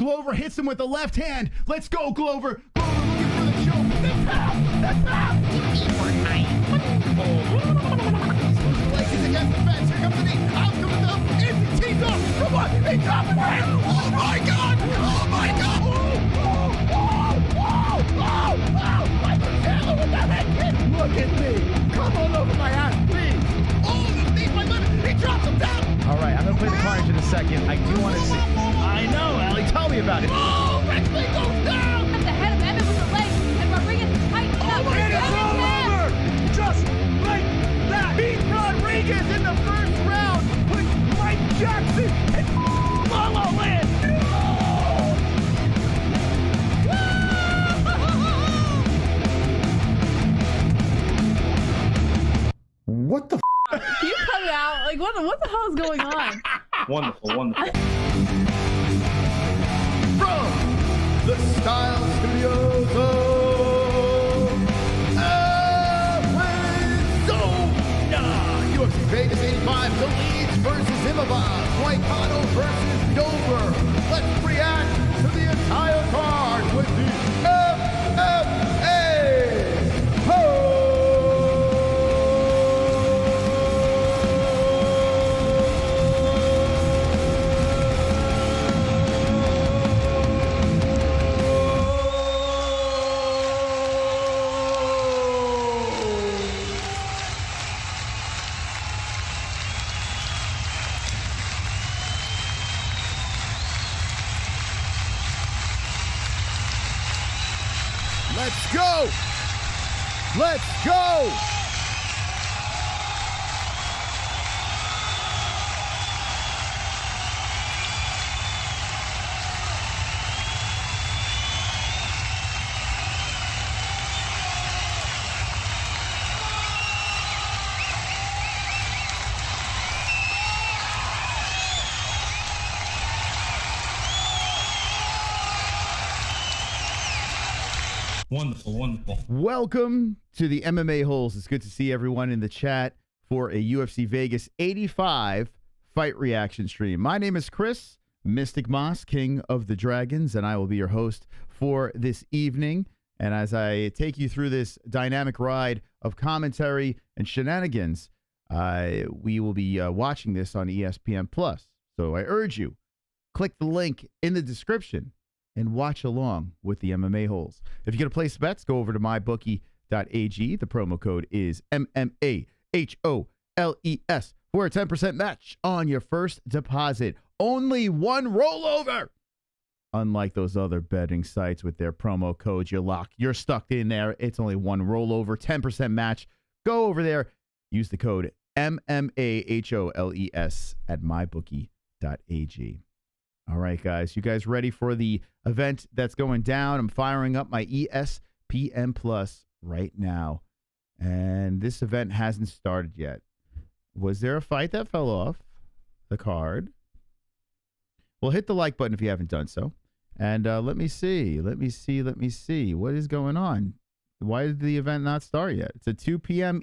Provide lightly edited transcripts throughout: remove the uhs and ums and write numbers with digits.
Glover hits him with the left hand. Let's go, Glover. Glover looking for the choke. The tap. He's against the fence. Here comes the knee. Out comes the thumb. Into teeth off. Come on. He's dropping the hand. Oh, my God. Oh, my God. Like a tailor with that head kick. Look at me. Come on over my ass, please. Oh, underneath my lip. He drops him down. All right, I'm going to play the carnage in a second. I do want to see. I know, Allie. Tell me about it. Oh, Rexley goes down. At the head of Emmett with the leg, and Rodriguez tightens up. Oh, my God. It's all over. Just like that. Beat Rodriguez in the first round. Put Mike Jackson in Lala Land. What the Can you cut it out? Like, what the hell is going on? Wonderful, wonderful. From the Style Studios of Arizona, UFC Vegas 85, Dolidze versus Imavov, Moicano versus Dober. Let's react to the entire card with the MMA. Ho! Let's go! Let's go! Wonderful, wonderful. Welcome to the MMA Holes. It's good to see everyone in the chat for a UFC Vegas 85 fight reaction stream. My name is Chris, Mystic Moss, King of the Dragons, and I will be your host for this evening. And as I take you through this dynamic ride of commentary and shenanigans, we will be watching this on ESPN+. So I urge you, click the link in the description and watch along with the MMA Holes. If you're going to place bets, go over to mybookie.ag. The promo code is MMAHOLES for a 10% match on your first deposit. Only one rollover. Unlike those other betting sites with their promo codes, you're stuck in there. It's only one rollover, 10% match. Go over there. Use the code MMAHOLES at mybookie.ag. All right, guys. You guys ready for the event that's going down? I'm firing up my ESPN Plus right now. And this event hasn't started yet. Was there a fight that fell off the card? Well, hit the like button if you haven't done so. And let me see. What is going on? Why did the event not start yet? It's at 2 p.m.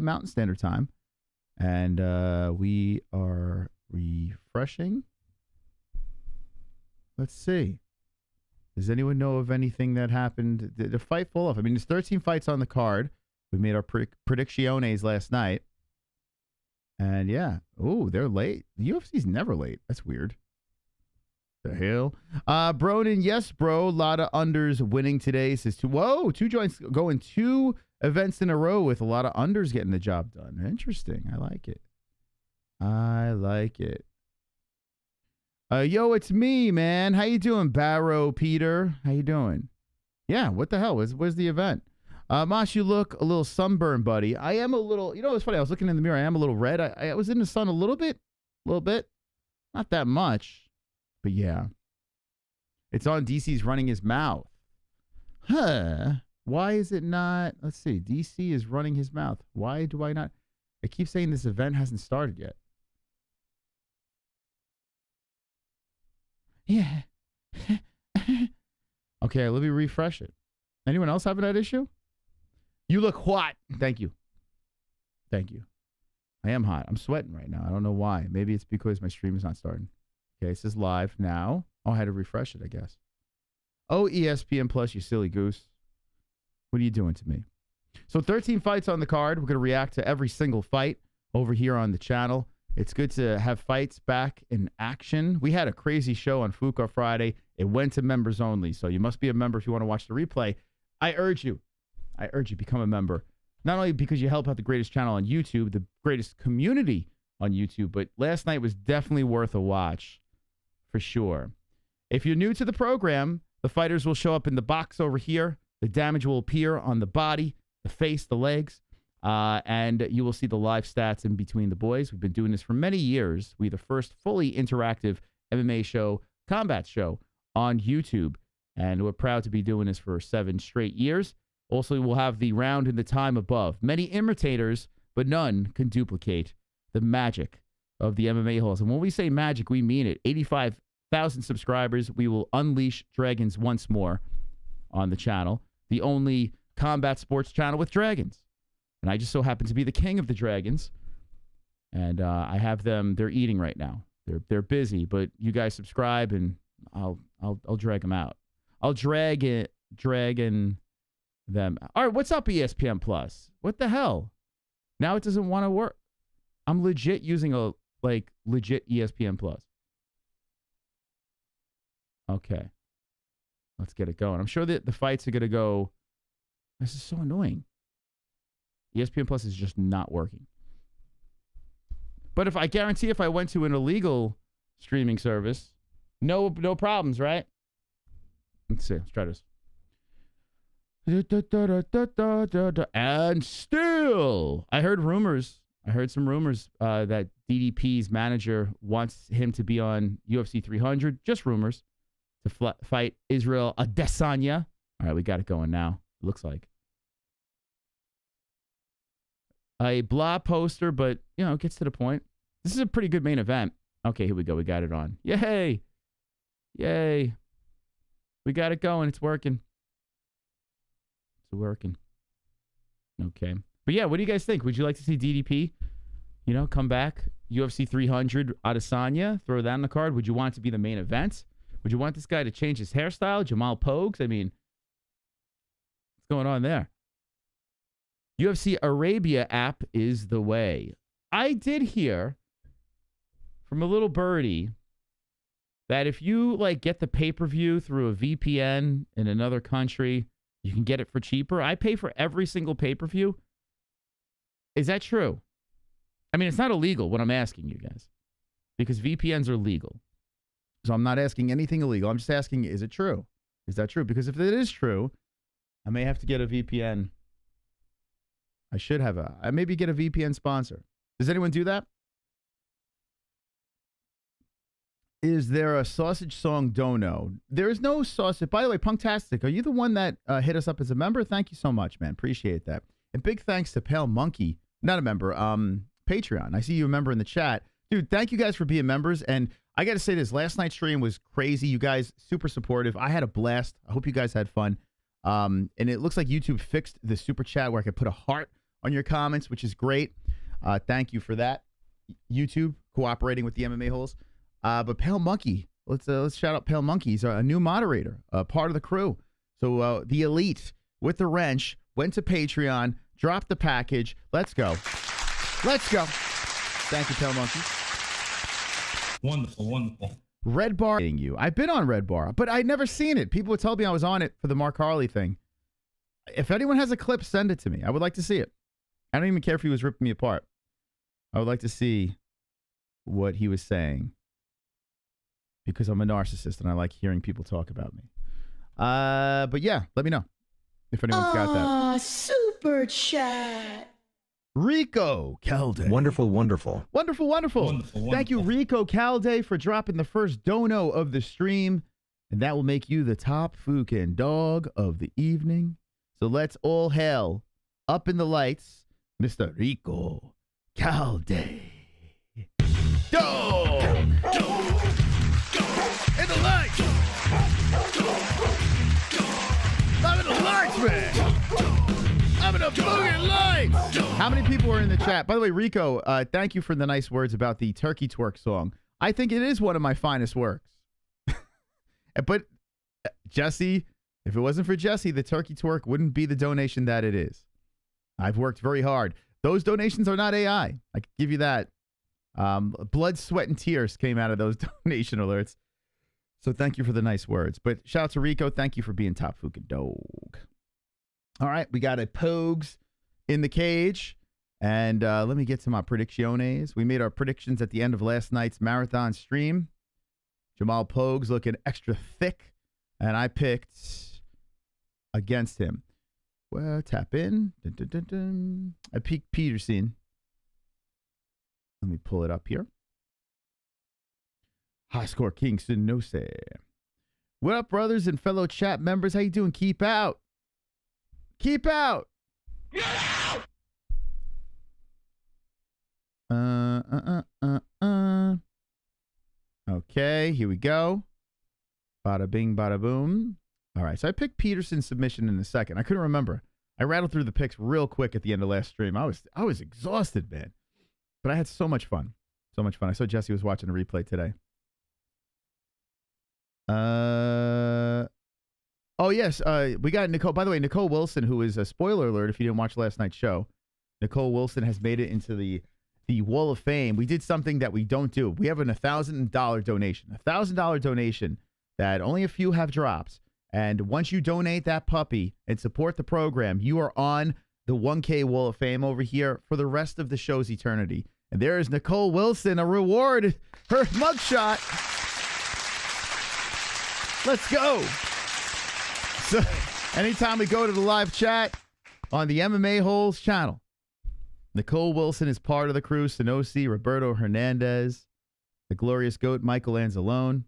Mountain Standard Time. And we are refreshing. Let's see. Does anyone know of anything that happened? Did the fight fall off? I mean, there's 13 fights on the card. We made our predicciones last night. And yeah. Oh, they're late. The UFC's never late. That's weird. The hell? Broden, yes, bro. A lot of unders winning today. Says two joints going 2 events in a row with a lot of unders getting the job done. Interesting. I like it. Yo, it's me, man. How you doing, Barrow Peter? How you doing? Yeah, what the hell? Where's the event? Mosh, you look a little sunburned, buddy. I am a little, you know, it's funny. I was looking in the mirror. I am a little red. I was in the sun a little bit. Not that much. But yeah. It's on DC's running his mouth. Huh. Why is it not? Let's see. DC is running his mouth. Why do I not? I keep saying this event hasn't started yet. Yeah. Okay, let me refresh it. Anyone else having that issue? You look hot. Thank you. I am hot. I'm sweating right now. I don't know why. Maybe it's because my stream is not starting. Okay, this is live now. Oh, I had to refresh it, I guess. Oh, ESPN Plus, you silly goose. What are you doing to me? So 13 fights on the card. We're going to react to every single fight over here on the channel. It's good to have fights back in action. We had a crazy show on Fuka Friday. It went to members only, so you must be a member if you want to watch the replay. I urge you, become a member. Not only because you help out the greatest channel on YouTube, the greatest community on YouTube, but last night was definitely worth a watch, for sure. If you're new to the program, the fighters will show up in the box over here. The damage will appear on the body, the face, the legs, and you will see the live stats in between the boys. We've been doing this for many years. We're the first fully interactive MMA show, combat show on YouTube, and we're proud to be doing this for 7 straight years. Also, we'll have the round in the time above. Many imitators, but none can duplicate the magic of the MMA halls. And when we say magic, we mean it. 85,000 subscribers. We will unleash dragons once more on the channel. The only combat sports channel with dragons. And I just so happen to be the king of the dragons. And I have them, they're eating right now. They're busy, but you guys subscribe and I'll drag them out. I'll dragon them. All right, what's up, ESPN Plus? What the hell? Now it doesn't want to work. I'm legit using a legit ESPN Plus. Okay. Let's get it going. I'm sure that the fights are going to go. This is so annoying. ESPN Plus is just not working. But if I guarantee if I went to an illegal streaming service, no problems, right? Let's see. Let's try this. And still, I heard some rumors that DDP's manager wants him to be on UFC 300. Just rumors. To fight Israel Adesanya. All right, we got it going now. It looks like a blah poster, but it gets to the point. This is a pretty good main event. Okay, here we go. We got it on. Yay! Yay! We got it going. It's working. It's working. Okay, but yeah, what do you guys think? Would you like to see DDP? Come back UFC 300 Adesanya. Throw that on the card. Would you want it to be the main event? Would you want this guy to change his hairstyle? Jamal Pogues? I mean, what's going on there? UFC Arabia app is the way. I did hear from a little birdie that if you get the pay-per-view through a VPN in another country, you can get it for cheaper. I pay for every single pay-per-view. Is that true? I mean, it's not illegal what I'm asking you guys, because VPNs are legal. So I'm not asking anything illegal. I'm just asking, is it true? Is that true? Because if it is true, I may have to get a VPN. I maybe get a VPN sponsor. Does anyone do that? Is there a sausage song dono? There is no sausage. By the way, Punktastic, are you the one that hit us up as a member? Thank you so much, man. Appreciate that. And big thanks to Pale Monkey, not a member, Patreon. I see you a member in the chat. Dude, thank you guys for being members. And I got to say this, last night's stream was crazy. You guys, super supportive. I had a blast. I hope you guys had fun. And it looks like YouTube fixed the super chat where I could put a heart on your comments, which is great. Thank you for that. YouTube cooperating with the MMA holes. But Pale Monkey, let's shout out Pale Monkey. He's a new moderator, part of the crew. So the elite with the wrench went to Patreon, dropped the package. Let's go. Let's go. Thank you, Pale Monkey. Wonderful, wonderful. Red Bar. I've been on Red Bar, but I'd never seen it. People would tell me I was on it for the Mark Harley thing. If anyone has a clip, send it to me. I would like to see it. I don't even care if he was ripping me apart. I would like to see what he was saying, because I'm a narcissist and I like hearing people talk about me. But yeah, let me know if anyone's got that. Super chat. Rico Calde. Wonderful, wonderful. Wonderful, wonderful. Wonderful, Thank you, wonderful. Rico Calde, for dropping the first dono of the stream. And that will make you the top fucking dog of the evening. So let's all hail, up in the lights, Mr. Rico Calde. Dog! In the lights! I'm in the lights, man! I'm in the fucking lights! How many people are in the chat? By the way, Rico, thank you for the nice words about the Turkey Twerk song. I think it is one of my finest works. But Jesse, if it wasn't for Jesse, the turkey twerk wouldn't be the donation that it is. I've worked very hard. Those donations are not AI. I can give you that. Blood, sweat, and tears came out of those donation alerts. So thank you for the nice words. But shout out to Rico. Thank you for being top fucking dog. All right, we got a Pogues in the cage. And let me get to my predicciones. We made our predictions at the end of last night's marathon stream. Jamal Pogues looking extra thick. And I picked against him. Well, tap in. Dun, dun, dun, dun. I picked Peterson. Let me pull it up here. High score Kingston, no say. What up, brothers and fellow chat members? How you doing? Keep out. Keep out. Get out. Okay, here we go. Bada bing, bada boom. All right, so I picked Peterson's submission in a second. I couldn't remember. I rattled through the picks real quick at the end of last stream. I was exhausted, man. But I had so much fun. So much fun. I saw Jesse was watching a replay today. Oh, yes. We got Nicole. By the way, Nicole Wilson, who is a spoiler alert if you didn't watch last night's show. Nicole Wilson has made it into the Wall of Fame. We did something that we don't do. We have an $1,000 donation. $1,000 donation that only a few have dropped. And once you donate that puppy and support the program, you are on the 1K Wall of Fame over here for the rest of the show's eternity. And there is Nicole Wilson, a reward, her mugshot. Let's go. So anytime we go to the live chat on the MMA Holes channel, Nicole Wilson is part of the crew. Sanosi, Roberto Hernandez, the glorious GOAT, Michael Anzalone.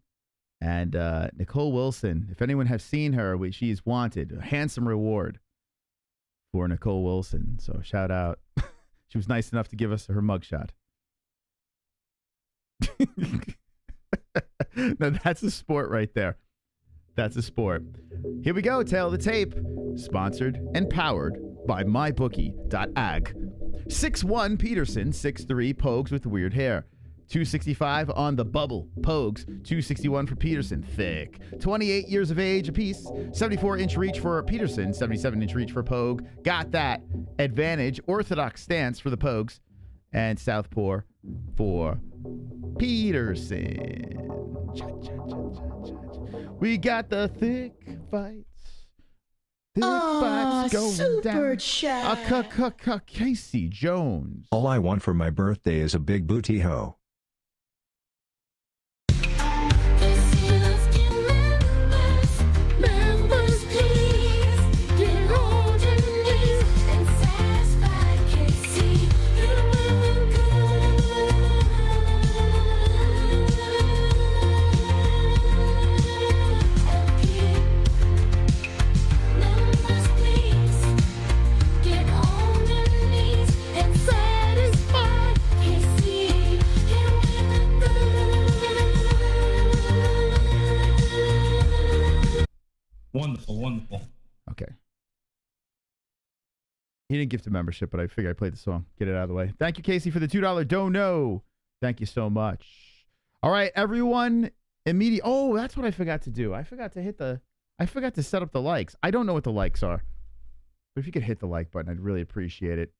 And Nicole Wilson, if anyone has seen her, she is wanted. A handsome reward for Nicole Wilson. So shout out. She was nice enough to give us her mugshot. Now that's a sport right there. That's a sport. Here we go. Tail of the tape. Sponsored and powered by mybookie.ag. 6'1" Peterson, 6'3" Pogues with weird hair. 265 on the bubble. Pogues, 261 for Peterson. Thick. 28 years of age apiece. 74-inch reach for Peterson. 77-inch reach for Pogue. Got that advantage. Orthodox stance for the Pogues. And southpaw for Peterson. We got the thick fights. Thick fights going super down. chat. Casey Jones. All I want for my birthday is a big booty hoe. Wonderful, wonderful. Okay. He didn't gift a membership, but I figured I'd play the song. Get it out of the way. Thank you, Casey, for the $2 dono. Thank you so much. All right, everyone. Oh, that's what I forgot to do. I forgot to set up the likes. I don't know what the likes are. But if you could hit the like button, I'd really appreciate it.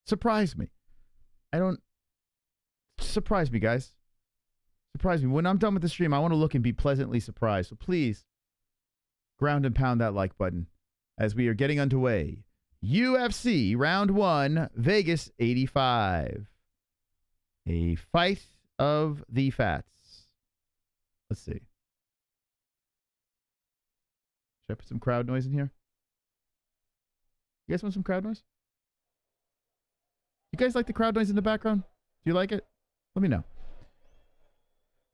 Surprise me. Surprise me, guys. Surprise me. When I'm done with the stream, I want to look and be pleasantly surprised. So please, ground and pound that like button as we are getting underway. UFC Round 1, Vegas 85. A fight of the fats. Let's see. Should I put some crowd noise in here? You guys want some crowd noise? You guys like the crowd noise in the background? Do you like it? Let me know.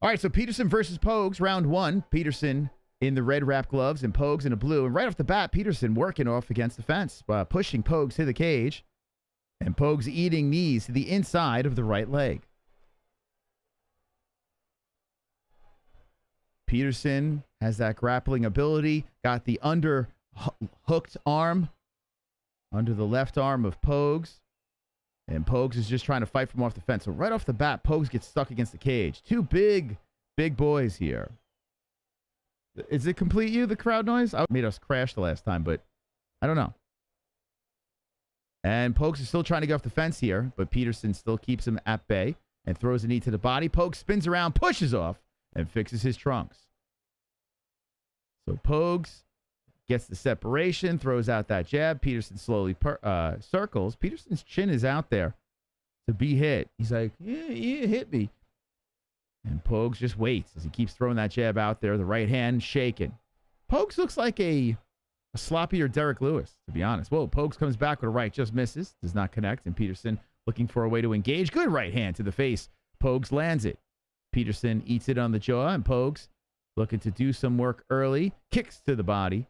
All right, so Peterson versus Pogues, round 1. Peterson in the red wrap gloves and Pogues in a blue. And right off the bat, Peterson working off against the fence, pushing Pogues to the cage. And Pogues eating knees to the inside of the right leg. Peterson has that grappling ability. Got the hooked arm under the left arm of Pogues. And Pogues is just trying to fight from off the fence. So right off the bat, Pogues gets stuck against the cage. Two big boys here. Is it complete you, the crowd noise? I made us crash the last time, but I don't know. And Pogues is still trying to get off the fence here, but Peterson still keeps him at bay and throws a knee to the body. Pogues spins around, pushes off, and fixes his trunks. So Pogues gets the separation, throws out that jab. Peterson slowly circles. Peterson's chin is out there to be hit. He's like, yeah, hit me. And Pogues just waits as he keeps throwing that jab out there. The right hand shaking. Pogues looks like a sloppier Derek Lewis, to be honest. Whoa, Pogues comes back with a right, just misses. Does not connect. And Peterson looking for a way to engage. Good right hand to the face. Pogues lands it. Peterson eats it on the jaw, and Pogues looking to do some work early. Kicks to the body.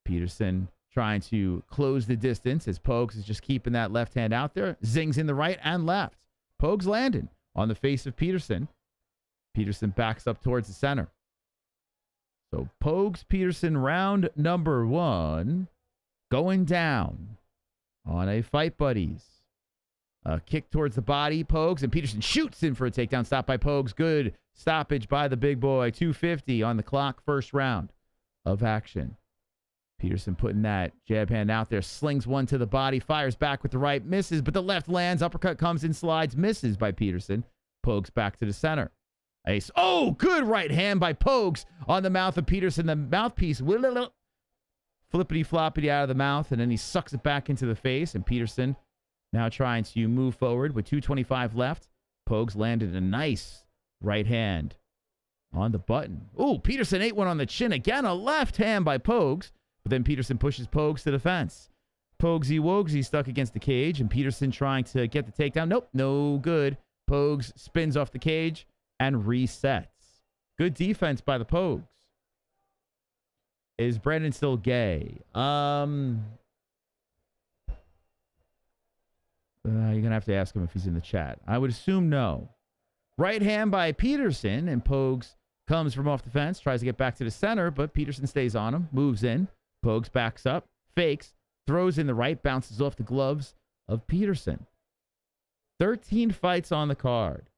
Peterson trying to close the distance as Pogues is just keeping that left hand out there. Zings in the right and left. Pogues landing on the face of Peterson. Peterson backs up towards the center. So Pogues Peterson round number 1 going down on a Fight Buddies. A kick towards the body, Pogues, and Peterson shoots in for a takedown. Stop by Pogues. Good stoppage by the big boy. 2:50 on the clock, first round of action. Peterson putting that jab hand out there, slings one to the body, fires back with the right, misses, but the left lands, uppercut comes in, slides, misses by Peterson. Pogues back to the center. Ace. Oh, good right hand by Pogues on the mouth of Peterson. The mouthpiece flippity-floppity out of the mouth, and then he sucks it back into the face, and Peterson now trying to move forward with 2:25 left. Pogues landed a nice right hand on the button. Oh, Peterson ate one on the chin. Again, a left hand by Pogues. But then Peterson pushes Pogues to the fence. Poguesy stuck against the cage, and Peterson trying to get the takedown. Nope, no good. Pogues spins off the cage and resets. Good defense by the Pogues. Is Brandon still gay? You're going to have to ask him if he's in the chat. I would assume no. Right hand by Peterson, and Pogues comes from off the fence, tries to get back to the center, but Peterson stays on him, moves in. Pogues backs up, fakes, throws in the right, bounces off the gloves of Peterson. 13 fights on the card.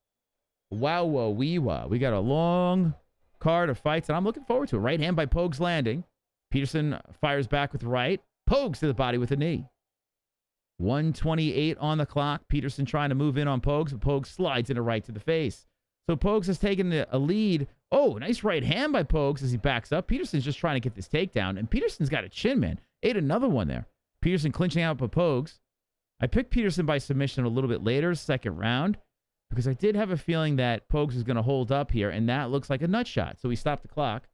Wow, whoa, wee, wah. We got a long card of fights, and I'm looking forward to it. Right hand by Pogues landing. Peterson fires back with the right. Pogues to the body with a knee. 1:28 on the clock. Peterson trying to move in on Pogues, but Pogues slides in a right to the face. So Pogues has taken a lead. Oh, nice right hand by Pogues as he backs up. Peterson's just trying to get this takedown, and Peterson's got a chin, man. Ate another one there. Peterson clinching out by Pogues. I picked Peterson by submission a little bit later, second round, because I did have a feeling that Pogues was going to hold up here, and that looks like a nut shot. So we stopped the clock.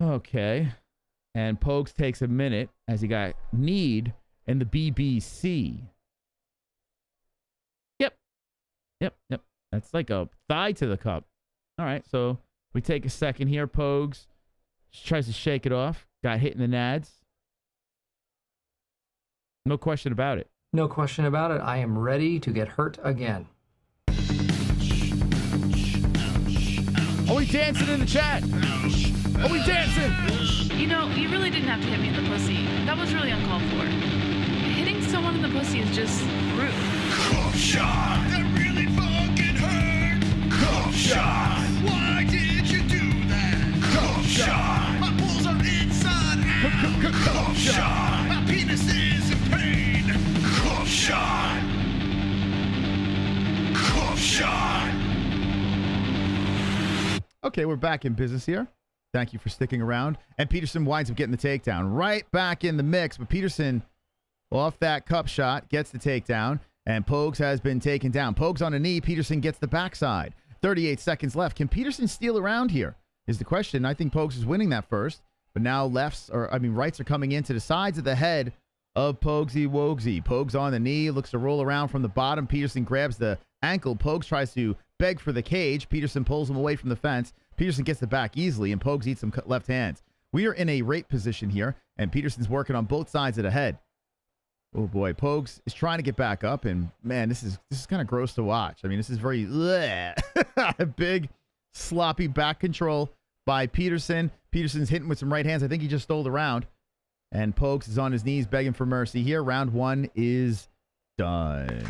Okay. And Pogues takes a minute as he got kneed in the BBC. Yep. That's like a thigh to the cup. All right, so we take a second here. Pogues tries to shake it off. Got hit in the nads. No question about it. No question about it. I am ready to get hurt again. Are we dancing in the chat? Are we dancing? You know, you really didn't have to hit me in the pussy. That was really uncalled for. Hitting someone in the pussy is just rude. Cough shot! That really fucking hurt! Cough shot! Why did you do that? Cough shot! My balls are inside out! Cough shot! My penis is in pain! Cough shot! Cough shot! Okay, we're back in business here. Thank you for sticking around. And Peterson winds up getting the takedown. Right back in the mix, but Peterson, off that cup shot, gets the takedown, and Pogues has been taken down. Pogues on a knee. Peterson gets the backside. 38 seconds left. Can Peterson steal around here is the question. I think Pogues is winning that first, but now rights are coming into the sides of the head of Poguesy Wogsy. Pogues on the knee, looks to roll around from the bottom. Peterson grabs the ankle. Pogues tries to beg for the cage. Peterson pulls him away from the fence. Peterson gets the back easily, and Pogues eats some left hands. We are in a rape position here, and Peterson's working on both sides of the head. Oh, boy. Pogues is trying to get back up, and, man, this is kind of gross to watch. I mean, this is very big, sloppy back control by Peterson. Peterson's hitting with some right hands. I think he just stole the round. And Pogues is on his knees begging for mercy here. Round one is done.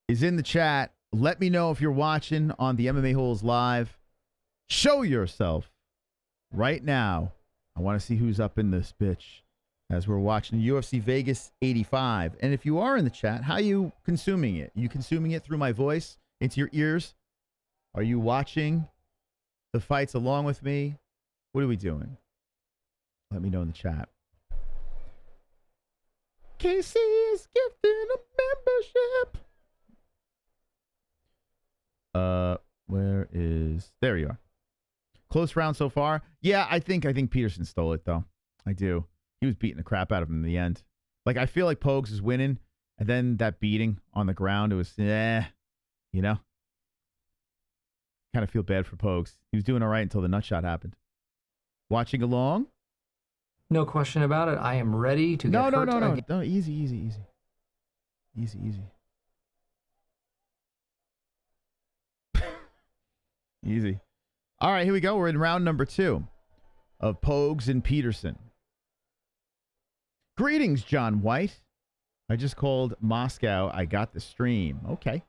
is in the chat. Let me know if you're watching on the MMA Holes Live. Show yourself right now. I want to see who's up in this bitch as we're watching UFC Vegas 85. And if you are in the chat, how are you consuming it? You consuming it through my voice into your ears? Are you watching the fights along with me? What are we doing? Let me know in the chat. Casey is gifting a membership. Where is... There you are. Close round so far. Yeah, I think Peterson stole it, though. I do. He was beating the crap out of him in the end. Like, I feel like Pogues is winning, and then that beating on the ground, it was, you know? Kind of feel bad for Pogues. He was doing all right until the nut shot happened. Watching along? No question about it. I am ready to get hurt again. No, easy. Easy. All right, here we go. We're in round number 2 of Pogues and Peterson. Greetings, John White. I just called Moscow. I got the stream. Okay.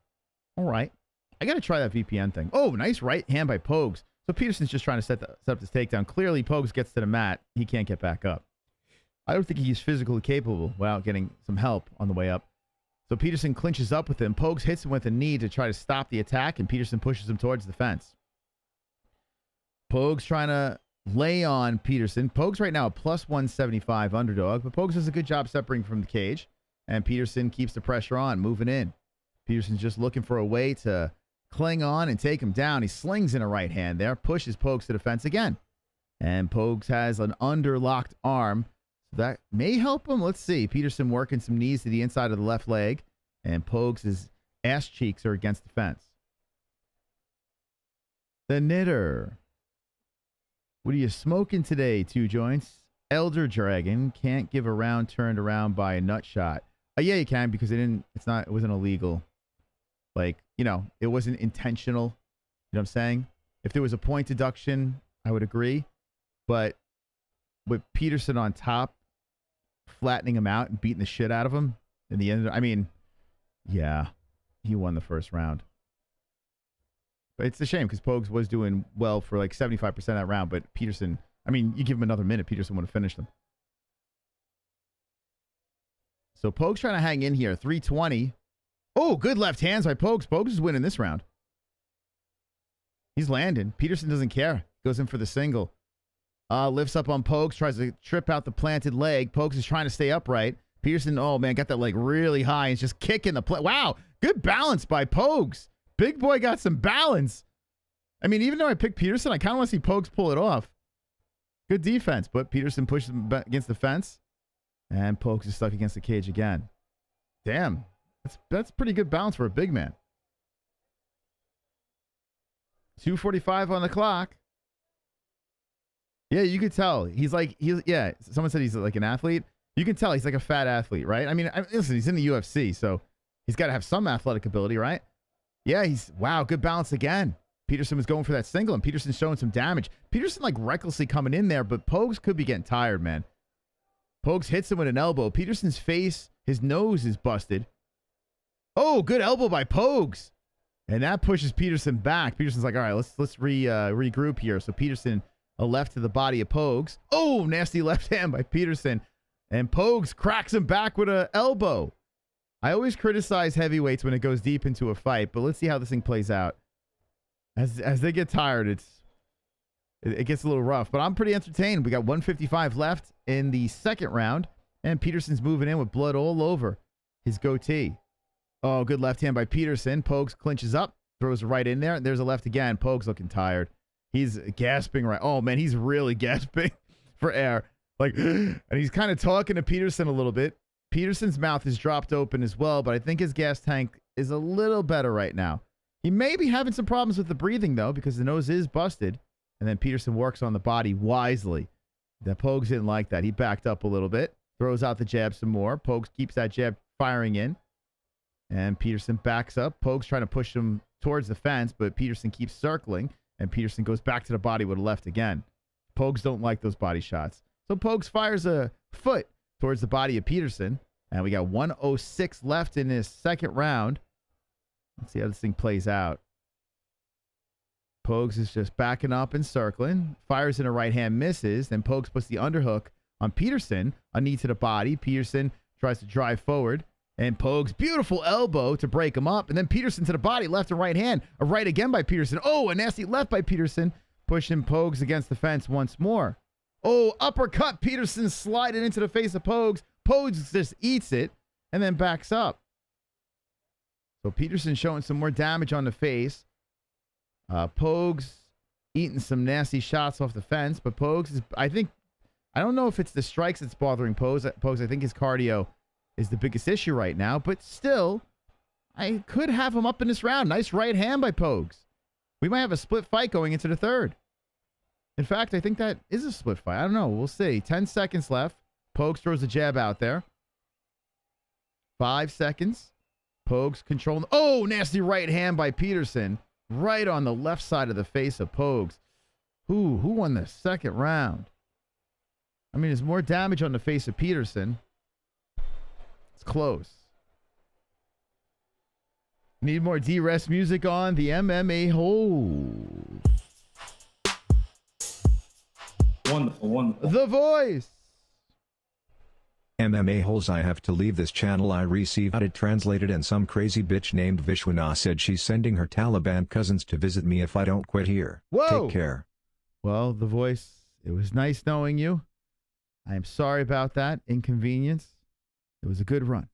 All right. I got to try that VPN thing. Oh, nice right hand by Pogues. So Peterson's just trying to set up this takedown. Clearly, Pogues gets to the mat. He can't get back up. I don't think he's physically capable without getting some help on the way up. So Peterson clinches up with him. Pogues hits him with a knee to try to stop the attack, and Peterson pushes him towards the fence. Pogues trying to lay on Peterson. Pogues right now a plus 175 underdog, but Pogues does a good job separating from the cage, and Peterson keeps the pressure on, moving in. Peterson's just looking for a way to cling on and take him down. He slings in a right hand there, pushes Pogues to the fence again. And Pogues has an underlocked arm, so that may help him. Let's see. Peterson working some knees to the inside of the left leg, and Pogues' ass cheeks are against the fence. The Knitter. What are you smoking today, 2 joints? Elder Dragon can't give a round turned around by a nut shot. Yeah, you can, because it wasn't illegal. Like, you know, it wasn't intentional. You know what I'm saying? If there was a point deduction, I would agree. But with Peterson on top, flattening him out and beating the shit out of him in the end, I mean, yeah, he won the first round. But it's a shame because Pogues was doing well for like 75% of that round. But Peterson, I mean, you give him another minute, Peterson would have finished him. So Pogues trying to hang in here. 320. Oh, good left hands by Pogues. Pogues is winning this round. He's landing. Peterson doesn't care. Goes in for the single. Lifts up on Pogues. Tries to trip out the planted leg. Pogues is trying to stay upright. Peterson, oh man, got that leg really high. He's just kicking the play. Wow. Good balance by Pogues. Big boy got some balance. I mean, even though I picked Peterson, I kind of want to see Pogues pull it off. Good defense, but Peterson pushes him against the fence. And Pogues is stuck against the cage again. Damn. That's pretty good balance for a big man. 2:45 on the clock. Yeah, you could tell. Yeah, someone said he's like an athlete. You can tell he's like a fat athlete, right? I mean, listen, he's in the UFC, so he's got to have some athletic ability, right? Yeah, wow, good balance again. Peterson was going for that single, and Peterson's showing some damage. Peterson like recklessly coming in there, but Pogues could be getting tired, man. Pogues hits him with an elbow. Peterson's face, his nose is busted. Oh, good elbow by Pogues. And that pushes Peterson back. Peterson's like, all right, let's regroup here. So Peterson, a left to the body of Pogues. Oh, nasty left hand by Peterson. And Pogues cracks him back with an elbow. I always criticize heavyweights when it goes deep into a fight, but let's see how this thing plays out. As they get tired, it gets a little rough, but I'm pretty entertained. We got 155 left in the second round, and Peterson's moving in with blood all over his goatee. Oh, good left hand by Peterson. Pogues clinches up, throws a right in there. There's a left again. Pogues looking tired. He's gasping right. Oh, man, he's really gasping for air. Like, and he's kind of talking to Peterson a little bit. Peterson's mouth is dropped open as well, but I think his gas tank is a little better right now. He may be having some problems with the breathing, though, because the nose is busted. And then Peterson works on the body wisely. That Pogues didn't like that. He backed up a little bit, throws out the jab some more. Pogues keeps that jab firing in. And Peterson backs up. Pogues trying to push him towards the fence, but Peterson keeps circling. And Peterson goes back to the body with a left again. Pogues don't like those body shots. So Pogues fires a foot towards the body of Peterson. And we got 106 left in this second round. Let's see how this thing plays out. Pogues is just backing up and circling. Fires in a right hand, misses. Then Pogues puts the underhook on Peterson. A knee to the body. Peterson tries to drive forward. And Pogues, beautiful elbow to break him up. And then Peterson to the body, left and right hand. A right again by Peterson. Oh, a nasty left by Peterson. Pushing Pogues against the fence once more. Oh, uppercut. Peterson sliding into the face of Pogues. Pogues just eats it and then backs up. So Peterson showing some more damage on the face. Pogues eating some nasty shots off the fence, but Pogues is, I don't know if it's the strikes that's bothering Pogues. I think his cardio is the biggest issue right now, but still, I could have him up in this round. Nice right hand by Pogues. We might have a split fight going into the third. In fact, I think that is a split fight. I don't know. We'll see. 10 seconds left. Pogues throws a jab out there. 5 seconds. Pogues controlling. Oh, nasty right hand by Peterson. Right on the left side of the face of Pogues. Who won the second round? I mean, there's more damage on the face of Peterson. It's close. Need more D-Rest music on the MMA hole. Wonderful, wonderful. The Voice. MMA holes. I have to leave this channel. I received it translated and some crazy bitch named Vishwana said she's sending her Taliban cousins to visit me if I don't quit here. Whoa. Take care. Well, The Voice, it was nice knowing you. I am sorry about that inconvenience. It was a good run.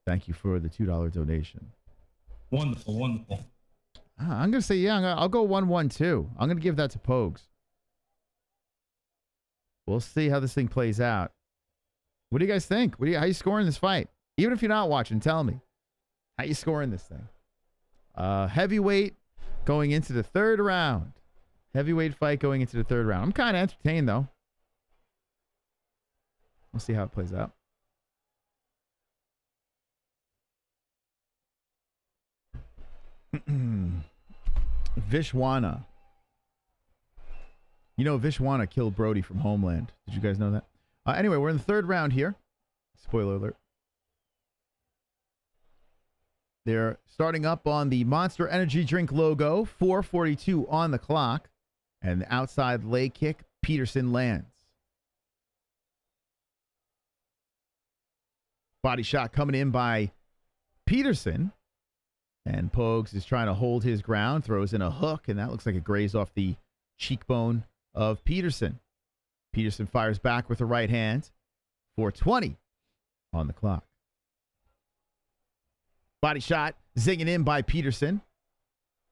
Thank you for the $2 donation. Wonderful, wonderful. I'm going to say, yeah, I'll go 1-1-2. I'm going to give that to Pogues. We'll see how this thing plays out. What do you guys think? How you scoring this fight? Even if you're not watching, tell me. How you scoring this thing? Heavyweight going into the third round. Heavyweight fight going into the third round. I'm kind of entertained, though. We'll see how it plays out. Vishwana. You know, Vishwana killed Brody from Homeland. Did you guys know that? Anyway, we're in the third round here. Spoiler alert. They're starting up on the Monster Energy drink logo. 4:42 on the clock. And the outside leg kick, Peterson lands. Body shot coming in by Peterson. And Pogues is trying to hold his ground. Throws in a hook, and that looks like it grazed off the cheekbone of Peterson. Peterson fires back with the right hand. 4:20 on the clock. Body shot zinging in by Peterson.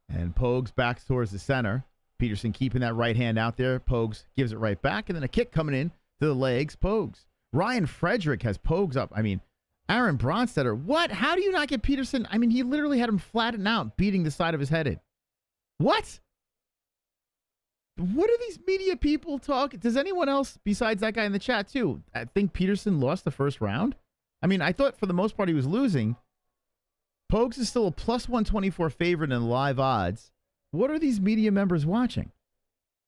And Pogues backs towards the center. Peterson keeping that right hand out there. Pogues gives it right back. And then a kick coming in to the legs. Pogues. Ryan Frederick has Pogues up. I mean, Aaron Bronstetter. What? How do you not get Peterson? I mean, he literally had him flatten out, beating the side of his head in. What? What are these media people talking? Does anyone else besides that guy in the chat too? I think Peterson lost the first round. I mean, I thought for the most part he was losing. Pogues is still a plus 124 favorite in live odds. What are these media members watching?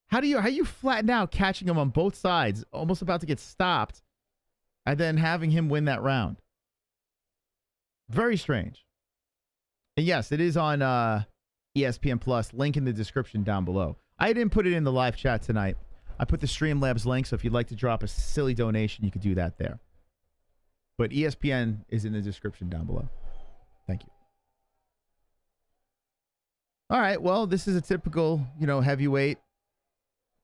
How you flatten out catching him on both sides, almost about to get stopped, and then having him win that round? Very strange. And yes, it is on ESPN Plus. Link in the description down below. I didn't put it in the live chat tonight. I put the Streamlabs link, so if you'd like to drop a silly donation, you could do that there. But ESPN is in the description down below. Thank you. All right, well, this is a typical, heavyweight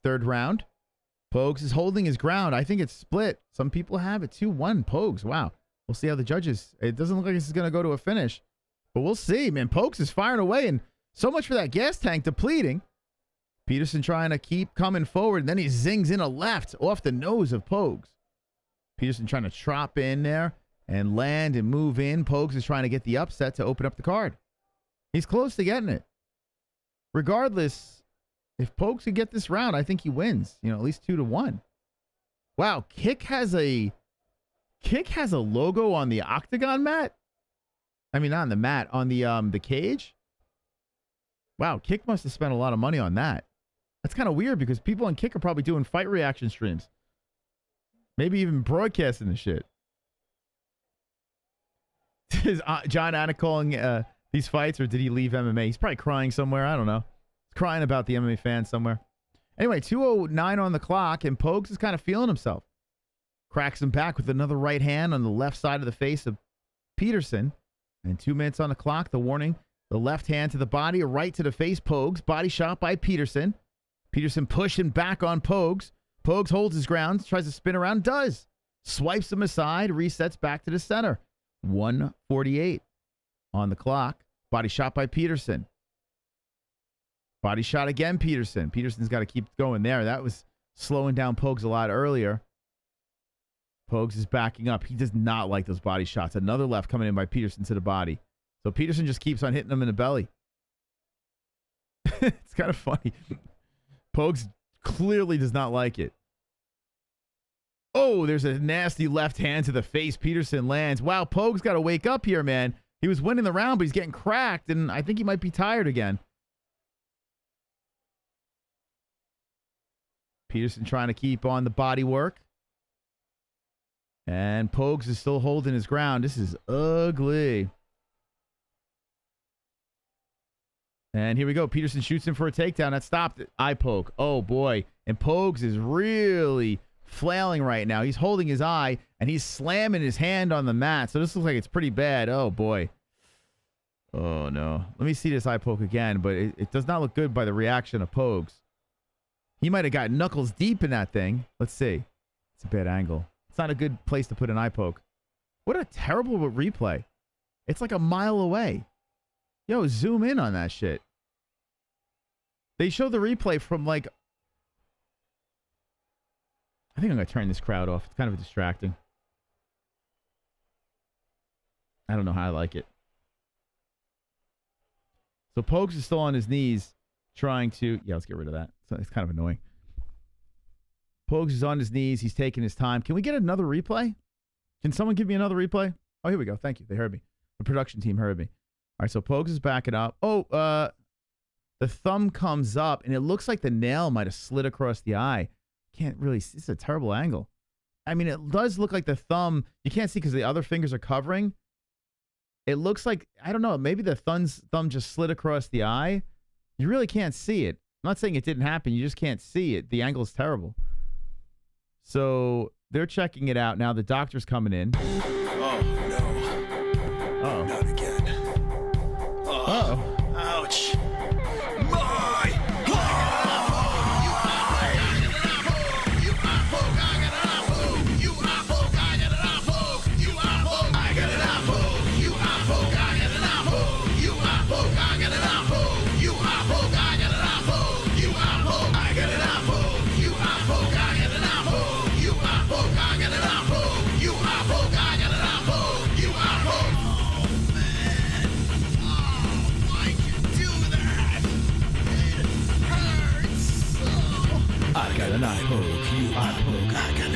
third round. Pogues is holding his ground. I think it's split. Some people have it 2-1 Pogues. Wow. We'll see how the judges. It doesn't look like this is going to go to a finish, but we'll see, man. Pogues is firing away, and so much for that gas tank depleting. Peterson trying to keep coming forward, and then he zings in a left off the nose of Pogues. Peterson trying to chop in there and land and move in. Pogues is trying to get the upset to open up the card. He's close to getting it. Regardless, if Pogues could get this round, I think he wins. At least 2-1. Wow, Kick has a logo on the octagon mat. I mean, not on the mat, on the cage. Wow, Kick must have spent a lot of money on that. That's kind of weird because people on Kick are probably doing fight reaction streams. Maybe even broadcasting the shit. John Anna calling the these fights, or did he leave MMA? He's probably crying somewhere. I don't know. He's crying about the MMA fans somewhere. Anyway, 2:09 on the clock, and Pogues is kind of feeling himself. Cracks him back with another right hand on the left side of the face of Peterson. And 2 minutes on the clock, the warning. The left hand to the body, a right to the face, Pogues. Body shot by Peterson. Peterson pushing back on Pogues. Pogues holds his ground, tries to spin around, does. Swipes him aside, resets back to the center. 1:48 on the clock. Body shot by Peterson. Body shot again, Peterson. Peterson's got to keep going there. That was slowing down Pogues a lot earlier. Pogues is backing up. He does not like those body shots. Another left coming in by Peterson to the body. So Peterson just keeps on hitting him in the belly. It's kind of funny. Pogues clearly does not like it. Oh, there's a nasty left hand to the face. Peterson lands. Wow, Pogues got to wake up here, man. He was winning the round, but he's getting cracked, and I think he might be tired again. Peterson trying to keep on the body work. And Pogues is still holding his ground. This is ugly. And here we go. Peterson shoots him for a takedown. That stopped it. Eye poke. Oh, boy. And Pogues is really flailing right now. He's holding his eye, and he's slamming his hand on the mat. So this looks like it's pretty bad. Oh, boy. Oh, no. Let me see this eye poke again, but it does not look good by the reaction of Pogues. He might have got knuckles deep in that thing. Let's see. It's a bad angle. It's not a good place to put an eye poke. What a terrible replay. It's like a mile away. Yo, zoom in on that shit. They show the replay from like... I think I'm going to turn this crowd off. It's kind of distracting. I don't know how I like it. So Pogues is still on his knees trying to... Yeah, let's get rid of that. It's kind of annoying. Pogues is on his knees. He's taking his time. Can we get another replay? Can someone give me another replay? Oh, here we go. Thank you. They heard me. The production team heard me. All right, so Pogues is backing up. Oh, the thumb comes up, and it looks like the nail might have slid across the eye. Can't really see. It's a terrible angle. I mean, it does look like the thumb. You can't see because the other fingers are covering. It looks like, I don't know, maybe the thumb just slid across the eye. You really can't see it. I'm not saying it didn't happen. You just can't see it. The angle is terrible. So they're checking it out. Now the doctor's coming in. Oh, no. Uh-oh. Not again. Oh, Uh-oh. ouch.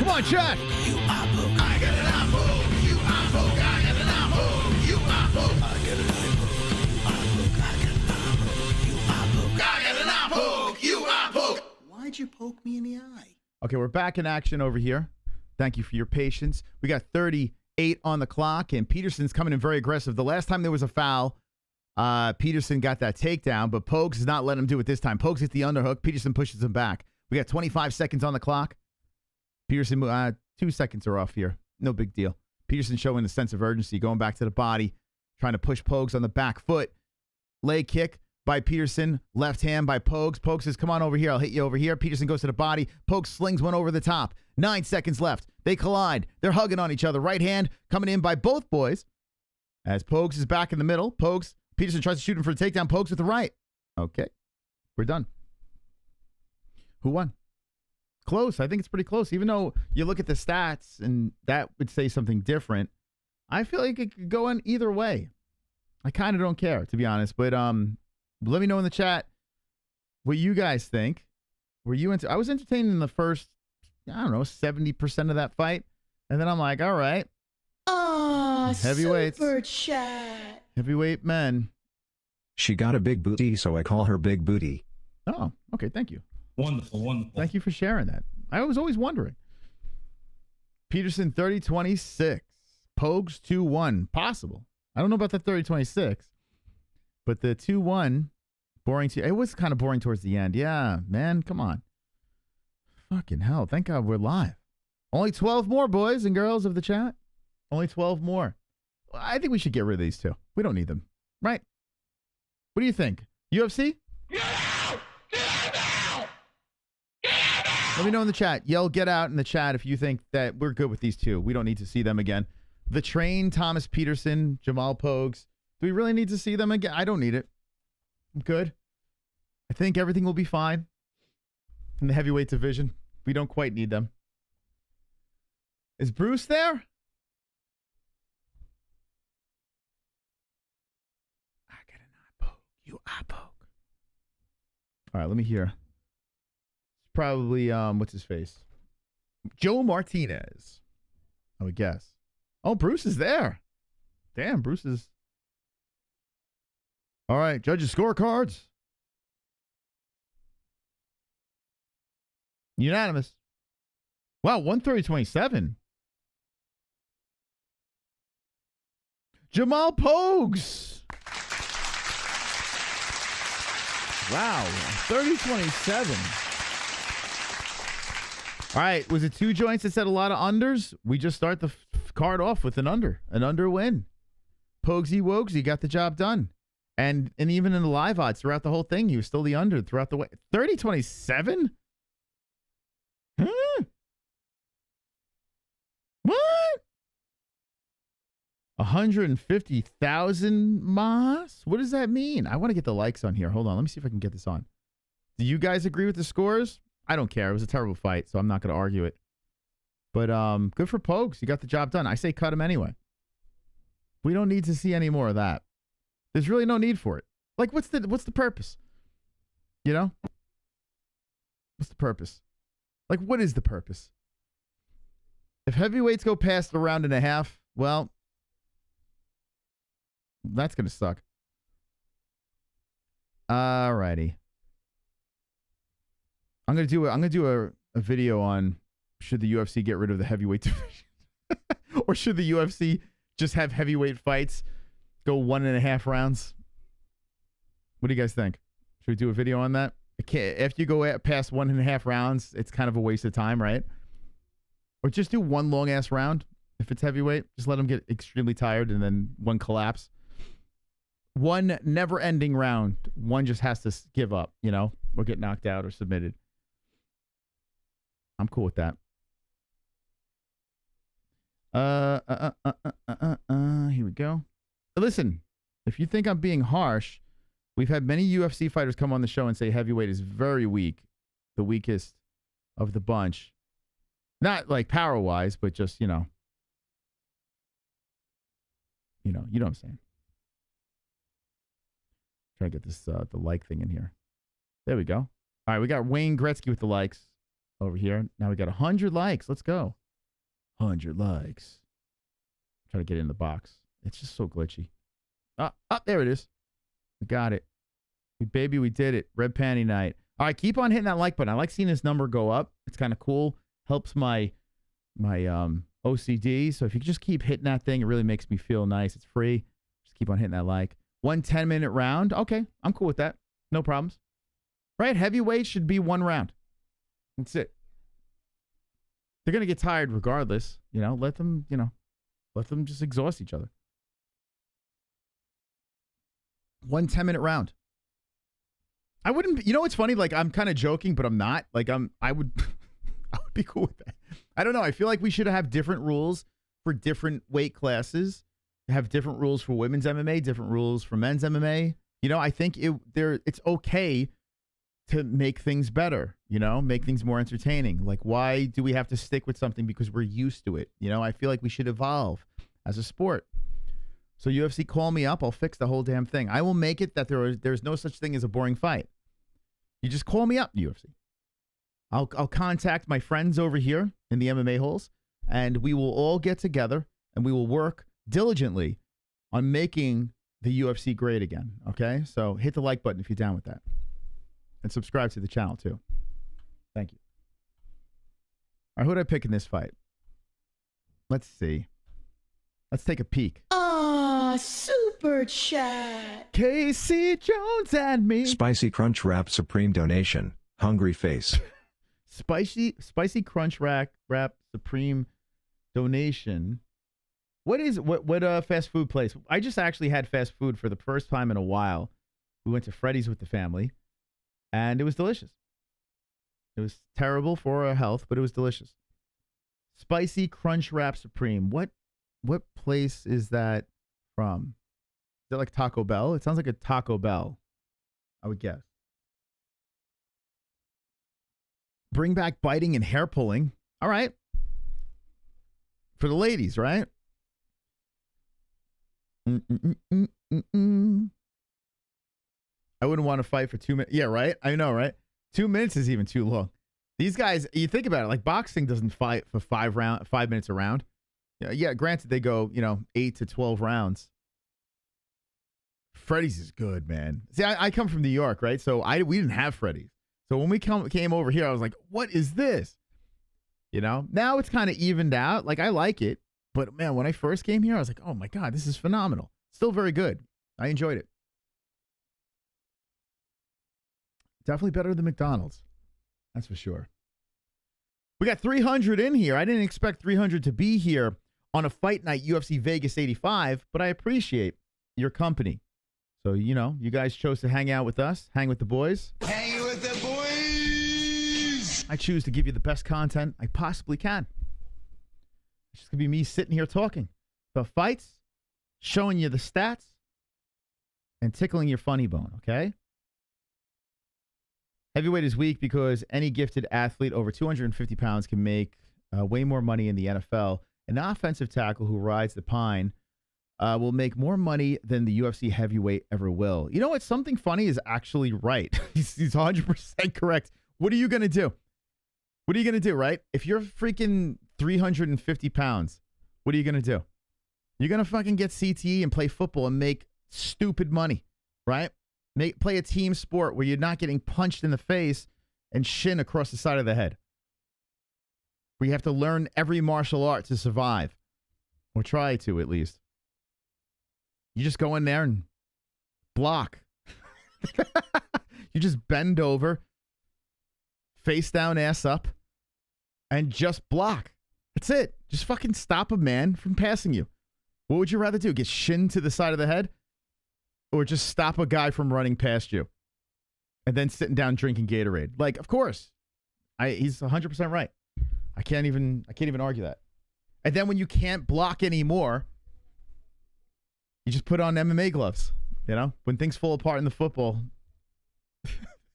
My Come on, Chad. Why'd you poke me in the eye? Okay, we're back in action over here. Thank you for your patience. We got 38 on the clock, and Peterson's coming in very aggressive. The last time there was a foul, Peterson got that takedown, but Pogues is not letting him do it this time. Pogues hits the underhook. Peterson pushes him back. We got 25 seconds on the clock. Peterson, 2 seconds are off here. No big deal. Peterson showing the sense of urgency, going back to the body, trying to push Pogues on the back foot. Leg kick by Peterson. Left hand by Pogues. Pogues says, come on over here. I'll hit you over here. Peterson goes to the body. Pogues slings one over the top. 9 seconds left. They collide. They're hugging on each other. Right hand coming in by both boys. As Pogues is back in the middle. Peterson tries to shoot him for a takedown. Pogues with the right. Okay. We're done. Who won? Close. I think it's pretty close. Even though you look at the stats and that would say something different, I feel like it could go in either way. I kind of don't care, to be honest. But let me know in the chat what you guys think. Were you I was entertained in the first, I don't know, 70% of that fight. And then I'm like, all right. Oh, Heavyweights. super chat. Heavyweight men. She got a big booty, so I call her Big Booty. Oh, okay. Thank you. Wonderful, wonderful. Thank you for sharing that. I was always wondering. Peterson 30-26. Pogues 2-1. Possible. I don't know about the 30-26. But the 2-1, boring. It was kind of boring towards the end. Yeah, man, come on. Fucking hell. Thank God we're live. Only 12 more, boys and girls of the chat. Only 12 more. I think we should get rid of these two. We don't need them. Right? What do you think? UFC? Get out! Get out! Get out! Let me know in the chat. Yell get out in the chat if you think that we're good with these two. We don't need to see them again. The Train, Thomas Peterson, Jamal Pogues. Do we really need to see them again? I don't need it. I'm good. I think everything will be fine in the heavyweight division. We don't quite need them. Is Bruce there? I get an eye poke. You eye poke. All right, let me hear. Probably, what's his face? Joe Martinez, I would guess. Oh, Bruce is there. Damn, Bruce is. All right, judges' scorecards. Unanimous. Wow, 130-27. Jamal Pogues. Wow, 30-27. All right, was it two joints that said a lot of unders? We just start the card off with an under win. Poguesy Wogsy got the job done. And even in the live odds throughout the whole thing, he was still the under throughout the way. 30-27? What? 150,000 mas? What does that mean? I want to get the likes on here. Hold on. Let me see if I can get this on. Do you guys agree with the scores? I don't care. It was a terrible fight, so I'm not going to argue it. But good for Pogues. He got the job done. I say cut him anyway. We don't need to see any more of that. There's really no need for it. Like, what's the purpose? You know? What's the purpose? Like, what is the purpose? If heavyweights go past the round and a half, well, that's going to suck. All righty. I'm going to do a video on should the UFC get rid of the heavyweight division? Or should the UFC just have heavyweight fights go 1.5 rounds? What do you guys think? Should we do a video on that? After you go past 1.5 rounds, it's kind of a waste of time, right? Or just do one long-ass round if it's heavyweight. Just let them get extremely tired and then one collapse. One never-ending round. One just has to give up, you know, or get knocked out or submitted. I'm cool with that. Here we go. Listen, if you think I'm being harsh, we've had many UFC fighters come on the show and say heavyweight is very weak, the weakest of the bunch. Not like power-wise, but just, you know what I'm saying. Try to get this the like thing in here. There we go. All right, we got Wayne Gretzky with the likes over here. Now we got 100 likes. Let's go. 100 likes. Try to get it in the box. It's just so glitchy. There it is. We got it. Baby, we did it. Red Panty Night. All right, keep on hitting that like button. I like seeing this number go up. It's kind of cool. Helps my OCD. So if you just keep hitting that thing, it really makes me feel nice. It's free. Just keep on hitting that like. 1 10-minute round. Okay, I'm cool with that. No problems. Right? Heavyweight should be 1 round. That's it. They're going to get tired regardless. Let them just exhaust each other. 1 10-minute round. I wouldn't, it's funny, like I'm kind of joking, but I'm not. Like I would be cool with that. I don't know. I feel like we should have different rules for different weight classes. Have different rules for women's MMA, different rules for men's MMA. I think it's okay to make things better, make things more entertaining. Like, why do we have to stick with something because we're used to it? I feel like we should evolve as a sport. So UFC, call me up. I'll fix the whole damn thing. I will make it that there's no such thing as a boring fight. You just call me up, UFC. I'll contact my friends over here in the MMA holes, and we will all get together and we will work diligently on making the UFC great again. Okay? So hit the like button if you're down with that. And subscribe to the channel too. Thank you. All right, who did I pick in this fight? Let's see. Let's take a peek. Super Bird shot. Casey Jones and me. Spicy Crunch Wrap Supreme donation. Hungry face. Spicy Crunch Wrap Supreme donation. What fast food place? I just actually had fast food for the first time in a while. We went to Freddy's with the family, and it was delicious. It was terrible for our health, but it was delicious. Spicy Crunch Wrap Supreme. What place is that from? Is that like Taco Bell? It sounds like a Taco Bell, I would guess. Bring back biting and hair pulling. All right. For the ladies, right? I wouldn't want to fight for 2 minutes. Yeah, right? I know, right? 2 minutes is even too long. These guys, you think about it, like boxing doesn't fight for 5 minutes a round. Yeah, granted they go, 8 to 12 rounds. Freddy's is good, man. See, I come from New York, right? So we didn't have Freddy's. So when we came over here, I was like, what is this? Now it's kind of evened out. Like, I like it. But, man, when I first came here, I was like, oh, my God, this is phenomenal. Still very good. I enjoyed it. Definitely better than McDonald's. That's for sure. We got 300 in here. I didn't expect 300 to be here on a fight night UFC Vegas 85, but I appreciate your company. So, you guys chose to hang out with us, hang with the boys. Hanging with the boys. I choose to give you the best content I possibly can. It's just going to be me sitting here talking about fights, showing you the stats, and tickling your funny bone, okay? Heavyweight is weak because any gifted athlete over 250 pounds can make way more money in the NFL. An offensive tackle who rides the pine will make more money than the UFC heavyweight ever will. You know what? Something funny is actually right. He's 100% correct. What are you going to do? What are you going to do, right? If you're freaking 350 pounds, what are you going to do? You're going to fucking get CTE and play football and make stupid money, right? Play a team sport where you're not getting punched in the face and shin across the side of the head. Where you have to learn every martial art to survive. Or try to, at least. You just go in there and block. You just bend over, face down, ass up, and just block. That's it. Just fucking stop a man from passing you. What would you rather do? Get shinned to the side of the head? Or just stop a guy from running past you and then sitting down drinking Gatorade? Like, of course. He's 100% right. I can't even argue that. And then when you can't block anymore, you just put on MMA gloves. When things fall apart in the football,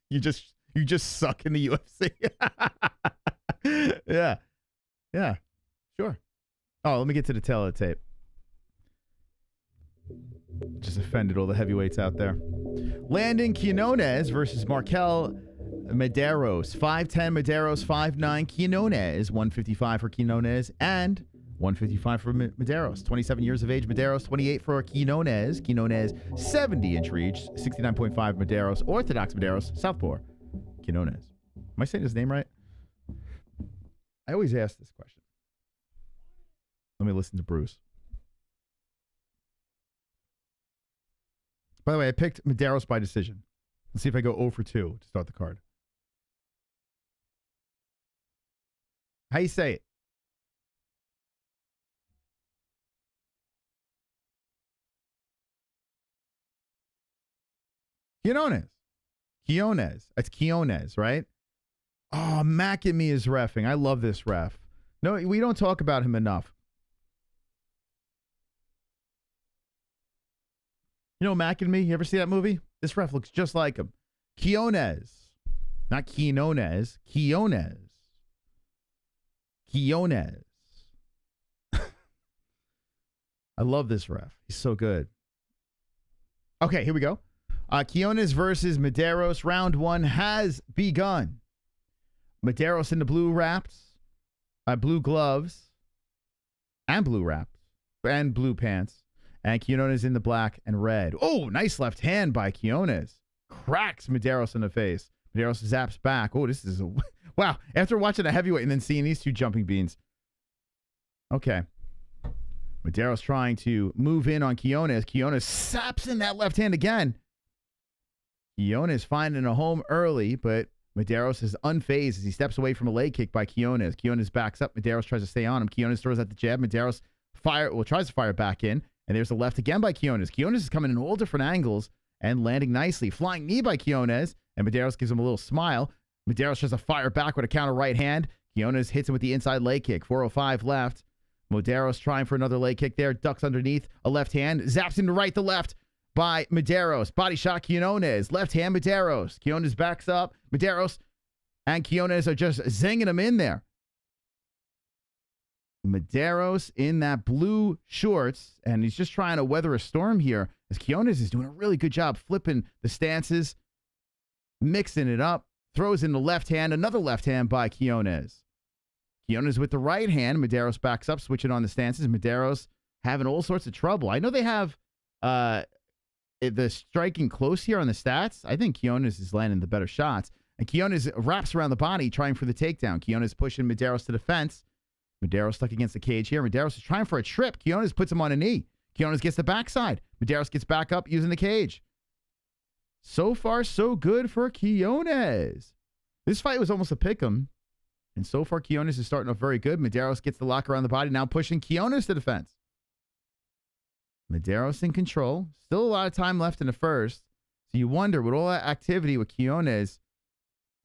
you just suck in the UFC. Yeah. Sure. Oh, let me get to the tail of the tape. Just offended all the heavyweights out there. Landon Quiñones versus Markel Mederos. 5'10 Mederos, 5'9 Quiñones. 155 for Quiñones and 155 for Mederos. 27 years of age, Mederos. 28 for Quiñones. Quiñones, 70-inch reach. 69.5 Mederos. Orthodox Mederos. Southpaw Quiñones. Am I saying his name right? I always ask this question. Let me listen to Bruce. By the way, I picked Mederos by decision. Let's see if I go 0 for 2 to start the card. How you say it? Quiñones. That's Quiñones, right? Oh, Mac and me is reffing. I love this ref. No, we don't talk about him enough. Mac and Me? You ever see that movie? This ref looks just like him. Quiñones. Not Quiñones. Quiñones. I love this ref. He's so good. Okay, here we go. Quiñones versus Mederos. Round 1 has begun. Mederos in the blue wraps, blue gloves, and blue wraps, and blue pants. And Quiñones in the black and red. Oh, nice left hand by Quiñones. Cracks Mederos in the face. Mederos zaps back. Oh, this is wow. After watching a heavyweight and then seeing these two jumping beans. Okay. Mederos trying to move in on Quiñones. Quiñones saps in that left hand again. Quiñones finding a home early, but Mederos is unfazed as he steps away from a leg kick by Quiñones. Quiñones backs up. Mederos tries to stay on him. Quiñones throws out the jab. Mederos tries to fire back in. And there's a left again by Quiñones. Quiñones is coming in all different angles and landing nicely. Flying knee by Quiñones. And Mederos gives him a little smile. Mederos tries to fire back with a counter right hand. Quiñones hits him with the inside leg kick. 405 left. Mederos trying for another leg kick there. Ducks underneath. A left hand. Zaps him to right to left by Mederos. Body shot Quiñones. Left hand Mederos. Quiñones backs up. Mederos and Quiñones are just zinging him in there. Mederos in that blue shorts, and he's just trying to weather a storm here as Quiñones is doing a really good job flipping the stances, mixing it up, throws in the left hand, another left hand by Quiñones. Quiñones with the right hand. Mederos backs up, switching on the stances. Mederos having all sorts of trouble. I know they have the striking close here on the stats. I think Quiñones is landing the better shots. And Quiñones wraps around the body trying for the takedown. Quiñones pushing Mederos to the fence. Mederos stuck against the cage here. Mederos is trying for a trip. Quiñones puts him on a knee. Quiñones gets the backside. Mederos gets back up using the cage. So far, so good for Quiñones. This fight was almost a pick'em. And so far, Quiñones is starting off very good. Mederos gets the lock around the body, now pushing Quiñones to the fence. Mederos in control. Still a lot of time left in the first. So you wonder, with all that activity with Quiñones,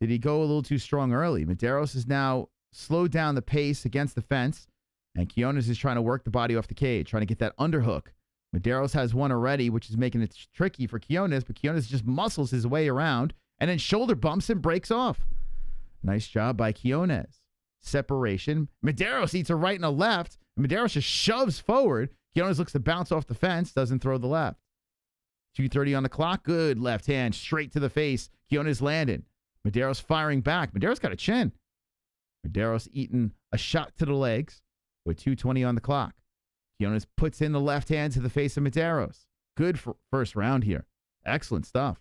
did he go a little too strong early? Mederos is now slowed down the pace against the fence, and Quiñones is trying to work the body off the cage, trying to get that underhook. Mederos has one already, which is making it tricky for Quiñones, but Quiñones just muscles his way around and then shoulder bumps and breaks off. Nice job by Quiñones. Separation. Mederos eats a right and a left, and Mederos just shoves forward. Quiñones looks to bounce off the fence, doesn't throw the left. 2:30 on the clock. Good left hand straight to the face. Quiñones landed. Mederos firing back. Mederos got a chin. Mederos eating a shot to the legs with 2:20 on the clock. Quiñones puts in the left hand to the face of Mederos. Good for first round here. Excellent stuff.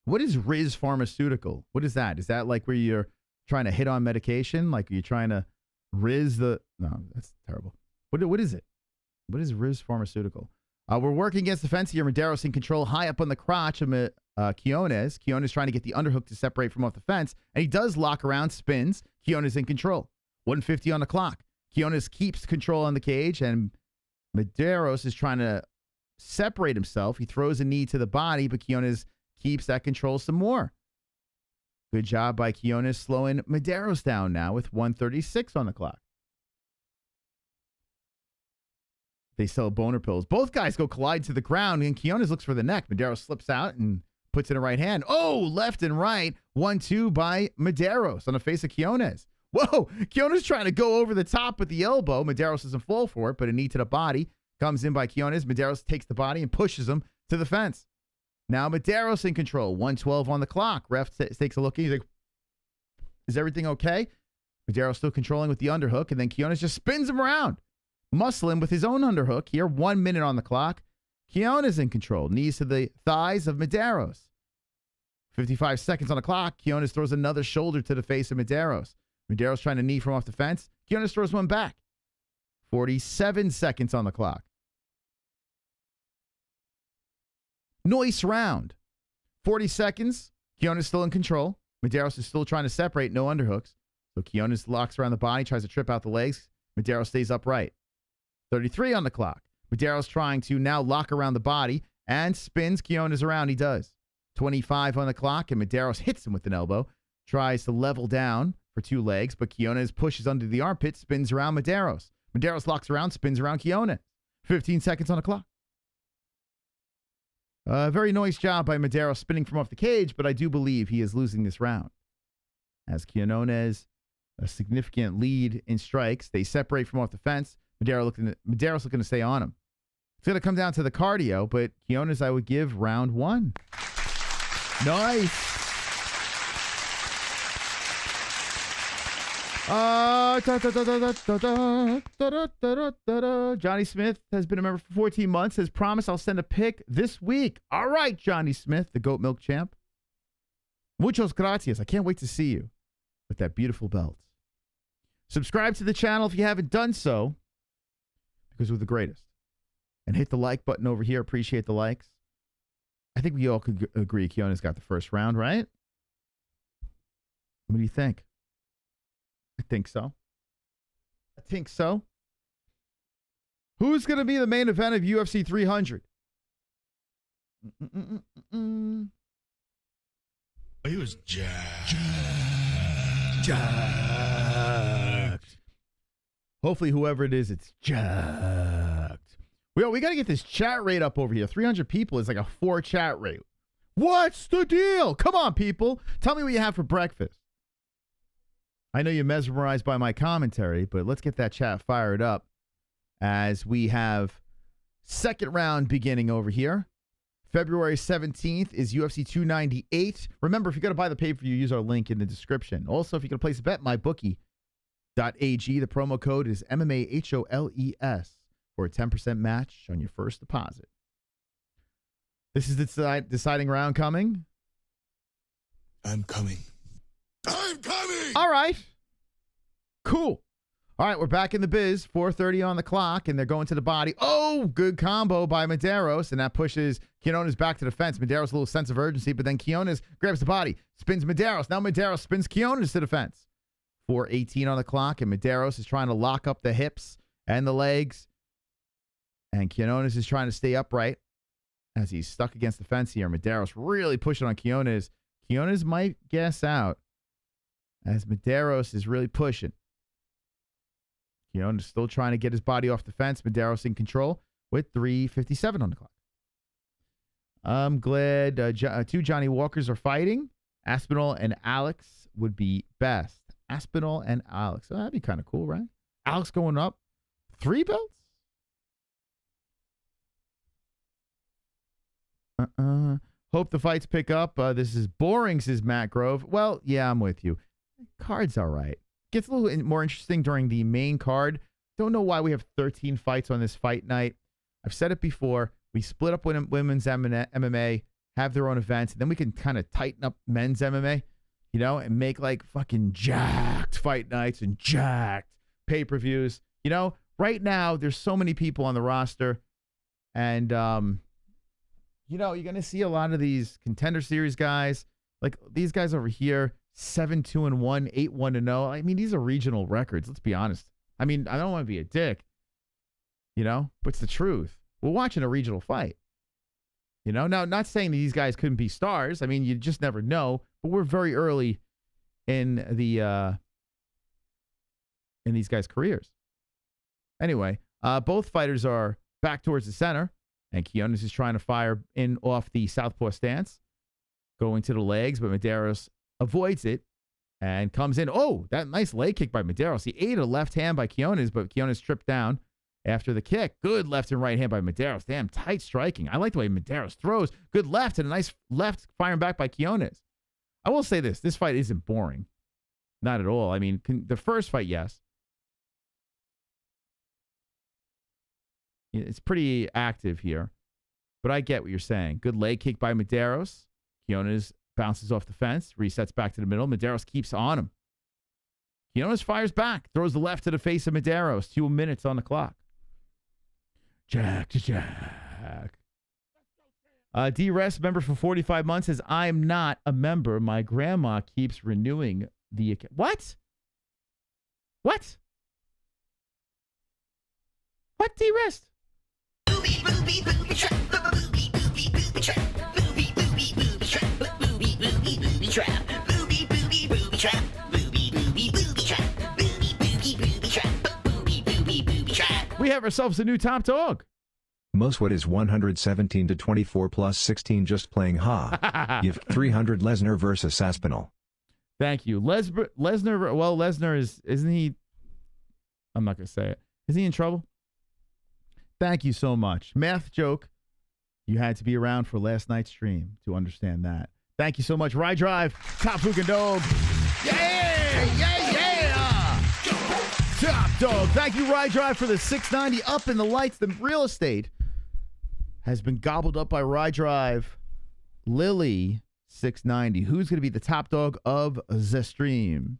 What is Riz Pharmaceutical? What is that? Is that like where you're trying to hit on medication? Like you're trying to Riz the... No, that's terrible. What is it? What is Riz Pharmaceutical? We're working against the fence here. Mederos in control, high up on the crotch of Quiñones. Quiñones trying to get the underhook to separate from off the fence. And he does lock around, spins. Quiñones in control. 1:50 on the clock. Quiñones keeps control on the cage, and Mederos is trying to separate himself. He throws a knee to the body, but Quiñones keeps that control some more. Good job by Quiñones slowing Mederos down now with 1:36 on the clock. They sell boner pills. Both guys go collide to the ground, and Quiñones looks for the neck. Mederos slips out and puts in a right hand. Oh, left and right. 1-2 by Mederos on the face of Quiñones. Whoa, Quiñones trying to go over the top with the elbow. Mederos doesn't fall for it, but a knee to the body comes in by Quiñones. Mederos takes the body and pushes him to the fence. Now Mederos in control. 1:12 on the clock. Ref takes a look. He's like, is everything okay? Mederos still controlling with the underhook, and then Quiñones just spins him around. Muscle him with his own underhook here. 1 minute on the clock. Quiñones in control. Knees to the thighs of Mederos. 55 seconds on the clock. Quiñones throws another shoulder to the face of Mederos. Mederos trying to knee from off the fence. Quiñones throws one back. 47 seconds on the clock. Nice round. 40 seconds. Quiñones still in control. Mederos is still trying to separate. No underhooks. So Quiñones locks around the body, tries to trip out the legs. Mederos stays upright. 33 on the clock. Mederos trying to now lock around the body and spins Quiñones around. He does. 25 on the clock, and Mederos hits him with an elbow. Tries to level down for 2 legs, but Quiñones pushes under the armpit, spins around Mederos. Mederos locks around, spins around Quiñones. 15 seconds on the clock. Very nice job by Mederos spinning from off the cage, but I do believe he is losing this round. As Quiñones, a significant lead in strikes. They separate from off the fence. Mederos looking to stay on him. It's going to come down to the cardio, but Quiñones I would give round 1. Nice. Johnny Smith has been a member for 14 months. Has promised I'll send a pic this week. All right, Johnny Smith, the goat milk champ. Muchos gracias. I can't wait to see you with that beautiful belt. Subscribe to the channel if you haven't done so. because we're the greatest. And hit the like button over here. Appreciate the likes. I think we all could agree Quiñones got the first round, right? What do you think? I think so. I think so. Who's going to be the main event of UFC 300? He was jacked. Hopefully, whoever it is, it's jacked. We got to get this chat rate up over here. 300 people is like a 4 chat rate. What's the deal? Come on, people. Tell me what you have for breakfast. I know you're mesmerized by my commentary, but let's get that chat fired up as we have second round beginning over here. February 17th is UFC 298. Remember, if you're going to buy the pay-per-view, use our link in the description. Also, if you're going to place a bet, mybookie.ag. The promo code is MMAHOLES for a 10% match on your first deposit. This is the deciding round coming. I'm coming. All right. Cool. All right, we're back in the biz. 4:30 on the clock, and they're going to the body. Oh, good combo by Mederos, and that pushes Quiñones back to the fence. Mederos, a little sense of urgency, but then Quiñones grabs the body, spins Mederos. Now Mederos spins Quiñones to the fence. 4:18 on the clock, and Mederos is trying to lock up the hips and the legs, and Quiñones is trying to stay upright as he's stuck against the fence here. Mederos really pushing on Quiñones. Quiñones might gas out as Mederos is really pushing. Quiñones still trying to get his body off the fence. Mederos in control with 3:57 on the clock. I'm glad two Johnny Walkers are fighting. Aspinall and Alex would be best. Aspinall and Alex. Oh, that'd be kind of cool, right? Alex going up. 3 belts? Hope the fights pick up. This is boring, says Matt Grove. Well, yeah, I'm with you. Card's all right. Gets a little more interesting during the main card. Don't know why we have 13 fights on this fight night. I've said it before. We split up women's MMA, have their own events, and then we can kind of tighten up men's MMA, you know, and make like fucking jacked fight nights and jacked pay-per-views. You know, right now there's so many people on the roster, and you know, you're gonna see a lot of these Contender Series guys, like these guys over here. 7-2-1, 8-1-0. I mean, these are regional records. Let's be honest. I mean, I don't want to be a dick, you know, but it's the truth. We're watching a regional fight, you know. Now, not saying that these guys couldn't be stars. I mean, you just never know. But we're very early in the in these guys' careers. Anyway, both fighters are back towards the center, and Quiñones is trying to fire in off the southpaw stance, going to the legs, but Mederos avoids it and comes in. Oh, that nice leg kick by Mederos. He ate a left hand by Quiñones, but Quiñones tripped down after the kick. Good left and right hand by Mederos. Damn, tight striking. I like the way Mederos throws. Good left and a nice left firing back by Quiñones. I will say this. This fight isn't boring. Not at all. I mean, the first fight, yes. It's pretty active here, but I get what you're saying. Good leg kick by Mederos. Quiñones bounces off the fence, resets back to the middle. Mederos keeps on him. Quiñones fires back, throws the left to the face of Mederos. 2 minutes on the clock. Jack. D-Rest, member for 45 months, says, I'm not a member. My grandma keeps renewing the account. What? What, D-Rest? Booby, booby, booby trap. Booby, booby, booby trap. Booby, booby, booby trap. Booby, booby, booby trap. Booby, booby, booby trap. Booby, booby, booby trap. Booby, booby, booby trap. Booby, booby, booby trap. We have ourselves a new top dog. Moswood is 117 to 24 plus 16 just playing ha. You've 300 Lesnar versus Aspinall. Thank you. Lesnar, well, Lesnar isn't he? I'm not going to say it. Is he in trouble? Thank you so much. Math joke. You had to be around for last night's stream to understand that. Thank you so much. Ride Drive, Top Fucking Dog. Yeah. Top Dog. Thank you, Ride Drive, for the 690 up in the lights. The real estate has been gobbled up by Ride Drive. Lily, 690. Who's going to be the top dog of the stream?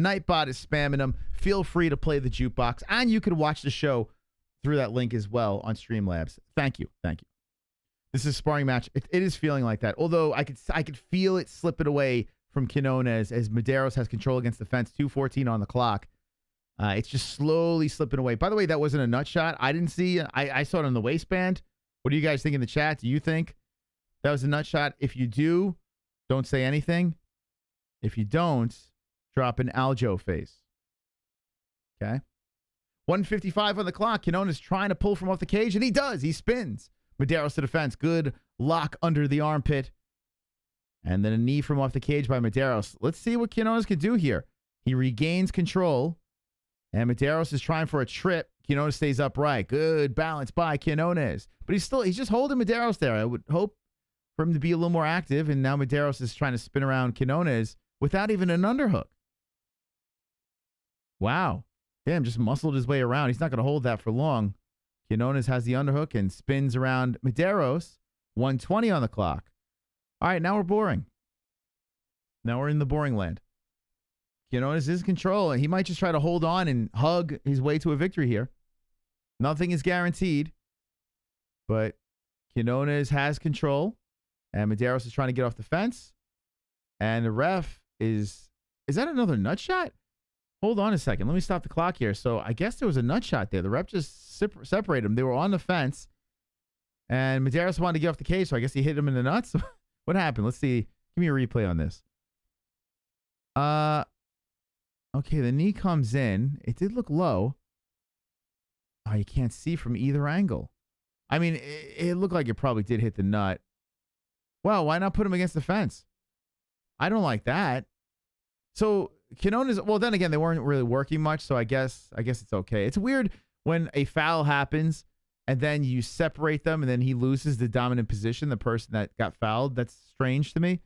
Nightbot is spamming them. Feel free to play the jukebox, and you can watch the show through that link as well on Streamlabs. Thank you. This is a sparring match. It is feeling like that. Although I could feel it slipping away from Quiñones as Mederos has control against the fence. 2:14 on the clock. It's just slowly slipping away. By the way, that wasn't a nut shot. I didn't see. I saw it on the waistband. What do you guys think in the chat? Do you think that was a nut shot? If you do, don't say anything. If you don't, drop an Aljo face. Okay. 1:55 on the clock. Quiñones trying to pull from off the cage, and he does. He spins. Mederos to the fence. Good lock under the armpit. And then a knee from off the cage by Mederos. Let's see what Quiñones can do here. He regains control. And Mederos is trying for a trip. Quiñones stays upright. Good balance by Quiñones. But he's just holding Mederos there. I would hope for him to be a little more active. And now Mederos is trying to spin around Quiñones without even an underhook. Wow. Damn, just muscled his way around. He's not going to hold that for long. Quiñones has the underhook and spins around Mederos. 1:20 on the clock. All right, now we're boring. Now we're in the boring land. Quiñones is in control, and he might just try to hold on and hug his way to a victory here. Nothing is guaranteed, but Quiñones has control, and Mederos is trying to get off the fence, and the ref is that another nut shot? Hold on a second. Let me stop the clock here. So I guess there was a nut shot there. The ref just separated them. They were on the fence, and Mederos wanted to get off the cage, so I guess he hit him in the nuts. What happened? Let's see. Give me a replay on this. Okay, the knee comes in. It did look low. Oh, you can't see from either angle. I mean, it looked like it probably did hit the nut. Well, why not put him against the fence? I don't like that. So Quiñones, well, then again, they weren't really working much, so I guess it's okay. It's weird when a foul happens and then you separate them and then he loses the dominant position, the person that got fouled. That's strange to me.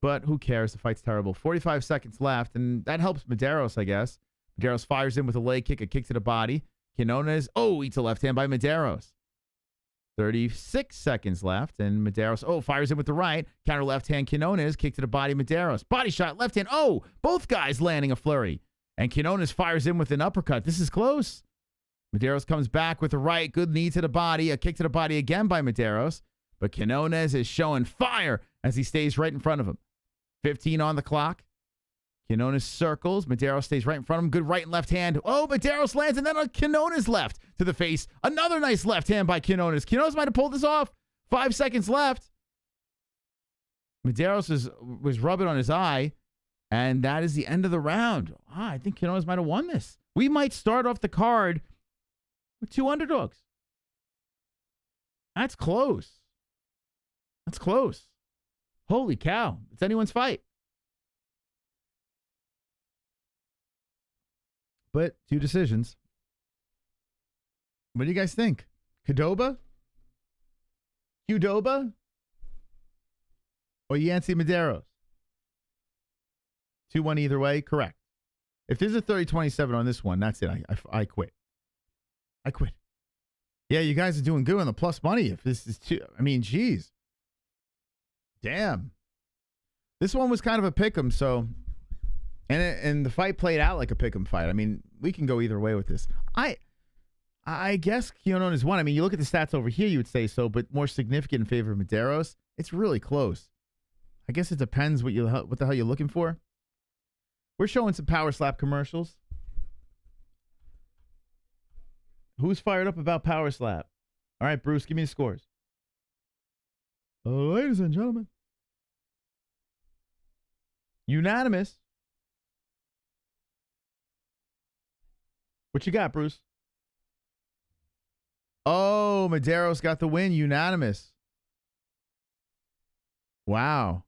But who cares? The fight's terrible. 45 seconds left, and that helps Mederos, I guess. Mederos fires in with a leg kick, a kick to the body. Quiñones, eats a left hand by Mederos. 36 seconds left, and Mederos, fires in with the right. Counter left hand, Quiñones, kick to the body, Mederos. Body shot, left hand, both guys landing a flurry. And Quiñones fires in with an uppercut. This is close. Mederos comes back with the right, good knee to the body, a kick to the body again by Mederos. But Quiñones is showing fire as he stays right in front of him. 15 on the clock. Quiñones circles. Mederos stays right in front of him. Good right and left hand. Mederos lands, and then on Quiñones left to the face. Another nice left hand by Quiñones. Quiñones might have pulled this off. 5 seconds left. Mederos was rubbing on his eye, and that is the end of the round. I think Quiñones might have won this. We might start off the card with 2 underdogs. That's close. That's close. Holy cow. It's anyone's fight. But 2 decisions. What do you guys think? Qdoba? Or Yancy Mederos? 2-1 either way? Correct. If there's a 30-27 on this one, that's it. I quit. I quit. Yeah, you guys are doing good on the plus money. If this is geez. Damn. This one was kind of a pick'em, so and the fight played out like a pick'em fight. I mean, we can go either way with this. I guess Quiñones won. You look at the stats over here, you would say so, but more significant in favor of Mederos. It's really close. I guess it depends what the hell you're looking for. We're showing some Power Slap commercials. Who's fired up about Power Slap? All right, Bruce, give me the scores. Ladies and gentlemen. Unanimous. What you got, Bruce? Mederos got the win. Unanimous. Wow.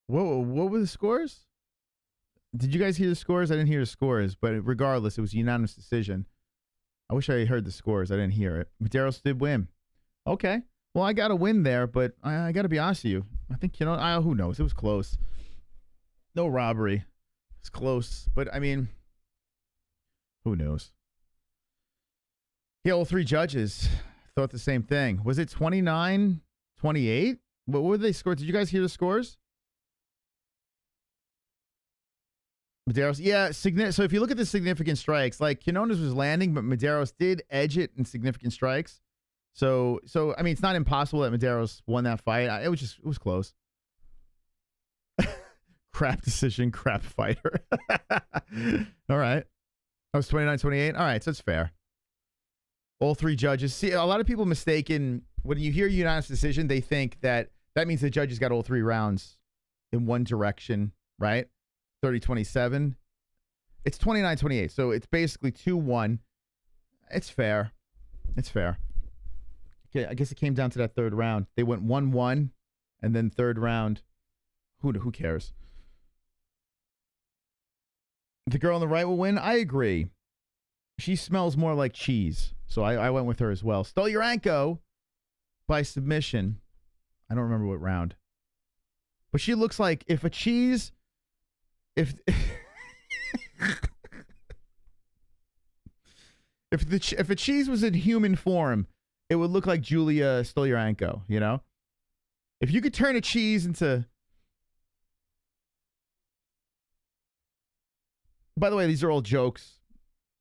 What were the scores? Did you guys hear the scores? I didn't hear the scores, but regardless, it was a unanimous decision. I wish I heard the scores. I didn't hear it. Mederos did win. Okay. Well, I got a win there, but I got to be honest with you. I think, who knows? It was close. No robbery. It's close. But, who knows? Yeah, all 3 judges thought the same thing. Was it 29-28? What were they scored? Did you guys hear the scores? Mederos, yeah. So if you look at the significant strikes, like Quiñones was landing, but Mederos did edge it in significant strikes. So I mean, it's not impossible that Mederos won that fight. It was close. Crap decision, crap fighter. All right. That was 29-28. All right, so it's fair. All three judges. See, a lot of people mistaken when you hear unanimous decision, they think that means the judges got all three rounds in one direction, right? 30-27. It's 29-28, so it's basically 2-1. It's fair. It's fair. Okay, I guess it came down to that third round. They went 1-1, and then third round. Who cares? The girl on the right will win. I agree. She smells more like cheese, so I went with her as well. Stoliarenko by submission. I don't remember what round, but she looks like if a cheese, if a cheese was in human form, it would look like Julia Stoliarenko. You know, if you could turn a cheese into. By the way, these are all jokes.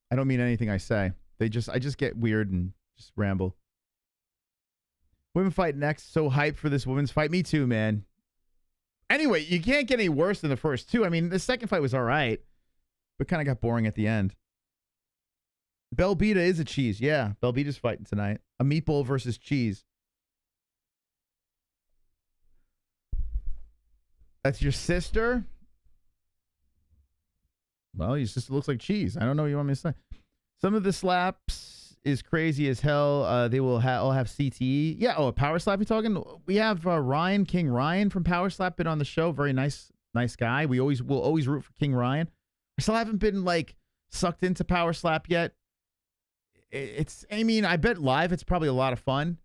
I don't mean anything I say. I just get weird and just ramble. Women fight next. So hyped for this women's fight. Me too, man. Anyway, you can't get any worse than the first two. I mean, the second fight was all right, but kind of got boring at the end. Belbita is a cheese. Yeah, Belbita's fighting tonight. A meatball versus cheese. That's your sister? Well, your sister looks like cheese. I don't know what you want me to say. Some of the slaps is crazy as hell. They will all have CTE. Yeah, a power slap you're talking? We have King Ryan from Power Slap been on the show. Very nice guy. We'll always root for King Ryan. I still haven't been like sucked into Power Slap yet. I mean, I bet live it's probably a lot of fun,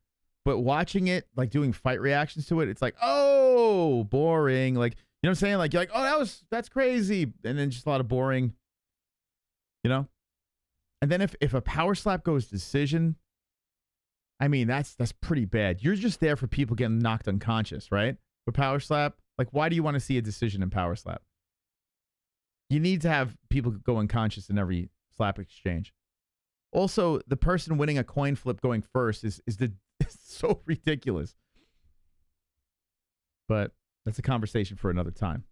but watching it, like doing fight reactions to it, it's like, oh, boring. Like, you know what I'm saying? Like, you're like, oh, that's crazy. And then just a lot of boring, you know? And then if a power slap goes decision, I mean, that's pretty bad. You're just there for people getting knocked unconscious, right? For power slap, like, why do you want to see a decision in power slap? You need to have people go unconscious in every slap exchange. Also, the person winning a coin flip going first is so ridiculous. But that's a conversation for another time.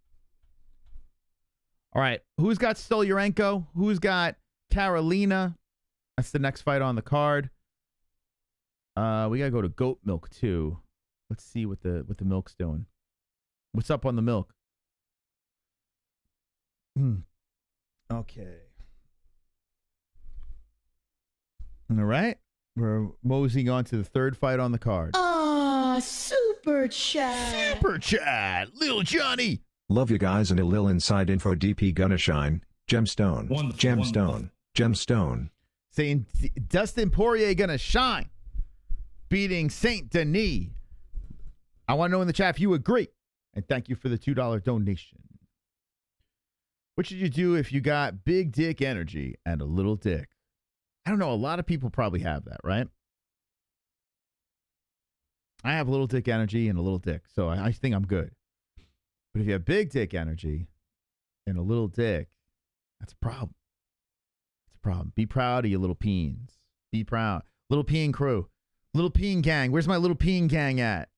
All right. Who's got Stoliarenko? Who's got Carolina? That's the next fight on the card. We got to go to goat milk, too. Let's see what the milk's doing. What's up on the milk? Okay. All right. We're moseying on to the third fight on the card. Super chat. Super chat. Lil Johnny. Love you guys and a lil inside info DP gonna shine. Gemstone. Wonderful, Gemstone. wonderful. Gemstone. Saying Dustin Poirier gonna shine. Beating Saint Denis. I want to know in the chat if you agree. And thank you for the $2 donation. What should you do if you got big dick energy and a little dick? I don't know. A lot of people probably have that, right? I have little dick energy and a little dick, so I think I'm good. But if you have big dick energy and a little dick, that's a problem. It's a problem. Be proud of your little peens. Be proud. Little peen crew. Little peen gang. Where's my little peen gang at?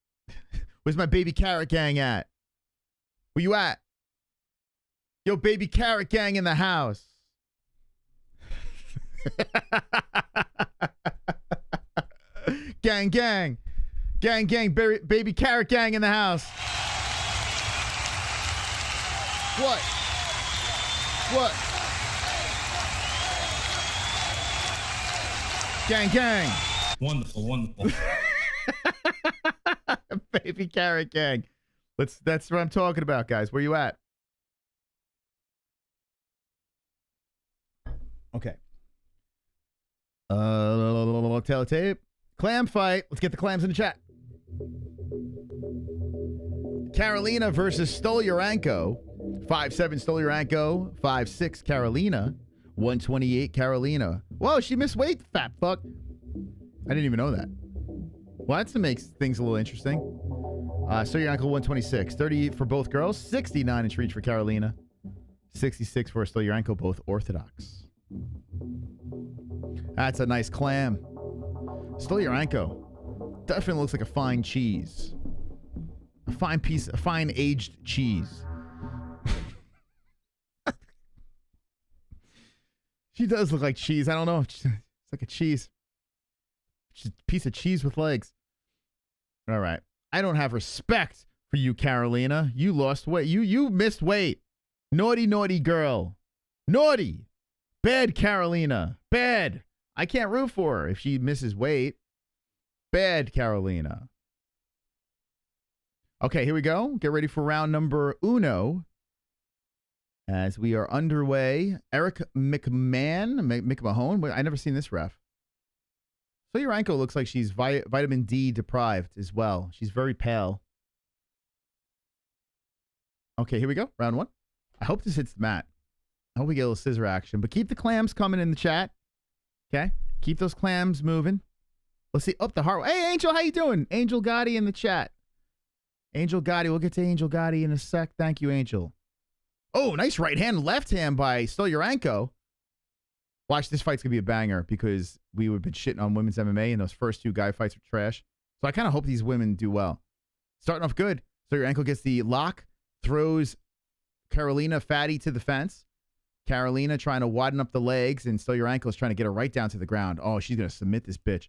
Where's my baby carrot gang at? Where you at? Yo, baby carrot gang in the house. Gang, gang. Gang, gang, baby carrot gang in the house. What? What? Gang, gang. Wonderful, wonderful. Baby carrot gang. That's what I'm talking about, guys. Where you at? Okay. Teletape. Clam fight. Let's get the clams in the chat. Carolina versus Stoliarenko. 5'7" Stoliarenko. 5'6" Carolina. 128 Carolina. Whoa, she missed weight, fat fuck. I didn't even know that. Well, that makes things a little interesting. Stoliarenko 126. 30 for both girls. 69 inch reach for Carolina. 66 for Stoliarenko, both orthodox. That's a nice clam. Stoliarenko definitely looks like a fine cheese. A fine aged cheese. She does look like cheese. I don't know. It's like a cheese. She's a piece of cheese with legs. All right. I don't have respect for you, Carolina. You lost weight. You missed weight. Naughty, naughty girl. Naughty. Bad Carolina. Bad. I can't root for her if she misses weight. Bad Carolina. Okay, here we go. Get ready for round number uno. As we are underway, Eric McMahon. I never seen this ref. Stoliarenko looks like she's vitamin D deprived as well. She's very pale. Okay, here we go. Round one. I hope this hits the mat. I hope we get a little scissor action. But keep the clams coming in the chat. Okay? Keep those clams moving. Let's see. Up the heart. Hey, Angel, how you doing? Angel Gotti in the chat. Angel Gotti. We'll get to Angel Gotti in a sec. Thank you, Angel. Oh, nice right hand, left hand by Stoliarenko. Watch, this fight's going to be a banger because we would have been shitting on women's MMA and those first two guy fights were trash. So I kind of hope these women do well. Starting off good. Stoliarenko gets the lock, throws Carolina fatty to the fence. Carolina trying to widen up the legs, and Stoliarenko is trying to get her right down to the ground. Oh, she's going to submit this bitch.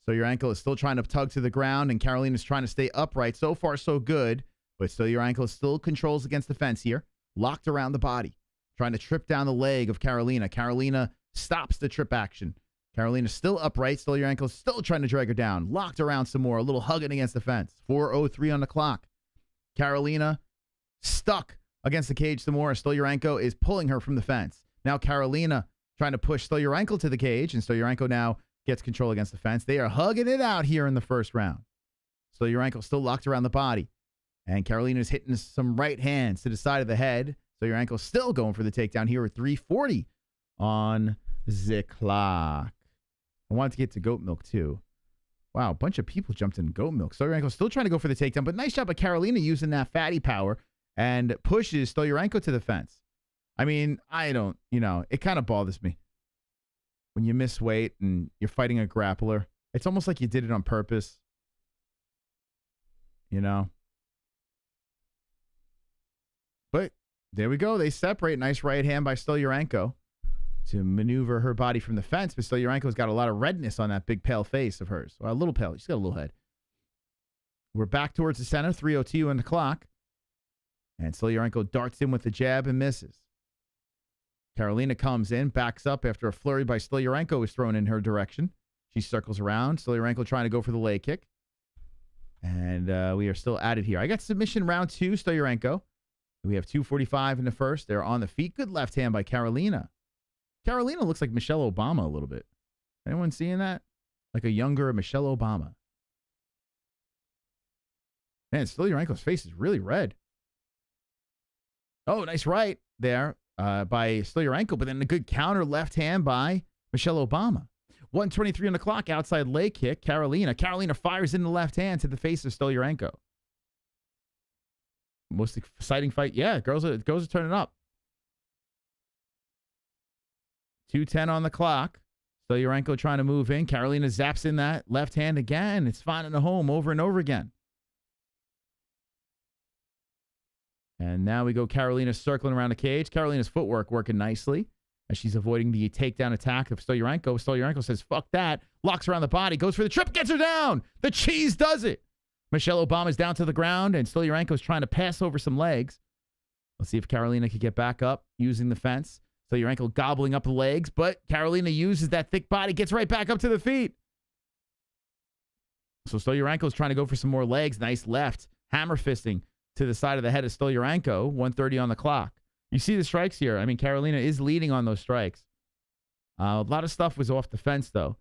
Stoliarenko is still trying to tug to the ground, and Carolina's trying to stay upright. So far, so good. But Stoliarenko still controls against the fence here. Locked around the body. Trying to trip down the leg of Carolina. Carolina stops the trip action. Carolina's still upright. Stoliarenko's still trying to drag her down. Locked around some more. A little hugging against the fence. 4:03 on the clock. Carolina stuck against the cage some more. Stoliarenko is pulling her from the fence. Now Carolina trying to push Stoliarenko to the cage. And Stoliarenko now gets control against the fence. They are hugging it out here in the first round. Stoliarenko still locked around the body. And Carolina's hitting some right hands to the side of the head. Stoliarenko still going for the takedown here at 3:40 on the clock. I wanted to get to goat milk too. Wow, a bunch of people jumped in goat milk. Stoliarenko still trying to go for the takedown, but nice job of Carolina using that fatty power and pushes Stoliarenko to the fence. I mean, it kind of bothers me when you miss weight and you're fighting a grappler. It's almost like you did it on purpose. But there we go. They separate. Nice right hand by Stoliarenko to maneuver her body from the fence. But Stoliarenko's got a lot of redness on that big pale face of hers. Well, a little pale. She's got a little head. We're back towards the center. 3:02 on the clock. And Stoliarenko darts in with the jab and misses. Carolina comes in, backs up after a flurry by Stoliarenko is thrown in her direction. She circles around. Stoliarenko trying to go for the leg kick. And we are still at it here. I got submission round 2, Stoliarenko. We have 2:45 in the first. They're on the feet. Good left hand by Carolina. Carolina looks like Michelle Obama a little bit. Anyone seeing that? Like a younger Michelle Obama. Man, Stoliarenko's face is really red. Oh, nice right there by Stoliarenko, but then a good counter left hand by Michelle Obama. 1:23 on the clock, outside leg kick. Carolina fires in the left hand to the face of Stoliarenko. Most exciting fight. Yeah, girls are turning up. 2:10 on the clock. Stoliarenko trying to move in. Carolina zaps in that left hand again. It's finding the home over and over again. And now we go Carolina circling around the cage. Carolina's footwork working nicely as she's avoiding the takedown attack of Stoliarenko. Stoliarenko says, fuck that. Locks around the body. Goes for the trip. Gets her down. The cheese does it. Michelle Obama's down to the ground, and Stoliarenko's trying to pass over some legs. Let's see if Carolina can get back up using the fence. Stoliarenko gobbling up the legs, but Carolina uses that thick body, gets right back up to the feet. So Stoliarenko's trying to go for some more legs. Nice left. Hammer fisting to the side of the head of Stoliarenko. 1:30 on the clock. You see the strikes here. I mean, Carolina is leading on those strikes. A lot of stuff was off the fence, though.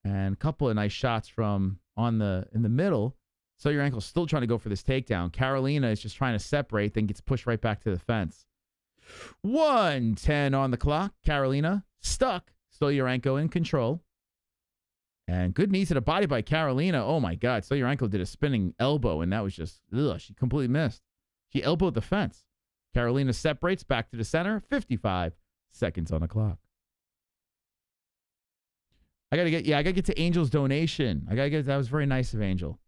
And a couple of nice shots from in the middle. Stoliarenko's still trying to go for this takedown. Carolina is just trying to separate, then gets pushed right back to the fence. 1:10 on the clock. Carolina stuck. Stoliarenko in control. And good knee to the body by Carolina. Oh, my God. Stoliarenko did a spinning elbow, and that was just, she completely missed. She elbowed the fence. Karolina separates back to the center. 55 seconds on the clock. I gotta get to Angel's donation. That was very nice of Angel.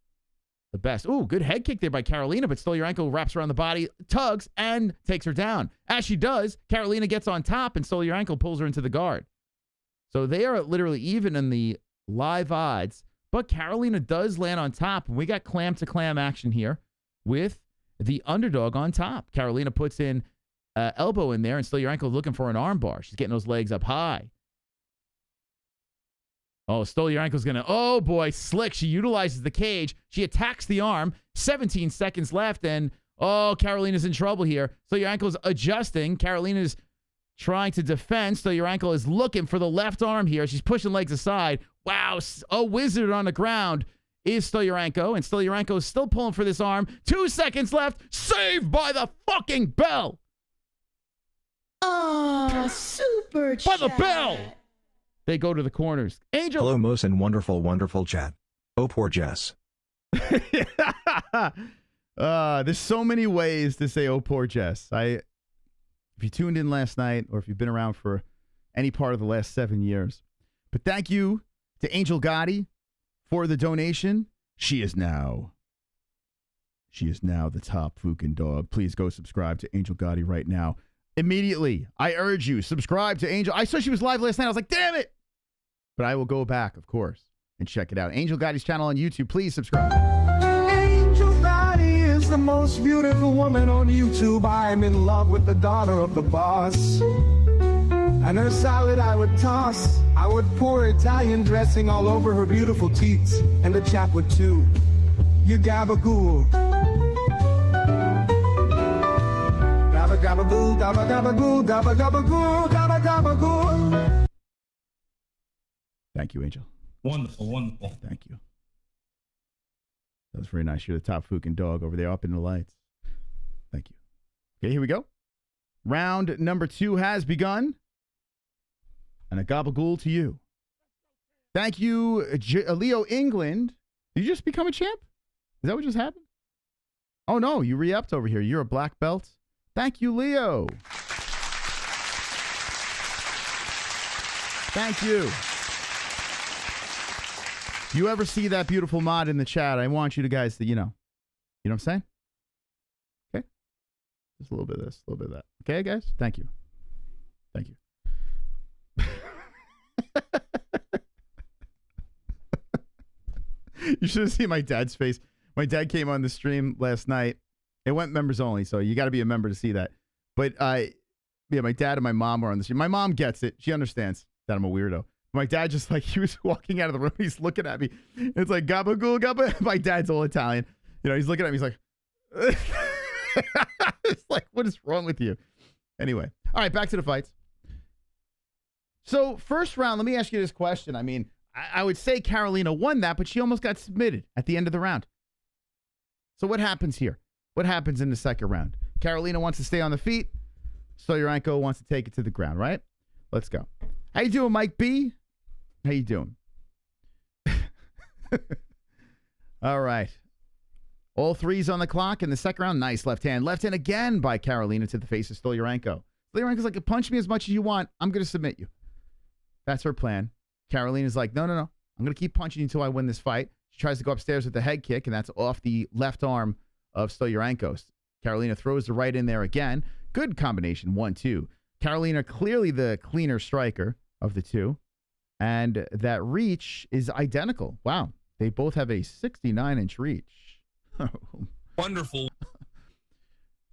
The best. Ooh, good head kick there by Karolina, but Stoliarenko wraps around the body, tugs, and takes her down. As she does, Karolina gets on top, and Stoliarenko pulls her into the guard. So they are literally even in the live odds, but Karolina does land on top, and we got clam-to-clam action here with the underdog on top. Karolina puts in elbow in there, and Stoliarenko looking for an arm bar. She's getting those legs up high. Oh, Stoliarenko's going to, oh boy, slick. She utilizes the cage. She attacks the arm. 17 seconds left, and oh, Karolina's in trouble here. Stoliarenko's adjusting. Karolina's trying to defend. Stoliarenko is looking for the left arm here. She's pushing legs aside. Wow, a wizard on the ground is Stoliarenko, and Stoliarenko is still pulling for this arm. 2 seconds left. Saved by the fucking bell. Oh, super By the chat. bell. They go to the corners. Angel. Hello, most and wonderful, wonderful chat. Oh, poor Jess. There's so many ways to say, oh, poor Jess. If you tuned in last night or if you've been around for any part of the last 7 years. But thank you to Angel Gotti for the donation. She is now the top fucking dog. Please go subscribe to Angel Gotti right now. Immediately, I urge you, subscribe to Angel. I saw she was live last night. I was like, damn it. But I will go back, of course, and check it out. Angel Gotti's channel on YouTube. Please subscribe. Angel Gotti is the most beautiful woman on YouTube. I'm in love with the daughter of the boss. And her salad I would toss. I would pour Italian dressing all over her beautiful teats. And the chap would too. You gabagool. Gabba gabagoo, gabba gabagoo, gabba gabagoo, gabba gabagoo. Thank you, Angel. Wonderful, wonderful. Thank you. That was very nice. You're the top fucking dog over there up in the lights. Thank you. Okay, here we go. Round number 2 has begun. And a gabagool to you. Thank you, Leo England. Did you just become a champ? Is that what just happened? Oh, no, you re-upped over here. You're a black belt. Thank you, Leo. Thank you. If you ever see that beautiful mod in the chat, I want you guys to, you know what I'm saying? Okay? Just a little bit of this, a little bit of that. Okay, guys? Thank you. Thank you. You should have seen my dad's face. My dad came on the stream last night. It went members only, so you got to be a member to see that. But yeah, my dad and my mom were on the stream. My mom gets it. She understands that I'm a weirdo. My dad just like, he was walking out of the room. He's looking at me. It's like, gabagool, gabba. My dad's all Italian. You know, he's looking at me. He's like, it's like, what is wrong with you? Anyway. All right, back to the fights. So first round, let me ask you this question. I mean, I would say Karolina won that, but she almost got submitted at the end of the round. So what happens here? What happens in the second round? Karolina wants to stay on the feet. Stoliarenko wants to take it to the ground, right? Let's go. How you doing, Mike B? How you doing? All right. All threes on the clock in the second round. Nice left hand. Left hand again by Karolina to the face of Stoliarenko. Stoliarenko's like, punch me as much as you want. I'm going to submit you. That's her plan. Karolina's like, no. I'm going to keep punching you until I win this fight. She tries to go upstairs with the head kick, and that's off the left arm of Stoliarenko. Karolina throws the right in there again. Good combination, 1-2. Karolina clearly the cleaner striker of the two. And that reach is identical. Wow. They both have a 69-inch reach. Wonderful.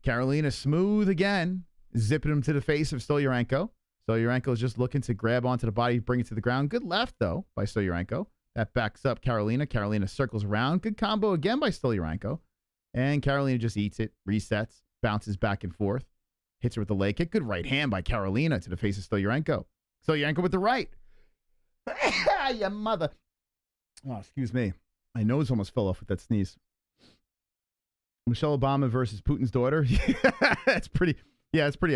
Karolina smooth again, zipping him to the face of Stoliarenko. Stoliarenko is just looking to grab onto the body, bring it to the ground. Good left, though, by Stoliarenko. That backs up Karolina. Karolina circles around. Good combo again by Stoliarenko. And Karolina just eats it, resets, bounces back and forth, hits her with the leg kick. Good right hand by Karolina to the face of Stoliarenko. Stoliarenko with the right. Ya mother. Oh, excuse me. My nose almost fell off with that sneeze. Michelle Obama versus Putin's daughter. It's pretty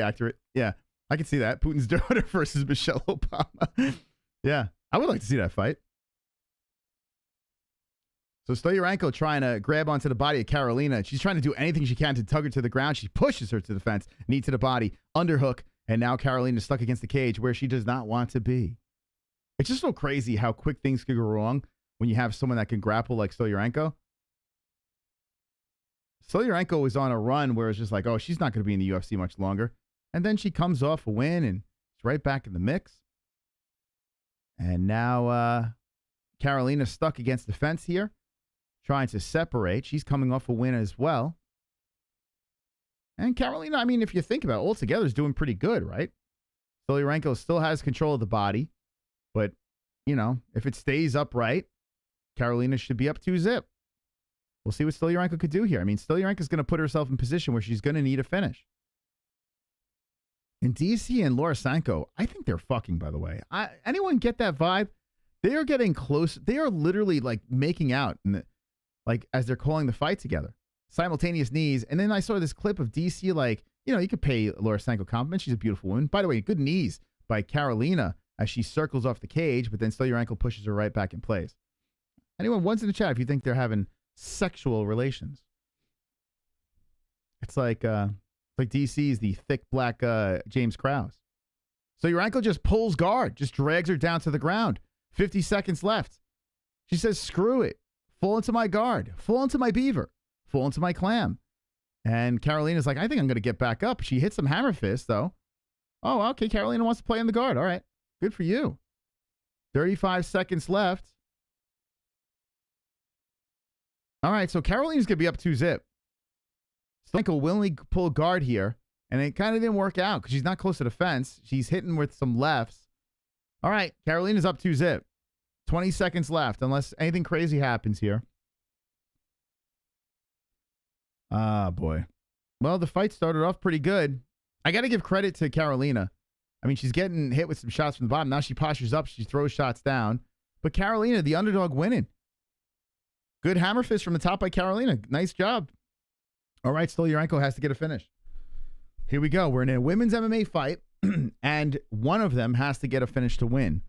accurate. Yeah, I can see that. Putin's daughter versus Michelle Obama. Yeah, I would like to see that fight. So Stoliarenko trying to grab onto the body of Karolina. She's trying to do anything she can to tug her to the ground. She pushes her to the fence, knee to the body, underhook, and now Karolina's stuck against the cage where she does not want to be. It's just so crazy how quick things could go wrong when you have someone that can grapple like Stoliarenko. Stoliarenko was on a run where it's just like, oh, she's not going to be in the UFC much longer. And then she comes off a win and she's right back in the mix. And now Karolina's stuck against the fence here, trying to separate. She's coming off a win as well. And Karolina, I mean, if you think about it, altogether is doing pretty good, right? Stoliarenko still has control of the body. But, you know, if it stays upright, Karolina should be up 2-0. We'll see what Stoliarenko could do here. I mean, Stoliarenko's going to put herself in position where she's going to need a finish. And DC and Lorisenko, I think they're fucking, by the way. Anyone get that vibe? They are getting close. They are literally like making out, like as they're calling the fight together. Simultaneous knees. And then I saw this clip of DC, like, you know, you could pay Lorisenko compliments. She's a beautiful woman. By the way, good knees by Karolina as she circles off the cage, but then Stoliarenko pushes her right back in place. Anyone once in the chat if you think they're having sexual relations. It's like DC's the thick black James Krause. So Stoliarenko just pulls guard, just drags her down to the ground. 50 seconds left. She says, screw it. Fall into my guard. Fall into my beaver. Fall into my clam. And Karolina's like, I think I'm going to get back up. She hits some hammer fist, though. Oh, okay. Karolina wants to play in the guard. All right. Good for you. 35 seconds left. All right. So Karolina's going to be up 2-0. Stoliarenko willingly pull guard here. And it kind of didn't work out because she's not close to the fence. She's hitting with some lefts. All right. Karolina's up 2-0. 20 seconds left, unless anything crazy happens here. Ah, boy. Well, the fight started off pretty good. I got to give credit to Karolina. I mean, she's getting hit with some shots from the bottom. Now she postures up. She throws shots down. But Karolina, the underdog, winning. Good hammer fist from the top by Karolina. Nice job. All right, Stoliarenko has to get a finish. Here we go. We're in a women's MMA fight, and one of them has to get a finish to win.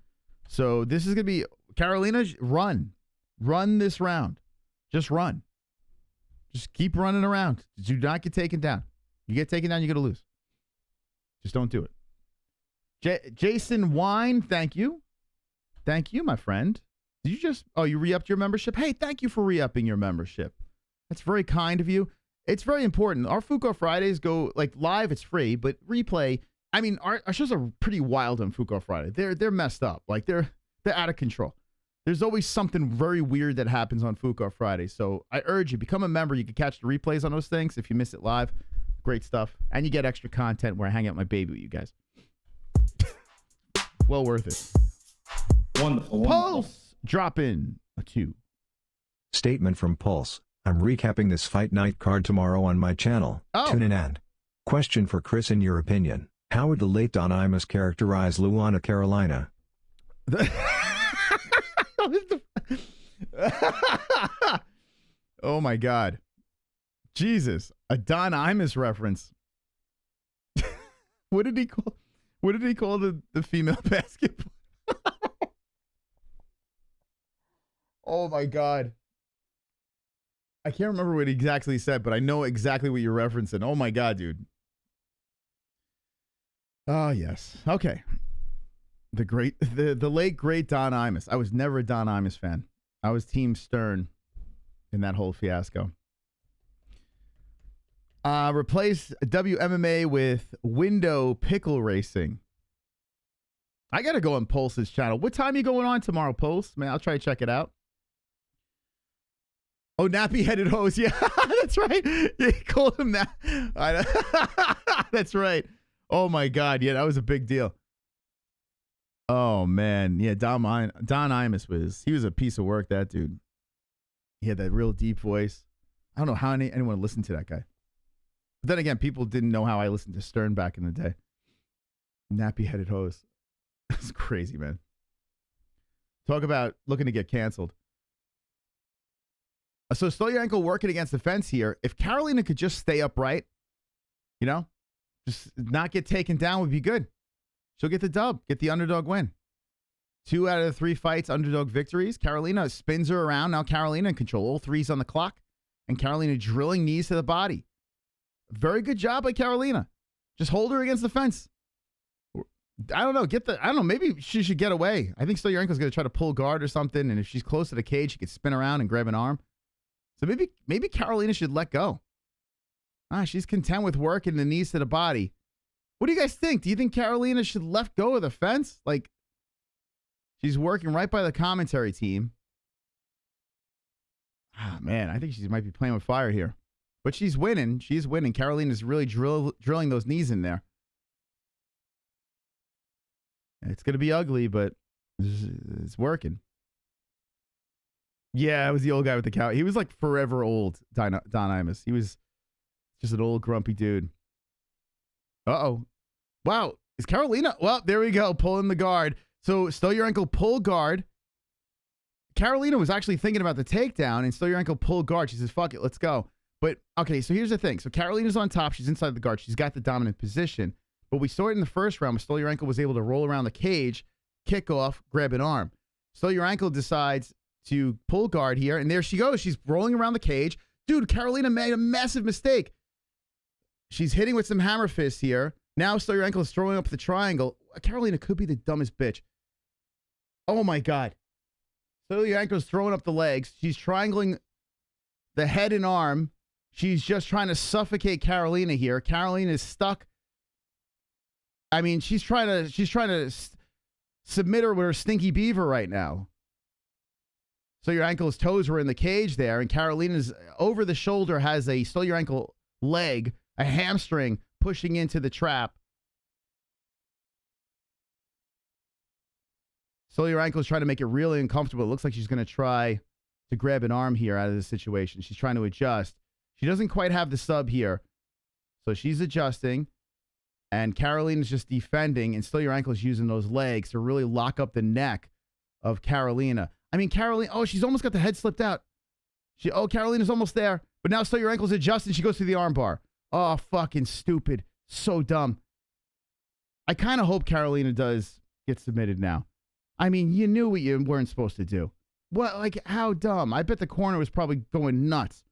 So this is going to be Karolina, run. Run this round. Just run. Just keep running around. Do not get taken down. You get taken down, you're going to lose. Just don't do it. Jason Wine, thank you. Thank you, my friend. Did you just, you re-upped your membership? Hey, thank you for re-upping your membership. That's very kind of you. It's very important. Our Fuko Fridays go, like, live, it's free, but replay, I mean, our shows are pretty wild on Fuko Friday. They're messed up. Like, they're out of control. There's always something very weird that happens on Fuko Friday. So I urge you, become a member. You can catch the replays on those things if you miss it live. Great stuff. And you get extra content where I hang out with my baby with you guys. Well worth it. Wonderful. Pulse drop in a 2. Statement from Pulse. I'm recapping this fight night card tomorrow on my channel. Oh. Tune in and. Question for Chris, in your opinion, how would the late Don Imus characterize Luana Carolina? Oh my God. Jesus. A Don Imus reference. What did he call the female basketball? Oh my God. I can't remember what he exactly said, but I know exactly what you're referencing. Oh my God, dude. Oh yes. Okay. The late great Don Imus. I was never a Don Imus fan. I was Team Stern in that whole fiasco. Replace WMMA with window pickle racing. I gotta go on Pulse's channel. What time are you going on tomorrow, Pulse? Man, I'll try to check it out. Oh, nappy-headed hose. Yeah, that's right. Yeah, he called him that. That's right. Oh, my God. Yeah, that was a big deal. Oh, man. Yeah, Don Imus was a piece of work, that dude. He had that real deep voice. I don't know how anyone listened to that guy. But then again, people didn't know how I listened to Stern back in the day. Nappy-headed hose. That's crazy, man. Talk about looking to get canceled. So Stoliarenko working against the fence here. If Karolina could just stay upright, you know, just not get taken down would be good. She'll get the dub, get the underdog win. 2 out of the 3 fights, underdog victories. Carolina spins her around. Now Carolina in control. All 3s on the clock. And Carolina drilling knees to the body. Very good job by Carolina. Just hold her against the fence. I don't know. I don't know. Maybe she should get away. I think Stoliarenko's going to try to pull guard or something. And if she's close to the cage, she could spin around and grab an arm. So maybe Carolina should let go. She's content with working the knees to the body. What do you guys think? Do you think Carolina should let go of the fence? Like, she's working right by the commentary team. Man, I think she might be playing with fire here. But she's winning. She's winning. Carolina's really drilling those knees in there. It's going to be ugly, but it's working. Yeah, it was the old guy with the cow. He was like forever old, Don Imus. He was just an old grumpy dude. Uh-oh. Wow. Is Carolina? Well, there we go. Pulling the guard. So Stoliarenko pulled guard. Carolina was actually thinking about the takedown, and Stoliarenko pulled guard. She says, fuck it, let's go. But, okay, so here's the thing. So Carolina's on top. She's inside the guard. She's got the dominant position. But we saw it in the first round. Stoliarenko was able to roll around the cage, kick off, grab an arm. Stoliarenko decides to pull guard here, and there she goes. She's rolling around the cage. Dude, Carolina made a massive mistake. She's hitting with some hammer fists here. Now Stoliarenko is throwing up the triangle. Carolina could be the dumbest bitch. Oh, my God. Stoliarenko's throwing up the legs. She's triangling the head and arm. She's just trying to suffocate Carolina here. Carolina is stuck. I mean, she's trying to submit her with her stinky beaver right now. Stoliarenko's toes were in the cage there, and Carolina's over the shoulder has a Stoliarenko leg, a hamstring pushing into the trap. Stoliarenko's trying to make it really uncomfortable. It looks like she's going to try to grab an arm here out of the situation. She's trying to adjust. She doesn't quite have the sub here, so she's adjusting. And Carolina's just defending, and Stoliarenko's using those legs to really lock up the neck of Carolina. I mean, Carolina, oh, she's almost got the head slipped out. Carolina's almost there, but now Stoliarenko's adjusting. She goes through the armbar. Oh, fucking stupid. So dumb. I kind of hope Carolina does get submitted now. I mean, you knew what you weren't supposed to do. What, like, how dumb? I bet the corner was probably going nuts.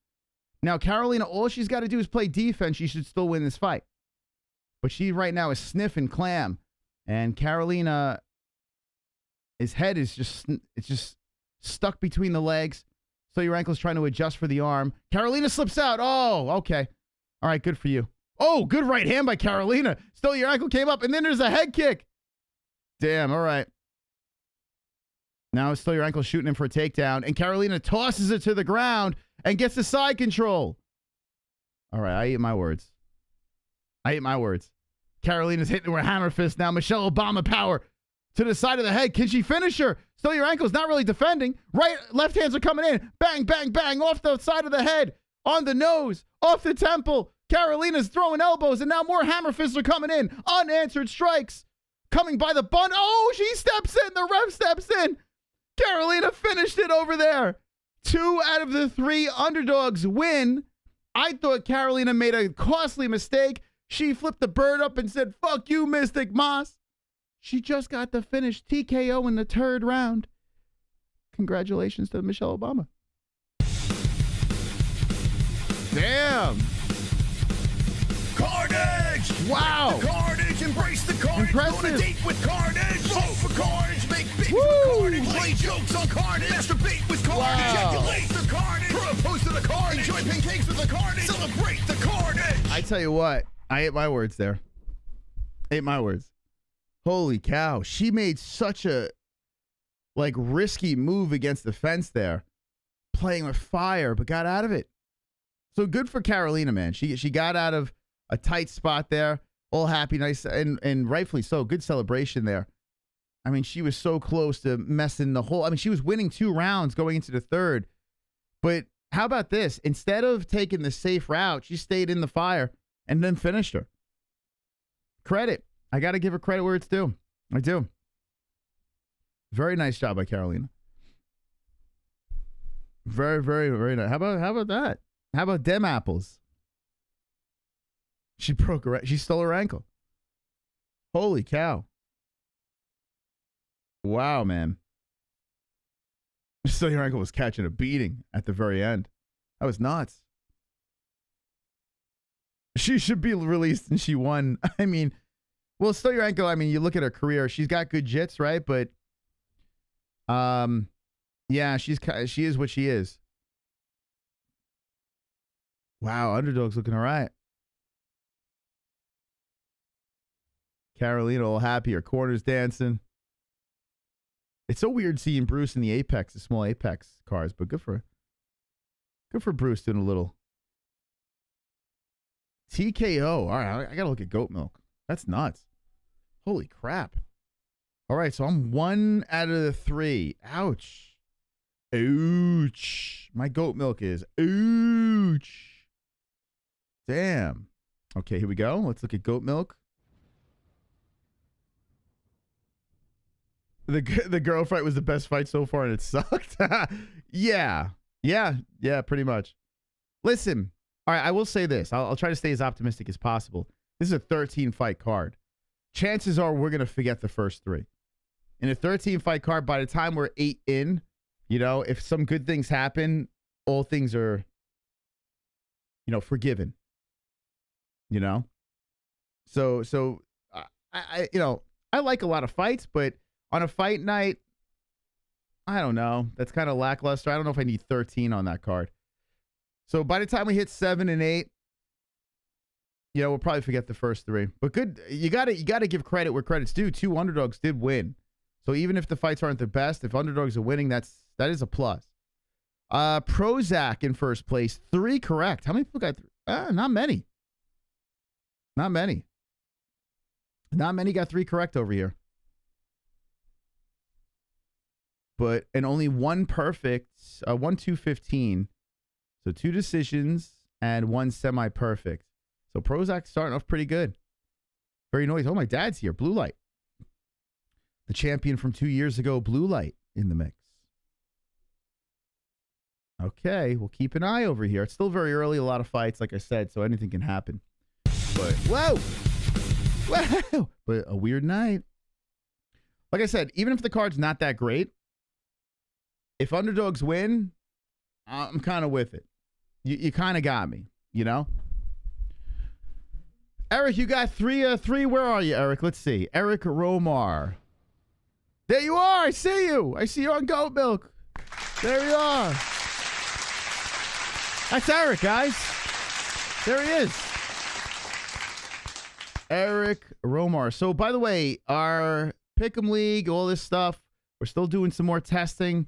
Now, Carolina, all she's got to do is play defense. She should still win this fight. But she right now is sniffing clam. And Carolina, his head is just stuck between the legs. Stoliarenko's trying to adjust for the arm. Carolina slips out. Oh, okay. All right, good for you. Oh, good right hand by Carolina. Stoliarenko came up, and then there's a head kick. Damn, all right. Now Stoliarenko's shooting him for a takedown, and Carolina tosses it to the ground and gets the side control. All right, I eat my words. Carolina's hitting her with hammer fist now. Michelle Obama power to the side of the head. Can she finish her? Stoliarenko's not really defending. Left hands are coming in. Bang, bang, bang. Off the side of the head. On the nose. Off the temple. Carolina's throwing elbows, and now more hammer fists are coming in. Unanswered strikes. Coming by the bun. Oh, she steps in. The ref steps in. Carolina finished it over there. 2 out of the 3 underdogs win. I thought Carolina made a costly mistake. She flipped the bird up and said, fuck you, Mystic Moss. She just got the finish TKO in the 3rd round. Congratulations to Michelle Obama. Damn. Carnage! Wow. The carnage, embrace the carnage. Impressive. Go on a date with carnage. Vote for carnage. Make big with carnage. Play jokes on carnage. Masturbate with carnage. Wow. Ejaculate the carnage. Propose to the carnage. Enjoy pancakes with the carnage. Celebrate the carnage. I tell you what, I ate my words there. Ate my words. Holy cow. She made such a risky move against the fence there. Playing with fire, but got out of it. So good for Carolina, man. She got out of a tight spot there. All happy, nice, and rightfully so. Good celebration there. I mean, she was so close to messing the whole... I mean, she was winning 2 rounds going into the 3rd. But how about this? Instead of taking the safe route, she stayed in the fire and then finished her. Credit. I got to give her credit where it's due. I do. Very nice job by Carolina. Very, very, very nice. How about that? How about them apples? She stole her ankle. Holy cow. Wow, man. Stoliarenko was catching a beating at the very end. That was nuts. She should be released and she won. I mean, well, Stoliarenko, I mean, you look at her career, she's got good jits, right? But yeah, she is what she is. Wow, underdog's looking all right. Carolina all happy, her corner's dancing. It's so weird seeing Bruce in the Apex, the small Apex cars, but good for Bruce doing a little TKO. All right, I gotta look at goat milk. That's nuts. Holy crap. All right, so I'm 1 out of the 3. Ouch. Ouch. My goat milk is ouch. Damn. Okay, here we go. Let's look at goat milk. The girl fight was the best fight so far, and it sucked. Yeah, pretty much. Listen, all right, I will say this. I'll try to stay as optimistic as possible. This is a 13-fight card. Chances are we're going to forget the first 3. In a 13-fight card, by the time we're 8 in, you know, if some good things happen, all things are, you know, forgiven. You know? So I you know, I like a lot of fights, but on a fight night, I don't know. That's kind of lackluster. I don't know if I need 13 on that card. So by the time we hit 7 and 8, you know, we'll probably forget the first 3. But good, you gotta give credit where credit's due. 2 underdogs did win. So even if the fights aren't the best, if underdogs are winning, that is a plus. Prozac in first place, 3 correct. How many people got 3? Not many. Not many. Not many got 3 correct over here. And only 1 perfect, 1 2-15. So 2 decisions and 1 semi-perfect. So Prozac's starting off pretty good. Very noisy. Oh, my dad's here. Blue Light. The champion from 2 years ago, Blue Light in the mix. Okay, we'll keep an eye over here. It's still very early, a lot of fights, like I said, so anything can happen. But, whoa! But a weird night. Like I said, even if the card's not that great, if underdogs win, I'm kind of with it. You kind of got me, you know? Eric, you got 3. Where are you, Eric? Let's see. Eric Romar. There you are. I see you. I see you on Goat Milk. There you are. That's Eric, guys. There he is. Eric Romar. So, by the way, our Pick'em League, all this stuff, we're still doing some more testing,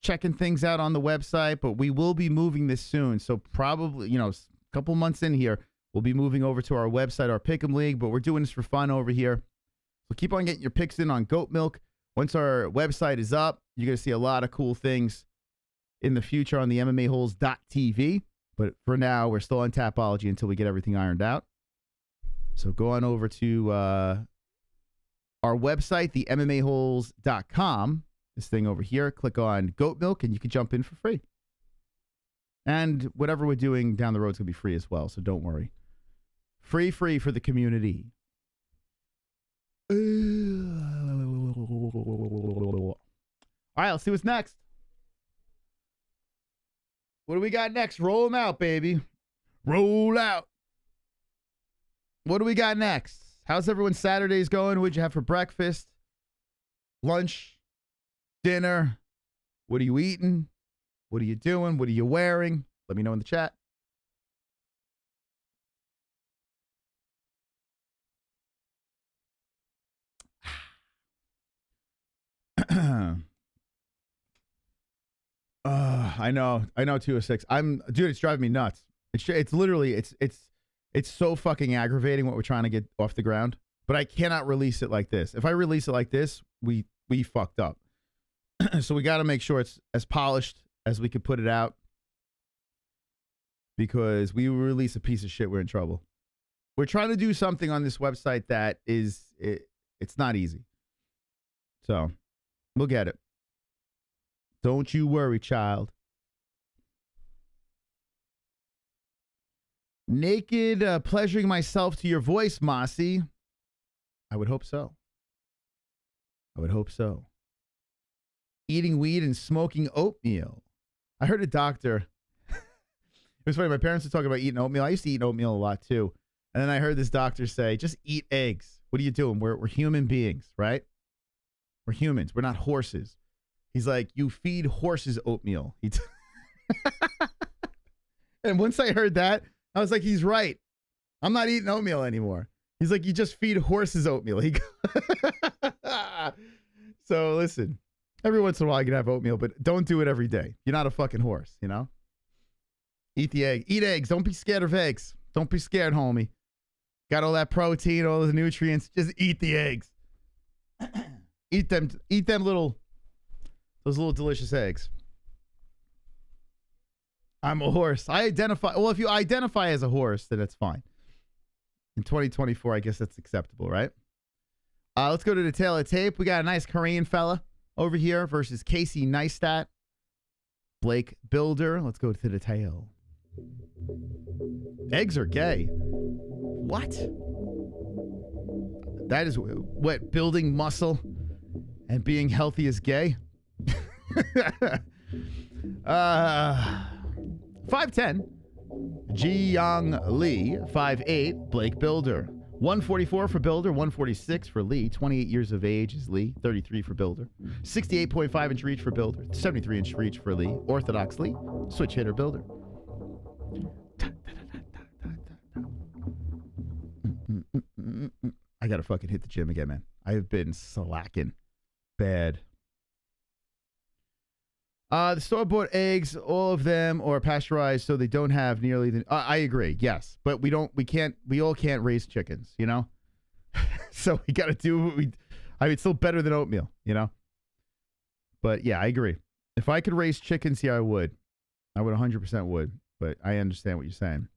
checking things out on the website, but we will be moving this soon. So probably, you know, a couple months in here, we'll be moving over to our website, our Pick'em League, but we're doing this for fun over here. So keep on getting your picks in on Goat Milk. Once our website is up, you're going to see a lot of cool things in the future on the MMAholes.tv. But for now, we're still on Tapology until we get everything ironed out. So go on over to our website, the MMAholes.com. This thing over here, click on Goat Milk, and you can jump in for free. And whatever we're doing down the road is going to be free as well, so don't worry. Free for the community. All right, let's see what's next. What do we got next? Roll them out, baby. Roll out. What do we got next? How's everyone's Saturdays going? What'd you have for breakfast? Lunch? Dinner? What are you eating? What are you doing? What are you wearing? Let me know in the chat. I know 206. Dude, it's driving me nuts. It's literally it's so fucking aggravating what we're trying to get off the ground. But I cannot release it like this. If I release it like this, we fucked up. So we got to make sure it's as polished as we could put it out. Because we release a piece of shit, we're in trouble. We're trying to do something on this website that it's not easy. So we'll get it. Don't you worry, child. Naked, pleasuring myself to your voice, Mossy. I would hope so. I would hope so. eating weed and smoking oatmeal. I heard a doctor. It was funny. My parents were talking about eating oatmeal. I used to eat oatmeal a lot too. And then I heard this doctor say, just eat eggs. What are you doing? We're human beings, right? We're humans. We're not horses. He's like, you feed horses oatmeal. And once I heard that, I was like, he's right. I'm not eating oatmeal anymore. He's like, you just feed horses oatmeal. So listen, every once in a while you can have oatmeal, but don't do it every day. You're not a fucking horse, you know? Eat the egg. Eat eggs. Don't be scared of eggs. Don't be scared, homie. Got all that protein, all the nutrients. Just eat the eggs. Eat them those little delicious eggs. I'm a horse. Well, if you identify as a horse, then that's fine. In 2024, I guess that's acceptable, right? Let's go to the tail of tape. We got a nice Korean fella over here versus Casey Neistat. Blake Bilder. Let's go to the tail. Eggs are gay. What? That is what, building muscle and being healthy is gay? 5'10", Jeong Lee. 5'8", Blake Bilder. 144 for Bilder, 146 for Lee. 28 years of age is Lee. 33 for Bilder. 68.5-inch reach for Bilder. 73-inch reach for Lee. Orthodox Lee. Switch hitter Bilder. I gotta fucking hit the gym again, man. I've been slacking bad. The store-bought eggs, all of them are pasteurized, so they don't have nearly the. I agree, yes, but we all can't raise chickens, you know. So we got to do what we. I mean, it's still better than oatmeal, you know. But yeah, I agree. If I could raise chickens here, I would. I would 100% would. But I understand what you're saying.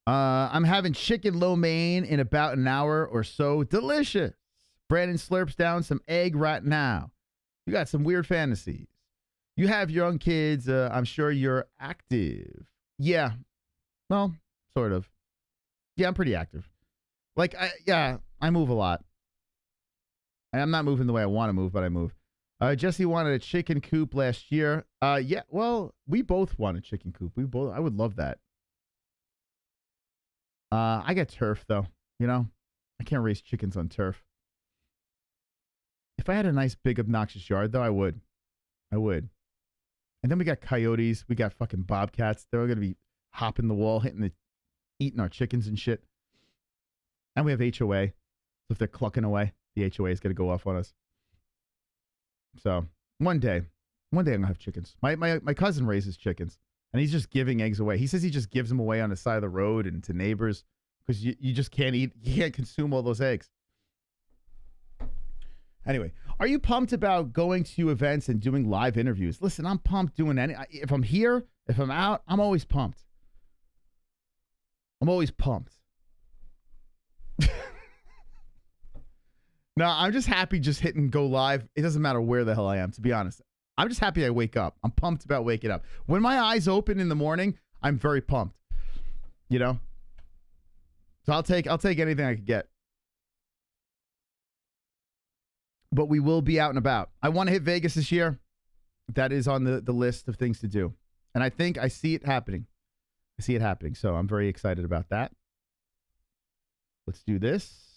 I'm having chicken lo mein in about an hour or so. Delicious. Brandon slurps down some egg right now. You got some weird fantasies. You have young kids. I'm sure you're active. Yeah. Well, sort of. Yeah, I'm pretty active. Like, I move a lot. I'm not moving the way I want to move, but I move. Jesse wanted a chicken coop last year. Yeah, well, we both want a chicken coop. I would love that. I got turf, though. You know? I can't raise chickens on turf. If I had a nice, big, obnoxious yard, though, I would. And then we got coyotes. We got fucking bobcats. They're going to be hopping the wall, eating our chickens and shit. And we have HOA. So if they're clucking away, the HOA is going to go off on us. So one day I'm going to have chickens. My cousin raises chickens, and he's just giving eggs away. He says he just gives them away on the side of the road and to neighbors because you just can't eat. You can't consume all those eggs. Anyway, are you pumped about going to events and doing live interviews? Listen, I'm pumped doing any. If I'm here, if I'm out, I'm always pumped. No, I'm just happy just hitting go live. It doesn't matter where the hell I am, to be honest. I'm just happy I wake up. I'm pumped about waking up. When my eyes open in the morning, I'm very pumped. You know? So I'll take anything I can get. But we will be out and about. I want to hit Vegas this year. That is on the list of things to do. And I think I see it happening. So I'm very excited about that. Let's do this.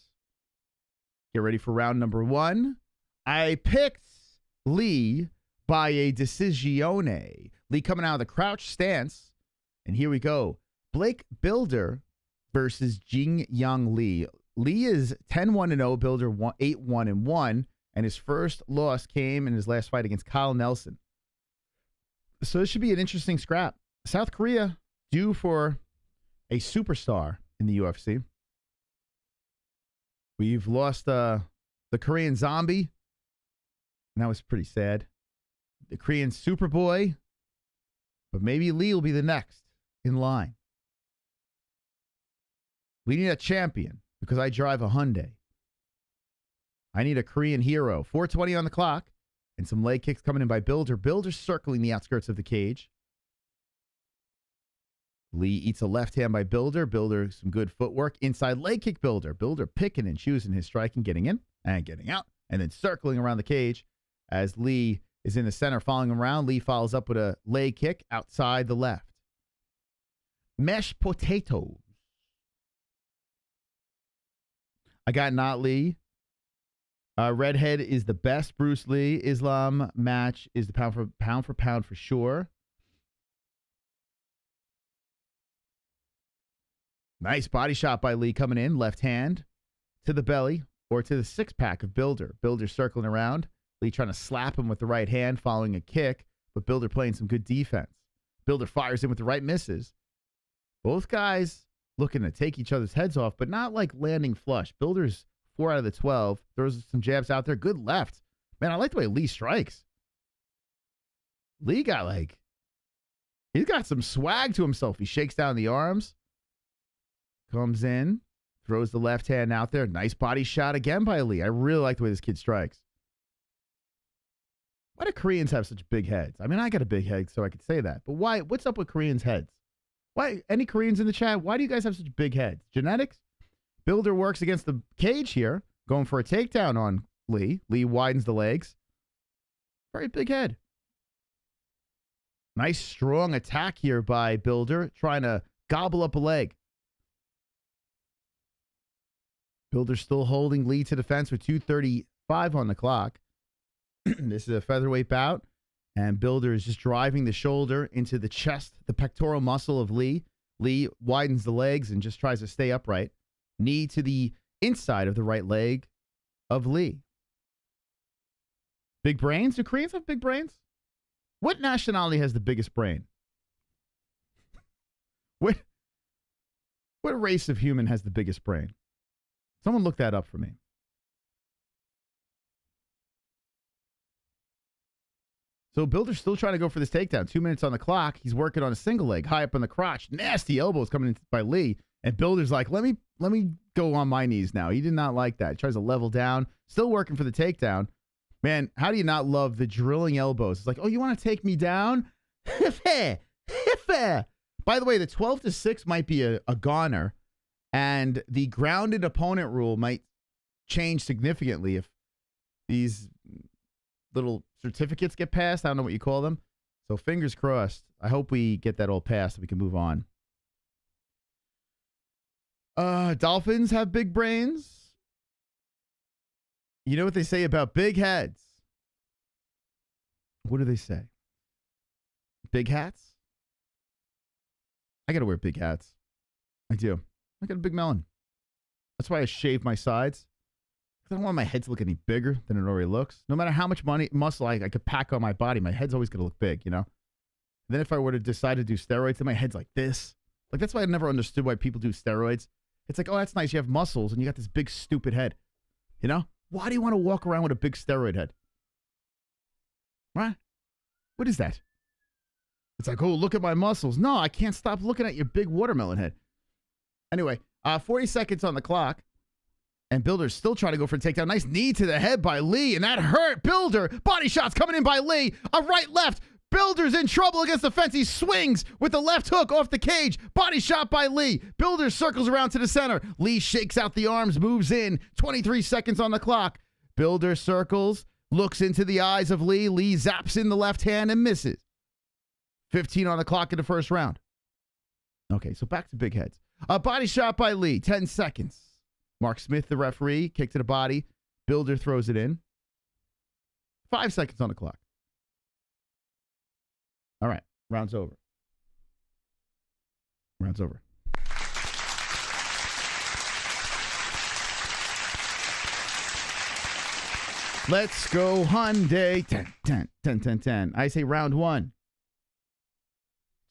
Get ready for round number 1. I picked Lee by a decisione. Lee coming out of the crouch stance. And here we go. Blake Bilder versus Jeong Lee. Lee is 10-1-0. Bilder 8-1-1. And his first loss came in his last fight against Kyle Nelson. So this should be an interesting scrap. South Korea due for a superstar in the UFC. We've lost the Korean Zombie. And that was pretty sad. The Korean Superboy. But maybe Lee will be the next in line. We need a champion because I drive a Hyundai. I need a Korean hero. 4:20 on the clock. And some leg kicks coming in by Bilder. Bilder circling the outskirts of the cage. Lee eats a left hand by Bilder. Bilder, some good footwork. Inside leg kick Bilder. Bilder picking and choosing his striking, getting in and getting out. And then circling around the cage. as Lee is in the center following him around. Lee follows up with a leg kick outside the left. Mashed potatoes. I got not Lee. Redhead is the best Bruce Lee. Islam match is the pound for pound for sure. Nice body shot by Lee coming in. Left hand to the belly or to the six-pack of Bilder. Bilder circling around. Lee trying to slap him with the right hand following a kick, but Bilder playing some good defense. Bilder fires in with the right misses. Both guys looking to take each other's heads off, but not like landing flush. Bilder's 4 out of the 12. Throws some jabs out there. Good left. Man, I like the way Lee strikes. Lee got he's got some swag to himself. He shakes down the arms. Comes in. Throws the left hand out there. Nice body shot again by Lee. I really like the way this kid strikes. Why do Koreans have such big heads? I mean, I got a big head, so I could say that. But why? What's up with Koreans' heads? Why? Any Koreans in the chat? Why do you guys have such big heads? Genetics? Bilder works against the cage here, going for a takedown on Lee. Lee widens the legs. Very big head. Nice strong attack here by Bilder, trying to gobble up a leg. Bilder still holding Lee to the fence with 2:35 on the clock. This is a featherweight bout, and Bilder is just driving the shoulder into the chest, the pectoral muscle of Lee. Lee widens the legs and just tries to stay upright. Knee to the inside of the right leg of Lee. Big brains? Do Koreans have big brains? What nationality has the biggest brain? What race of human has the biggest brain? Someone look that up for me. So Bilder's still trying to go for this takedown. 2 minutes on the clock. He's working on a single leg, high up on the crotch. Nasty elbows coming in by Lee. And Bilder's like, let me go on my knees now. He did not like that. He tries to level down. Still working for the takedown. Man, how do you not love the drilling elbows? It's like, oh, you want to take me down? By the way, the 12-6 might be a goner. And the grounded opponent rule might change significantly if these little certificates get passed. I don't know what you call them. So fingers crossed. I hope we get that all passed so we can move on. Dolphins have big brains. You know what they say about big heads? What do they say? Big hats? I got to wear big hats. I do. I got a big melon. That's why I shave my sides. I don't want my head to look any bigger than it already looks. No matter how much muscle I could pack on my body, my head's always going to look big, you know? And then if I were to decide to do steroids, then my head's like this. Like, that's why I never understood why people do steroids. It's like, oh, that's nice. You have muscles and you got this big, stupid head. You know? Why do you want to walk around with a big steroid head? Right? What is that? It's like, oh, look at my muscles. No, I can't stop looking at your big watermelon head. Anyway, 40 seconds on the clock. And Bilder's still trying to go for a takedown. Nice knee to the head by Lee, and that hurt. Bilder, body shots coming in by Lee. A right, left. Bilder's in trouble against the fence. He swings with the left hook off the cage. Body shot by Lee. Bilder circles around to the center. Lee shakes out the arms, moves in. 23 seconds on the clock. Bilder circles, looks into the eyes of Lee. Lee zaps in the left hand and misses. 15 on the clock in the first round. Okay, so back to big heads. A body shot by Lee, 10 seconds. Mark Smith, the referee, kick to the body. Bilder throws it in. 5 seconds on the clock. All right, round's over. Round's over. Let's go Hyundai. 10. I say round 1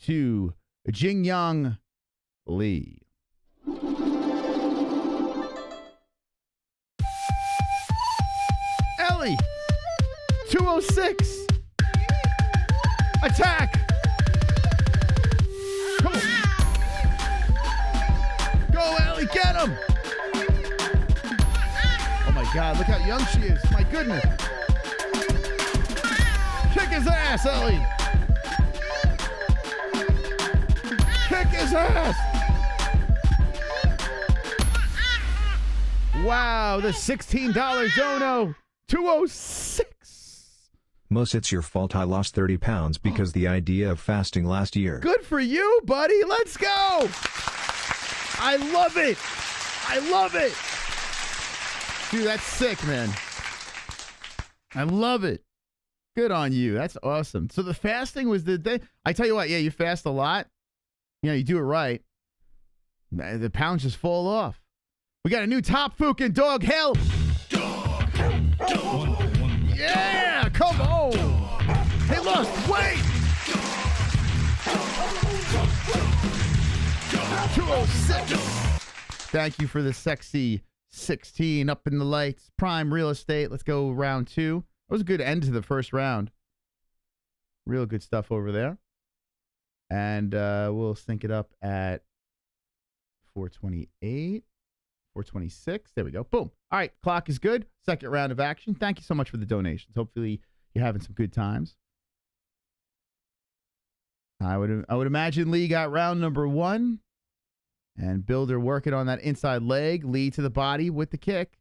to Jeong Lee. Ellie, 206. Attack. Come on. Go, Ellie, get him. Oh, my God, look how young she is. My goodness. Kick his ass, Ellie. Kick his ass. Wow, the $16 dono. 206. Mos, it's your fault I lost 30 pounds because the idea of fasting last year. Good for you, buddy. Let's go. I love it. I love it. Dude, that's sick, man. I love it. Good on you. That's awesome. So the fasting was the day. I tell you what, yeah, you fast a lot. You know, you do it right. The pounds just fall off. We got a new top fucking dog. Hell. Yeah, come on. Hey, lost weight. 206. Thank you for the sexy 16 up in the lights. Prime real estate. Let's go round 2. That was a good end to the first round. Real good stuff over there. And we'll sync it up at 428, 426. There we go. Boom. All right. Clock is good. Second round of action. Thank you so much for the donations. Hopefully you're having some good times. I would imagine Lee got round number 1. And Bilder working on that inside leg. Lee to the body with the kick.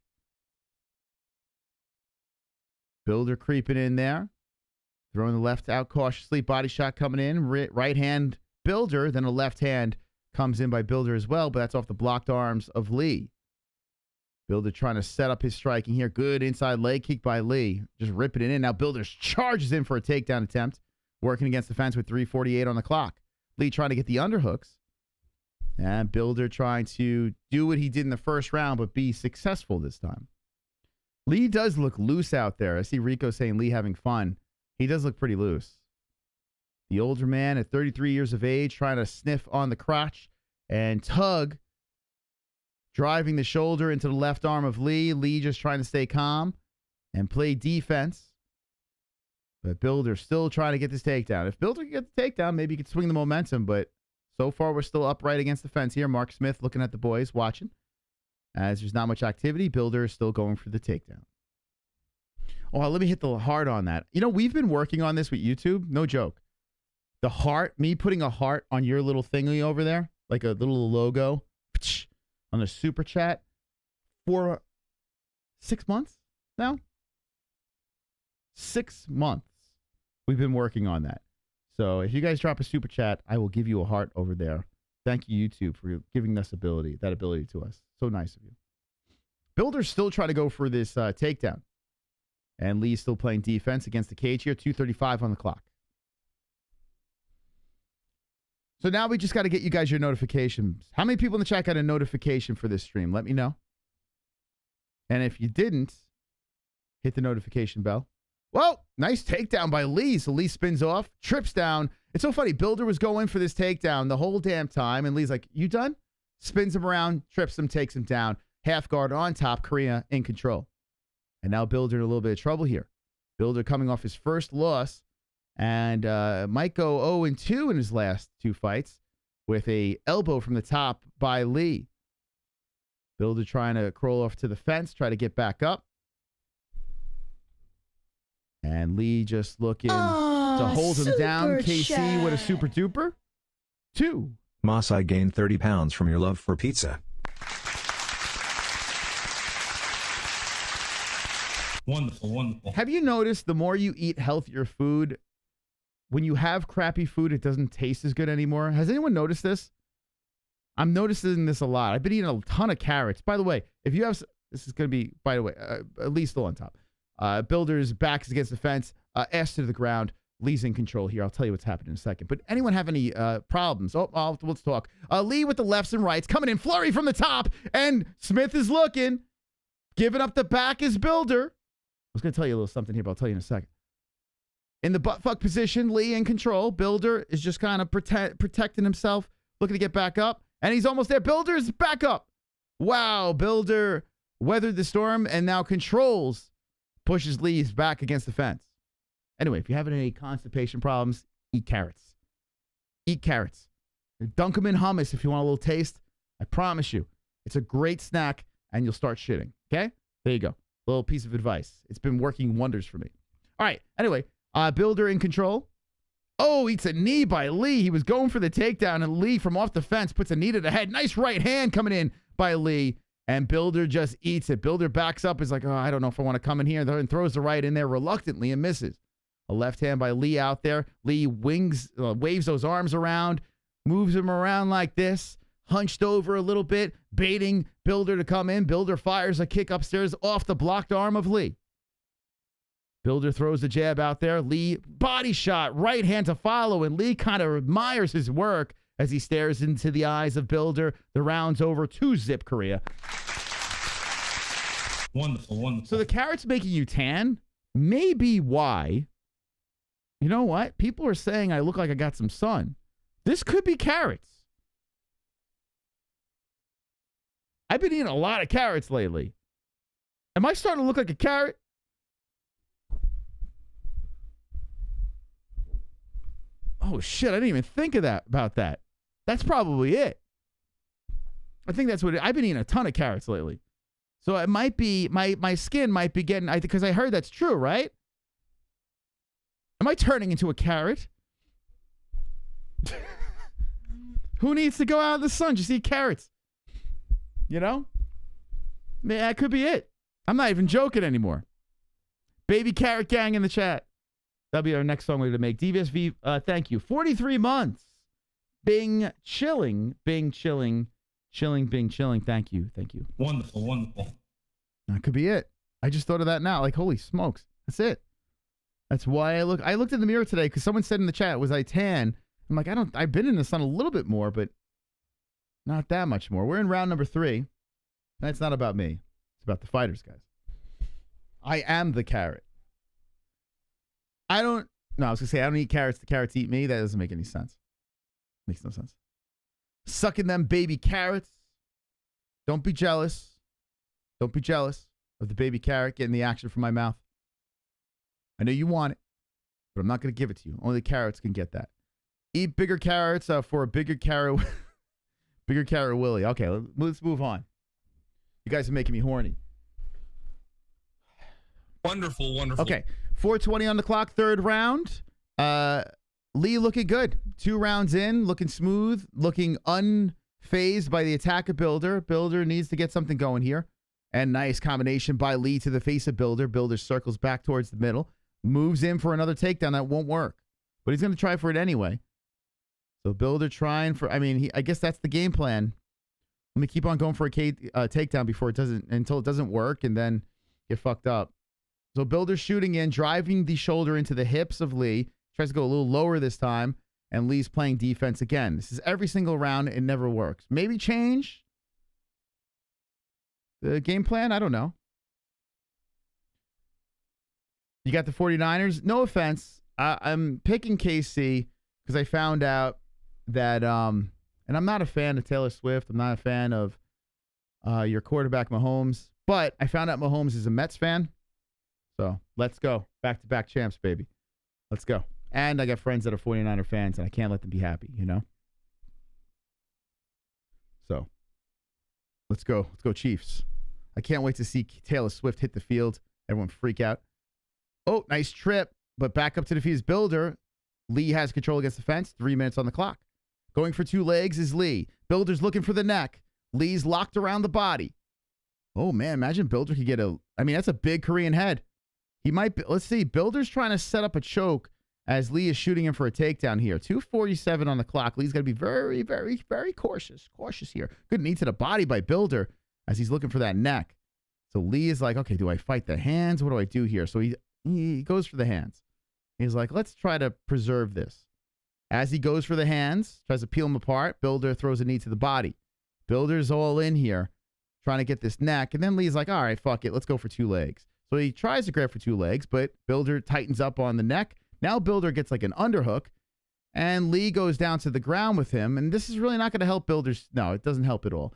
Bilder creeping in there. Throwing the left out cautiously. Body shot coming in. Right hand Bilder. Then a left hand comes in by Bilder as well. But that's off the blocked arms of Lee. Bilder trying to set up his striking here. Good inside leg kick by Lee. Just ripping it in. Now Bilder charges in for a takedown attempt. Working against the fence with 3:48 on the clock. Lee trying to get the underhooks. And Bilder trying to do what he did in the first round, but be successful this time. Lee does look loose out there. I see Rico saying Lee having fun. He does look pretty loose. The older man at 33 years of age trying to sniff on the crotch and tug, driving the shoulder into the left arm of Lee. Lee just trying to stay calm and play defense. But Bilder still trying to get this takedown. If Bilder can get the takedown, maybe he could swing the momentum, but so far, we're still upright against the fence here. Mark Smith looking at the boys, watching. As there's not much activity, Bilder is still going for the takedown. Oh, let me hit the heart on that. You know, we've been working on this with YouTube. No joke. The heart, me putting a heart on your little thingy over there, like a little logo on the super chat for 6 months now. 6 months we've been working on that. So if you guys drop a super chat, I will give you a heart over there. Thank you, YouTube, for giving us that ability to us. So nice of you. Bilder's still trying to go for this takedown. And Lee's still playing defense against the cage here. 2:35 on the clock. So now we just got to get you guys your notifications. How many people in the chat got a notification for this stream? Let me know. And if you didn't, hit the notification bell. Well, nice takedown by Lee. So Lee spins off, trips down. It's so funny. Bilder was going for this takedown the whole damn time. And Lee's like, you done? Spins him around, trips him, takes him down. Half guard on top, Korea in control. And now Bilder in a little bit of trouble here. Bilder coming off his first loss and might go 0-2 in his last 2 fights with a elbow from the top by Lee. Bilder trying to crawl off to the fence, try to get back up. And Lee just looking to hold him down. KC with a super duper. 2. Moss, I gained 30 pounds from your love for pizza. Wonderful, wonderful. Have you noticed the more you eat healthier food, when you have crappy food, it doesn't taste as good anymore? Has anyone noticed this? I'm noticing this a lot. I've been eating a ton of carrots. By the way, if you have, this is going to be, by the way, at least still on top. Bilder's back is against the fence, ass to the ground. Lee's in control here. I'll tell you what's happening in a second. But anyone have any problems? Let's talk. Lee with the lefts and rights coming in. Flurry from the top. And Smith is looking. Giving up the back is Bilder. I was going to tell you a little something here, but I'll tell you in a second. In the butt-fuck position, Lee in control. Bilder is just kind of protecting himself, looking to get back up. And he's almost there. Bilder's back up. Wow, Bilder weathered the storm and now controls. Pushes Lee's back against the fence. Anyway, if you're having any constipation problems, eat carrots. Eat carrots. Dunk them in hummus if you want a little taste. I promise you, it's a great snack and you'll start shitting. Okay? There you go. Little piece of advice. It's been working wonders for me. All right. Anyway, Bilder in control. Oh, eats a knee by Lee. He was going for the takedown, and Lee from off the fence puts a knee to the head. Nice right hand coming in by Lee. And Bilder just eats it. Bilder backs up, is like, oh, I don't know if I want to come in here, and throws the right in there reluctantly and misses. A left hand by Lee out there. Lee waves those arms around, moves him around like this, hunched over a little bit, baiting Bilder to come in. Bilder fires a kick upstairs off the blocked arm of Lee. Bilder throws the jab out there. Lee, body shot, right hand to follow, and Lee kind of admires his work as he stares into the eyes of Bilder. The round's over. 2-zip Korea. Wonderful, wonderful. So the carrot's making you tan? Maybe why. You know what? People are saying I look like I got some sun. This could be carrots. I've been eating a lot of carrots lately. Am I starting to look like a carrot? Oh, shit. I didn't even think of that about that. That's probably it. I think that's what I've been eating a ton of carrots lately. So it might be, my skin might be getting, because I heard that's true, right? Am I turning into a carrot? Who needs to go out in the sun? Just eat carrots. You know? Man, that could be it. I'm not even joking anymore. Baby Carrot Gang in the chat. That'll be our next song we're going to make. DVSV, thank you. 43 months. Bing chilling. Bing chilling. Chilling, Bing chilling. Thank you. Thank you. Wonderful, wonderful. That could be it. I just thought of that now. Like, holy smokes. That's it. That's why I looked in the mirror today because someone said in the chat, was I tan? I'm like, I've been in the sun a little bit more, but not that much more. We're in round number 3. That's not about me. It's about the fighters, guys. I am the carrot. I was going to say, I don't eat carrots. The carrots eat me. That doesn't make any sense. Makes no sense. Sucking them baby carrots. Don't be jealous. Don't be jealous of the baby carrot getting the action from my mouth. I know you want it, but I'm not going to give it to you. Only the carrots can get that. Eat bigger carrots for a bigger carrot. Bigger carrot Willie. Okay, let's move on. You guys are making me horny. Wonderful, wonderful. Okay, 4:20 on the clock, third round. Lee looking good. 2 rounds in, looking smooth, looking unfazed by the attack of Bilder. Bilder needs to get something going here. And nice combination by Lee to the face of Bilder. Bilder circles back towards the middle. Moves in for another takedown. That won't work. But he's going to try for it anyway. So Bilder trying for, I guess that's the game plan. Let me keep on going for a takedown until it doesn't work and then get fucked up. So Bilder shooting in, driving the shoulder into the hips of Lee. Tries to go a little lower this time. And Lee's playing defense again. This is every single round. It never works. Maybe change the game plan. I don't know. You got the 49ers. No offense. I'm picking KC because I found out that, and I'm not a fan of Taylor Swift. I'm not a fan of your quarterback, Mahomes. But I found out Mahomes is a Mets fan. So let's go. Back-to-back champs, baby. Let's go. And I got friends that are 49er fans, and I can't let them be happy, you know? So let's go. Let's go, Chiefs. I can't wait to see Taylor Swift hit the field. Everyone freak out. Oh, nice trip. But back up to defeat his Bilder. Lee has control against the fence. 3 minutes on the clock. Going for 2 legs is Lee. Bilder's looking for the neck. Lee's locked around the body. Oh, man. Imagine Bilder could get that's a big Korean head. He might be. Let's see. Bilder's trying to set up a choke as Lee is shooting him for a takedown here. 2:47 on the clock. Lee's got to be very, very, very cautious. Cautious here. Good knee to the body by Bilder as he's looking for that neck. So Lee is like, okay, do I fight the hands? What do I do here? So he goes for the hands. He's like, let's try to preserve this. As he goes for the hands, tries to peel them apart, Bilder throws a knee to the body. Bilder's all in here, trying to get this neck. And then Lee's like, all right, fuck it. Let's go for 2 legs. So he tries to grab for 2 legs, but Bilder tightens up on the neck. Now Bilder gets like an underhook, and Lee goes down to the ground with him. And this is really not going to help Bilder's. No, it doesn't help at all.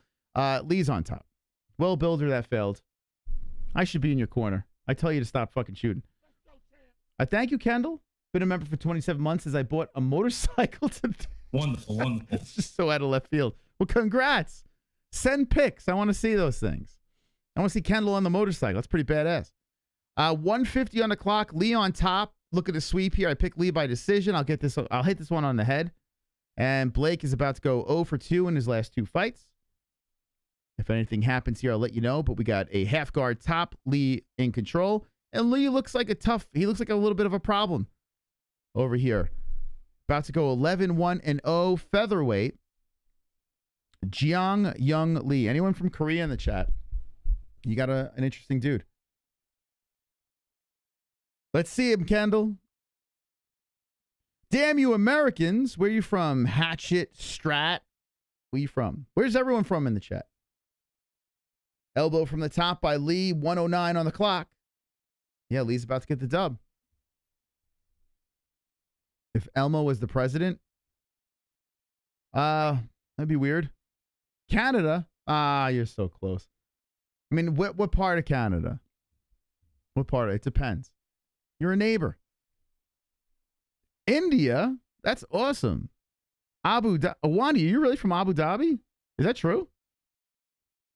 Lee's on top. Well, Bilder, that failed. I should be in your corner. I tell you to stop fucking shooting. Thank you, Kendall. Been a member for 27 months as I bought a motorcycle to... Wonderful, wonderful. It's just so out of left field. Well, congrats. Send pics. I want to see those things. I want to see Kendall on the motorcycle. That's pretty badass. 150 on the clock. Lee on top. Look at the sweep here. I picked Lee by decision. I'll hit this one on the head. And Blake is about to go 0 for 2 in his last 2 fights. If anything happens here, I'll let you know. But we got a half guard top. Lee in control. And Lee looks like he looks like a little bit of a problem. over here. About to go 11-1-0 featherweight. Jeong Lee. Anyone from Korea in the chat? You got an interesting dude. Let's see him, Kendall. Damn you Americans. Where you from? Hatchet, Strat. Where you from? Where's everyone from in the chat? Elbow from the top by Lee. 109 on the clock. Yeah, Lee's about to get the dub. If Elmo was the president, that'd be weird. Canada? You're so close. I mean, what part of Canada? What part of it? It depends. You're a neighbor. India? That's awesome. Wandi, are you really from Abu Dhabi? Is that true?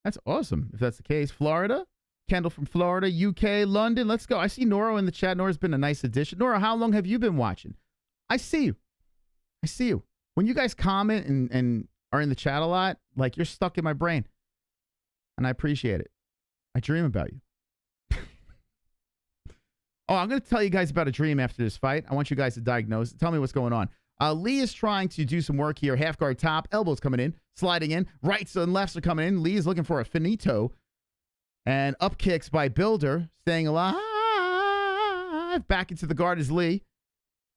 That's awesome, if that's the case. Florida? Kendall from Florida, UK, London. Let's go. I see Nora in the chat. Nora's been a nice addition. Nora, how long have you been watching? I see you. I see you. When you guys comment and are in the chat a lot, like, you're stuck in my brain. And I appreciate it. I dream about you. Oh, I'm going to tell you guys about a dream after this fight. I want you guys to diagnose. Tell me what's going on. Lee is trying to do some work here. Half guard top. Elbows coming in. Sliding in. Rights and lefts are coming in. Lee is looking for a finito. And up kicks by Bilder. Staying alive. Back into the guard is Lee.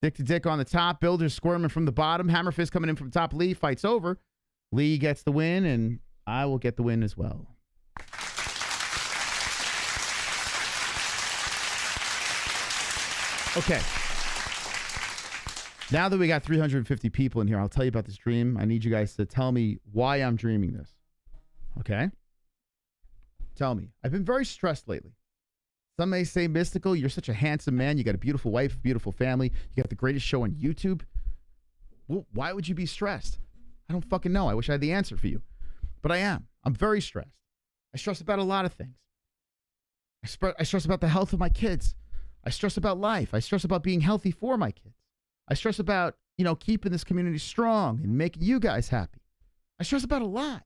Dick to dick on the top. Bilder squirming from the bottom. Hammer fist coming in from top. Lee fights over. Lee gets the win, and I will get the win as well. Okay. Now that we got 350 people in here, I'll tell you about this dream. I need you guys to tell me why I'm dreaming this. Okay? Tell me. I've been very stressed lately. Some may say mystical. You're such a handsome man. You got a beautiful wife, beautiful family. You got the greatest show on YouTube. Well, why would you be stressed? I don't fucking know. I wish I had the answer for you. But I am. I'm very stressed. I stress about a lot of things. I stress about the health of my kids. I stress about life. I stress about being healthy for my kids. I stress about, keeping this community strong and making you guys happy. I stress about a lot.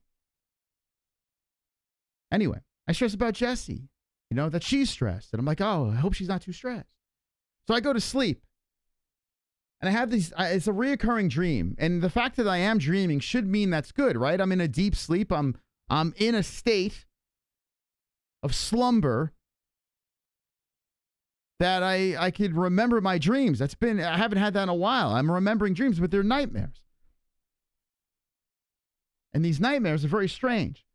Anyway, I stress about Jessie, that she's stressed. And I'm like, oh, I hope she's not too stressed. So I go to sleep. And I have these, it's a reoccurring dream. And the fact that I am dreaming should mean that's good, right? I'm in a deep sleep. I'm in a state of slumber that I could remember my dreams. I haven't had that in a while. I'm remembering dreams, but they're nightmares. And these nightmares are very strange.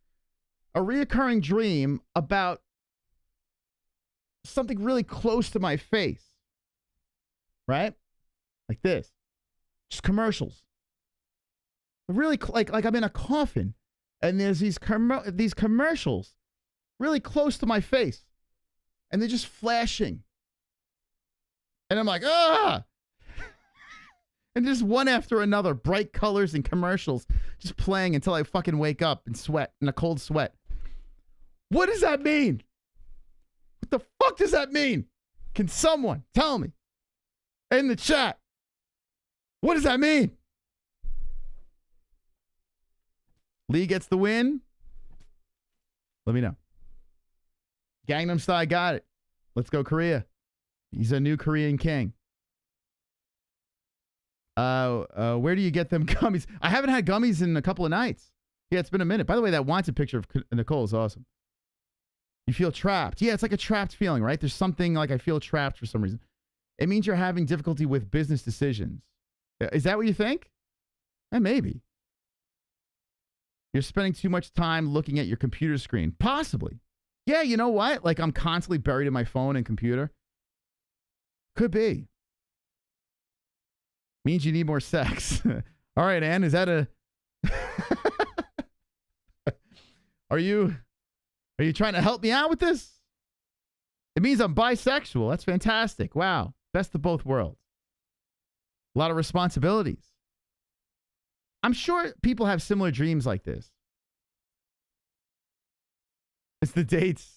A reoccurring dream about something really close to my face, right? Like this. Just commercials. Really, like I'm in a coffin, and there's these commercials really close to my face, and they're just flashing. And I'm like, ah! And just one after another, bright colors and commercials just playing until I fucking wake up and sweat, in a cold sweat. What does that mean? What the fuck does that mean? Can someone tell me in the chat? What does that mean? Lee gets the win. Let me know. Gangnam Style got it. Let's go Korea. He's a new Korean king. Where do you get them gummies? I haven't had gummies in a couple of nights. Yeah, it's been a minute. By the way, that wanted picture of Nicole is awesome. You feel trapped. Yeah, it's like a trapped feeling, right? There's something like I feel trapped for some reason. It means you're having difficulty with business decisions. Is that what you think? Maybe. You're spending too much time looking at your computer screen. Possibly. Yeah, you know what? Like I'm constantly buried in my phone and computer. Could be. Means you need more sex. All right, Ann, is that a... Are you trying to help me out with this? It means I'm bisexual. That's fantastic. Wow. Best of both worlds. A lot of responsibilities. I'm sure people have similar dreams like this. It's the dates.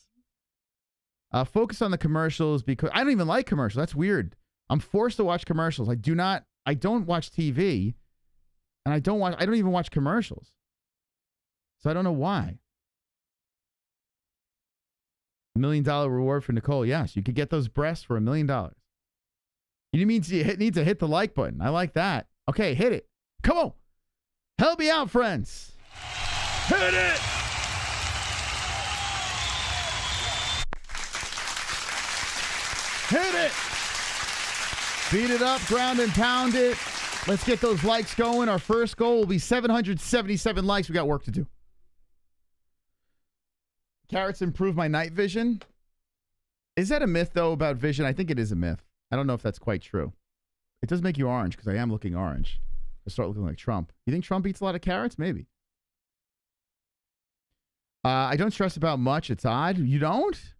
Focus on the commercials because I don't even like commercials. That's weird. I'm forced to watch commercials. I don't watch TV, and I don't even watch commercials. So I don't know why. $1 million reward for Nicole. Yes, you could get those breasts for $1 million. You need to hit the like button. I like that. Okay, hit it. Come on. Help me out, friends. Hit it. Hit it. Beat it up, ground and pound it. Let's get those likes going. Our first goal will be 777 likes. We got work to do. Carrots improve my night vision. Is that a myth, though, about vision? I think it is a myth. I don't know if that's quite true. It does make you orange, because I am looking orange. I start looking like Trump. You think Trump eats a lot of carrots? Maybe. I don't stress about much. It's odd. You don't?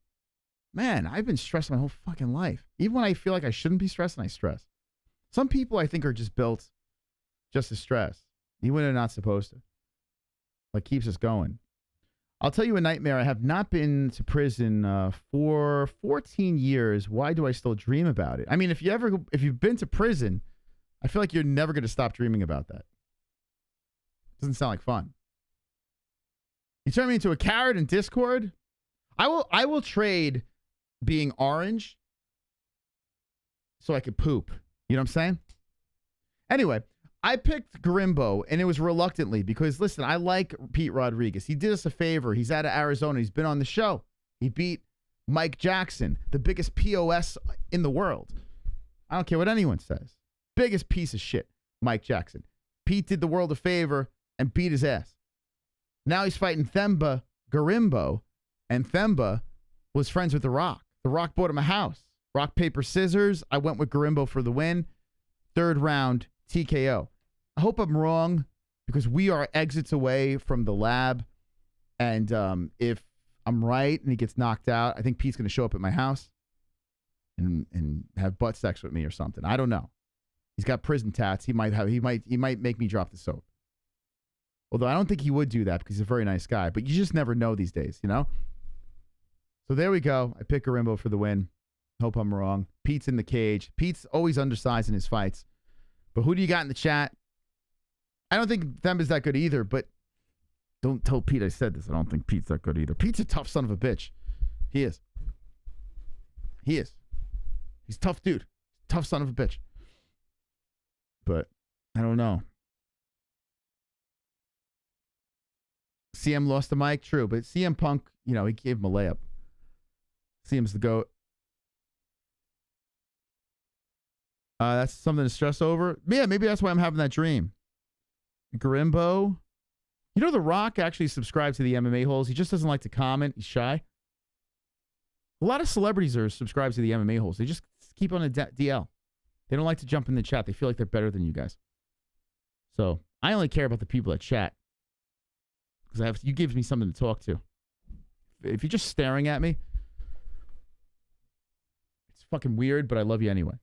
Man, I've been stressed my whole fucking life. Even when I feel like I shouldn't be stressed, and I stress. Some people, I think, are just built just to stress. Even when they're not supposed to. Like, keeps us going. I'll tell you a nightmare. I have not been to prison for 14 years. Why do I still dream about it? I mean, if you've been to prison, I feel like you're never going to stop dreaming about that. Doesn't sound like fun. You turn me into a carrot in Discord? I will trade being orange so I could poop. You know what I'm saying? Anyway, I picked Gorimbo, and it was reluctantly because, listen, I like Pete Rodriguez. He did us a favor. He's out of Arizona. He's been on the show. He beat Mike Jackson, the biggest POS in the world. I don't care what anyone says. Biggest piece of shit, Mike Jackson. Pete did the world a favor and beat his ass. Now he's fighting Themba Gorimbo, and Themba was friends with The Rock. The Rock bought him a house. Rock, paper, scissors. I went with Gorimbo for the win. Third round, TKO. I hope I'm wrong because we are exits away from the lab. And if I'm right and he gets knocked out, I think Pete's going to show up at my house and have butt sex with me or something. I don't know. He's got prison tats. He might make me drop the soap. Although I don't think he would do that because he's a very nice guy. But you just never know these days, you know? So there we go. I pick Gorimbo for the win. Hope I'm wrong. Pete's in the cage. Pete's always undersized in his fights. But who do you got in the chat? I don't think Themba's that good either, but don't tell Pete I said this. I don't think Pete's that good either. Pete's a tough son of a bitch. He is. He is. He's a tough dude. Tough son of a bitch. But I don't know. CM lost the mic, true, but CM Punk, you know, he gave him a layup. CM's the GOAT. That's something to stress over. Yeah, maybe that's why I'm having that dream. Gorimbo. You know, The Rock actually subscribes to the MMA holes. He just doesn't like to comment. He's shy. A lot of celebrities are subscribed to the MMA holes. They just keep on a DL. They don't like to jump in the chat. They feel like they're better than you guys. So I only care about the people that chat. Because you give me something to talk to. If you're just staring at me, it's fucking weird, but I love you anyway.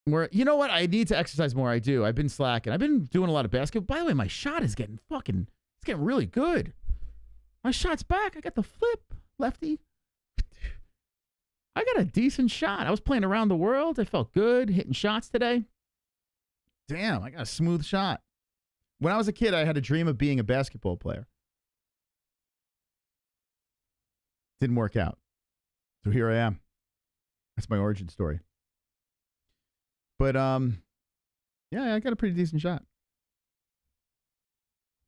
You know what? I need to exercise more. I do. I've been slacking. I've been doing a lot of basketball. By the way, my shot is getting it's getting really good. My shot's back. I got the flip, lefty. I got a decent shot. I was playing around the world. I felt good hitting shots today. Damn, I got a smooth shot. When I was a kid, I had a dream of being a basketball player. Didn't work out. So here I am. That's my origin story. But, yeah, I got a pretty decent shot.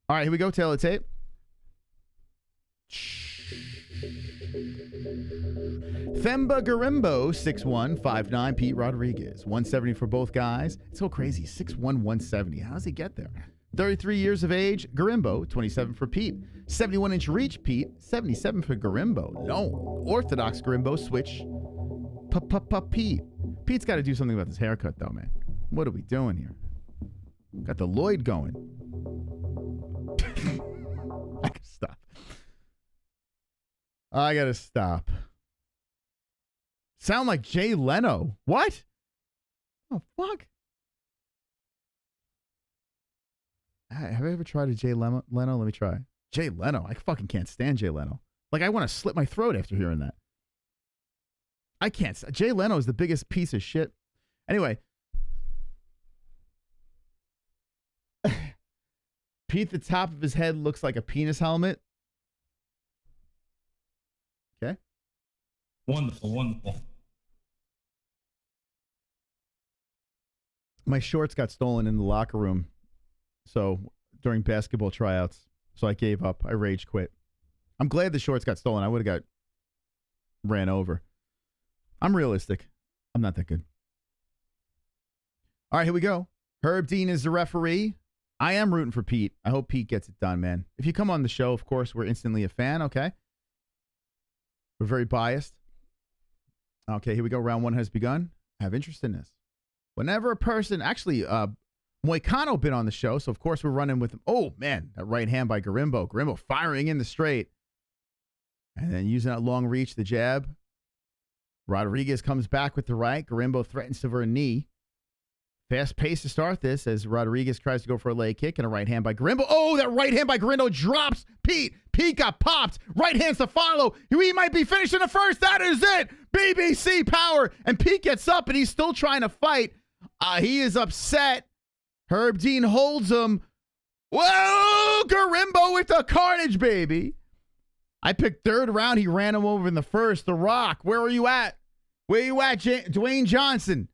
All right, here we go. Tail of the tape. Themba Gorimbo, 6'1", 5'9", Pete Rodriguez. 170 for both guys. It's so crazy. 6'1", 170. How does he get there? 33 years of age, Gorimbo, 27 for Pete. 71-inch reach, Pete. 77 for Gorimbo. No. Orthodox Gorimbo, switch. Pete. Pete's got to do something about this haircut, though, man. What are we doing here? Got the Lloyd going. I gotta stop. I gotta stop. Sound like Jay Leno. What? Oh, fuck. Have I ever tried a Jay Leno? Let me try. Jay Leno. I fucking can't stand Jay Leno. Like, I want to slit my throat after hearing that. I can't. Jay Leno is the biggest piece of shit. Anyway. Pete, the top of his head looks like a penis helmet. Okay. Wonderful, wonderful. My shorts got stolen in the locker room. So during basketball tryouts. So I gave up. I rage quit. I'm glad the shorts got stolen. I would have got ran over. I'm realistic. I'm not that good. All right, here we go. Herb Dean is the referee. I am rooting for Pete. I hope Pete gets it done, man. If you come on the show, of course, we're instantly a fan, okay? We're very biased. Okay, here we go. Round one has begun. I have interest in this. Whenever a person, actually, Moicano been on the show, so of course we're running with him. Oh, man, that right hand by Gorimbo. Gorimbo firing in the straight. And then using that long reach, the jab. Rodriguez comes back with the right. Gorimbo threatens to for a knee. Fast pace to start this as Rodriguez tries to go for a leg kick and a right hand by Gorimbo. Oh, that right hand by Gorimbo drops Pete. Pete got popped. Right hands to follow. He might be finishing the first. That is it. BBC power. And Pete gets up and he's still trying to fight. He is upset. Herb Dean holds him. Whoa, Gorimbo with the carnage, baby. I picked third round. He ran him over in the first. The Rock, where are you at? Where you at, Dwayne Johnson?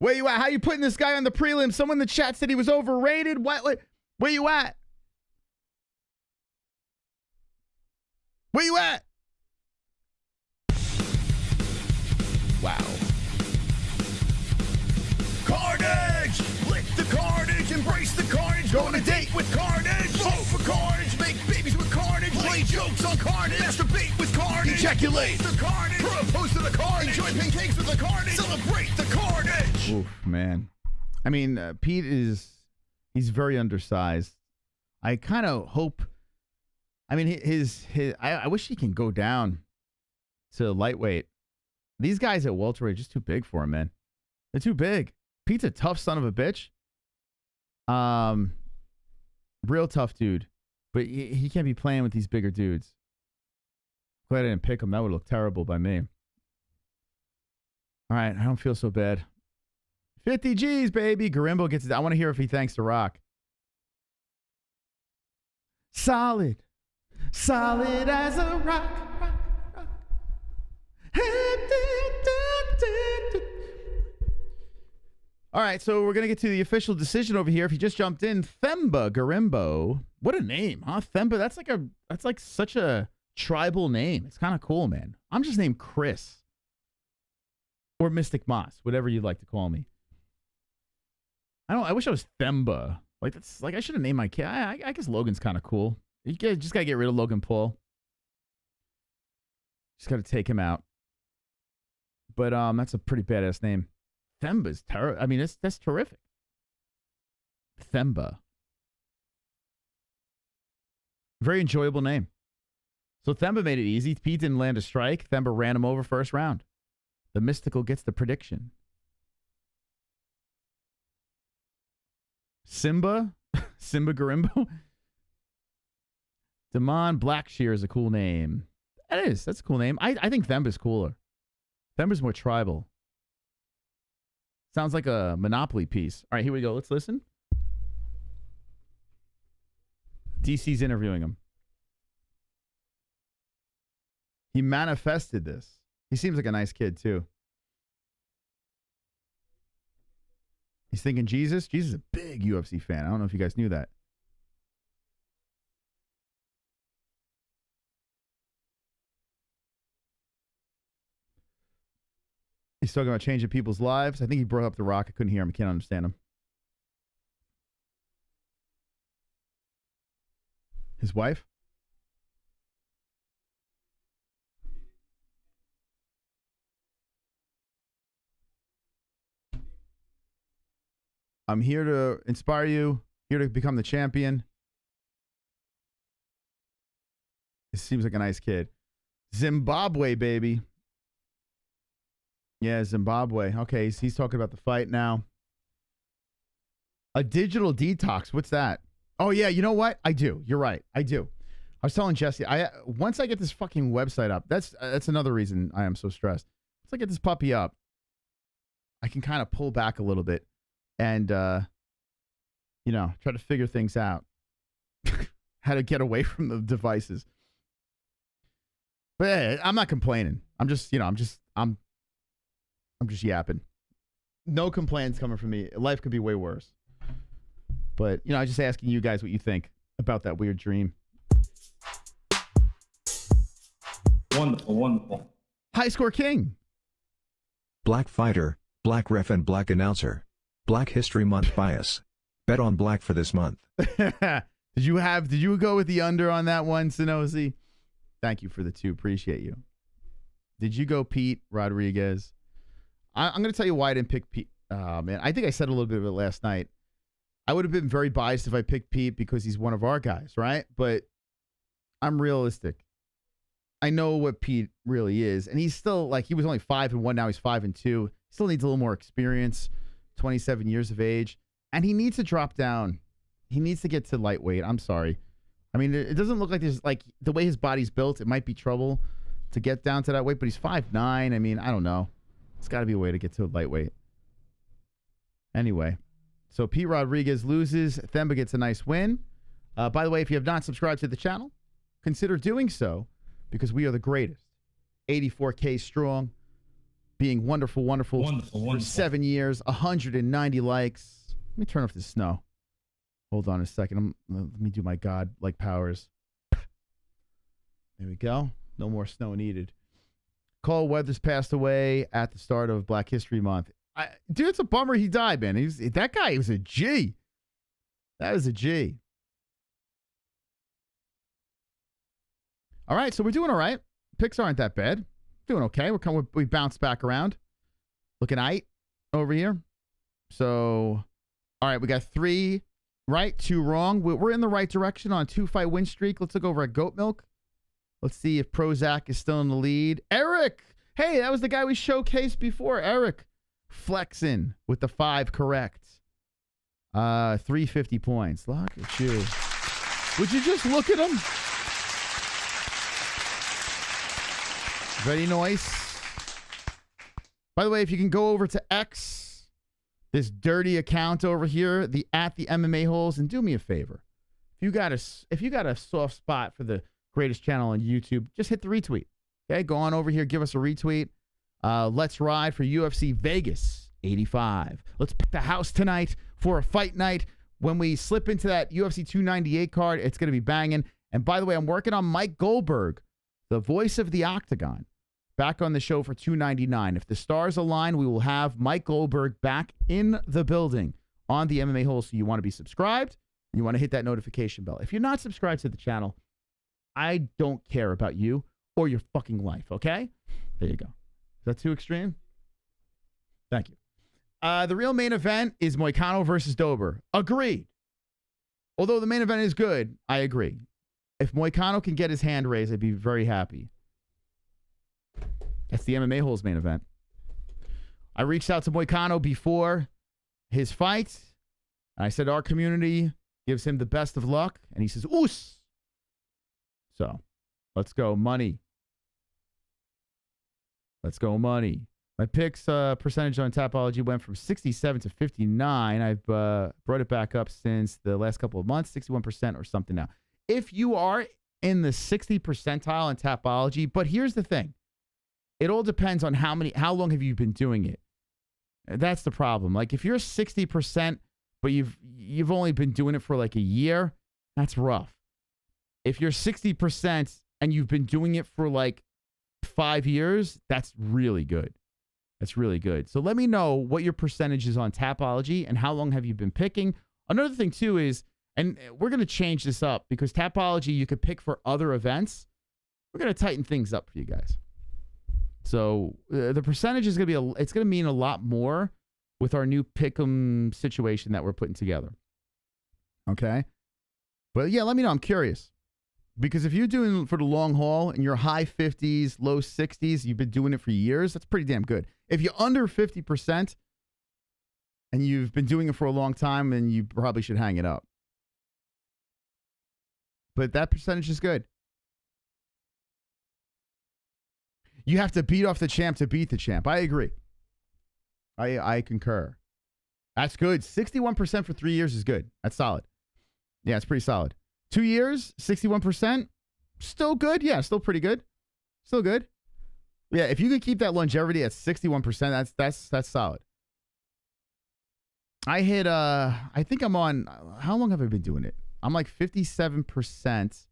Where you at? How you putting this guy on the prelim? Someone in the chat said he was overrated. What? Where you at? Where you at? Wow. Carnage! Lick the carnage, embrace the carnage. Go on a date with carnage. Vote for carnage, make babies with carnage. Play jokes on carnage. Masturbate with carnage. Ejaculate the carnage. Propose to the carnage. Enjoy pancakes with the carnage. Celebrate the carnage. Oof, man. I mean, Pete he's very undersized. I kind of hope, I mean, I wish he can go down to lightweight. These guys at welterweight are just too big for him, man. They're too big. Pete's a tough son of a bitch. Real tough dude. But he can't be playing with these bigger dudes. Glad I didn't pick him. That would look terrible by me. All right, I don't feel so bad. 50 G's, baby. Gorimbo gets it. I want to hear if he thanks The Rock. Solid. Solid as a rock. All right, so we're going to get to the official decision over here. If you just jumped in, Themba Gorimbo. What a name, huh? Themba, that's like such a tribal name. It's kind of cool, man. I'm just named Chris. Or Mystic Moss, whatever you'd like to call me. I wish I was Themba. Like, that's like I should have named my kid. I guess Logan's kind of cool. You just got to get rid of Logan Paul. Just got to take him out. But that's a pretty badass name. Themba's terrible. I mean, that's terrific. Themba. Very enjoyable name. So Themba made it easy. Pete didn't land a strike. Themba ran him over first round. The Mystical gets the prediction. Simba Gorimbo. Damon Blackshear is a cool name. That is. That's a cool name. I think Themba's cooler. Themba's more tribal. Sounds like a Monopoly piece. All right, here we go. Let's listen. DC's interviewing him. He manifested this. He seems like a nice kid, too. He's thinking Jesus. Jesus is a big UFC fan. I don't know if you guys knew that. He's talking about changing people's lives. I think he brought up The Rock. I couldn't hear him. I can't understand him. His wife? I'm here to inspire you. Here to become the champion. He seems like a nice kid. Zimbabwe, baby. Yeah, Zimbabwe. Okay, he's talking about the fight now. A digital detox. What's that? Oh, yeah, you know what? I do. You're right. I do. I was telling Jesse, once I get this fucking website up, that's another reason I am so stressed. Once I get this puppy up, I can kind of pull back a little bit and, try to figure things out. How to get away from the devices. But yeah, I'm not complaining. I'm just yapping. No complaints coming from me. Life could be way worse. But, you know, I'm just asking you guys what you think about that weird dream. Wonderful, wonderful. High Score King. Black fighter, black ref and black announcer. Black History Month bias. Bet on black for this month. Did you go with the under on that one, Sinozi? Thank you for the 2. Appreciate you. Did you go Pete Rodriguez? I'm going to tell you why I didn't pick Pete. Man, I think I said a little bit of it last night. I would have been very biased if I picked Pete because he's one of our guys, right? But I'm realistic. I know what Pete really is. And he's still, like, he was only 5-1. Now he's 5-2. Still needs a little more experience. 27 years of age. And he needs to drop down. He needs to get to lightweight. I'm sorry. I mean, it doesn't look like there's, like, the way his body's built, it might be trouble to get down to that weight. But he's 5'9". I mean, I don't know. It's got to be a way to get to a lightweight. Anyway. So Pete Rodriguez loses. Themba gets a nice win. By the way, if you have not subscribed to the channel, consider doing so because we are the greatest. 84K strong, being wonderful for 7 years, 190 likes. Let me turn off the snow. Hold on a second. Let me do my God-like powers. There we go. No more snow needed. Cole Weathers passed away at the start of Black History Month. Dude, it's a bummer he died, man. That guy was a G. That was a G. All right, so we're doing all right. Picks aren't that bad. Doing okay. We bounced back around. Looking aight over here. So, all right, we got 3 right, 2 wrong. We're in the right direction on a 2-fight win streak. Let's look over at Goat Milk. Let's see if Prozac is still in the lead. Eric! Hey, that was the guy we showcased before. Eric flexing with the 5 correct. 350 points. Look at you. Would you just look at him? Very nice. By the way, if you can go over to X, this dirty account over here, the @the MMA holes, and do me a favor. If you got a soft spot for the greatest channel on YouTube, just hit the retweet. Okay, go on over here, give us a retweet. Let's ride for UFC Vegas 85. Let's pick the house tonight for a fight night. When we slip into that UFC 298 card, it's going to be banging. And by the way, I'm working on Mike Goldberg, the voice of the Octagon, back on the show for 299. If the stars align, we will have Mike Goldberg back in the building on the MMA hole. So you want to be subscribed, and you want to hit that notification bell. If you're not subscribed to the channel, I don't care about you or your fucking life, okay? There you go. Is that too extreme? Thank you. The real main event is Moicano versus Dober. Agreed. Although the main event is good, I agree. If Moicano can get his hand raised, I'd be very happy. That's the MMA holes main event. I reached out to Moicano before his fight. And I said our community gives him the best of luck. And he says, oos. So, let's go money. Let's go money. My picks percentage on Tapology went from 67 to 59. I've brought it back up since the last couple of months, 61% or something now. If you are in the 60 percentile in Tapology, but here's the thing. It all depends on how long have you been doing it. That's the problem. Like if you're 60%, but you've only been doing it for like a year, that's rough. If you're 60% and you've been doing it for like 5 years, that's really good. That's really good. So let me know what your percentage is on Tapology and how long have you been picking. Another thing too is, and we're going to change this up because Tapology you could pick for other events. We're going to tighten things up for you guys. So the percentage is going to be, it's going to mean a lot more with our new pick'em situation that we're putting together. Okay. But yeah, let me know. I'm curious. Because if you're doing for the long haul and you're high 50s, low 60s, you've been doing it for years, that's pretty damn good. If you're under 50% and you've been doing it for a long time, then you probably should hang it up. But that percentage is good. You have to beat off the champ to beat the champ. I agree. I concur. That's good. 61% for 3 years is good. That's solid. Yeah, it's pretty solid. 2 years, 61%, still good. Yeah, still pretty good. Still good. Yeah, if you could keep that longevity at 61%, that's solid. I hit I think I'm on, how long have I been doing it? I'm like 57%.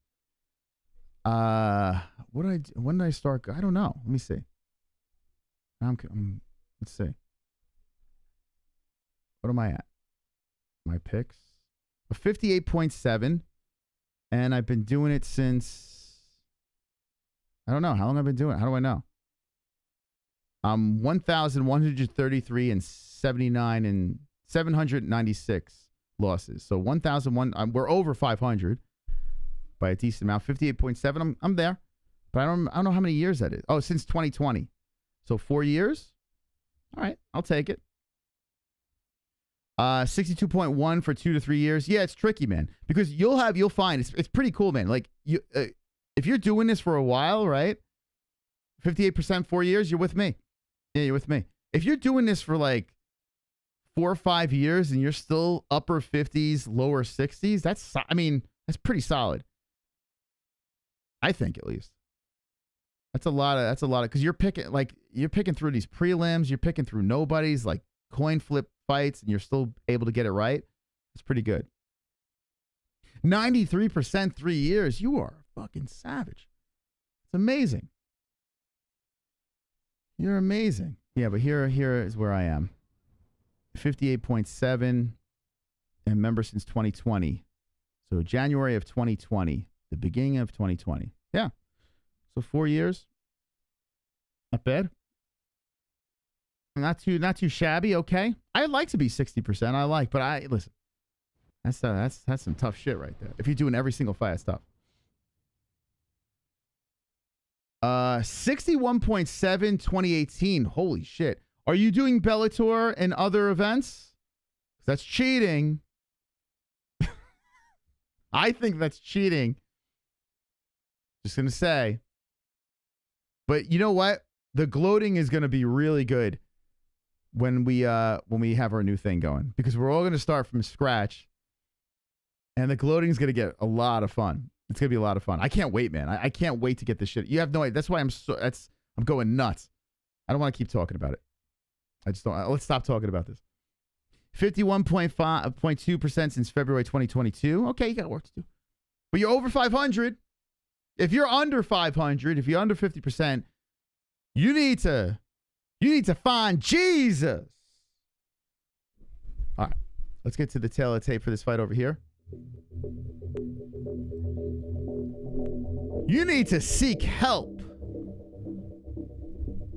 What did I do? When did I start? I don't know. Let me see. Let's see. What am I at? My picks. 58.7. And I've been doing it since, I don't know. How long have I been doing it? How do I know? 1,133 and 79 and 796 losses. So 1,001. We're over 500 by a decent amount. 58.7. I'm there, but I don't know how many years that is. Oh, since 2020. So 4 years. All right, I'll take it. 62.1 for 2 to 3 years. Yeah, it's tricky, man, because you'll find it's pretty cool, man. Like you, if you're doing this for a while, right? 58%, 4 years. You're with me. Yeah, you're with me. If you're doing this for like 4 or 5 years and you're still upper 50s, lower 60s, that's pretty solid. I think, at least. That's a lot of because you're picking through these prelims, you're picking through nobodies, like coin flip fights, and you're still able to get it right. It's pretty good. 93% 3 years. You are a fucking savage. It's amazing. You're amazing. Yeah, but here is where I am. 58.7 and member since 2020. So January of 2020, the beginning of 2020. Yeah. So 4 years. Not bad. Not too shabby. Okay. I'd like to be 60%. But listen. That's some tough shit right there. If you're doing every single fight, that's tough. 61.7 2018. Holy shit. Are you doing Bellator and other events? That's cheating. I think that's cheating. Just going to say. But you know what? The gloating is going to be really good when we have our new thing going, because we're all going to start from scratch, and the gloating is going to get a lot of fun. It's going to be a lot of fun. I can't wait, man. I can't wait to get this shit. You have no idea. That's why I'm going nuts. I don't want to keep talking about it. I just don't. Let's stop talking about this. 51.2% since February 2022. Okay, you got work to do. But you're over 500. If you're under 500, if you're under 50%, you need to find Jesus. All right. Let's get to the tail of the tape for this fight over here. You need to seek help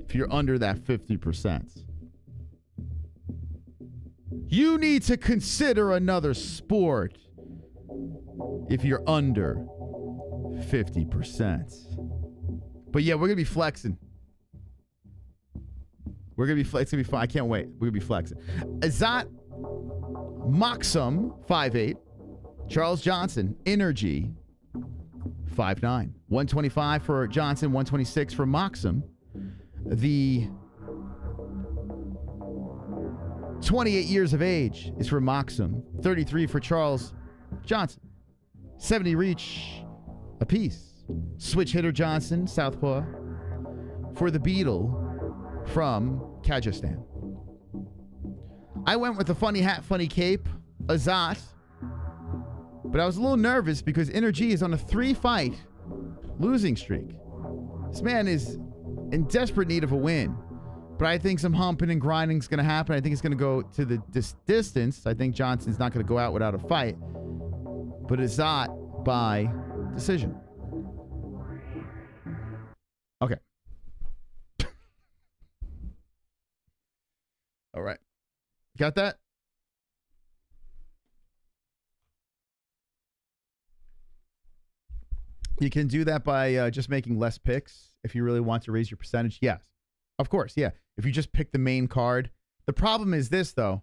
if you're under that 50%. You need to consider another sport if you're under 50%. But yeah, we're going to be flexing. It's going to be fun. I can't wait. We're going to be flexing. Azat, Maksum, 5'8". Charles Johnson, Energy, 5'9". 125 for Johnson, 126 for Maksum. The 28 years of age is for Maksum. 33 for Charles Johnson. 70 reach apiece. Switch hitter Johnson, southpaw, for the Beetle from Kazakhstan. I went with the funny hat, funny cape, Azat, but I was a little nervous because Energy is on a 3-fight losing streak. This man is in desperate need of a win, but I think some humping and grinding is going to happen. I think it's going to go to the distance. I think Johnson's not going to go out without a fight, but Azat by decision. Okay. All right. Got that? You can do that by just making less picks if you really want to raise your percentage. Yes. Of course, yeah. If you just pick the main card. The problem is this, though.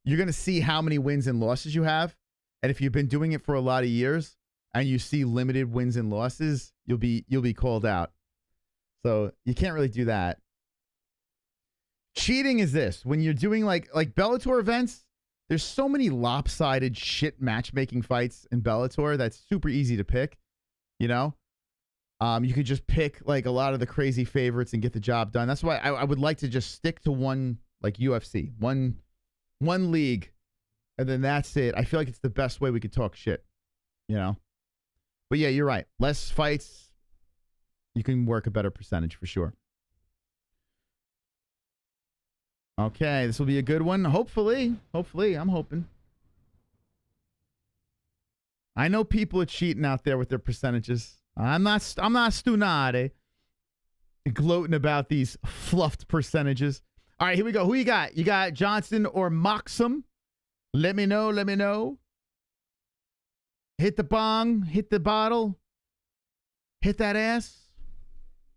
You're going to see how many wins and losses you have. And if you've been doing it for a lot of years and you see limited wins and losses, you'll be called out. So you can't really do that. Cheating is this. When you're doing like Bellator events, there's so many lopsided shit matchmaking fights in Bellator that's super easy to pick. You know? You could just pick like a lot of the crazy favorites and get the job done. That's why I would like to just stick to one, like UFC. One One league, and then that's it. I feel like it's the best way we could talk shit, you know? But yeah, you're right. Less fights, you can work a better percentage for sure. Okay, this will be a good one. Hopefully. Hopefully, I'm hoping. I know people are cheating out there with their percentages. I'm not stunade. Gloating about these fluffed percentages. All right, here we go. Who you got? You got Johnson or Maksum? Let me know. Let me know. Hit the bong. Hit the bottle. Hit that ass.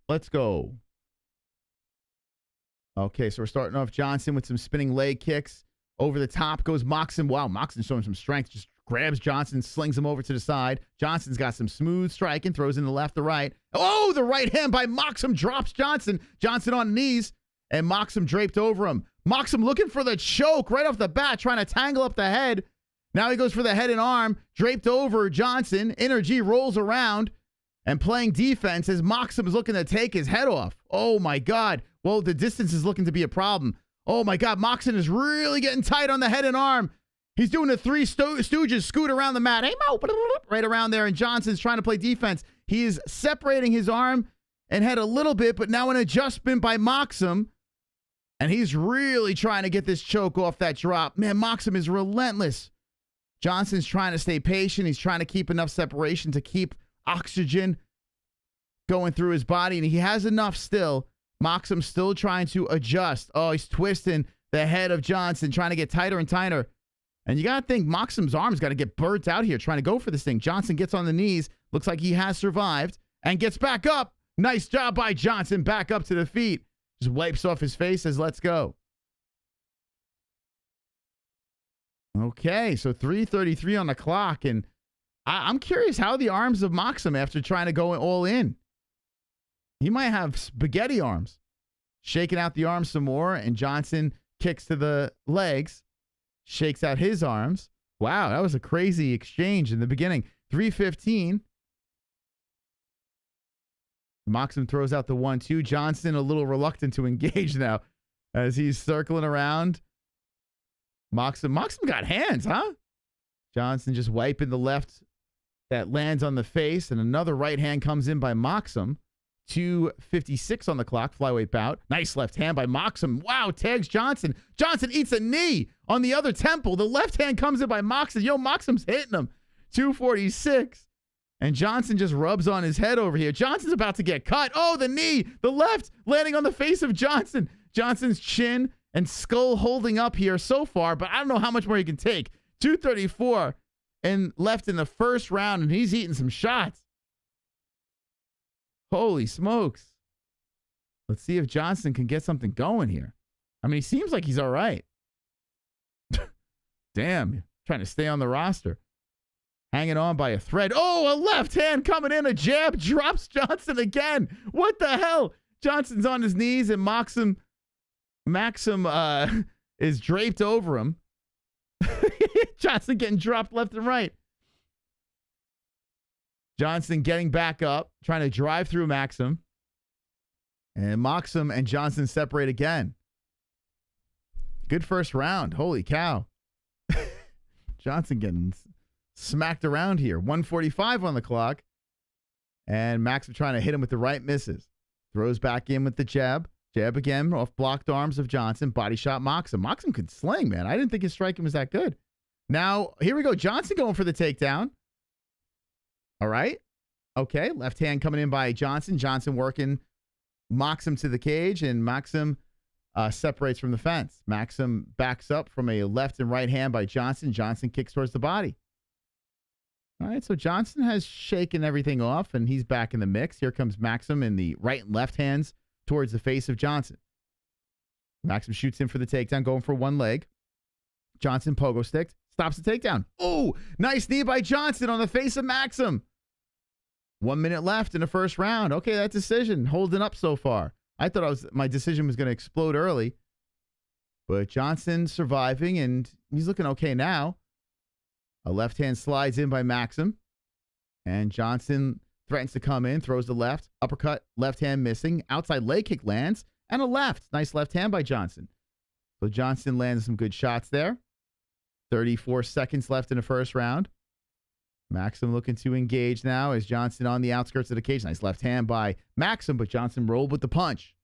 Let's go. Okay, so we're starting off Johnson with some spinning leg kicks. Over the top goes Maksum. Wow, Maksum showing some strength. Just grabs Johnson, slings him over to the side. Johnson's got some smooth striking, throws in the left to right. Oh, the right hand by Maksum drops Johnson. Johnson on knees, and Maksum draped over him. Maksum looking for the choke right off the bat, trying to tangle up the head. Now he goes for the head and arm, draped over Johnson. Energy rolls around and playing defense as Maksum is looking to take his head off. Oh, my God. Well, the distance is looking to be a problem. Oh, my God. Maksum is really getting tight on the head and arm. He's doing the Three Stooges scoot around the mat. Hey, Mo, right around there, and Johnson's trying to play defense. He is separating his arm and head a little bit, but now an adjustment by Maksum, and he's really trying to get this choke off that drop. Man, Maksum is relentless. Johnson's trying to stay patient. He's trying to keep enough separation to keep oxygen going through his body, and he has enough still. Maksum still trying to adjust. Oh, he's twisting the head of Johnson, trying to get tighter and tighter. And you got to think Maksum's arm's got to get burnt out here trying to go for this thing. Johnson gets on the knees. Looks like he has survived and gets back up. Nice job by Johnson. Back up to the feet. Just wipes off his face, says, let's go. Okay, so 3:33 on the clock. And I'm curious how the arms of Maksum after trying to go all in. He might have spaghetti arms. Shaking out the arms some more, and Johnson kicks to the legs. Shakes out his arms. Wow, that was a crazy exchange in the beginning. 3:15. Maksum throws out the 1-2. Johnson a little reluctant to engage now as he's circling around. Maksum got hands, huh? Johnson just wiping the left that lands on the face, and another right hand comes in by Maksum. 2:56 on the clock, flyweight bout. Nice left hand by Maksum. Wow, tags Johnson. Johnson eats a knee on the other temple. The left hand comes in by Maksum. Yo, Maksum's hitting him. 2:46. And Johnson just rubs on his head over here. Johnson's about to get cut. Oh, the knee. The left landing on the face of Johnson. Johnson's chin and skull holding up here so far, but I don't know how much more he can take. 2:34 and left in the first round, and he's eating some shots. Holy smokes. Let's see if Johnson can get something going here. I mean, he seems like he's all right. Damn, trying to stay on the roster. Hanging on by a thread. Oh, a left hand coming in. A jab drops Johnson again. What the hell? Johnson's on his knees, and Maksum is draped over him. Johnson getting dropped left and right. Johnson getting back up, trying to drive through Maksum. And Maksum and Johnson separate again. Good first round. Holy cow. Johnson getting smacked around here. 1:45 on the clock. And Maksum trying to hit him with the right, misses. Throws back in with the jab. Jab again off blocked arms of Johnson. Body shot Maksum. Maksum could sling, man. I didn't think his striking was that good. Now, here we go. Johnson going for the takedown. All right. Okay. Left hand coming in by Johnson. Johnson working Maksum to the cage, and Maksum separates from the fence. Maksum backs up from a left and right hand by Johnson. Johnson kicks towards the body. All right. So Johnson has shaken everything off, and he's back in the mix. Here comes Maksum in the right and left hands towards the face of Johnson. Maksum shoots in for the takedown, going for one leg. Johnson pogo sticked, stops the takedown. Oh, nice knee by Johnson on the face of Maksum. 1 minute left in the first round. Okay, that decision holding up so far. I thought my decision was going to explode early, but Johnson surviving, and he's looking okay now. A left hand slides in by Maksum, and Johnson threatens to come in, throws the left, uppercut, left hand missing, outside leg kick lands, and a left. Nice left hand by Johnson. So Johnson landed some good shots there. 34 seconds left in the first round. Maksum looking to engage now as Johnson on the outskirts of the cage. Nice left hand by Maksum, but Johnson rolled with the punch.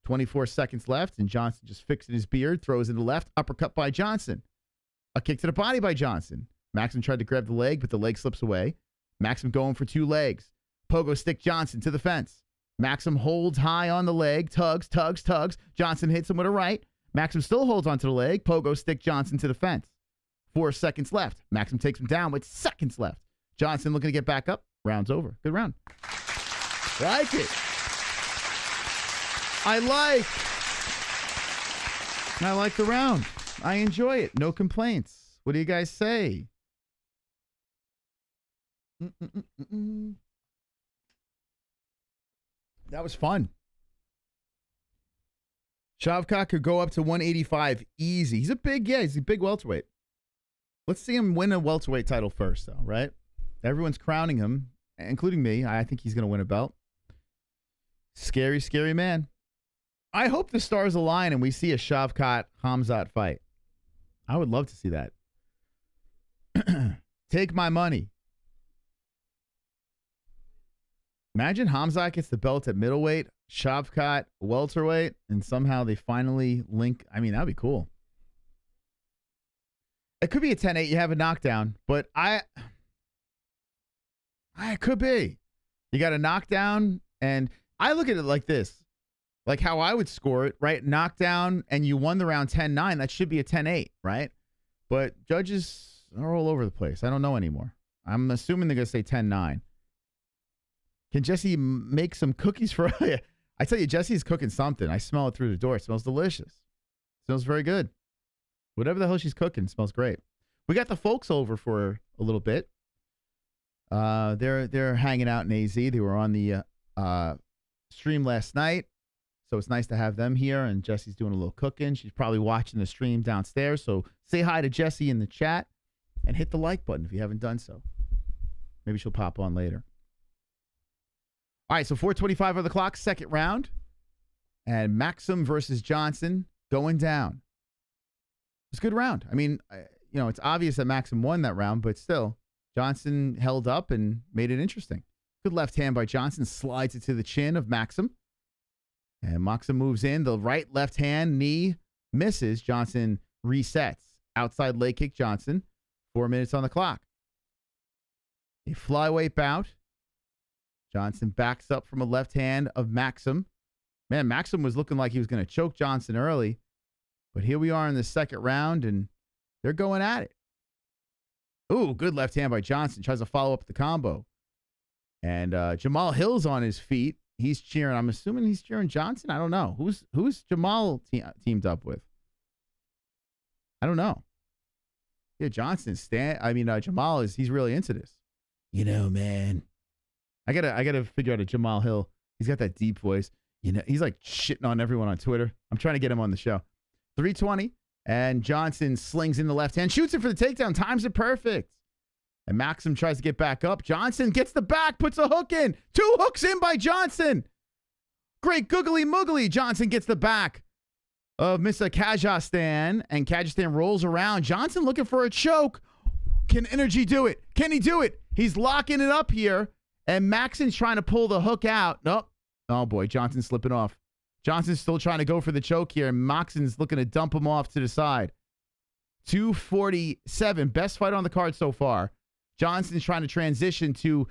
24 seconds left, and Johnson just fixing his beard, throws in the left, uppercut by Johnson. A kick to the body by Johnson. Maksum tried to grab the leg, but the leg slips away. Maksum going for 2 legs. Pogo stick Johnson to the fence. Maksum holds high on the leg, tugs. Johnson hits him with a right. Maksum still holds onto the leg. Pogo stick Johnson to the fence. 4 seconds left. Maksum takes him down with seconds left. Johnson looking to get back up. Round's over. Good round. Like it. I like the round. I enjoy it. No complaints. What do you guys say? That was fun. Shavkat could go up to 185 easy. He's a big welterweight. Let's see him win a welterweight title first, though, right? Everyone's crowning him, including me. I think he's going to win a belt. Scary, scary man. I hope the stars align and we see a Shavkat-Khamzat fight. I would love to see that. Take my money. Imagine Khamzat gets the belt at middleweight, Shavkat welterweight, and somehow they finally link. I mean, that'd be cool. It could be a 10-8. You have a knockdown, but it could be. You got a knockdown, and I look at it like this. Like how I would score it, right? Knockdown, and you won the round 10-9. That should be a 10-8, right? But judges are all over the place. I don't know anymore. I'm assuming they're going to say 10-9. Can Jesse make some cookies for you? I tell you, Jesse's cooking something. I smell it through the door. It smells delicious. It smells very good. Whatever the hell she's cooking smells great. We got the folks over for a little bit. They're hanging out in AZ. They were on the stream last night, so it's nice to have them here. And Jesse's doing a little cooking. She's probably watching the stream downstairs. So say hi to Jesse in the chat and hit the like button if you haven't done so. Maybe she'll pop on later. All right, so 4:25 on the clock, second round, and Maksum versus Johnson going down. It's a good round. I mean, it's obvious that Maksum won that round, but still, Johnson held up and made it interesting. Good left hand by Johnson, slides it to the chin of Maksum. And Maksum moves in. The right left hand knee misses. Johnson resets. Outside leg kick Johnson. 4 minutes on the clock. A flyweight bout. Johnson backs up from a left hand of Maksum. Man, Maksum was looking like he was going to choke Johnson early. But here we are in the second round, and they're going at it. Ooh, good left hand by Johnson. Tries to follow up the combo. And Jamal Hill's on his feet. He's cheering. I'm assuming he's cheering Johnson. I don't know. Who's Jamal teamed up with? I don't know. Yeah, Jamal he's really into this. Man. I gotta figure out a Jamal Hill. He's got that deep voice. He's like shitting on everyone on Twitter. I'm trying to get him on the show. 3:20, and Johnson slings in the left hand, shoots it for the takedown, times it perfect. And Maksum tries to get back up. Johnson gets the back, puts a hook in. 2 hooks in by Johnson. Great googly moogly. Johnson gets the back of Mr. Kazakhstan, and Kazakhstan rolls around. Johnson looking for a choke. Can Energy do it? Can he do it? He's locking it up here, and Maksum's trying to pull the hook out. Nope. Oh, boy, Johnson's slipping off. Johnson's still trying to go for the choke here, and Maksum's looking to dump him off to the side. 247, best fight on the card so far. Johnson's trying to transition to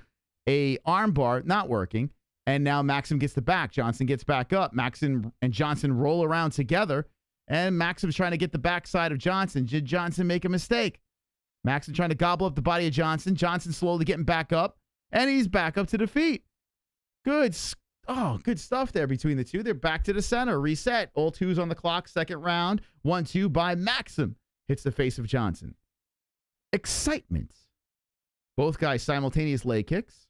a armbar, not working, and now Maksum gets the back. Johnson gets back up. Maksum and Johnson roll around together, and Maksum's trying to get the backside of Johnson. Did Johnson make a mistake? Maksum trying to gobble up the body of Johnson. Johnson slowly getting back up, and he's back up to the feet. Good stuff there between the two. They're back to the center. Reset. All twos on the clock. Second round. 1-2 by Maksum. Hits the face of Johnson. Excitement. Both guys simultaneous leg kicks.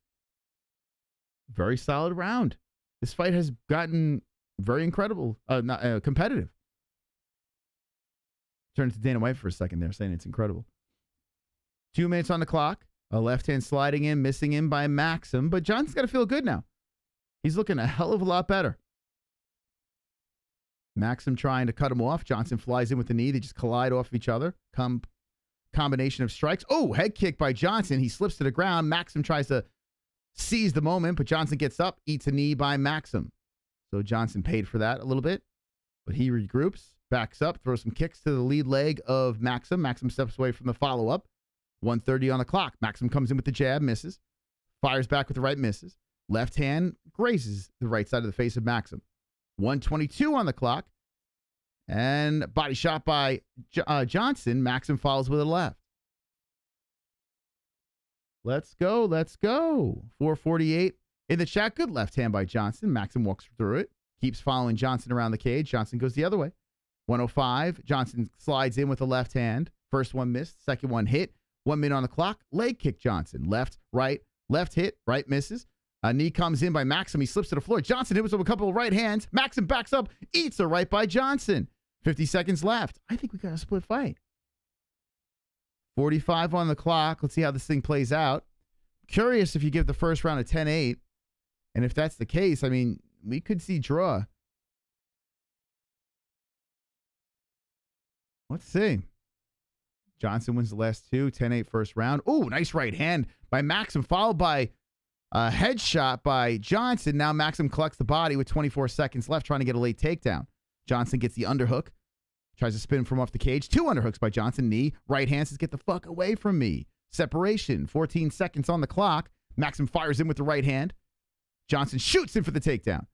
Very solid round. This fight has gotten very incredible, competitive. Turn to Dana White for a second there, saying it's incredible. 2 minutes on the clock. A left hand sliding in, missing in by Maksum, but Johnson's got to feel good now. He's looking a hell of a lot better. Maksum trying to cut him off. Johnson flies in with the knee. They just collide off of each other. Combination of strikes. Oh, head kick by Johnson. He slips to the ground. Maksum tries to seize the moment, but Johnson gets up, eats a knee by Maksum. So Johnson paid for that a little bit, but he regroups, backs up, throws some kicks to the lead leg of Maksum. Maksum steps away from the follow-up. 1:30 on the clock. Maksum comes in with the jab, misses. Fires back with the right, misses. Left hand grazes the right side of the face of Maksum. 1:22 on the clock. And body shot by Johnson. Maksum follows with a left. Let's go. Let's go. 4:48 in the chat. Good left hand by Johnson. Maksum walks through it. Keeps following Johnson around the cage. Johnson goes the other way. 1:05. Johnson slides in with the left hand. First one missed. Second one hit. 1 minute on the clock. Leg kick Johnson. Left, right. Left hit. Right misses. A knee comes in by Maksum. He slips to the floor. Johnson hits with a couple of right hands. Maksum backs up. Eats a right by Johnson. 50 seconds left. I think we got a split fight. 45 on the clock. Let's see how this thing plays out. Curious if you give the first round a 10-8. And if that's the case, I mean, we could see draw. Let's see. Johnson wins the last two. 10-8 first round. Oh, nice right hand by Maksum, followed by a headshot by Johnson. Now Maksum collects the body with 24 seconds left, trying to get a late takedown. Johnson gets the underhook. Tries to spin from off the cage. 2 underhooks by Johnson. Knee. Right hand says, get the fuck away from me. Separation. 14 seconds on the clock. Maksum fires in with the right hand. Johnson shoots in for the takedown.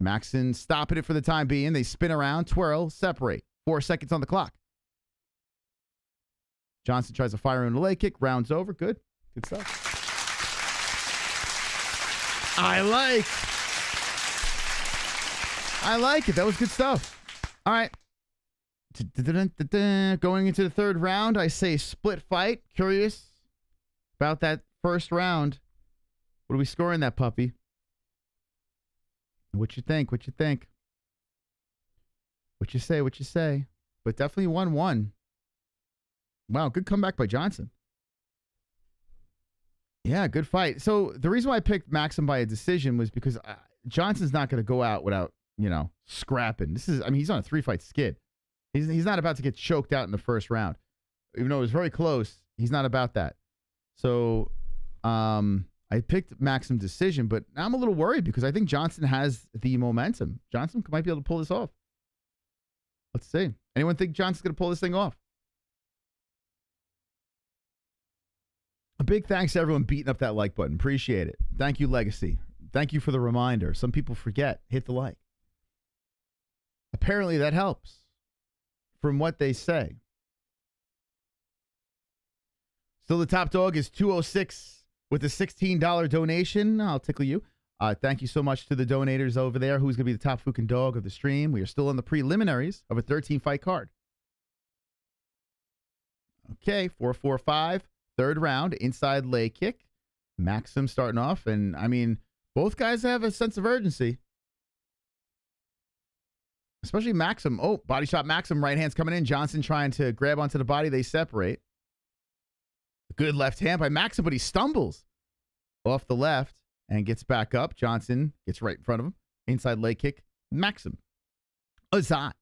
Maksum stopping it for the time being. They spin around, twirl, separate. 4 seconds on the clock. Johnson tries to fire in a leg kick. Round's over. Good. Good stuff. I like it. That was good stuff. All right. Going into the third round, I say split fight. Curious about that first round. What are we scoring that puppy? What you think? What you think? What you say? What you say? But definitely 1-1. Wow, good comeback by Johnson. Yeah, good fight. So the reason why I picked Maksum by a decision was because Johnson's not going to go out without, scrapping. He's on a 3-fight skid. He's not about to get choked out in the first round. Even though it was very close, he's not about that. So I picked Maksum decision, but now I'm a little worried because I think Johnson has the momentum. Johnson might be able to pull this off. Let's see. Anyone think Johnson's going to pull this thing off? A big thanks to everyone beating up that like button. Appreciate it. Thank you, Legacy. Thank you for the reminder. Some people forget. Hit the like. Apparently that helps from what they say. Still the top dog is 206 with a $16 donation. I'll tickle you. Thank you so much to the donators over there. Who's going to be the top fucking dog of the stream? We are still in the preliminaries of a 13-fight card. Okay, 4-4-5. Third round, inside leg kick. Maksum starting off. And, both guys have a sense of urgency. Especially Maksum. Oh, body shot Maksum. Right hand's coming in. Johnson trying to grab onto the body. They separate. A good left hand by Maksum, but he stumbles off the left and gets back up. Johnson gets right in front of him. Inside leg kick. Maksum. Azat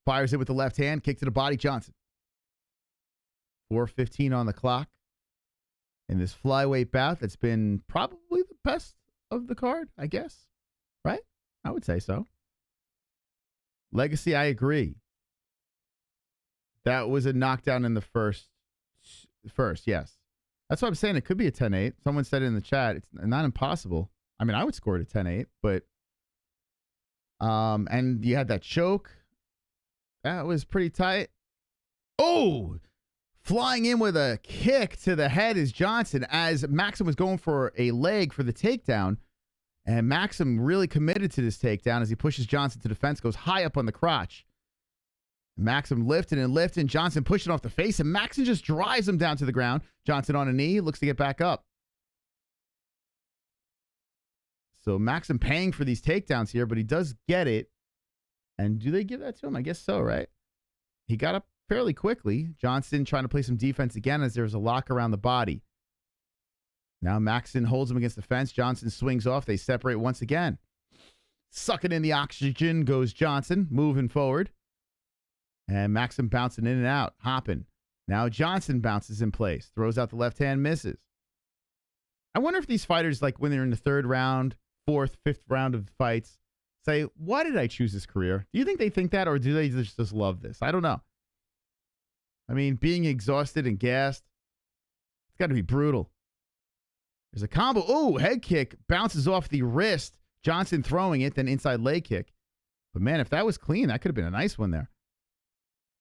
fires it with the left hand. Kick to the body. Johnson. 4:15 on the clock. In this flyweight bout that's been probably the best of the card, I guess. Right? I would say so. Legacy, I agree. That was a knockdown in the first, yes. That's what I'm saying. It could be a 10-8. Someone said it in the chat. It's not impossible. I would score it a 10-8, but and you had that choke. That was pretty tight. Oh! Flying in with a kick to the head is Johnson as Maksum was going for a leg for the takedown. And Maksum really committed to this takedown as he pushes Johnson to the fence, goes high up on the crotch. Maksum lifting and lifting. Johnson pushing off the face, and Maksum just drives him down to the ground. Johnson on a knee, looks to get back up. So Maksum paying for these takedowns here, but he does get it. And do they give that to him? I guess so, right? He got up fairly quickly. Johnson trying to play some defense again as there's a lock around the body. Now Maksum holds him against the fence. Johnson swings off. They separate once again. Sucking in the oxygen goes Johnson, moving forward. And Maksum bouncing in and out, hopping. Now Johnson bounces in place, throws out the left hand, misses. I wonder if these fighters, like when they're in the third round, fourth, fifth round of fights, say, why did I choose this career? Do you think they think that, or do they just love this? I don't know. I mean, being exhausted and gassed, it's got to be brutal. There's a combo. Oh, head kick bounces off the wrist. Johnson throwing it, then inside leg kick. But man, if that was clean, that could have been a nice one there.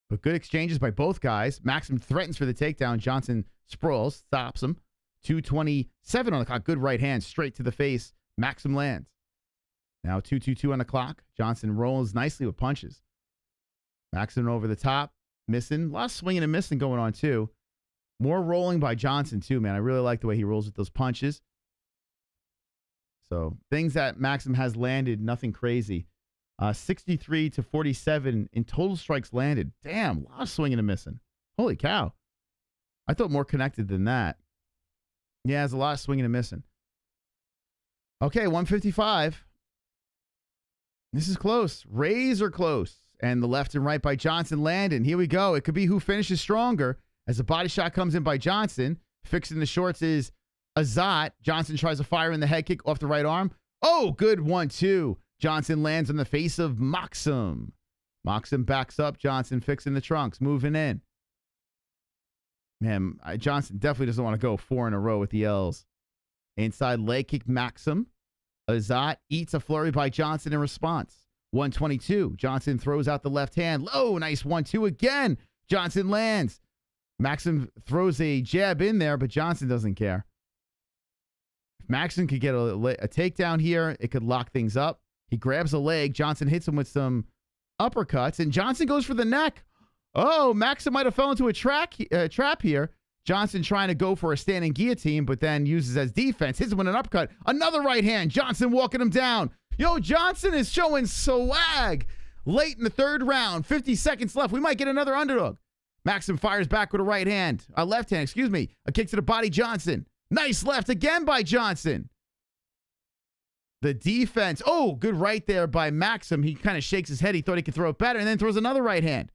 But good exchanges by both guys. Maksum threatens for the takedown. Johnson sprawls, stops him. 2:27 on the clock. Good right hand, straight to the face. Maksum lands. Now 2:22 on the clock. Johnson rolls nicely with punches. Maksum over the top, missing. A lot of swinging and missing going on too. More rolling by Johnson too, man. I really like the way he rolls with those punches. So things that Maksum has landed, nothing crazy. 63-47 in total strikes landed. Damn, a lot of swinging and missing. Holy cow. I thought more connected than that. Yeah, there's a lot of swinging and missing. Okay, 155. This is close. Razor close. And the left and right by Johnson landing. Here we go. It could be who finishes stronger as a body shot comes in by Johnson. Fixing the shorts is Azat. Johnson tries to fire in the head kick off the right arm. Oh, good 1-2. Johnson lands on the face of Maksum. Maksum backs up. Johnson fixing the trunks, moving in. Man, Johnson definitely doesn't want to go 4 in a row with the L's. Inside leg kick, Maksum. Azat eats a flurry by Johnson in response. 122. Johnson throws out the left hand. Low, nice 1-2 again. Johnson lands. Maksum throws a jab in there, but Johnson doesn't care. If Maksum could get a takedown here, it could lock things up. He grabs a leg. Johnson hits him with some uppercuts, and Johnson goes for the neck. Oh, Maksum might have fell into a trap here. Johnson trying to go for a standing guillotine, but then uses as defense. Hits him with an uppercut. Another right hand. Johnson walking him down. Yo, Johnson is showing swag. Late in the third round. 50 seconds left. We might get another underdog. Maksum fires back with a right hand. A left hand, excuse me. A kick to the body, Johnson. Nice left again by Johnson. The defense. Oh, good right there by Maksum. He kind of shakes his head. He thought he could throw it better and then throws another right hand.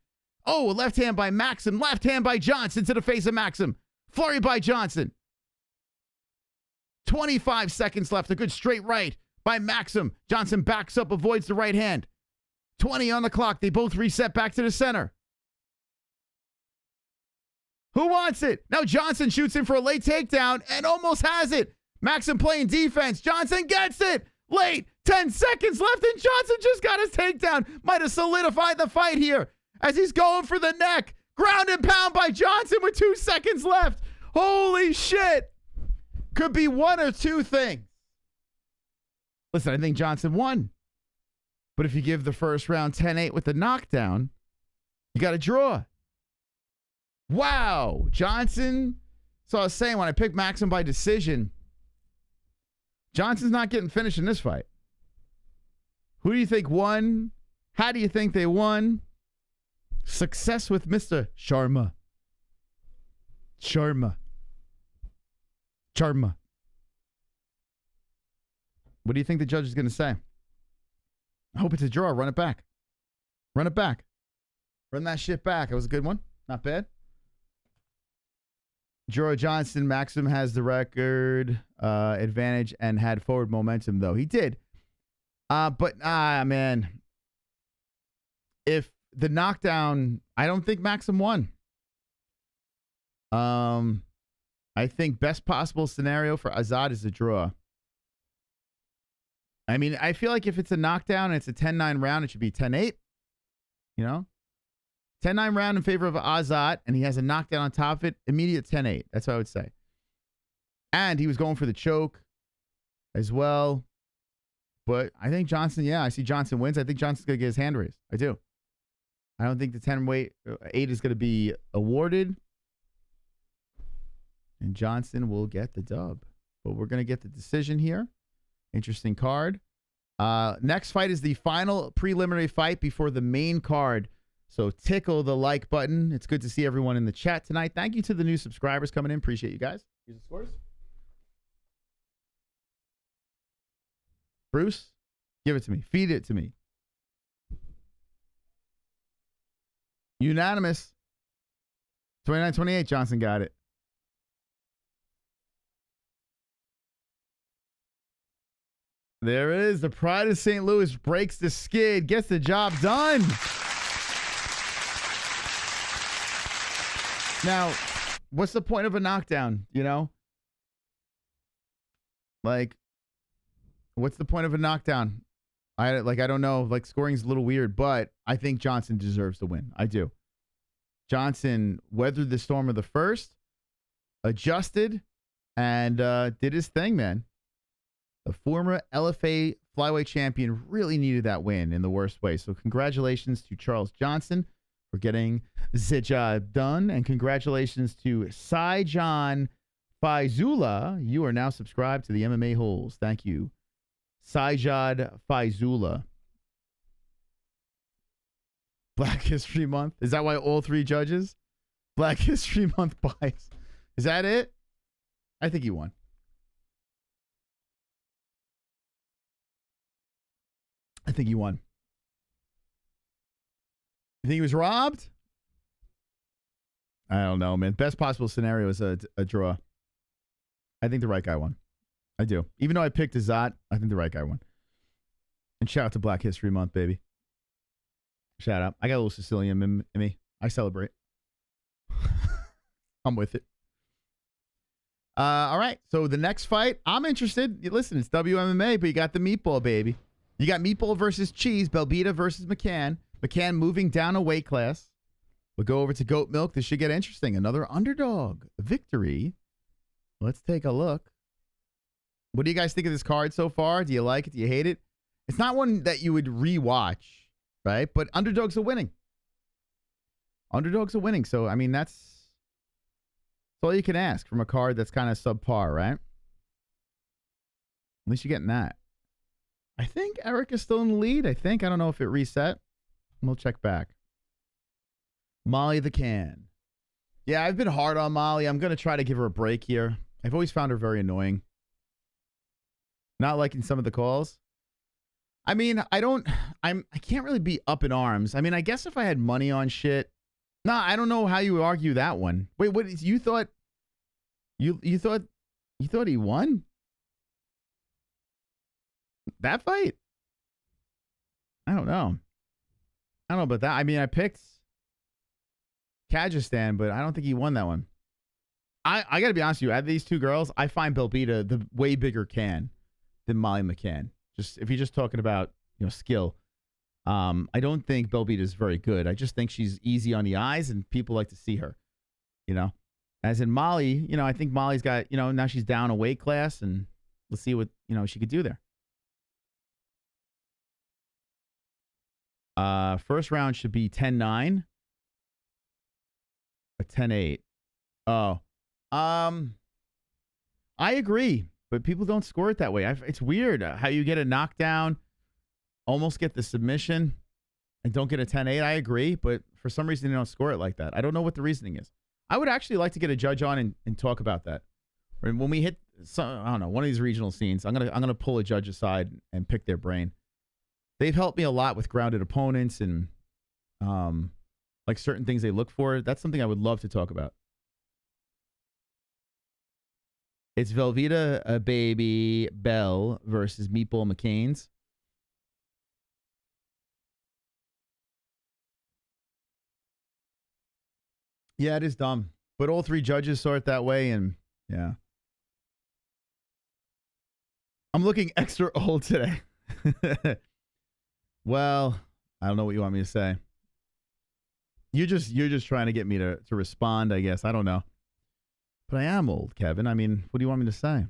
Oh, a left hand by Maksum. Left hand by Johnson to the face of Maksum. Flurry by Johnson. 25 seconds left. A good straight right by Maksum. Johnson backs up, avoids the right hand. 20 on the clock. They both reset back to the center. Who wants it? Now Johnson shoots in for a late takedown and almost has it. Maksum playing defense. Johnson gets it. Late. 10 seconds left and Johnson just got his takedown. Might have solidified the fight here as he's going for the neck. Ground and pound by Johnson with 2 seconds left. Holy shit. Could be one or two things. Listen, I think Johnson won. But if you give the first round 10-8 with the knockdown, you got to draw. Wow. Johnson. So I was saying when I picked Maksum by decision, Johnson's not getting finished in this fight. Who do you think won? How do you think they won? Success with Mr. Sharma. Sharma. What do you think the judge is going to say? I hope it's a draw. Run it back. Run it back. Run that shit back. It was a good one. Not bad. Draw Johnson. Maksum has the record advantage and had forward momentum, though. He did. Man. If the knockdown, I don't think Maksum won. I think best possible scenario for Azat is a draw. I mean, I feel like if it's a knockdown and it's a 10-9 round, it should be 10-8. You know? 10-9 round in favor of Azat, and he has a knockdown on top of it, immediate 10-8. That's what I would say. And he was going for the choke as well. But I think Johnson, I see Johnson wins. I think Johnson's going to get his hand raised. I do. I don't think the 10-8 is going to be awarded. And Johnson will get the dub. But we're going to get the decision here. Interesting card. Next fight is the final preliminary fight before the main card. So tickle the like button. It's good to see everyone in the chat tonight. Thank you to the new subscribers coming in. Appreciate you guys. Here's the scores. Bruce, Give it to me. Feed it to me. Unanimous. 29-28, Johnson got it. There it is. The Pride of St. Louis breaks the skid, gets the job done. Now, what's the point of a knockdown, you know? Like, what's the point of a knockdown? I don't know. Like, scoring's a little weird, but I think Johnson deserves to win. I do. Johnson weathered the storm of the first, adjusted, and did his thing, man. The former LFA flyweight champion really needed that win in the worst way. So congratulations to Charles Johnson for getting the job done. And congratulations to Saijan Faizula. You are now subscribed to the MMA Holes. Thank you. Saijad Faizula. Black History Month. Is that why all three judges? Black History Month bias. Is that it? I think he won. I think he won. You think he was robbed? I don't know, man. Best possible scenario is a draw. I think the right guy won. I do. Even though I picked Azat, I think the right guy won. And shout out to Black History Month, baby. Shout out. I got a little Sicilian in me. I celebrate. I'm with it. All right. So the next fight, I'm interested. Listen, it's WMMA, but you got the meatball, baby. You got meatball versus cheese, Belbita versus McCann. McCann moving down a weight class. We'll go over to goat milk. This should get interesting. Another underdog victory. Let's take a look. What do you guys think of this card so far? Do you like it? Do you hate it? It's not one that you would rewatch, right? But underdogs are winning. Underdogs are winning. So, I mean, that's all you can ask from a card that's kind of subpar, right? At least you're getting that. I think Eric is still in the lead. I don't know if it reset. We'll check back. Molly the Can. Yeah, I've been hard on Molly. I'm going to try to give her a break here. I've always found her very annoying. Not liking some of the calls. I mean, I can't really be up in arms. I mean, I guess if I had money on shit. No, I don't know how you would argue that one. Wait, what you thought you thought he won? That fight? I don't know. I don't know about that. I mean, I picked Kyrgyzstan, but I don't think he won that one. I got to be honest with you. Out of these two girls, I find Belbita the way bigger can than Molly McCann. Just if you're just talking about, skill. I don't think Belbita is very good. I just think she's easy on the eyes and people like to see her, As in Molly, I think Molly's got, now she's down a weight class and let's see what, she could do there. First round should be 10-9. A 10-8. Oh. I agree, but people don't score it that way. It's weird how you get a knockdown, almost get the submission, and don't get a 10-8. I agree, but for some reason they don't score it like that. I don't know what the reasoning is. I would actually like to get a judge on and talk about that. When we hit I don't know, one of these regional scenes, I'm gonna pull a judge aside and pick their brain. They've helped me a lot with grounded opponents and like certain things they look for. That's something I would love to talk about. It's Velveeta Baby Bell versus Meatball McCain's. Yeah, it is dumb. But all three judges saw it that way, and yeah. I'm looking extra old today. Well, I don't know what you want me to say. You're just trying to get me to respond, I guess. I don't know. But I am old, Kevin. I mean, what do you want me to say? I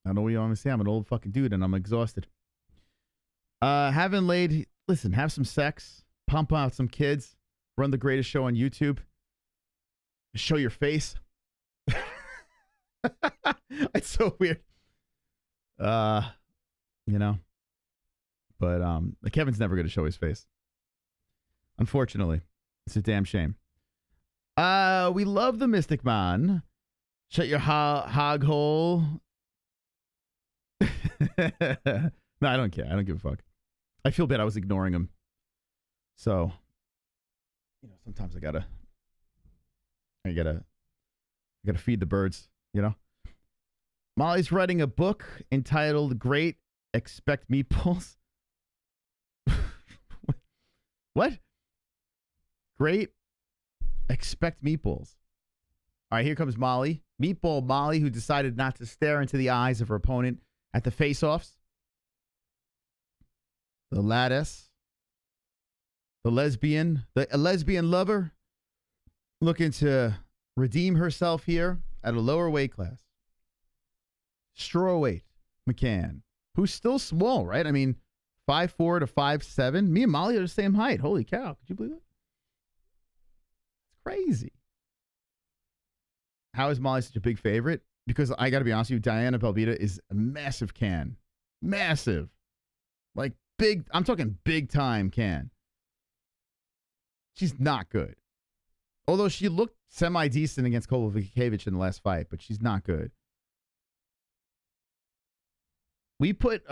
don't know what you want me to say. I'm an old fucking dude, and I'm exhausted. Have some sex, pump out some kids, run the greatest show on YouTube, show your face. It's so weird. But Kevin's never going to show his face. Unfortunately, it's a damn shame. We love the Mystic Man. Shut your hog hole. No, I don't care. I don't give a fuck. I feel bad. I was ignoring him. So, sometimes I gotta feed the birds, Molly's writing a book entitled Great Expect Meatballs. What? Great Expect Meatballs. All right, here comes Molly. Meatball Molly, who decided not to stare into the eyes of her opponent at the face-offs. The lattice. A lesbian lover looking to redeem herself here at a lower weight class. Strawweight McCann, who's still small, right? I mean, 5'4" to 5'7". Me and Molly are the same height. Holy cow. Could you believe that? It's crazy. How is Molly such a big favorite? Because I got to be honest with you, Diana Belbita is a massive can. Massive. Like big, I'm talking big time can. She's not good. Although she looked semi-decent against Kovacevic in the last fight, but she's not good. We put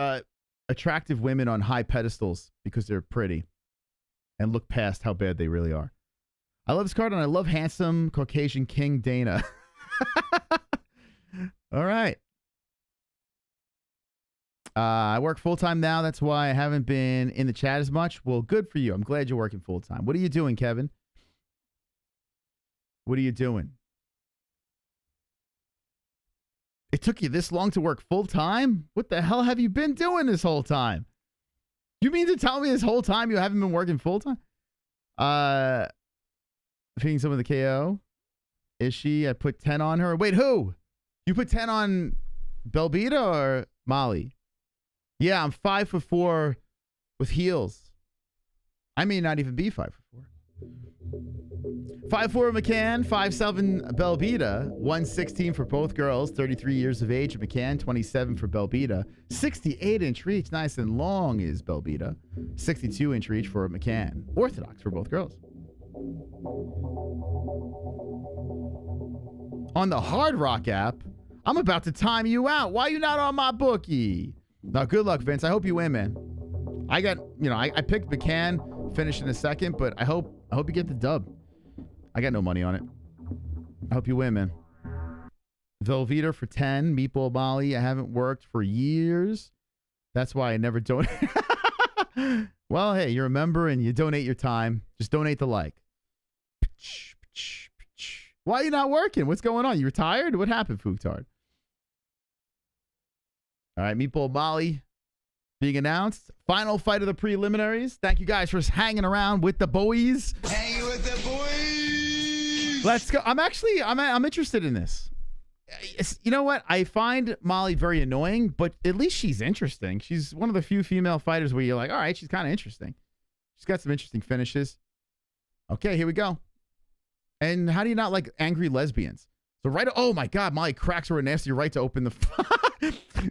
attractive women on high pedestals because they're pretty and look past how bad they really are. I love this card, and I love handsome Caucasian King Dana. All right. I work full-time now. That's why I haven't been in the chat as much. Well, good for you. I'm glad you're working full-time. What are you doing, Kevin? What are you doing? It took you this long to work full-time? What the hell have you been doing this whole time? You mean to tell me this whole time you haven't been working full-time? Feeding someone the KO. Is she? I put 10 on her. Wait, who? You put 10 on Belbita or Molly? Yeah, I'm 5'4" with heels. I may not even be 5'4". 5'4" McCann, 5'7" Belbita, 116 for both girls, 33 years of age. McCann, 27 for Belbita, 68-inch reach, nice and long is Belbita, 62-inch reach for McCann. Orthodox for both girls. On the Hard Rock app, I'm about to time you out. Why are you not on my bookie? Now, good luck, Vince. I hope you win, man. I got, I picked McCann, finish in a second, but I hope you get the dub. I got no money on it. I hope you win, man. Velveeta for 10. Meatball Molly. I haven't worked for years. That's why I never donate. Well, hey, you're a member and you donate your time. Just donate the like. Why are you not working? What's going on? You retired? What happened, Fuktard? All right, Meatball Molly being announced. Final fight of the preliminaries. Thank you guys for hanging around with the boys. Hanging with the boys. Let's go. I'm interested in this. You know what? I find Molly very annoying, but at least she's interesting. She's one of the few female fighters where you're like, all right, she's kind of interesting. She's got some interesting finishes. Okay, here we go. And how do you not like angry lesbians? So oh my God, Molly cracks her a nasty right to open the.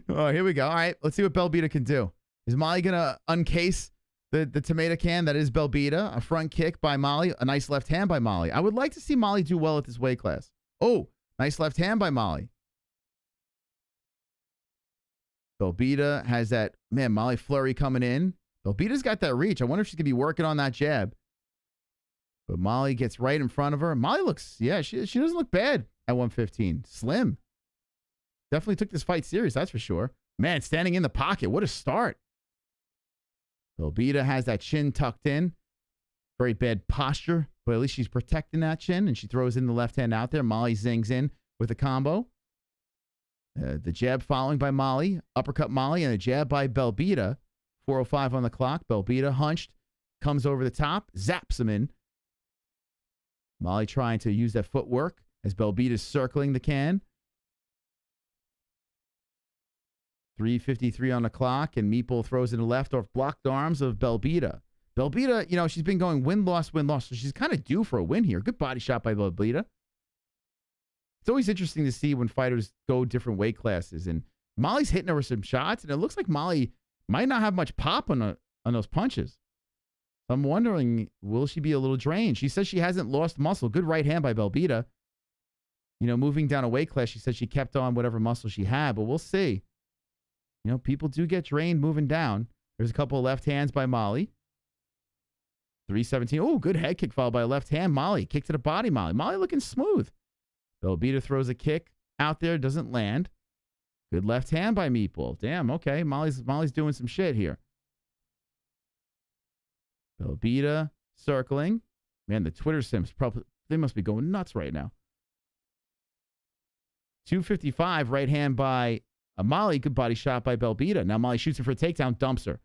Oh, here we go. All right, let's see what Belbita can do. Is Molly gonna uncase the tomato can that is Belbita? A front kick by Molly, a nice left hand by Molly. I would like to see Molly do well at this weight class. Oh, nice left hand by Molly. Belbita has that, man, Molly flurry coming in. Belbita's got that reach. I wonder if she's gonna be working on that jab. But Molly gets right in front of her. Molly looks, yeah, she doesn't look bad at 115. Slim. Definitely took this fight serious, that's for sure. Man, standing in the pocket. What a start. Belbita has that chin tucked in. Very bad posture, but at least she's protecting that chin, and she throws in the left hand out there. Molly zings in with a combo. The jab following by Molly. Uppercut Molly and a jab by Belbita. 4:05 on the clock. Belbita hunched. Comes over the top. Zaps him in. Molly trying to use that footwork as Belbita's circling the can. 3:53 on the clock, and Meeple throws in the left off blocked arms of Belbita. Belbita, she's been going win-loss, win-loss, so she's kind of due for a win here. Good body shot by Belbita. It's always interesting to see when fighters go different weight classes, and Molly's hitting her with some shots, and it looks like Molly might not have much pop on those punches. I'm wondering, will she be a little drained? She says she hasn't lost muscle. Good right hand by Belbita. Moving down a weight class, she said she kept on whatever muscle she had, but we'll see. You know, people do get drained moving down. There's a couple of left hands by Molly. 317. Oh, good head kick followed by a left hand. Molly. Kick to the body, Molly. Molly looking smooth. Belbita throws a kick out there. Doesn't land. Good left hand by Meatball. Damn, okay. Molly's doing some shit here. Belbita circling. Man, the Twitter sims probably, they must be going nuts right now. 255, right hand by Molly. Good body shot by Belbita. Now Molly shoots her for a takedown, dumps her.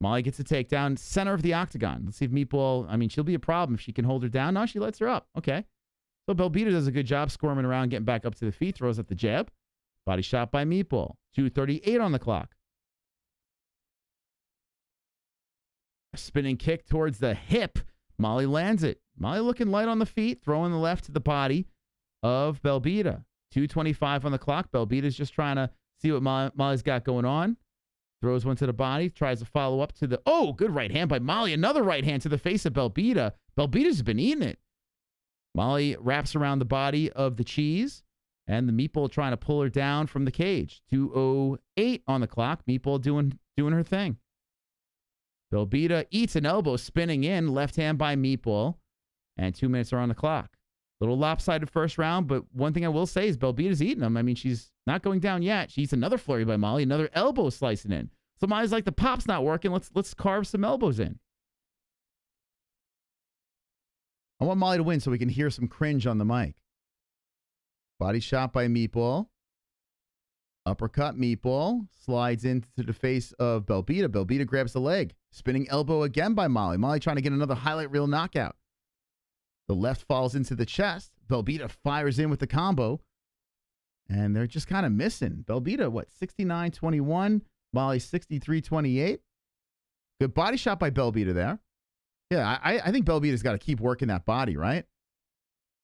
Molly gets a takedown, center of the octagon. Let's see if Meatball, I mean, she'll be a problem if she can hold her down. No, she lets her up. Okay. So Belbita does a good job squirming around, getting back up to the feet, throws at the jab. Body shot by Meatball. 2:38 on the clock. A spinning kick towards the hip. Molly lands it. Molly looking light on the feet, throwing the left to the body of Belbita. 2:25 on the clock. Belbita's just trying to see what Molly's got going on. Throws one to the body, tries to follow up to the... Oh, good right hand by Molly. Another right hand to the face of Belbita. Belbita's been eating it. Molly wraps around the body of the cheese, and the Meatball trying to pull her down from the cage. 2:08 on the clock. Meatball doing her thing. Belbita eats an elbow, spinning in, left hand by Meatball, and 2 minutes are on the clock. Little lopsided first round, but one thing I will say is Belbita's eating them. I mean, she's not going down yet. She eats another flurry by Molly, another elbow slicing in. So Molly's like, the pop's not working. Let's carve some elbows in. I want Molly to win so we can hear some cringe on the mic. Body shot by Meatball. Uppercut Meatball. Slides into the face of Belbita. Belbita grabs the leg. Spinning elbow again by Molly. Molly trying to get another highlight reel knockout. The left falls into the chest. Belbita fires in with the combo. And they're just kind of missing. Belbita, what, 69-21? Molly, 63-28. Good body shot by Belbita there. Yeah, I think Belbita's got to keep working that body, right?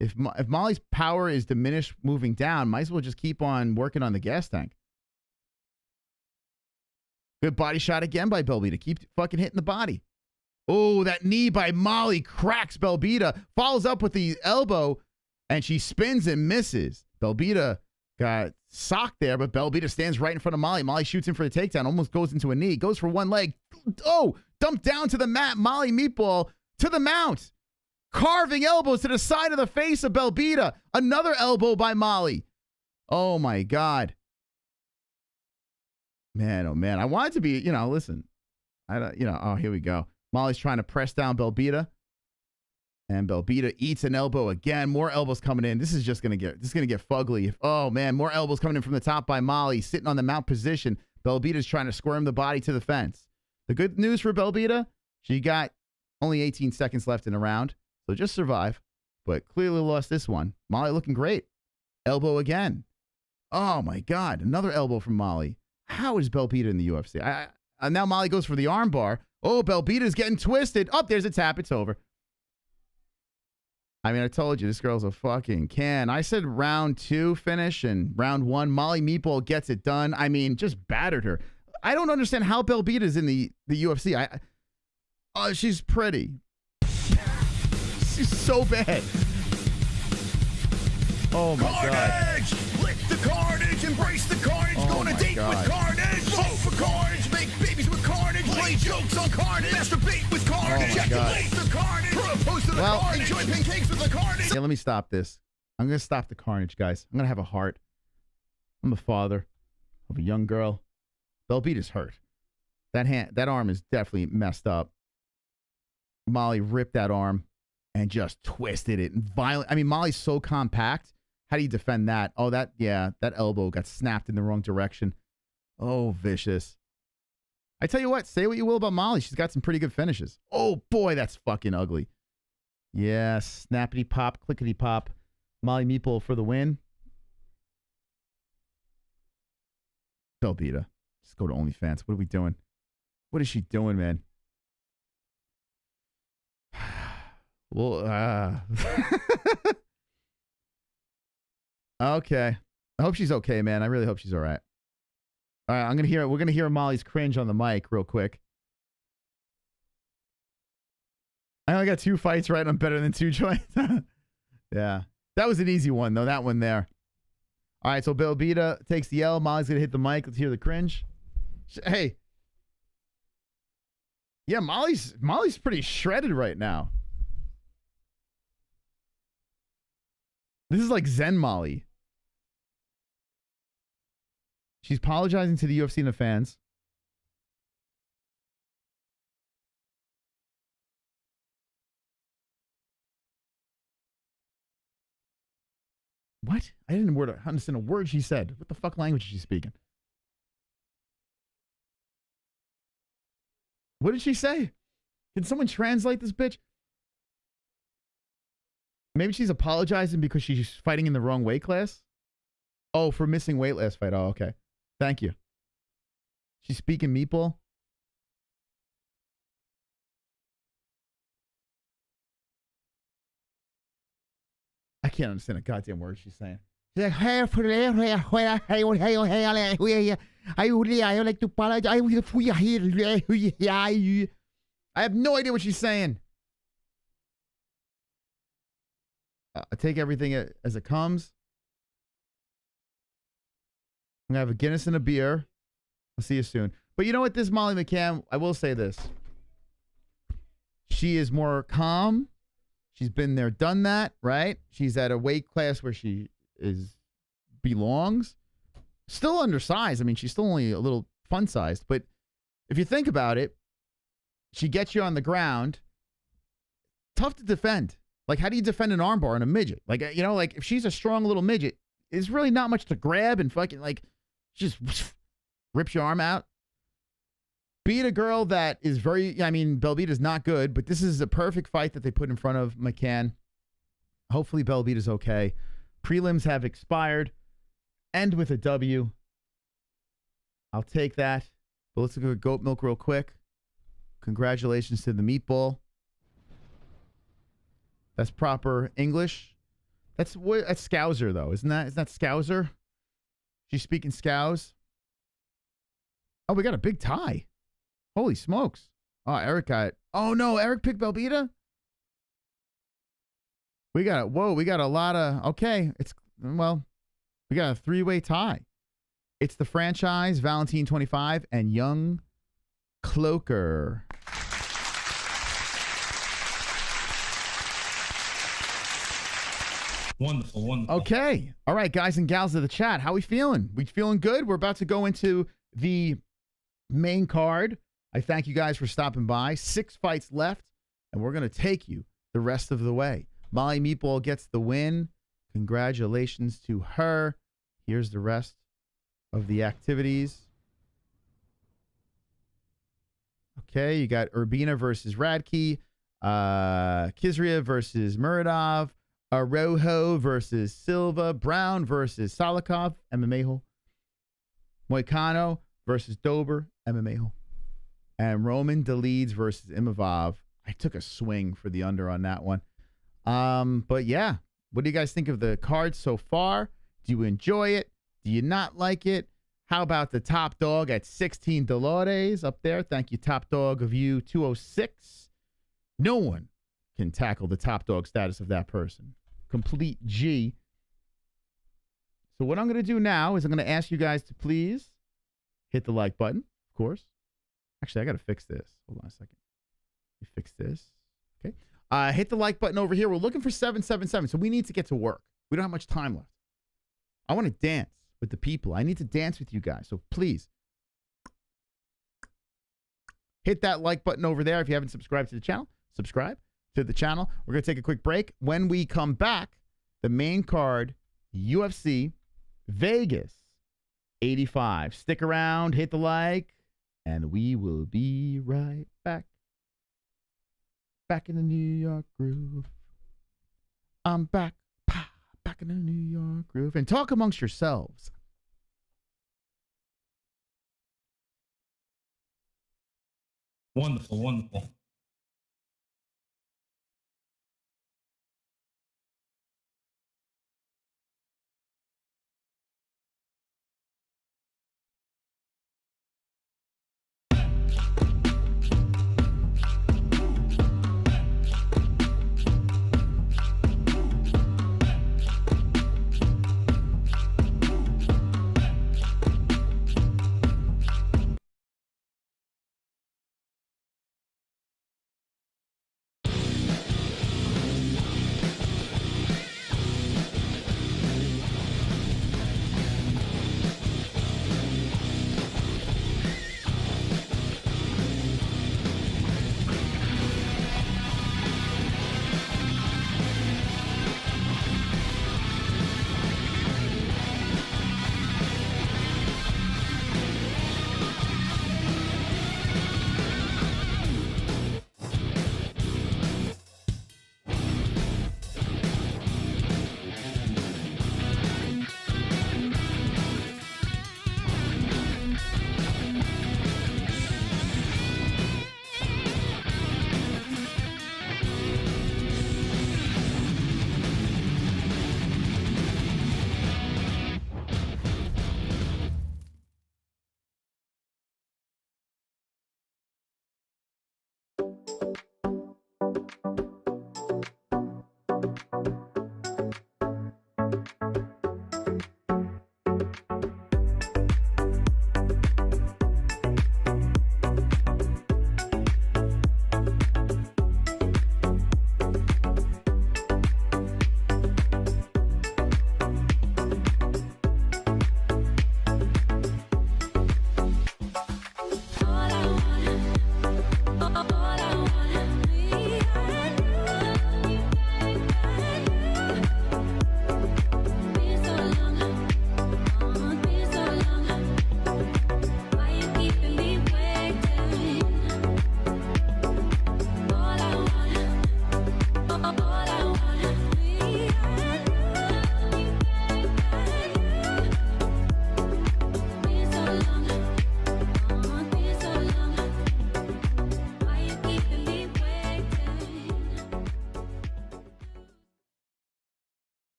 If Molly's power is diminished moving down, might as well just keep on working on the gas tank. Good body shot again by Belbita. Keep fucking hitting the body. Oh, that knee by Molly cracks Belbita. Follows up with the elbow, and she spins and misses. Belbita got socked there, but Belbita stands right in front of Molly. Molly shoots in for the takedown, almost goes into a knee. Goes for one leg. Oh, dumped down to the mat. Molly Meatball to the mount. Carving elbows to the side of the face of Belbita. Another elbow by Molly. Oh, my God. Man, oh, man. I want it to be, listen. Oh, here we go. Molly's trying to press down Belbita. And Belbita eats an elbow again. More elbows coming in. This is going to get fugly. Oh, man. More elbows coming in from the top by Molly. Sitting on the mount position. Belbita's trying to squirm the body to the fence. The good news for Belbita, she got only 18 seconds left in the round. So just survive. But clearly lost this one. Molly looking great. Elbow again. Oh, my God. Another elbow from Molly. How is Belbita in the UFC? Now Molly goes for the arm bar. Oh, Belbita's getting twisted. Oh, there's a tap. It's over. I mean, I told you, this girl's a fucking can. I said round 2 finish and round 1. Molly Meatball gets it done. I mean, just battered her. I don't understand how Belbita's in the UFC. She's pretty. She's so bad. Oh, my Carnage! God. Lick the carnage, embrace the carnage, Oh go on a my date God. with carnage, vote for carnage, make babies with carnage, play jokes on carnage, masturbate with carnage, Oh my God. ejaculate the carnage, propose to the Well- carnage, enjoy pancakes with the carnage. Yeah, let me stop this. I'm going to stop the carnage, guys. I'm going to have a heart. I'm the father of a young girl. Belbita's hurt. That arm is definitely messed up. Molly ripped that arm and just twisted it. And I mean, Molly's so compact. How do you defend that? Oh, that elbow got snapped in the wrong direction. Oh, vicious. I tell you what, say what you will about Molly. She's got some pretty good finishes. Oh, boy, that's fucking ugly. Yeah, snappity pop, clickety pop. Molly Meatball for the win. Belbita. Just go to OnlyFans. What are we doing? What is she doing, man? Well, okay. I hope she's okay, man. I really hope she's all right. All right, we're gonna hear Molly's cringe on the mic real quick. I only got 2 fights right. I'm better than 2 joints. Yeah. That was an easy one, though. That one there. All right, so Belbita takes the L. Molly's gonna hit the mic. Let's hear the cringe. Hey. Yeah, Molly's pretty shredded right now. This is like Zen Molly. She's apologizing to the UFC and the fans. What? I didn't understand a word she said. What the fuck language is she speaking? What did she say? Can someone translate this bitch? Maybe she's apologizing because she's fighting in the wrong weight class? Oh, for missing weight last fight. Oh, okay. Thank you. She's speaking meatball? I can't understand a goddamn word she's saying. She's like, hey, I like to apologize. I have no idea what she's saying. I take everything as it comes. I'm going to have a Guinness and a beer. I'll see you soon. But you know what, this Molly McCann, I will say this. She is more calm. She's been there, done that, right? She's at a weight class where she belongs. Still undersized. I mean, she's still only a little fun-sized. But if you think about it, she gets you on the ground. Tough to defend. Like, how do you defend an armbar on a midget? Like, you know, like, if she's a strong little midget, there's really not much to grab and fucking, like, just rips your arm out. Beat a girl that is very, I mean, Belbita's not good, but this is a perfect fight that they put in front of McCann. Hopefully Belbita's okay. Prelims have expired. End with a W. I'll take that. But let's go goat milk real quick. Congratulations to the meatball. That's proper English. That's Scouser, though. Isn't that Scouser? She's speaking Scouse. Oh, we got a big tie. Holy smokes. Oh, Eric got it. Oh, no. Eric picked Belbita? We got a lot of, okay. We got a three-way tie. It's the franchise, Valentine 25, and Yeong Cloaker. Wonderful, wonderful. Okay. All right, guys and gals of the chat. How we feeling? We feeling good? We're about to go into the main card. I thank you guys for stopping by. 6 fights left, and we're going to take you the rest of the way. Molly Meatball gets the win. Congratulations to her. Here's the rest of the activities. Okay, you got Urbina versus Radtke. Khizriev versus Muradov. Araujo versus Silva. Brown versus Salikhov. MMA hole. Moicano versus Dober. MMA hole. And Roman Dolidze versus Imavov. I took a swing for the under on that one. But yeah, what do you guys think of the card so far? Do you enjoy it? Do you not like it? How about the top dog at 16 Dolidze up there? Thank you, top dog of you 206. No one can tackle the top dog status of that person. Complete G. So what I'm going to do now is I'm going to ask you guys to please hit the like button, of course. Actually, I got to fix this. Hold on a second. Let me fix this. Okay. Hit the like button over here. We're looking for 777, so we need to get to work. We don't have much time left. I want to dance with the people. I need to dance with you guys, so please hit that like button over there if you haven't subscribed to the channel. Subscribe to the channel. We're going to take a quick break. When we come back, the main card, UFC Vegas 85. Stick around, hit the like, and we will be right back. Back in the New York groove. I'm back. Back in the New York groove. And talk amongst yourselves. Wonderful, wonderful.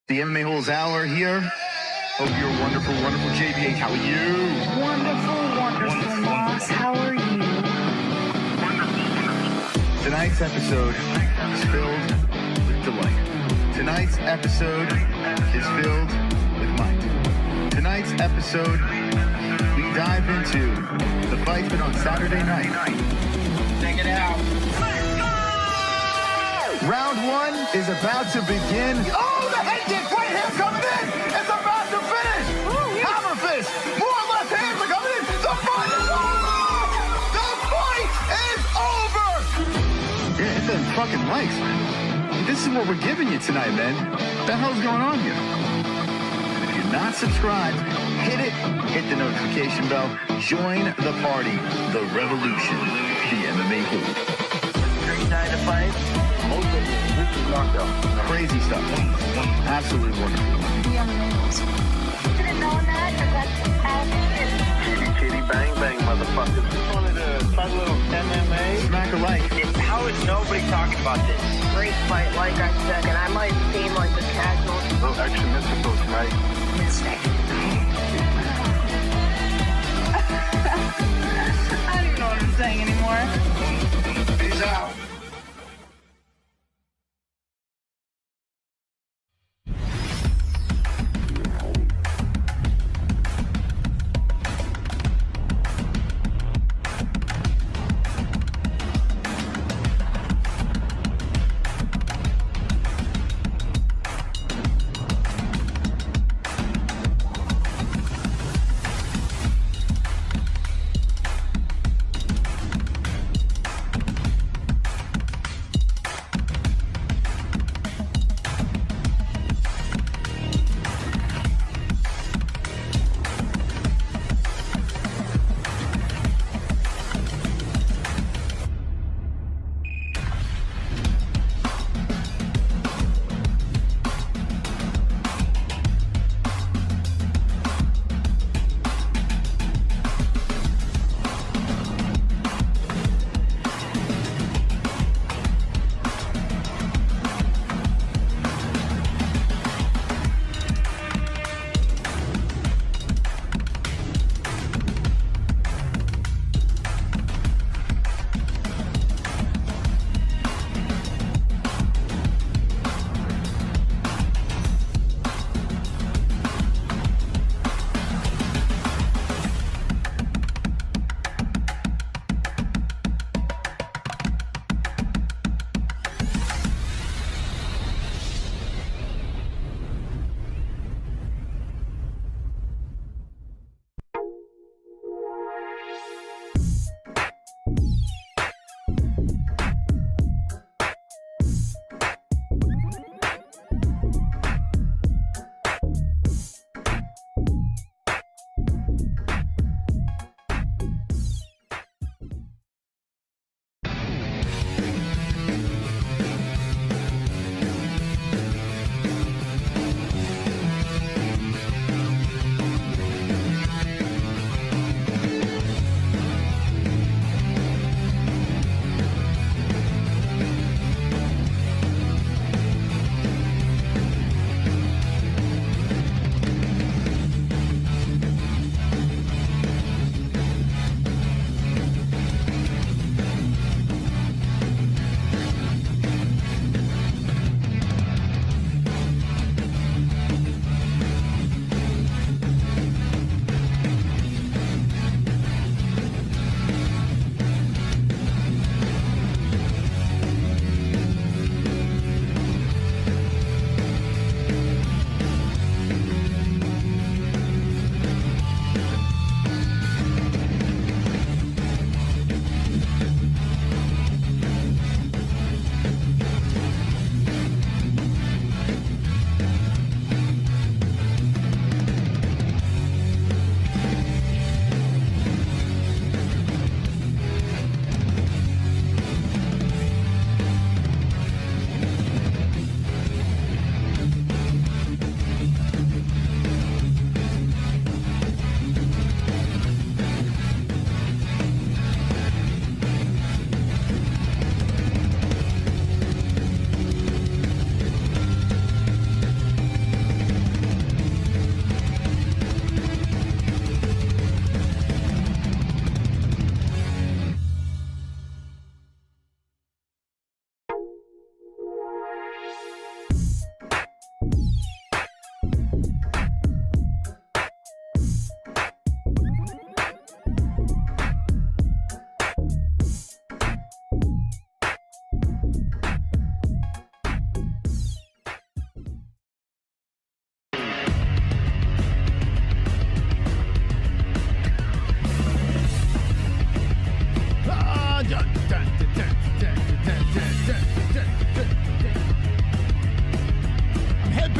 The MMA Holes Hour here. Hope you're wonderful, wonderful. JBH, how are you? Wonderful, Moss. How are you? Tonight's episode is filled with delight. Tonight's episode is filled with might. Tonight's episode, we dive into the fight that on Saturday night. Check it out. Round one is about to begin. Oh, the head kick right hand coming in. It's about to finish. Hammer fist. More left hands are coming in. The fight is over. The fight is over. Yeah, hit them fucking likes, man. This is what we're giving you tonight, man. What the hell's going on here? If you're not subscribed, hit it. Hit the notification bell. Join the party. The revolution. The MMA Hoop. 9 to 5. This is knockout. Crazy stuff. Absolutely wonderful. Didn't know that, but that's outstanding. Kitty bang bang, motherfucker. Just wanted to talk a little MMA. Smack a like. How is nobody talking about this? Great fight, like I said, and I might seem like the casual. A little extra mystical tonight. I don't even know what I'm saying anymore. Peace out.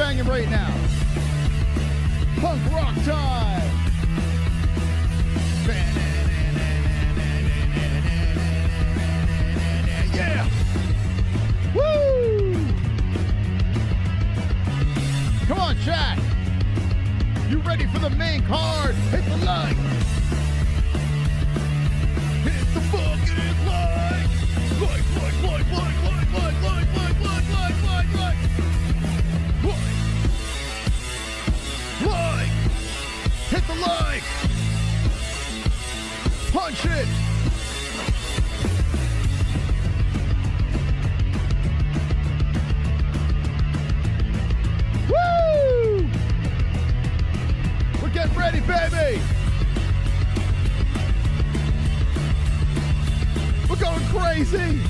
banging right now. Punk rock time. Yeah. Woo! Come on, chat. You ready for the main card? Hit the like. Hit the fucking like. Like. Hit the like. Punch it. Woo! We're getting ready, baby. We're going crazy.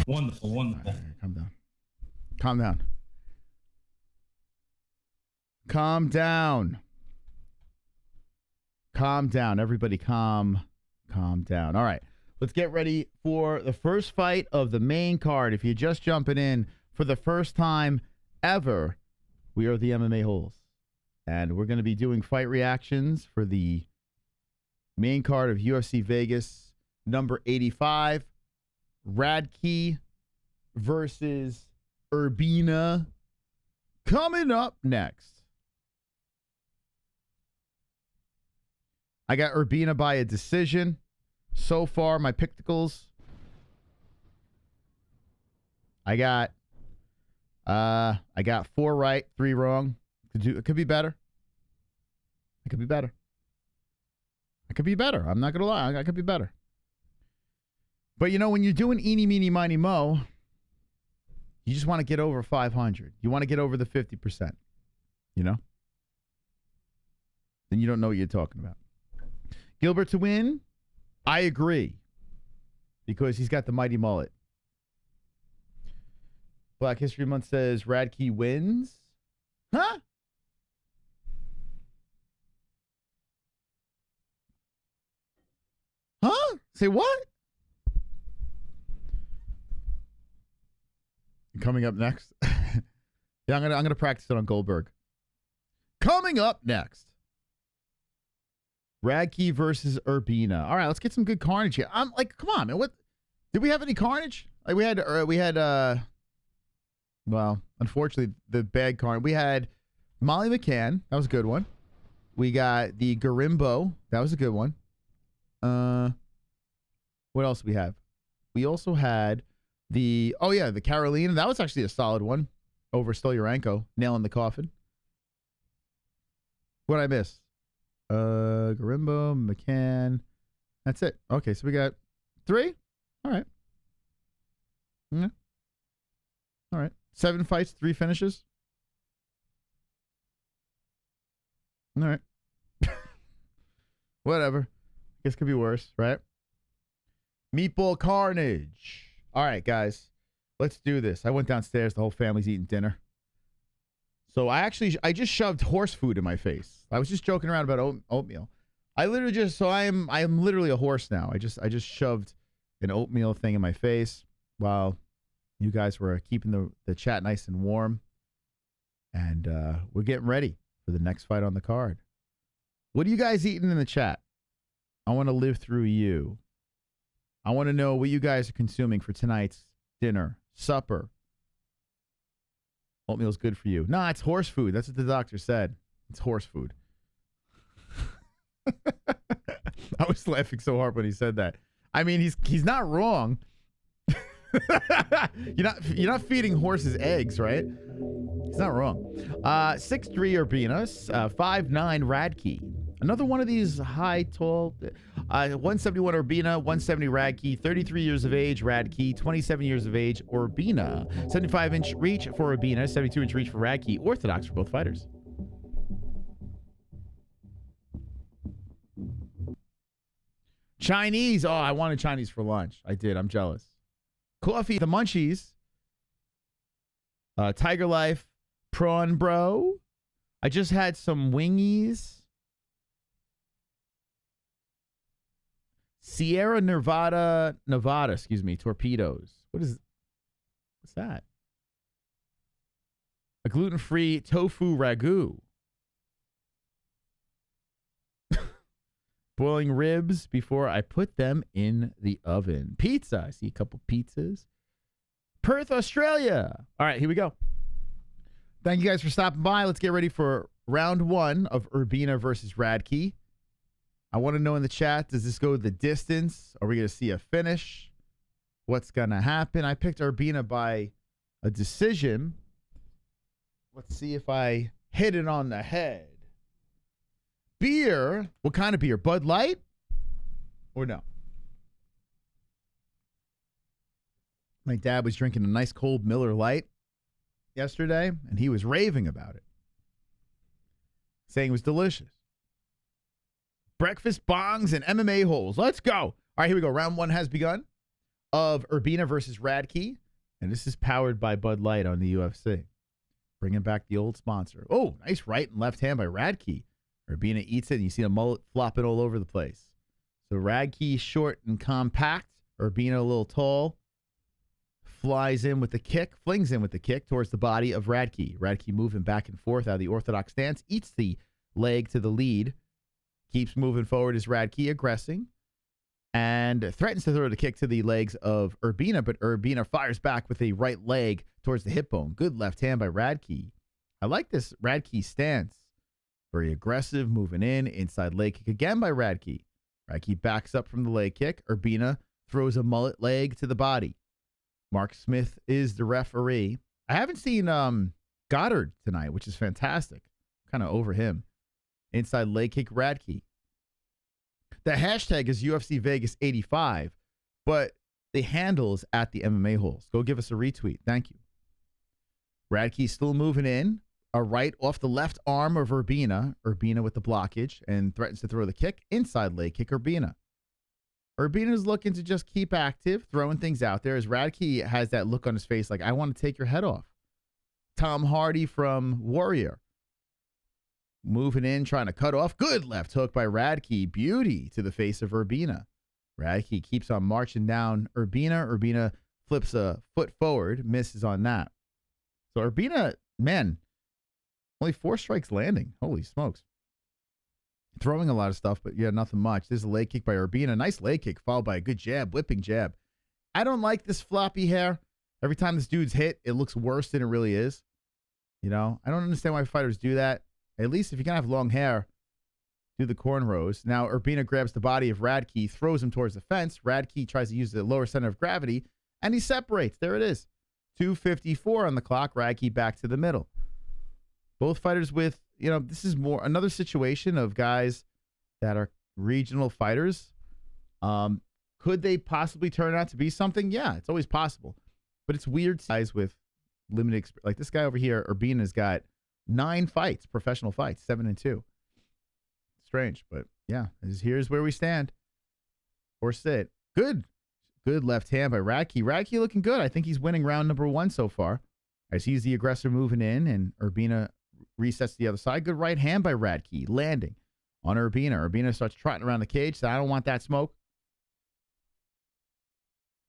Wonderful, wonderful. Calm down. Calm down. Calm down. Calm down. Everybody calm down. All right. Let's get ready for the first fight of the main card. If you're just jumping in for the first time ever, we are the MMA Holes. And we're going to be doing fight reactions for the main card of UFC Vegas, number 85. Radtke versus Urbina coming up next. I got Urbina by a decision. So far, my picticles. I got 4 right, 3 wrong. It could be better. It could be better. I could be better. I'm not gonna lie. I could be better. But, you know, when you're doing eeny, meeny, miny, mo, you just want to get over 500. You want to get over the 50%, you know? Then you don't know what you're talking about. Gilbert to win? I agree. Because he's got the mighty mullet. Black History Month says Radtke wins. Huh? Huh? Say what? Coming up next. Yeah, I'm gonna practice it on Goldberg. Coming up next. Radtke versus Urbina. All right, let's get some good carnage here. I'm like, come on, man. What did we have any carnage? Like we had well, unfortunately the bad carnage. We had Molly McCann, that was a good one. We got the Gorimbo, that was a good one. What else do we have? We also had the Carolina. That was actually a solid one over Stoliarenko, nailing the coffin. What did I miss? Gorimbo, McCann. That's it. Okay, so we got 3. All right. Yeah. All right. 7 fights, 3 finishes. All right. Whatever. Guess could be worse, right? Meatball carnage. All right, guys. Let's do this. I went downstairs. The whole family's eating dinner. So I just shoved horse food in my face. I was just joking around about oatmeal. I am literally a horse now. I just shoved an oatmeal thing in my face while you guys were keeping the chat nice and warm. And we're getting ready for the next fight on the card. What are you guys eating in the chat? I want to live through you. I want to know what you guys are consuming for tonight's dinner, supper. Oatmeal's good for you. Nah, it's horse food. That's what the doctor said. It's horse food. I was laughing so hard when he said that. I mean, he's not wrong. You're not feeding horses eggs, right? He's not wrong. 6'3" Urbina, 5'9" Radtke. Another one of these high, tall, 171 Urbina, 170 Radtke, 33 years of age, Radtke, 27 years of age, Urbina. 75-inch reach for Urbina, 72-inch reach for Radtke. Orthodox for both fighters. Chinese. Oh, I wanted Chinese for lunch. I did. I'm jealous. Coffee, the munchies. Tiger Life, Prawn Bro. I just had some wingies. Sierra Nevada, excuse me, torpedoes. What's that? A gluten-free tofu ragu. Boiling ribs before I put them in the oven. Pizza. I see a couple pizzas. Perth, Australia. All right, here we go. Thank you guys for stopping by. Let's get ready for round 1 of Urbina versus Radtke. I want to know in the chat, does this go the distance? Are we going to see a finish? What's going to happen? I picked Urbina by a decision. Let's see if I hit it on the head. Beer. What kind of beer? Bud Light? Or no? My dad was drinking a nice cold Miller Lite yesterday, and he was raving about it, saying it was delicious. Breakfast bongs and MMA holes. Let's go. All right, here we go. Round 1 has begun of Urbina versus Radtke, and this is powered by Bud Light on the UFC. Bringing back the old sponsor. Oh, nice right and left hand by Radtke. Urbina eats it, and you see a mullet flopping all over the place. So Radtke short and compact. Urbina a little tall. Flies in with the kick, flings in with the kick towards the body of Radtke. Radtke moving back and forth out of the orthodox stance. Eats the leg to the lead. Keeps moving forward as Radtke aggressing. And threatens to throw the kick to the legs of Urbina, but Urbina fires back with a right leg towards the hip bone. Good left hand by Radtke. I like this Radtke stance. Very aggressive, moving in. Inside leg kick again by Radtke. Radtke backs up from the leg kick. Urbina throws a mullet leg to the body. Mark Smith is the referee. I haven't seen Goddard tonight, which is fantastic. Kind of over him. Inside leg kick, Radtke. The hashtag is UFC Vegas 85, but the handle is at the MMA holes. Go give us a retweet. Thank you. Radtke still moving in. A right off the left arm of Urbina. Urbina with the blockage and threatens to throw the kick. Inside leg kick, Urbina. Urbina is looking to just keep active, throwing things out there as Radtke has that look on his face like, I want to take your head off. Tom Hardy from Warrior. Moving in, trying to cut off. Good left hook by Radtke. Beauty to the face of Urbina. Radtke keeps on marching down Urbina. Urbina flips a foot forward, misses on that. So Urbina, man, only 4 strikes landing. Holy smokes. Throwing a lot of stuff, but yeah, nothing much. There's a leg kick by Urbina. Nice leg kick, followed by a good jab, whipping jab. I don't like this floppy hair. Every time this dude's hit, it looks worse than it really is. You know, I don't understand why fighters do that. At least if you're going to have long hair, do the cornrows. Now, Urbina grabs the body of Radtke, throws him towards the fence. Radtke tries to use the lower center of gravity, and he separates. There it is. 2:54 on the clock. Radtke back to the middle. Both fighters with, you know, this is more another situation of guys that are regional fighters. Could they possibly turn out to be something? Yeah, it's always possible. But it's weird guys with limited experience. Like this guy over here, Urbina's got 9 fights, professional fights, 7-2. Strange, but yeah, here's where we stand. Or sit. Good left hand by Radtke. Radtke looking good. I think he's winning round number 1 so far. As he's the aggressor moving in, and Urbina resets to the other side. Good right hand by Radtke, landing on Urbina. Urbina starts trotting around the cage. So I don't want that smoke.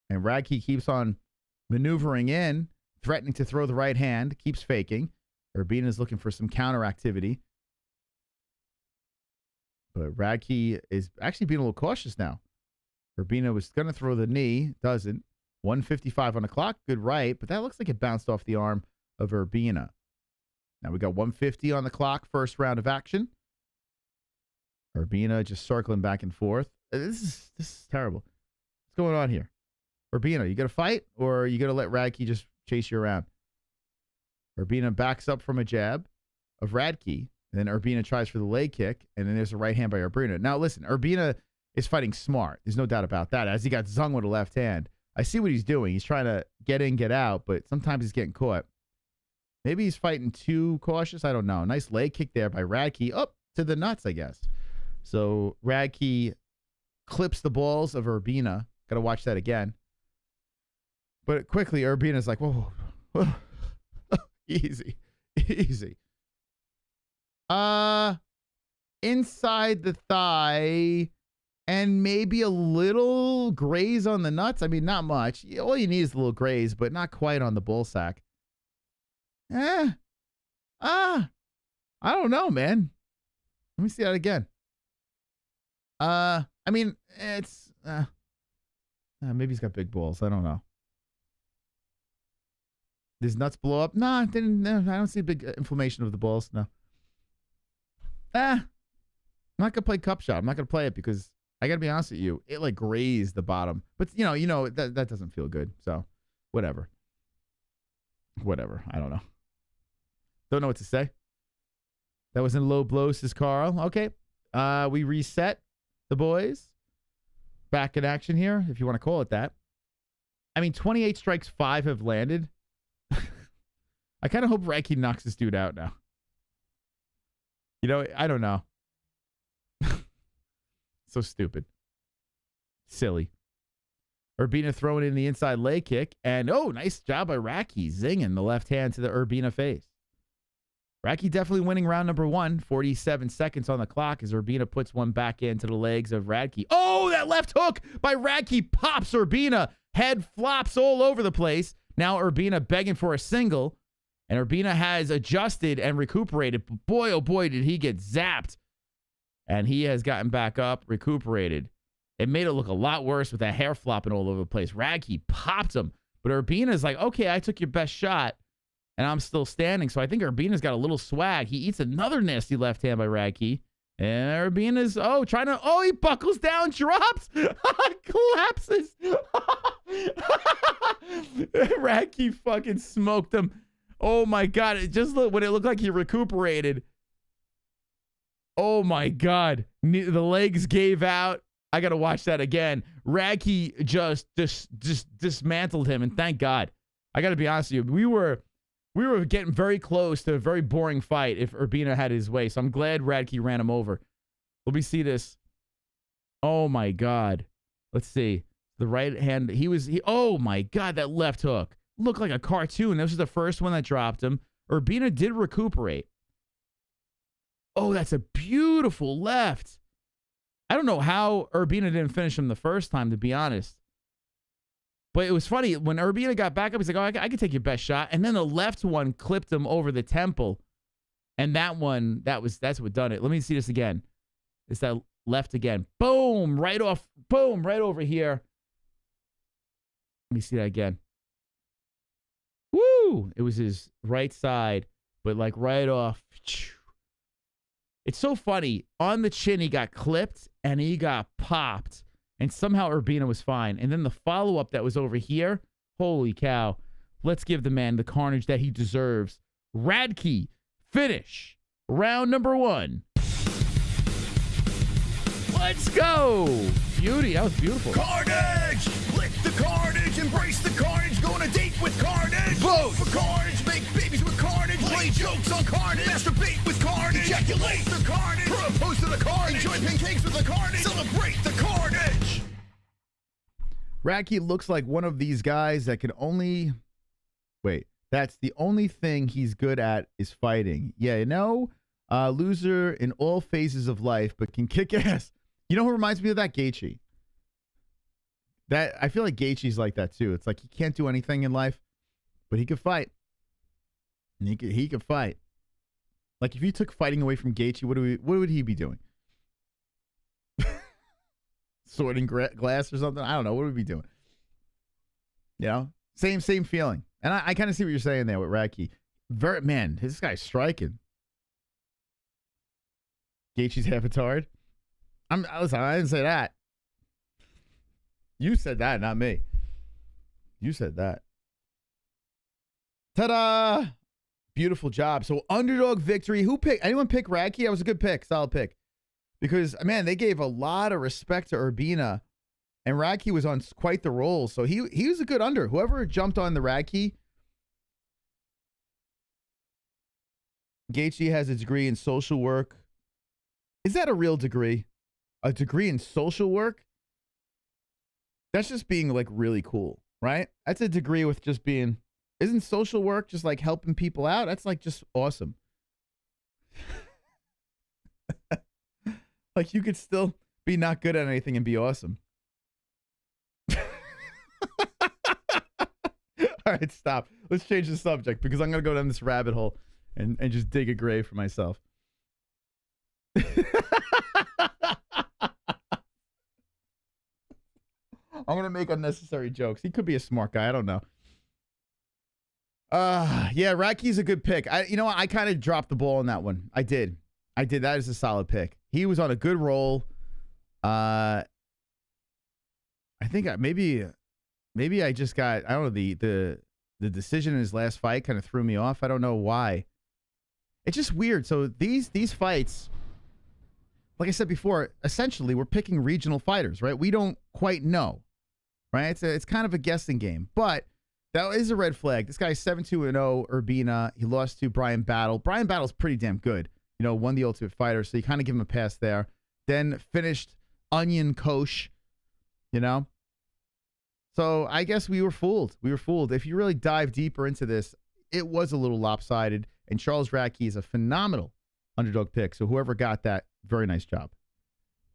And Radtke keeps on maneuvering in, threatening to throw the right hand, keeps faking. Urbina's looking for some counter activity. But Radtke is actually being a little cautious now. Urbina was going to throw the knee, doesn't. 1:55 on the clock, good right, but that looks like it bounced off the arm of Urbina. Now we got 1:50 on the clock, first round of action. Urbina just circling back and forth. This is terrible. What's going on here? Urbina, you going to fight, or are you going to let Radtke just chase you around? Urbina backs up from a jab of Radtke, and then Urbina tries for the leg kick, and then there's a right hand by Urbina. Now listen, Urbina is fighting smart. There's no doubt about that. As he got zung with a left hand, I see what he's doing. He's trying to get in, get out, but sometimes he's getting caught. Maybe he's fighting too cautious. I don't know. Nice leg kick there by Radtke. Up to the nuts, I guess. So Radtke clips the balls of Urbina. Got to watch that again. But quickly, Urbina's like, whoa, whoa. Easy, easy. Inside the thigh and maybe a little graze on the nuts. I mean, not much. All you need is a little graze, but not quite on the ball sack. I don't know, man. Let me see that again. I mean, it's maybe he's got big balls. I don't know. Does nuts blow up? No, I don't see big inflammation of the balls. No. I'm not gonna play cup shot. I'm not gonna play it because I gotta be honest with you. It like grazed the bottom, but you know that doesn't feel good. So, whatever. I don't know. Don't know what to say. That was in low blows, says Carl. Okay. We reset the boys. Back in action here, if you want to call it that. I mean, 28 strikes, 5 have landed. I kind of hope Radtke knocks this dude out now. You know, I don't know. So stupid. Silly. Urbina throwing in the inside leg kick. And, oh, nice job by Radtke. Zinging the left hand to the Urbina face. Radtke definitely winning round number 1. 47 seconds on the clock as Urbina puts one back into the legs of Radtke. Oh, that left hook by Radtke pops Urbina. Head flops all over the place. Now Urbina begging for a single. And Urbina has adjusted and recuperated. But boy, oh boy, did he get zapped. And he has gotten back up, recuperated. It made it look a lot worse with that hair flopping all over the place. Radtke popped him. But Urbina's like, okay, I took your best shot. And I'm still standing. So I think Urbina's got a little swag. He eats another nasty left hand by Radtke. And Urbina's, he buckles down, drops, collapses. Radtke fucking smoked him. Oh my God. It just looked, when it looked like he recuperated. Oh my God. The legs gave out. I got to watch that again. Radtke just dismantled him. And thank God. I got to be honest with you. We were getting very close to a very boring fight if Urbina had his way. So I'm glad Radtke ran him over. Let me see this. Oh my God. Let's see. The right hand. Oh my God. That left hook looked like a cartoon. This was the first one that dropped him. Urbina did recuperate. Oh, that's a beautiful left. I don't know how Urbina didn't finish him the first time, to be honest. But it was funny. When Urbina got back up, he's like, oh, I can take your best shot. And then the left one clipped him over the temple. And that one, that's what done it. Let me see this again. It's that left again. Boom, right off. Boom, right over here. Let me see that again. Woo! It was his right side, but like right off. It's so funny. On the chin, he got clipped and he got popped. And somehow Urbina was fine. And then the follow-up that was over here, holy cow. Let's give the man the carnage that he deserves. Radtke, finish. Round number 1. Let's go. Beauty. That was beautiful. Carnage! Lick the carnage, embrace the carnage, go on a date with carnage. Vote for carnage, make babies with carnage, play jokes on carnage, masturbate with carnage, ejaculate the carnage, propose to the carnage, enjoy pancakes with the carnage, celebrate the carnage. Radtke looks like one of these guys that can only... Wait, that's the only thing he's good at is fighting. Yeah, you know, loser in all phases of life, but can kick ass. You know who reminds me of that? Gaethje. I feel like Gaethje's like that too. It's like he can't do anything in life, but he could fight. And he could fight. Like if you took fighting away from Gaethje, what would he be doing? Sorting glass or something? I don't know. What would we be doing? You know? Same feeling. And I kind of see what you're saying there with Radtke. Man, this guy's striking. Gaethje's half a tard. Listen, I didn't say that. You said that, not me. You said that. Ta-da! Beautiful job. So underdog victory. Who picked? Anyone pick Radtke? That was a good pick. Solid pick. Because, man, they gave a lot of respect to Urbina. And Radtke was on quite the roll. So he was a good under. Whoever jumped on the Radtke. Gaethje has a degree in social work. Is that a real degree? A degree in social work? That's just being like really cool, right? That's a degree with just being, isn't social work just like helping people out? That's like just awesome. Like, you could still be not good at anything and be awesome. All right, stop. Let's change the subject because I'm going to go down this rabbit hole and just dig a grave for myself. I'm going to make unnecessary jokes. He could be a smart guy. I don't know. Yeah, Radtke's a good pick. You know what? I kind of dropped the ball on that one. I did. That is a solid pick. He was on a good roll. I think maybe I just got, I don't know, the decision in his last fight kind of threw me off. I don't know why. It's just weird. So these fights, like I said before, essentially we're picking regional fighters, right? We don't quite know, right? It's kind of a guessing game, but that is a red flag. This guy's 7-2-0, Urbina. He lost to Brian Battle. Brian Battle's pretty damn good. You know, won the Ultimate Fighter, so you kind of give him a pass there. Then finished Onion Kosh, you know? So I guess we were fooled. We were fooled. If you really dive deeper into this, it was a little lopsided, and Charles Radtke is a phenomenal underdog pick. So whoever got that, very nice job.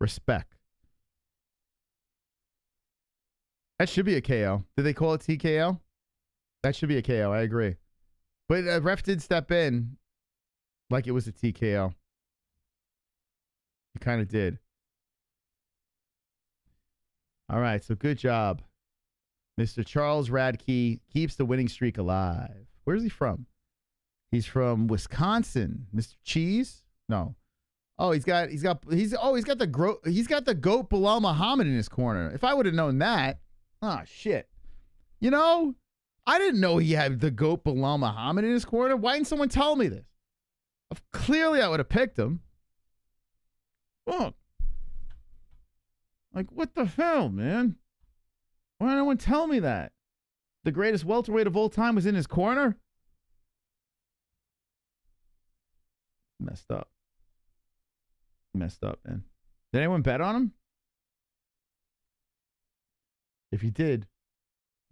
Respect. That should be a KO. Did they call it TKO? That should be a KO. I agree. But ref did step in like it was a TKO. He kind of did. All right, so good job. Mr. Charles Radtke keeps the winning streak alive. Where's he from? He's from Wisconsin. Mr. Cheese? No. Oh, he's got the GOAT Bilal Muhammad in his corner. If I would have known that, shit. You know, I didn't know he had the GOAT Bilal Muhammad in his corner. Why didn't someone tell me this? Clearly, I would have picked him. Fuck. Like, what the hell, man? Why didn't anyone tell me that? The greatest welterweight of all time was in his corner? Messed up. Messed up, man. Did anyone bet on him? If you did,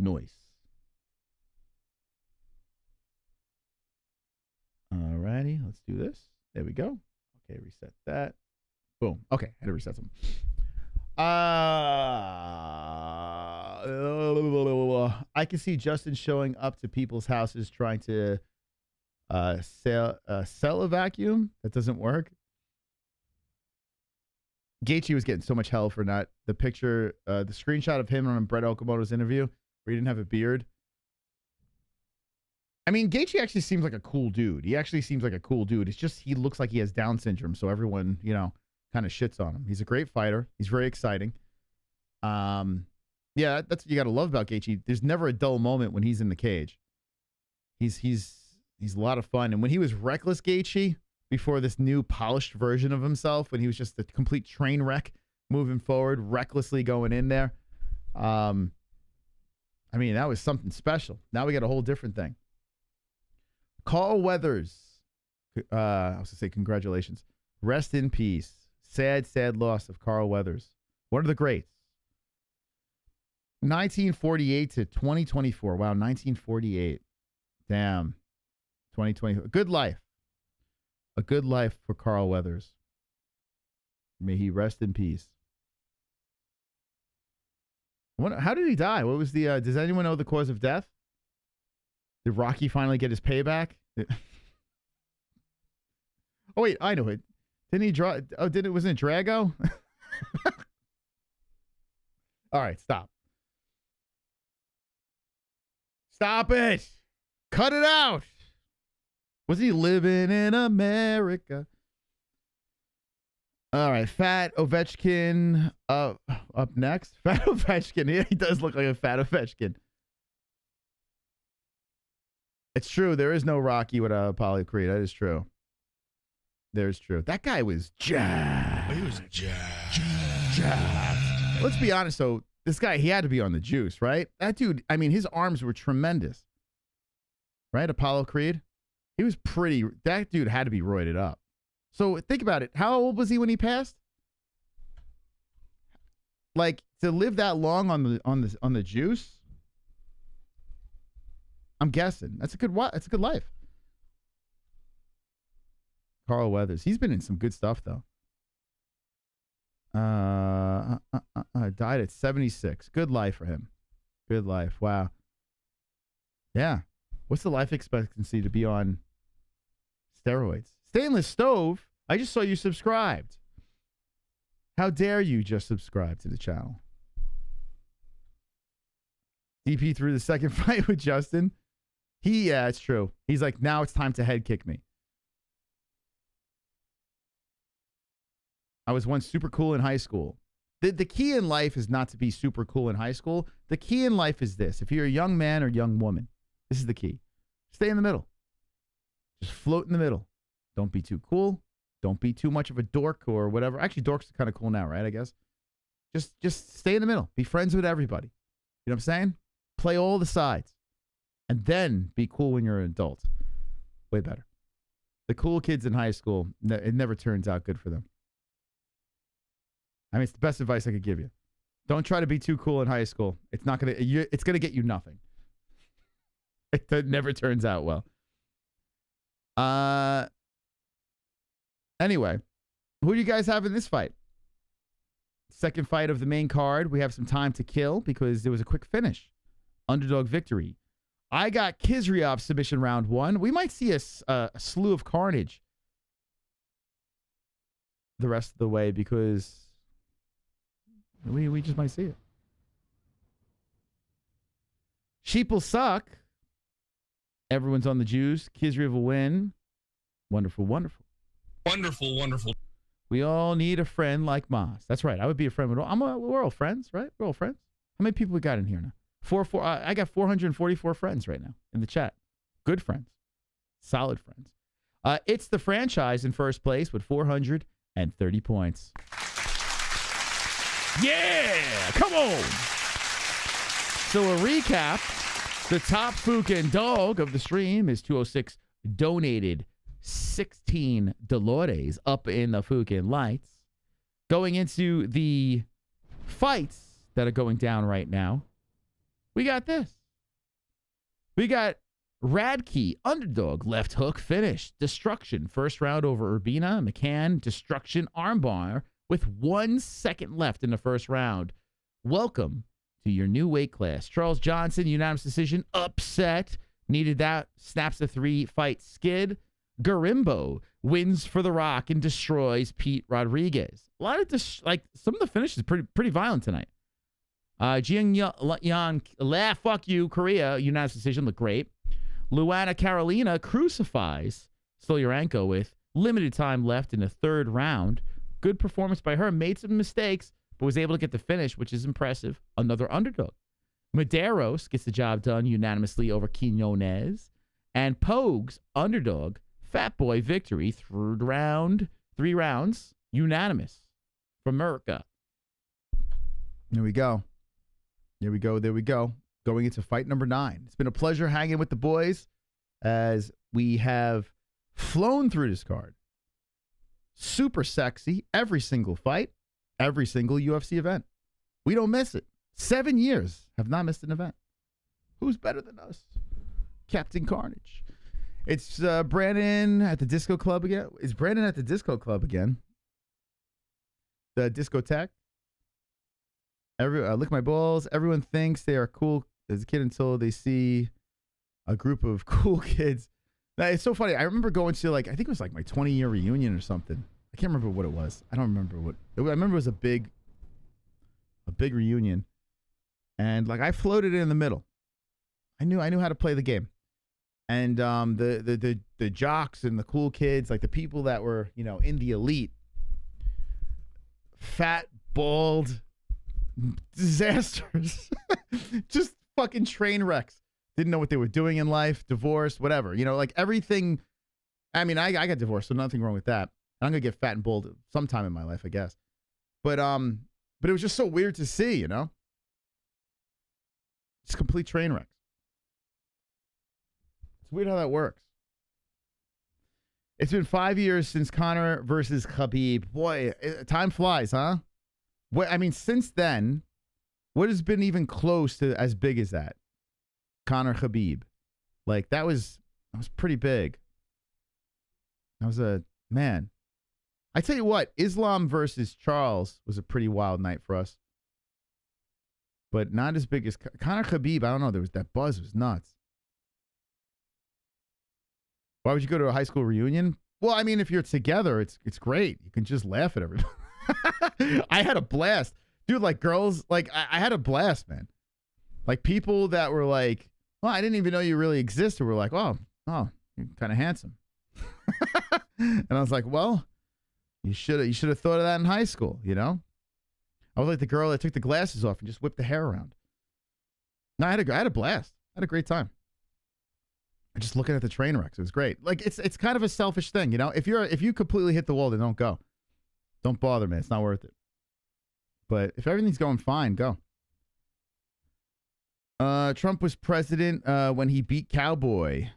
noise. Alrighty, let's do this. There we go. Okay, reset that. Boom. Okay, I had to reset something. I can see Justin showing up to people's houses trying to sell a vacuum. That doesn't work. Gaethje was getting so much hell for not the picture, the screenshot of him on Brett Okamoto's interview where he didn't have a beard. I mean, Gaethje actually seems like a cool dude. He actually seems like a cool dude. It's just he looks like he has Down syndrome, so everyone, you know, kind of shits on him. He's a great fighter. He's very exciting. Yeah, that's what you got to love about Gaethje. There's never a dull moment when he's in the cage. He's a lot of fun. And when he was reckless Gaethje, before this new polished version of himself, when he was just a complete train wreck moving forward, recklessly going in there, I mean, that was something special. Now we got a whole different thing. Carl Weathers, I was going to say congratulations. Rest in peace. Sad, sad loss of Carl Weathers. One of the greats. 1948 to 2024. Wow, 1948. Damn. 2024. Good life. A good life for Carl Weathers. May he rest in peace. How did he die? What was the, does anyone know the cause of death? Did Rocky finally get his payback? Oh, wait, I know it. Didn't he draw? Oh, wasn't it Drago? All right, stop. Stop it. Cut it out. Was he living in America? All right, Fat Ovechkin up next. Fat Ovechkin. Yeah, he does look like a Fat Ovechkin. It's true. There is no Rocky without Apollo Creed. That is true. There's true. That guy was jacked. He was jacked. Let's be honest, though. This guy, he had to be on the juice, right? That dude, I mean, his arms were tremendous. Right? Apollo Creed? He was pretty, that dude had to be roided up. So think about it. How old was he when he passed? Like, to live that long on the juice? I'm guessing. That's a good life. Carl Weathers. He's been in some good stuff, though. Died at 76. Good life for him. Good life. Wow. Yeah. What's the life expectancy to be on steroids? Stainless Stove, I just saw you subscribed. How dare you just subscribe to the channel? DP threw the second fight with Justin. Yeah, it's true. He's like, now it's time to head kick me. I was once super cool in high school. The key in life is not to be super cool in high school. The key in life is this. If you're a young man or young woman, this is the key. Stay in the middle. Just float in the middle. Don't be too cool. Don't be too much of a dork or whatever. Actually, dorks are kind of cool now, right? I guess. Just stay in the middle. Be friends with everybody. You know what I'm saying? Play all the sides. And then be cool when you're an adult. Way better. The cool kids in high school, it never turns out good for them. I mean, it's the best advice I could give you. Don't try to be too cool in high school. It's not gonna. It's gonna get you nothing. It never turns out well. Anyway, who do you guys have in this fight? Second fight of the main card. We have some time to kill because there was a quick finish. Underdog victory. I got Khizriev submission round 1. We might see a slew of carnage the rest of the way because we just might see it. Sheeple suck. Everyone's on the juice. Khizriev will win. Wonderful, wonderful. Wonderful, wonderful. We all need a friend like Moss. That's right. I would be a friend with all. We're all friends, right? We're all friends. How many people we got in here now? I got 444 friends right now in the chat. Good friends. Solid friends. It's the franchise in first place with 430 points. Yeah! Come on! So a recap. The top Fukin dog of the stream is 206 donated 16 Dolidze up in the Fukin lights. Going into the fights that are going down right now, we got this. We got Radtke, underdog, left hook, finish, destruction, first round over Urbina, McCann, destruction, armbar with 1 second left in the first round. Welcome to your new weight class. Charles Johnson, unanimous decision, upset, needed that, snaps the 3-fight skid. Gorimbo wins for The Rock and destroys Pete Rodriguez. A lot of some of the finishes pretty violent tonight. Jeong, fuck you, Korea, unanimous decision, looked great. Luana Carolina crucifies Stoliarenko with limited time left in the third round. Good performance by her. Made some mistakes, but was able to get the finish, which is impressive. Another underdog. Mederos gets the job done unanimously over Quiñones. And Pogues, underdog, fat boy victory, 3 rounds, unanimous from America. There we go. There we go. There we go. Going into fight number 9. It's been a pleasure hanging with the boys as we have flown through this card. Super sexy. Every single fight. Every single UFC event. We don't miss it. 7 years have not missed an event. Who's better than us? Captain Carnage. It's Brandon at the disco club again. Is Brandon at the disco club again? The discotheque. Lick my balls. Everyone thinks they are cool as a kid until they see a group of cool kids. Now, it's so funny. I remember going to I think it was like my 20-year reunion or something. I can't remember what it was. I don't remember what. I remember it was a big reunion, and I floated in the middle. I knew how to play the game, and the jocks and the cool kids, the people that were in the elite, fat, bald, disasters, just fucking train wrecks. Didn't know what they were doing in life, divorced, whatever. Everything. I mean, I got divorced, so nothing wrong with that. I'm gonna get fat and bald sometime in my life, I guess. But it was just so weird to see, It's complete train wrecks. It's weird how that works. It's been 5 years since Conor versus Khabib. Boy, time flies, huh? Since then, what has been even close to as big as that? Conor Khabib. That was pretty big. That was man. I tell you what, Islam versus Charles was a pretty wild night for us. But not as big as Conor Khabib. I don't know. That buzz was nuts. Why would you go to a high school reunion? Well, I mean, if you're together, it's great. You can just laugh at everybody. I had a blast. Dude, like girls, like I had a blast, man. Like people that were like, well, I didn't even know you really existed. Were like, oh, you're kind of handsome. And I was like, well, you should have thought of that in high school, you know? I was like the girl that took the glasses off and just whipped the hair around. No, I had a blast. I had a great time. Just looking at the train wrecks, it was great. Like it's kind of a selfish thing, you know. If you completely hit the wall, then don't go. Don't bother, man. It's not worth it. But if everything's going fine, go. Trump was president when he beat Cowboy.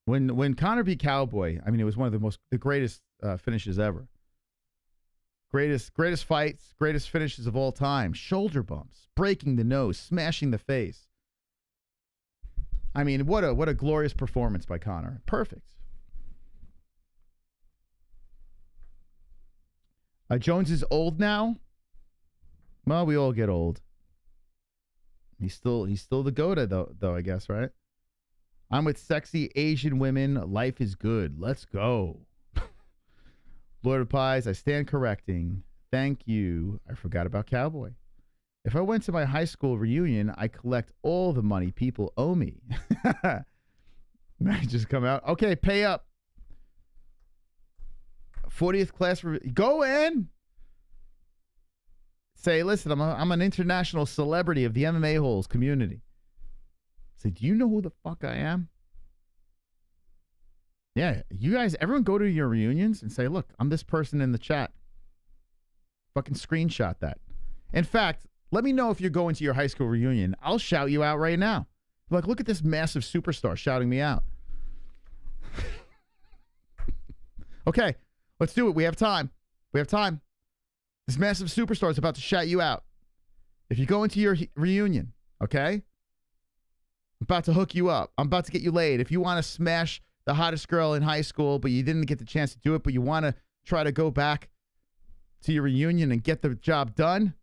When Conor beat Cowboy, I mean, it was one of the greatest finishes ever. Greatest fights, greatest finishes of all time. Shoulder bumps, breaking the nose, smashing the face. I mean, what a glorious performance by Conor. Perfect. Jones is old now. Well, we all get old. He's still the GOAT though, I guess, right? I'm with sexy Asian women. Life is good. Let's go. Lord of Pies, I stand correcting. Thank you. I forgot about Cowboy. If I went to my high school reunion, I collect all the money people owe me. I just come out. Okay, pay up. 40th class. Go in. Say, listen, I'm an international celebrity of the MMA holes community. Say, do you know who the fuck I am? Yeah, you guys, everyone go to your reunions and say, look, I'm this person in the chat. Fucking screenshot that. In fact, let me know if you're going to your high school reunion. I'll shout you out right now. Like, look at this massive superstar shouting me out. Okay, let's do it. We have time. This massive superstar is about to shout you out. If you go into your reunion, okay? I'm about to hook you up. I'm about to get you laid. If you want to smash the hottest girl in high school, but you didn't get the chance to do it, but you want to try to go back to your reunion and get the job done,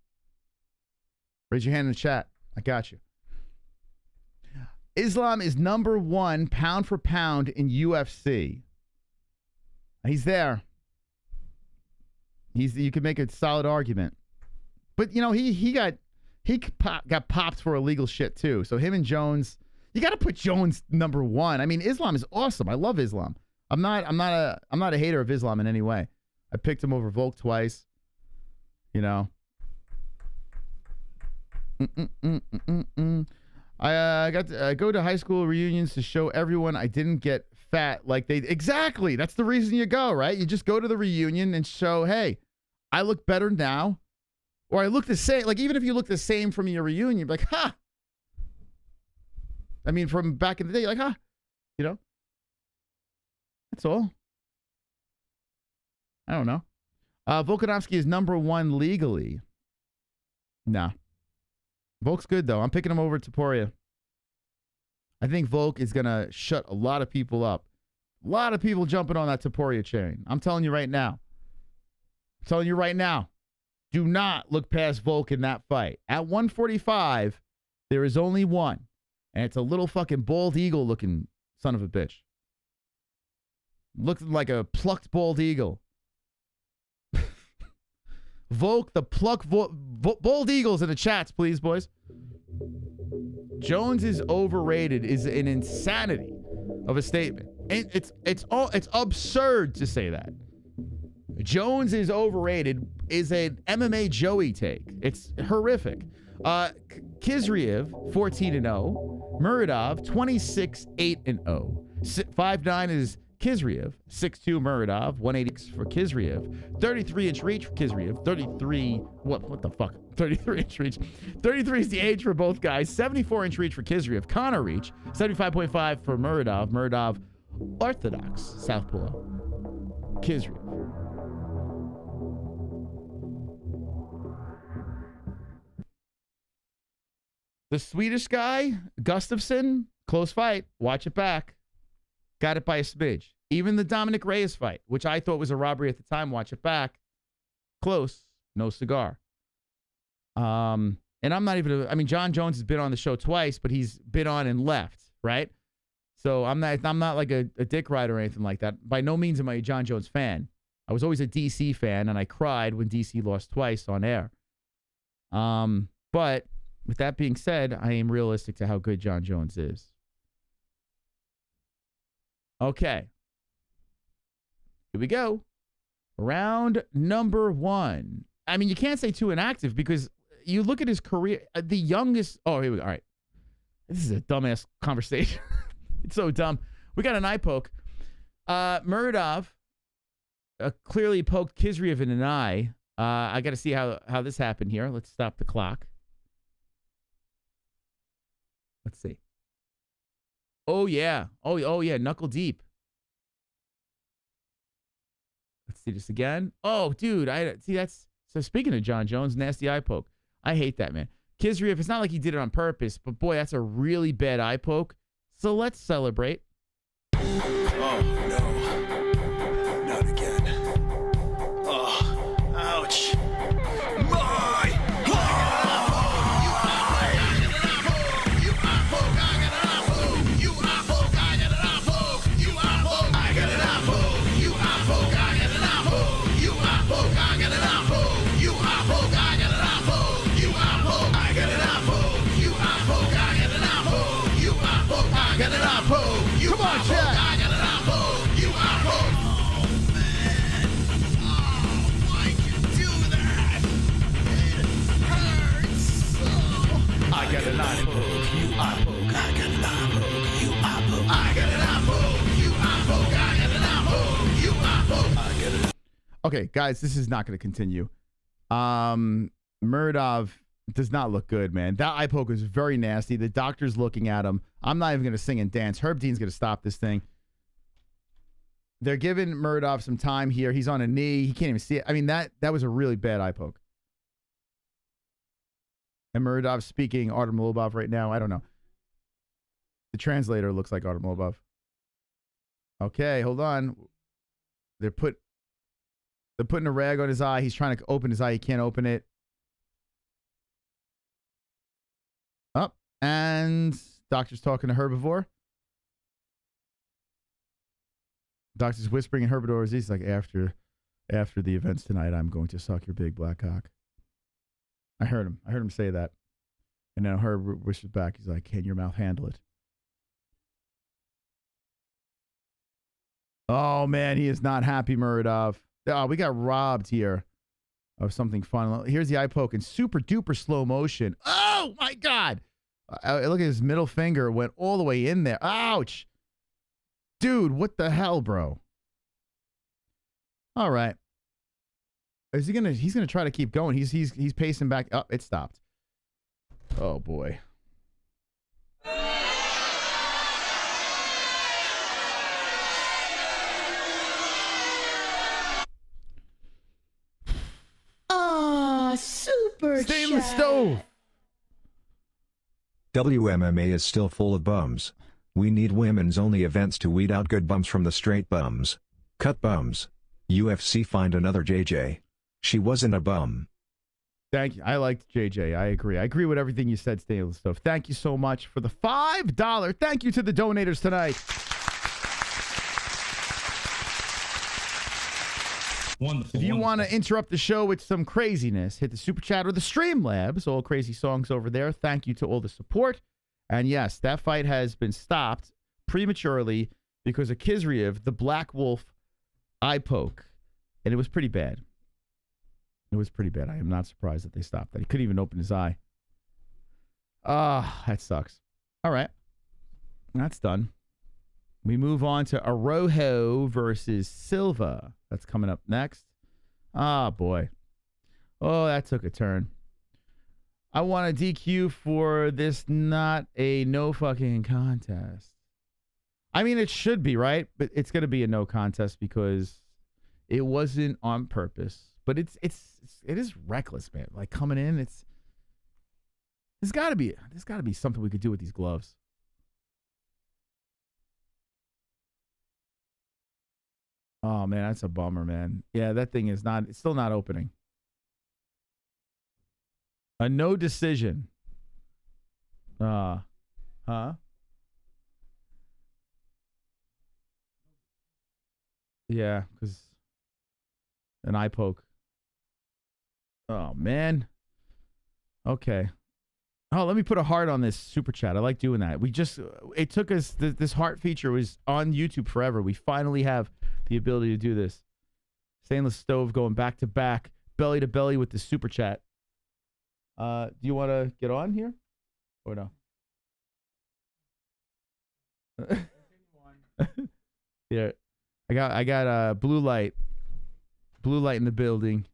raise your hand in the chat. I got you. Islam is #1 pound for pound in UFC. He's there. You could make a solid argument. But, you know, he got popped for illegal shit, too. So him and Jones, you got to put Jones #1. I mean, Islam is awesome. I love Islam. I'm not a hater of Islam in any way. I picked him over Volk twice. You know. I go to high school reunions to show everyone I didn't get fat like they. Exactly. That's the reason you go, right? You just go to the reunion and show, hey, I look better now, or I look the same. Like, even if you look the same from your reunion, you're like, ha. I mean, from back in the day, you're like, ha. You know. That's all. I don't know. Volkanovski is #1 legally. Nah. Volk's good, though. I'm picking him over Topuria. I think Volk is going to shut a lot of people up. A lot of people jumping on that Topuria chain. I'm telling you right now. Do not look past Volk in that fight. At 145, there is only one. And it's a little fucking bald eagle looking son of a bitch. Looks like a plucked bald eagle. Volk, the pluck bald eagles in the chats, please, boys. Jones is overrated is an insanity of a statement. It's absurd to say that. Jones is overrated is an MMA Joey take. It's horrific. Khizriev 14-0, Muradov 26-8-0. 5'9" is Khizriev, 6'2" Muradov, 180 for Khizriev, 33-inch reach for Khizriev, 33-inch reach. 33 is the age for both guys, 74-inch reach for Khizriev, Conor reach, 75.5 for Muradov. Muradov, orthodox southpaw. Khizriev. The Swedish guy, Gustafsson, close fight. Watch it back. Got it by a smidge. Even the Dominic Reyes fight, which I thought was a robbery at the time, watch it back. Close, no cigar. And I'm not even, I mean, John Jones has been on the show twice, but he's been on and left, right? So I'm not like a dick rider or anything like that. By no means am I a John Jones fan. I was always a DC fan, and I cried when DC lost twice on air. But with that being said, I am realistic to how good John Jones is. Okay. Here we go. Round number 1. I mean, you can't say too inactive because you look at his career. The youngest. Oh, here we go. All right. This is a dumbass conversation. It's so dumb. We got an eye poke. Muradov clearly poked Khizriev in an eye. I got to see how this happened here. Let's stop the clock. Let's see. Oh, yeah. Oh, yeah. Knuckle deep. Let's see this again. Oh, dude. So speaking of John Jones, nasty eye poke. I hate that, man. Khizriev, it's not like he did it on purpose, but boy, that's a really bad eye poke. So let's celebrate. Oh, no. Not again. Oh, ouch. My Come on, Chad. I got an eye poke, you eye poke. I got an eye poke, you eye poke. I got an eye poke, you eye poke. I got an eye poke, you eye poke. I got an. Okay, guys, this is not going to continue. Muradov does not look good, man. That eye poke is very nasty. The doctor's looking at him. I'm not even going to sing and dance. Herb Dean's going to stop this thing. They're giving Muradov some time here. He's on a knee. He can't even see it. I mean, that was a really bad eye poke. And Muradov's speaking Artem Lobov right now. I don't know. The translator looks like Artem Lobov. Okay, hold on. They're putting a rag on his eye. He's trying to open his eye. He can't open it. Up. And doctor's talking to Herbivore. Doctor's whispering in Herbivore's ear. He's like, after the events tonight, I'm going to suck your big black cock. I heard him say that. And then Herb whispers back. He's like, can your mouth handle it? Oh, man, he is not happy, Muradov. Oh, we got robbed here of something fun. Here's the eye poke in super duper slow motion. Oh, my God. Look at his middle finger. Went all the way in there. Ouch. Dude, what the hell, bro? All right. Is he gonna? He's gonna try to keep going. He's pacing back. Oh, it stopped. Oh boy. Ah, super Stainless chat. stove. WMMA is still full of bums. We need women's only events to weed out good bums from the straight bums. Cut bums. UFC find another JJ. She wasn't a bum. Thank you. I liked JJ. I agree. I agree with everything you said, Stainless Stove. Thank you so much for the $5. Thank you to the donators tonight. Wonderful. If you want to wonderful. interrupt the show with some craziness, hit the super chat or the Streamlabs. All crazy songs over there. Thank you to all the support. And yes, that fight has been stopped prematurely because of Khizriev, the Black Wolf eye poke. And it was pretty bad. It was pretty bad. I am not surprised that they stopped that. He couldn't even open his eye. Ah, that sucks. All right. That's done. We move on to Araujo versus Silva. That's coming up next. Ah, boy. Oh, that took a turn. I want a DQ for this not a no fucking contest. I mean, it should be, right? But it's going to be a no contest because it wasn't on purpose. But it is reckless, man. Like coming in, there's got to be something we could do with these gloves. Oh, man, that's a bummer, man. Yeah, that thing is not, it's still not opening. A no decision. Huh? Yeah, because an eye poke. Oh, man. Okay. Oh, let me put a heart on this super chat. I like doing that. It took us, this heart feature was on YouTube forever. We finally have the ability to do this. Stainless stove going back to back, belly to belly with the super chat. Do you want to get on here or no? Yeah, I got blue light in the building.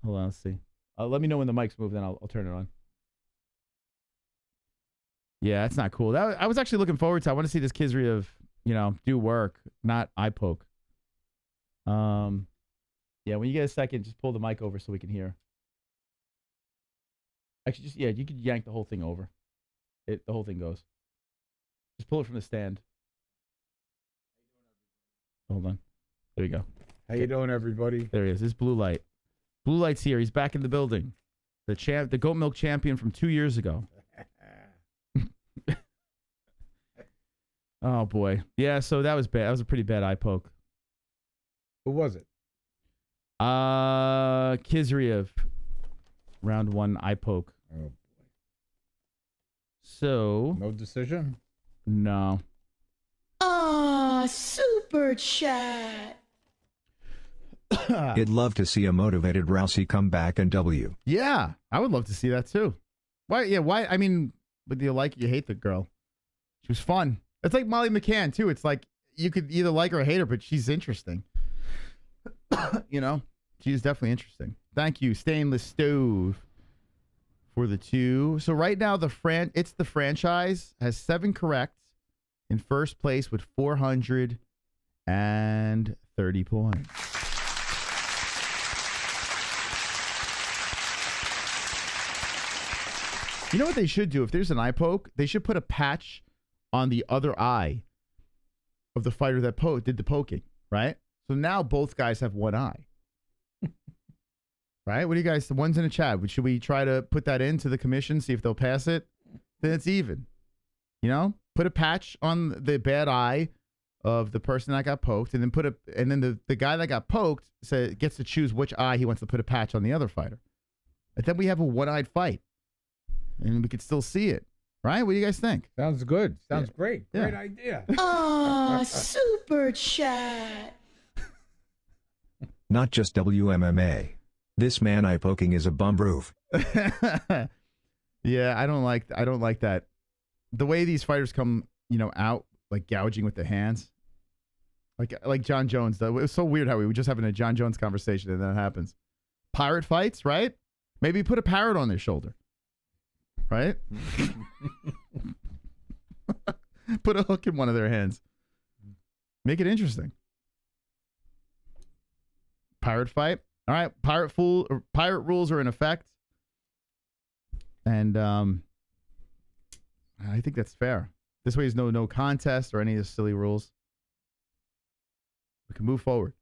Hold on, let's see. Let me know when the mics move, then I'll turn it on. Yeah, that's not cool. I was actually looking forward to. I want to see this Khizriev, do work, not eye poke. Yeah, when you get a second, just pull the mic over so we can hear. Actually, you could yank the whole thing over. The whole thing goes. Just pull it from the stand. Hold on. There you go. How you doing, everybody? There he is. This blue light. Blue light's here. He's back in the building. The goat milk champion from 2 years ago. Oh boy. Yeah, so that was bad. That was a pretty bad eye poke. Who was it? Khizriev. Round 1 eye poke. Oh boy. So No decision? No. Super chat. I'd love to see a motivated Rousey come back and W. Yeah, I would love to see that too. Why? Yeah, why? I mean, whether you like it, you hate the girl. She was fun. It's like Molly McCann too. It's like you could either like her or hate her, but she's interesting. She's definitely interesting. Thank you, Stainless Stove, for the 2. So right now it's the franchise has 7 correct in first place with 430 points. You know what they should do? If there's an eye poke, they should put a patch on the other eye of the fighter that did the poking, right? So now both guys have one eye. Right? What do you guys, the ones in the chat, should we try to put that into the commission, see if they'll pass it? Then it's even. Put a patch on the bad eye of the person that got poked, and then the guy that got poked gets to choose which eye he wants to put a patch on the other fighter. And then we have a one-eyed fight. And we could still see it. Right? What do you guys think? Sounds good. Sounds great. Yeah. Great idea. Super chat. Not just WMMA. This man eye poking is a bum roof. Yeah, I don't like that. The way these fighters come, out like gouging with the hands. Like John Jones. It was so weird how we were just having a John Jones conversation and then it happens. Pirate fights, right? Maybe put a parrot on their shoulder. Right? Put a hook in one of their hands. Make it interesting. Pirate fight. All right, pirate rules are in effect. And I think that's fair. This way there's no contest or any of the silly rules. We can move forward.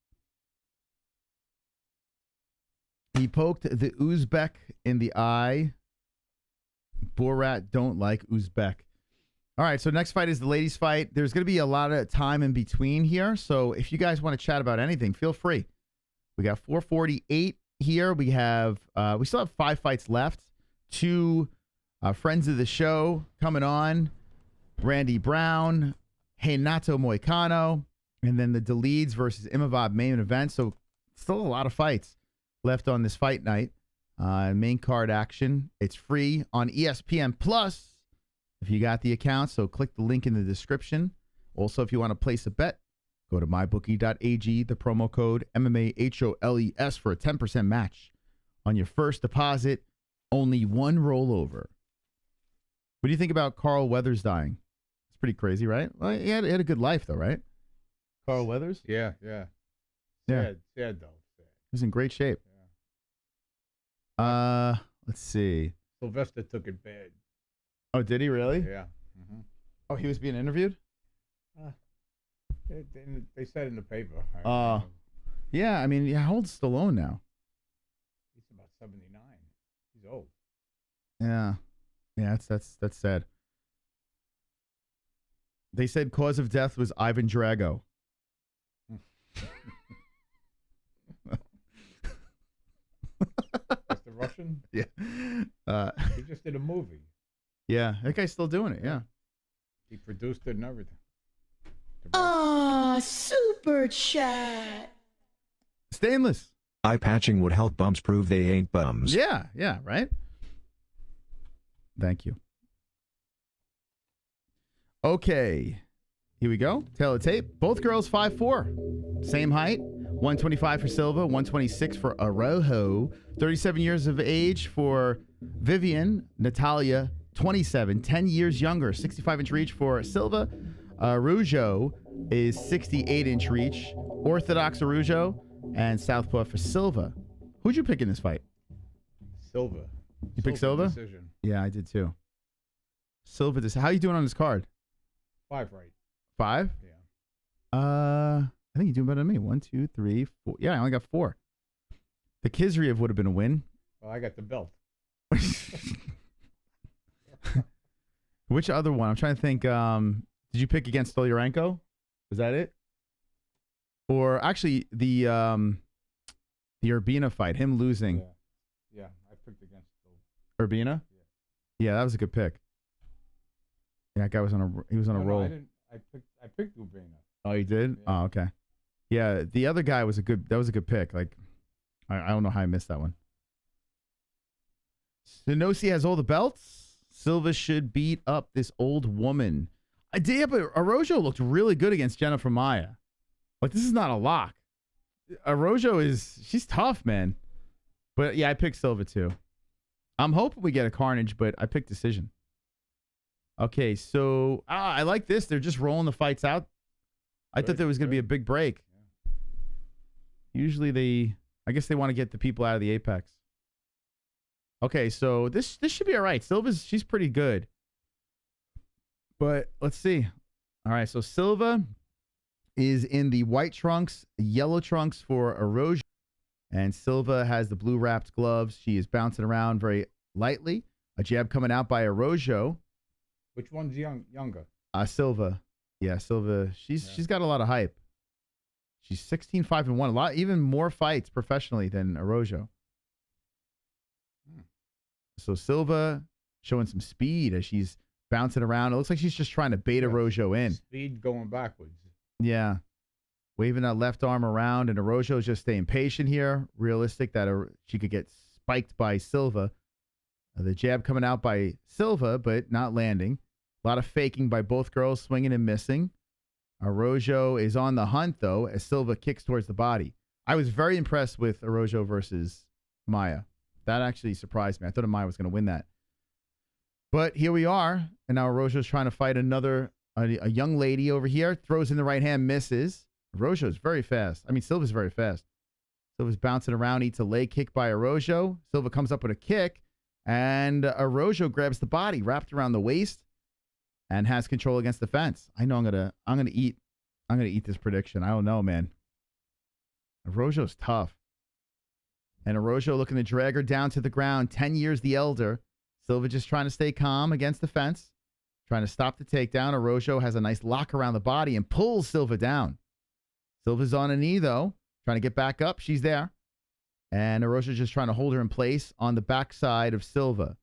He poked the Uzbek in the eye. Borat don't like Uzbek. All right, so next fight is the ladies' fight. There's going to be a lot of time in between here, so if you guys want to chat about anything, feel free. We got 448 here. We still have 5 fights left. 2 friends of the show coming on. Randy Brown, Renato Moicano, and then the Dolidze versus Imavov main event. So still a lot of fights left on this fight night. Main card action. It's free on ESPN Plus if you got the account. So click the link in the description. Also, if you want to place a bet, go to mybookie.ag, the promo code MMAHOLES for a 10% match on your first deposit. Only one rollover. What do you think about Carl Weathers dying? It's pretty crazy, right? Well, he had a good life, though, right? Carl Weathers? Yeah. Sad though. He was in great shape. Let's see. Sylvester took it bad. Oh, did he really? Yeah. Mm-hmm. Oh, he was being interviewed? They said in the paper. Yeah, I mean, how old's Stallone now? He's about 79. He's old. Yeah. Yeah, that's sad. They said cause of death was Ivan Drago. That's the Russian? Yeah. He just did a movie. Yeah, that guy's still doing it, yeah. He produced it and everything. Super chat. Stainless. Eye patching would help bums prove they ain't bums. Yeah, right? Thank you. Okay. Here we go. Tail of tape. Both girls 5'4". Same height. 125 for Silva, 126 for Araujo. 37 years of age for Viviane. Natalia, 27. 10 years younger. 65-inch reach for Silva. Araujo is 68-inch reach. Orthodox Araujo and Southpaw for Silva. Who'd you pick in this fight? Silva. You picked Silva? Decision. Yeah, I did too. Silva. How you doing on this card? 5 right. 5? Yeah. I think you're doing better than me. 1, 2, 3, 4. Yeah, I only got 4. The Khizriev would have been a win. Well, I got the belt. Which other one? I'm trying to think. Did you pick against Stoliarenko? Was that it? Or actually, the Urbina fight, him losing. Yeah, I picked against Urbina. Yeah, that was a good pick. Yeah, that guy was on a roll. I picked Urbina. Oh, you did? Yeah. Oh, okay. Yeah, the other guy was a good pick. Like, I don't know how I missed that one. Sunosi has all the belts. Silva should beat up this old woman. I did, but Araujo looked really good against Jennifer Maya. Like, this is not a lock. Araujo she's tough, man. But yeah, I picked Silva too. I'm hoping we get a carnage, but I picked decision. Okay, so I like this. They're just rolling the fights out. I thought there was going to be a big break. Yeah. Usually I guess they want to get the people out of the Apex. Okay, so this should be all right. Silva's, she's pretty good. But let's see. All right, so Silva is in the white trunks, yellow trunks for Araujo. And Silva has the blue wrapped gloves. She is bouncing around very lightly. A jab coming out by Araujo. Which one's younger? Silva. Yeah, Silva. She's got a lot of hype. She's 16-5-1. A lot, even more fights professionally than Araujo. So Silva showing some speed as she's bouncing around. It looks like she's just trying to bait Araujo in. Speed going backwards. Yeah. Waving that left arm around, and Araujo is just staying patient here. Realistic that she could get spiked by Silva. The jab coming out by Silva, but not landing. A lot of faking by both girls, swinging and missing. Araujo is on the hunt, though, as Silva kicks towards the body. I was very impressed with Araujo versus Maya. That actually surprised me. I thought Maya was going to win that. But here we are, and now Araujo's trying to fight a young lady over here. Throws in the right hand, misses. Araujo's very fast. I mean, Silva's very fast. Silva's bouncing around, eats a leg kick by Araujo. Silva comes up with a kick, and Araujo grabs the body, wrapped around the waist, and has control against the fence. I know I'm gonna eat this prediction. I don't know, man. Araujo's tough. And Araujo looking to drag her down to the ground. 10 years the elder. Silva just trying to stay calm against the fence, trying to stop the takedown. Araujo has a nice lock around the body and pulls Silva down. Silva's on a knee, though, trying to get back up. She's there. And Araujo's just trying to hold her in place on the backside of Silva.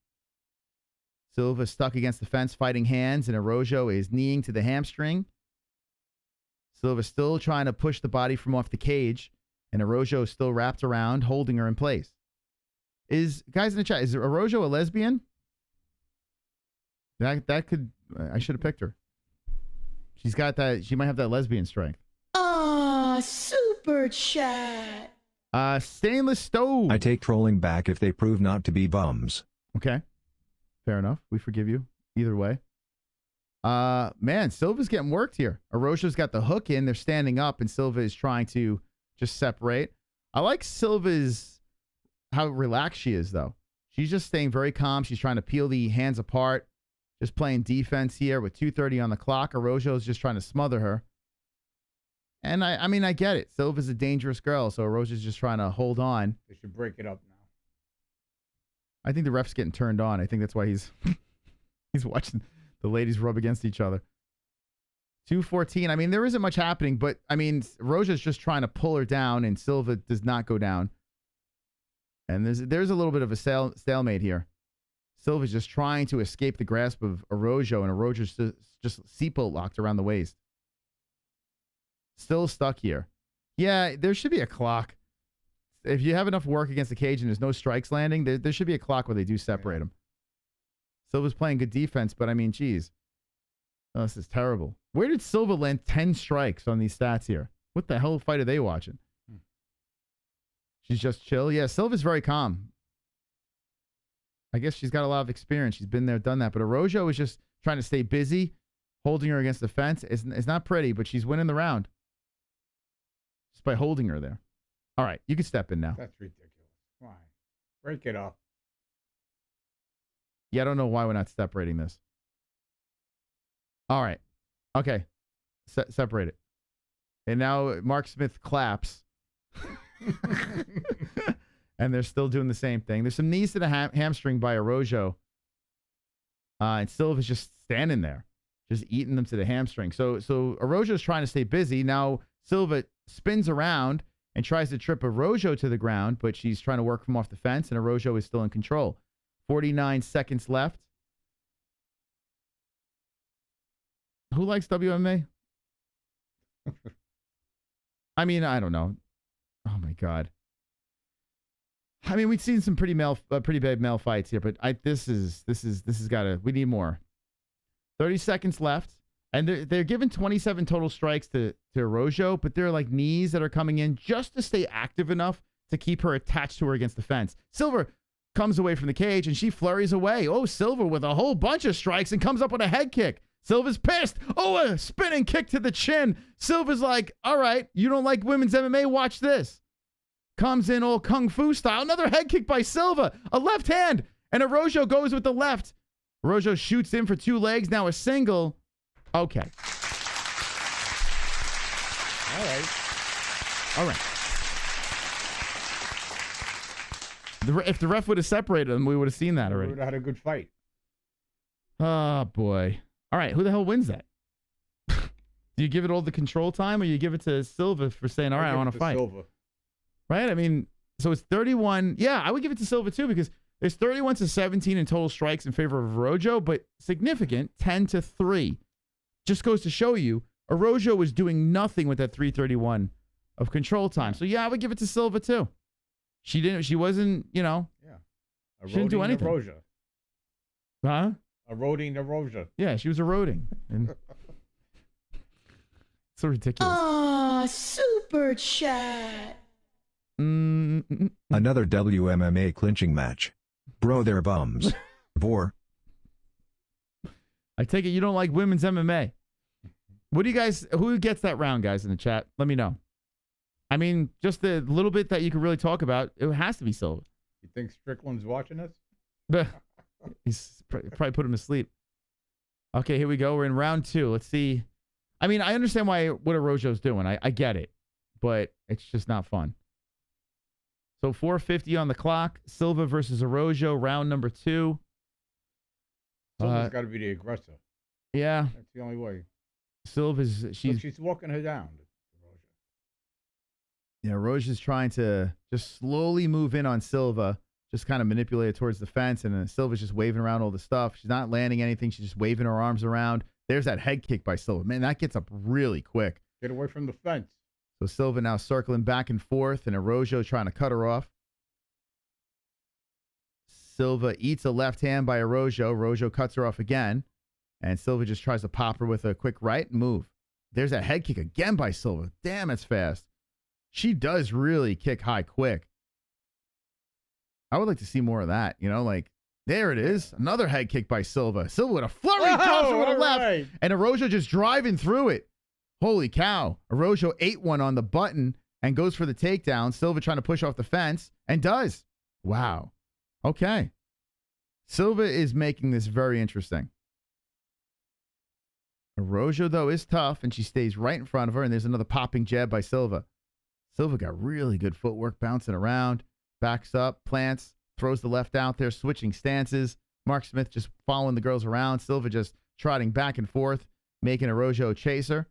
Silva stuck against the fence, fighting hands, and Araujo is kneeing to the hamstring. Silva still trying to push the body from off the cage, and Araujo is still wrapped around, holding her in place. Guys in the chat, is Araujo a lesbian? That could, I should have picked her. She's got that, she might have that lesbian strength. Super chat. Stainless stove. I take trolling back if they prove not to be bums. Okay. Fair enough. We forgive you. Either way. Man, Silva's getting worked here. Araujo's got the hook in. They're standing up, and Silva is trying to just separate. I like Silva's, how relaxed she is, though. She's just staying very calm. She's trying to peel the hands apart. Just playing defense here with 2:30 on the clock. Araujo's just trying to smother her. And I mean, I get it. Silva's a dangerous girl, so Araujo's just trying to hold on. They should break it up now. I think the ref's getting turned on. I think that's why he's he's watching the ladies rub against each other. 2:14. I mean, there isn't much happening, but I mean, Araujo's just trying to pull her down, and Silva does not go down. And there's a little bit of a stalemate here. Silva's just trying to escape the grasp of Araujo, and Araujo's just seatbelt locked around the waist. Still stuck here. Yeah, there should be a clock. If you have enough work against the cage and there's no strikes landing, there should be a clock where they do separate them. Silva's playing good defense, but I mean, geez. Oh, this is terrible. Where did Silva land 10 strikes on these stats here? What the hell fight are they watching? She's just chill. Yeah, Silva's very calm. I guess she's got a lot of experience. She's been there, done that. But Araujo is just trying to stay busy, holding her against the fence. It's not pretty, but she's winning the round. Just by holding her there. All right, you can step in now. That's ridiculous. Come on. Break it up. Yeah, I don't know why we're not separating this. All right. Okay. Separate it. And now Mark Smith claps. And they're still doing the same thing. There's some knees to the hamstring by Araujo. And Silva's just standing there, just eating them to the hamstring. So Araujo's trying to stay busy. Now Silva spins around and tries to trip Araujo to the ground, but she's trying to work from off the fence, and Araujo is still in control. 49 seconds left. Who likes WMA? I mean, I don't know. Oh my God. I mean, we've seen some pretty bad male fights here, but this has gotta, we need more. 30 seconds left. And they're giving 27 total strikes to Araujo, but they're like knees that are coming in just to stay active enough to keep her attached to her against the fence. Silva comes away from the cage and she flurries away. Oh, Silva with a whole bunch of strikes and comes up with a head kick. Silva's pissed. Oh, a spinning kick to the chin. Silva's like, all right, you don't like women's MMA? Watch this. Comes in all kung fu style. Another head kick by Silva. A left hand. And Araujo goes with the left. Araujo shoots in for 2 legs. Now a single. Okay. All right. All right. If the ref would have separated them, we would have seen that already. We would have had a good fight. Oh, boy. All right. Who the hell wins that? Do you give it all the control time, or you give it to Silva for saying, all right, I want to fight? Silva. Right? I mean, so it's 31. Yeah, I would give it to Silva, too, because there's 31-17 in total strikes in favor of Araujo, but significant, 10-3. Just goes to show you, Araujo was doing nothing with that 3:31 of control time. So, yeah, I would give it to Silva, too. She wasn't, you know. Yeah. She didn't do anything. Araujo. Huh? Eroding Araujo. Yeah, she was eroding. And so ridiculous. Aw, super chat. Another WMMA clinching match. Bro, they're bums. Vor. I take it you don't like women's MMA. What do you guys, who gets that round, guys, in the chat? Let me know. I mean, just the little bit that you can really talk about, it has to be Silva. You think Strickland's watching us? He's probably put him to sleep. Okay, here we go. We're in round 2. Let's see. I mean, I understand what Araujo's doing. I get it, but it's just not fun. So 4:50 on the clock. Silva versus Araujo, round number 2. Silva's got to be the aggressor. Yeah. That's the only way. Silva's, she's walking her down. Yeah, Araujo's trying to just slowly move in on Silva, just kind of manipulate it towards the fence, and then Silva's just waving around all the stuff. She's not landing anything. She's just waving her arms around. There's that head kick by Silva. Man, that gets up really quick. Get away from the fence. So Silva now circling back and forth, and Araujo trying to cut her off. Silva eats a left hand by Araujo. Araujo cuts her off again, and Silva just tries to pop her with a quick right and move. There's that head kick again by Silva. Damn, it's fast. She does really kick high quick. I would like to see more of that. You know, like, there it is. Another head kick by Silva. Silva with a flurry, comes with a left, right. And Araujo just driving through it. Holy cow. Araujo ate one on the button and goes for the takedown. Silva trying to push off the fence and does. Wow. Okay. Silva is making this very interesting. Araujo, though, is tough, and she stays right in front of her, and there's another popping jab by Silva. Silva got really good footwork, bouncing around, backs up, plants, throws the left out there, switching stances. Mark Smith just following the girls around. Silva just trotting back and forth, making Araujo a chaser.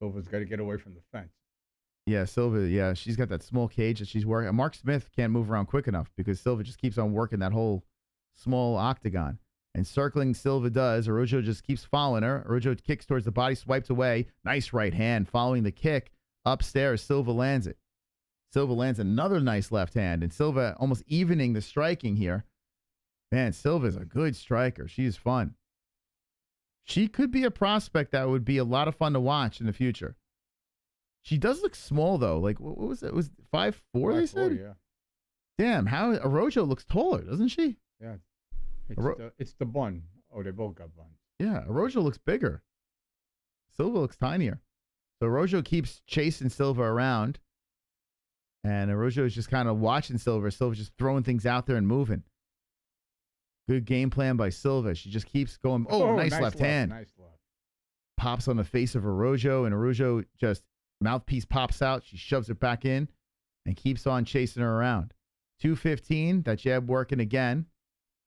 Silva's got to get away from the fence. Yeah, Silva, yeah, she's got that small cage that she's working. Mark Smith can't move around quick enough because Silva just keeps on working that whole small octagon. And circling Silva does. Araujo just keeps following her. Araujo kicks towards the body, swipes away. Nice right hand following the kick. Upstairs, Silva lands it. Silva lands another nice left hand. And Silva almost evening the striking here. Man, Silva's a good striker. She's fun. She could be a prospect that would be a lot of fun to watch in the future. She does look small, though. Like, what was it? It was 5'4", they said? Yeah. Damn, how Araujo looks taller, doesn't she? Yeah. It's the bun. Oh, they both got buns. Yeah, Araujo looks bigger. Silva looks tinier. So Araujo keeps chasing Silva around. And Araujo is just kind of watching Silva. Silva's just throwing things out there and moving. Good game plan by Silva. She just keeps going. Oh, nice left hand. Nice left. Pops on the face of Araujo, and Araujo just mouthpiece pops out. She shoves it back in and keeps on chasing her around. 2:15. That jab working again.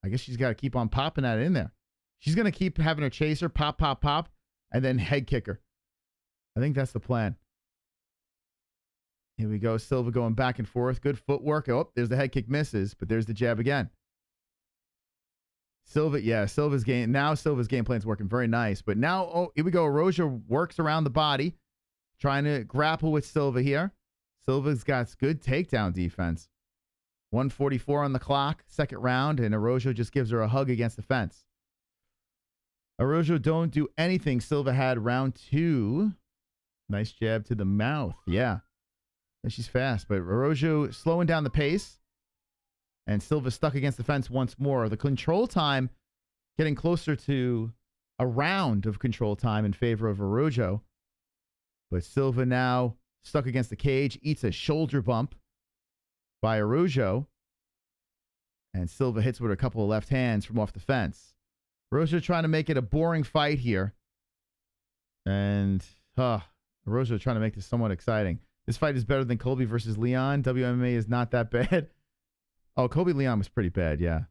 I guess she's got to keep on popping that in there. She's going to keep having her chaser, pop, pop, pop, and then head kicker. I think that's the plan. Here we go. Silva going back and forth. Good footwork. Oh, there's the head kick misses, but there's the jab again. Silva's game plan is working very nice. But now, oh, here we go. Araujo works around the body, trying to grapple with Silva here. Silva's got good takedown defense. 1:44 on the clock, second round, and Araujo just gives her a hug against the fence. Araujo don't do anything. Silva had round 2. Nice jab to the mouth. Yeah. And she's fast, but Araujo slowing down the pace. And Silva stuck against the fence once more. The control time getting closer to a round of control time in favor of Araujo. But Silva now stuck against the cage, eats a shoulder bump by Araujo. And Silva hits with a couple of left hands from off the fence. Araujo trying to make it a boring fight here. And Araujo trying to make this somewhat exciting. This fight is better than Colby versus Leon. WMMA is not that bad. Oh, Colby Leon was pretty bad, yeah.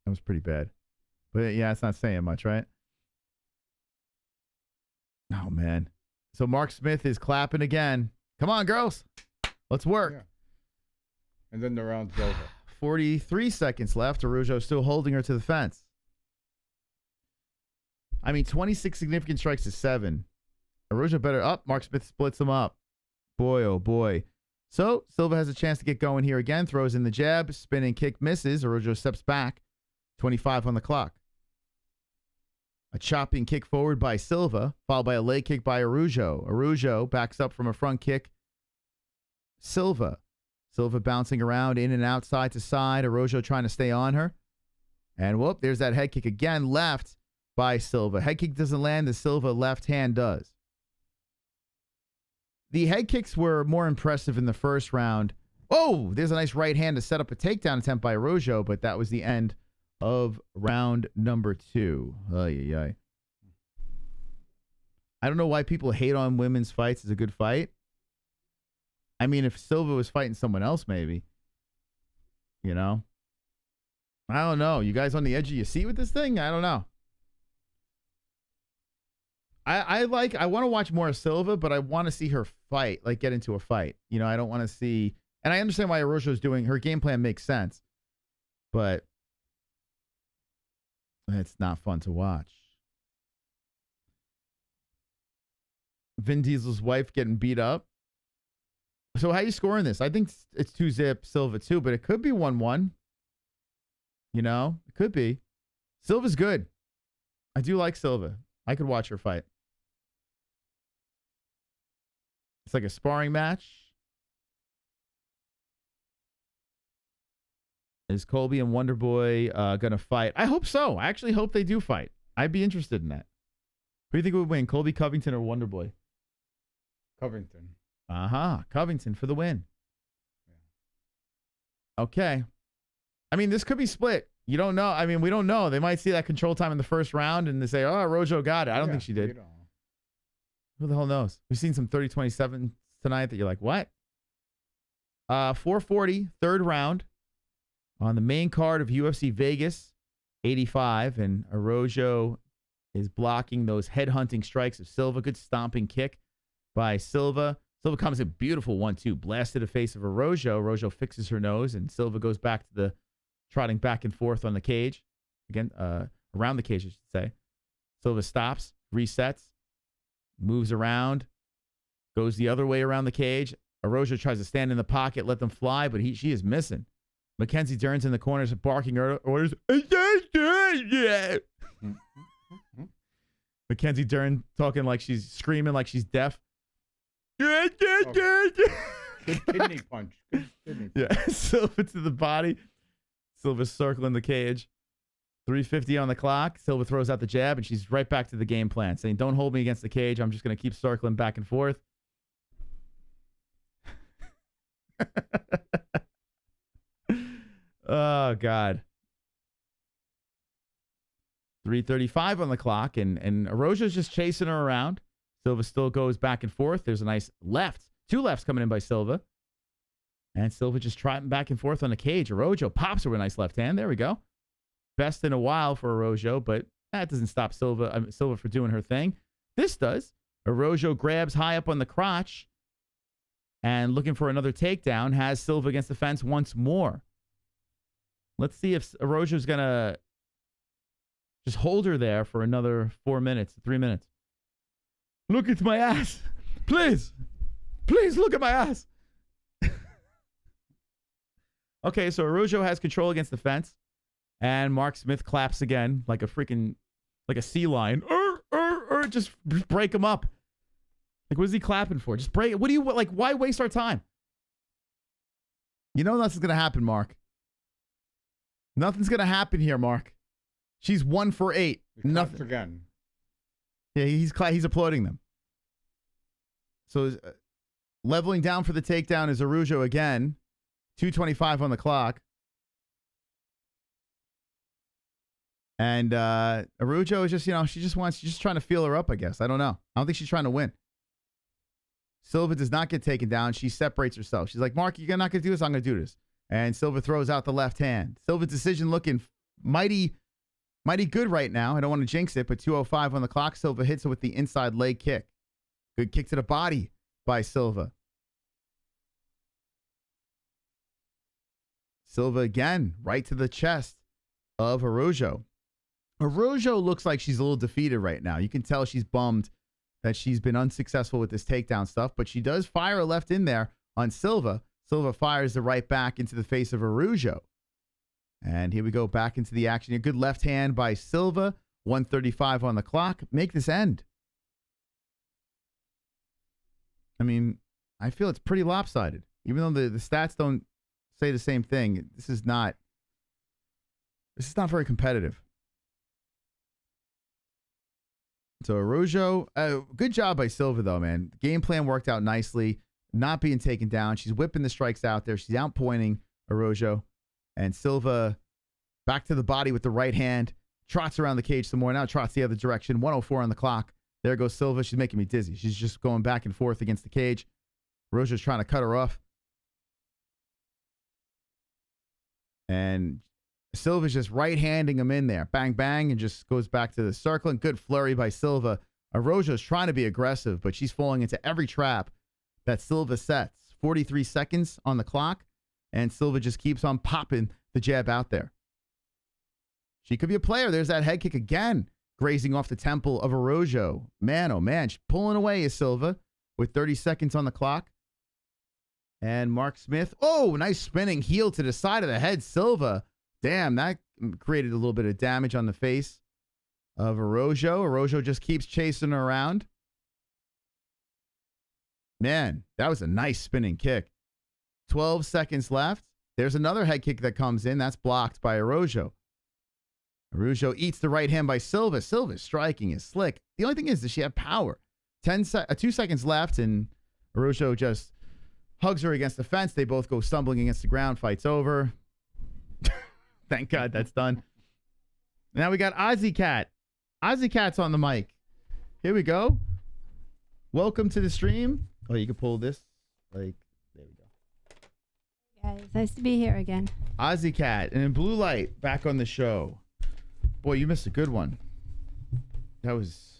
That was pretty bad. But yeah, it's not saying much, right? Oh, man. So Mark Smith is clapping again. Come on, girls. Let's work. Yeah. And then the round's over. 43 seconds left. Araujo still holding her to the fence. I mean, 26 significant strikes to 7. Araujo better up. Mark Smith splits them up. Boy, oh boy. So Silva has a chance to get going here again. Throws in the jab. Spinning kick misses. Araujo steps back. 25 on the clock. A chopping kick forward by Silva, followed by a leg kick by Araujo. Araujo backs up from a front kick. Silva bouncing around in and out, side to side. Araujo trying to stay on her. And whoop, there's that head kick again, left by Silva. Head kick doesn't land. The Silva left hand does. The head kicks were more impressive in the first round. Oh, there's a nice right hand to set up a takedown attempt by Araujo, but that was the end of round number 2. I don't know why people hate on women's fights as a good fight. I mean, if Silva was fighting someone else, maybe. You know? I don't know. You guys on the edge of your seat with this thing? I don't know. I want to watch more of Silva, but I want to see her fight, like get into a fight. You know, I don't want to see, and I understand why Araujo's doing, her game plan makes sense, but it's not fun to watch. Vin Diesel's wife getting beat up. So how you scoring this? I think it's 2-zip Silva too, but it could be 1-1. You know, it could be. Silva's good. I do like Silva. I could watch her fight. It's like a sparring match. Is Colby and Wonderboy going to fight? I hope so. I actually hope they do fight. I'd be interested in that. Who do you think would win, Colby Covington or Wonderboy? Covington. Covington for the win. Yeah. Okay. I mean, this could be split. You don't know. I mean, we don't know. They might see that control time in the first round and they say, oh, Araujo got it. I don't think she did. Who the hell knows? We've seen some 30-27 tonight that you're like, what? 440, third round on the main card of UFC Vegas 85. And Araujo is blocking those head-hunting strikes of Silva. Good stomping kick by Silva. Silva comes in beautiful 1-2. Blasted the face of Araujo. Araujo fixes her nose, and Silva goes back to the trotting back and forth on the cage. Again, around the cage, I should say. Silva stops, resets, moves around, goes the other way around the cage. Araujo tries to stand in the pocket, let them fly, but she is missing. Mackenzie Dern's in the corners barking orders. Mackenzie Dern talking like she's screaming like she's deaf. Good kidney punch. Good kidney punch. Yeah, Silva to the body. Silva's circling the cage. 3:50 on the clock. Silva throws out the jab, and she's right back to the game plan, saying, don't hold me against the cage. I'm just going to keep circling back and forth. Oh, God. 3:35 on the clock, and Araujo's just chasing her around. Silva still goes back and forth. There's a nice left. 2 lefts coming in by Silva. And Silva just trotting back and forth on the cage. Araujo pops her with a nice left hand. There we go. Best in a while for Araujo, but that doesn't stop Silva for doing her thing. This does. Araujo grabs high up on the crotch and looking for another takedown, has Silva against the fence once more. Let's see if Araujo's going to just hold her there for another 4 minutes, 3 minutes. Look at my ass. Please. Please look at my ass. Okay, so Araujo has control against the fence. And Mark Smith claps again like a sea lion. Just break him up. Like, what is he clapping for? Just break. What do you, like, why waste our time? You know nothing's going to happen, Mark. Nothing's going to happen here, Mark. She's 1 for 8. Nothing. Again. Yeah, he's applauding them. So leveling down for the takedown is Araujo again. 2:25 on the clock. And Araujo is just, she's just trying to feel her up, I guess. I don't know. I don't think she's trying to win. Silva does not get taken down. She separates herself. She's like, Mark, you're not going to do this. I'm going to do this. And Silva throws out the left hand. Silva's decision looking mighty good right now. I don't want to jinx it, but 2:05 on the clock. Silva hits her with the inside leg kick. Good kick to the body by Silva. Silva again, right to the chest of Araujo. Araujo looks like she's a little defeated right now. You can tell she's bummed that she's been unsuccessful with this takedown stuff, but she does fire a left in there on Silva. Silva fires the right back into the face of Araujo. And here we go back into the action. A good left hand by Silva. 1:35 on the clock. Make this end. I mean, I feel it's pretty lopsided. Even though the stats don't say the same thing, this is not very competitive. So Araujo, good job by Silva, though, man. The game plan worked out nicely. Not being taken down. She's whipping the strikes out there. She's outpointing Araujo. And Silva back to the body with the right hand. Trots around the cage some more. Now trots the other direction. 1:04 on the clock. There goes Silva. She's making me dizzy. She's just going back and forth against the cage. Araujo's trying to cut her off. And Silva's just right-handing him in there. Bang, bang, and just goes back to the circling. Good flurry by Silva. Araujo's trying to be aggressive, but she's falling into every trap that Silva sets. 43 seconds on the clock, and Silva just keeps on popping the jab out there. She could be a player. There's that head kick again, grazing off the temple of Araujo. Man, oh man, she's pulling away is Silva with 30 seconds on the clock. And Mark Smith, oh, nice spinning heel to the side of the head. Silva, damn, that created a little bit of damage on the face of Araujo. Araujo just keeps chasing her around. Man, that was a nice spinning kick. 12 seconds left. There's another head kick that comes in. That's blocked by Araujo. Araujo eats the right hand by Silva. Silva's striking is slick. The only thing is, does she have power? 2 seconds left, and Araujo just hugs her against the fence. They both go stumbling against the ground. Fight's over. Thank God that's done. Now we got Ozzy Cat. Ozzy Cat's on the mic. Here we go. Welcome to the stream. Oh, you can pull this. Like, there we go. Guys, nice to be here again. Ozzy Cat and in blue light back on the show. Boy, you missed a good one. That was.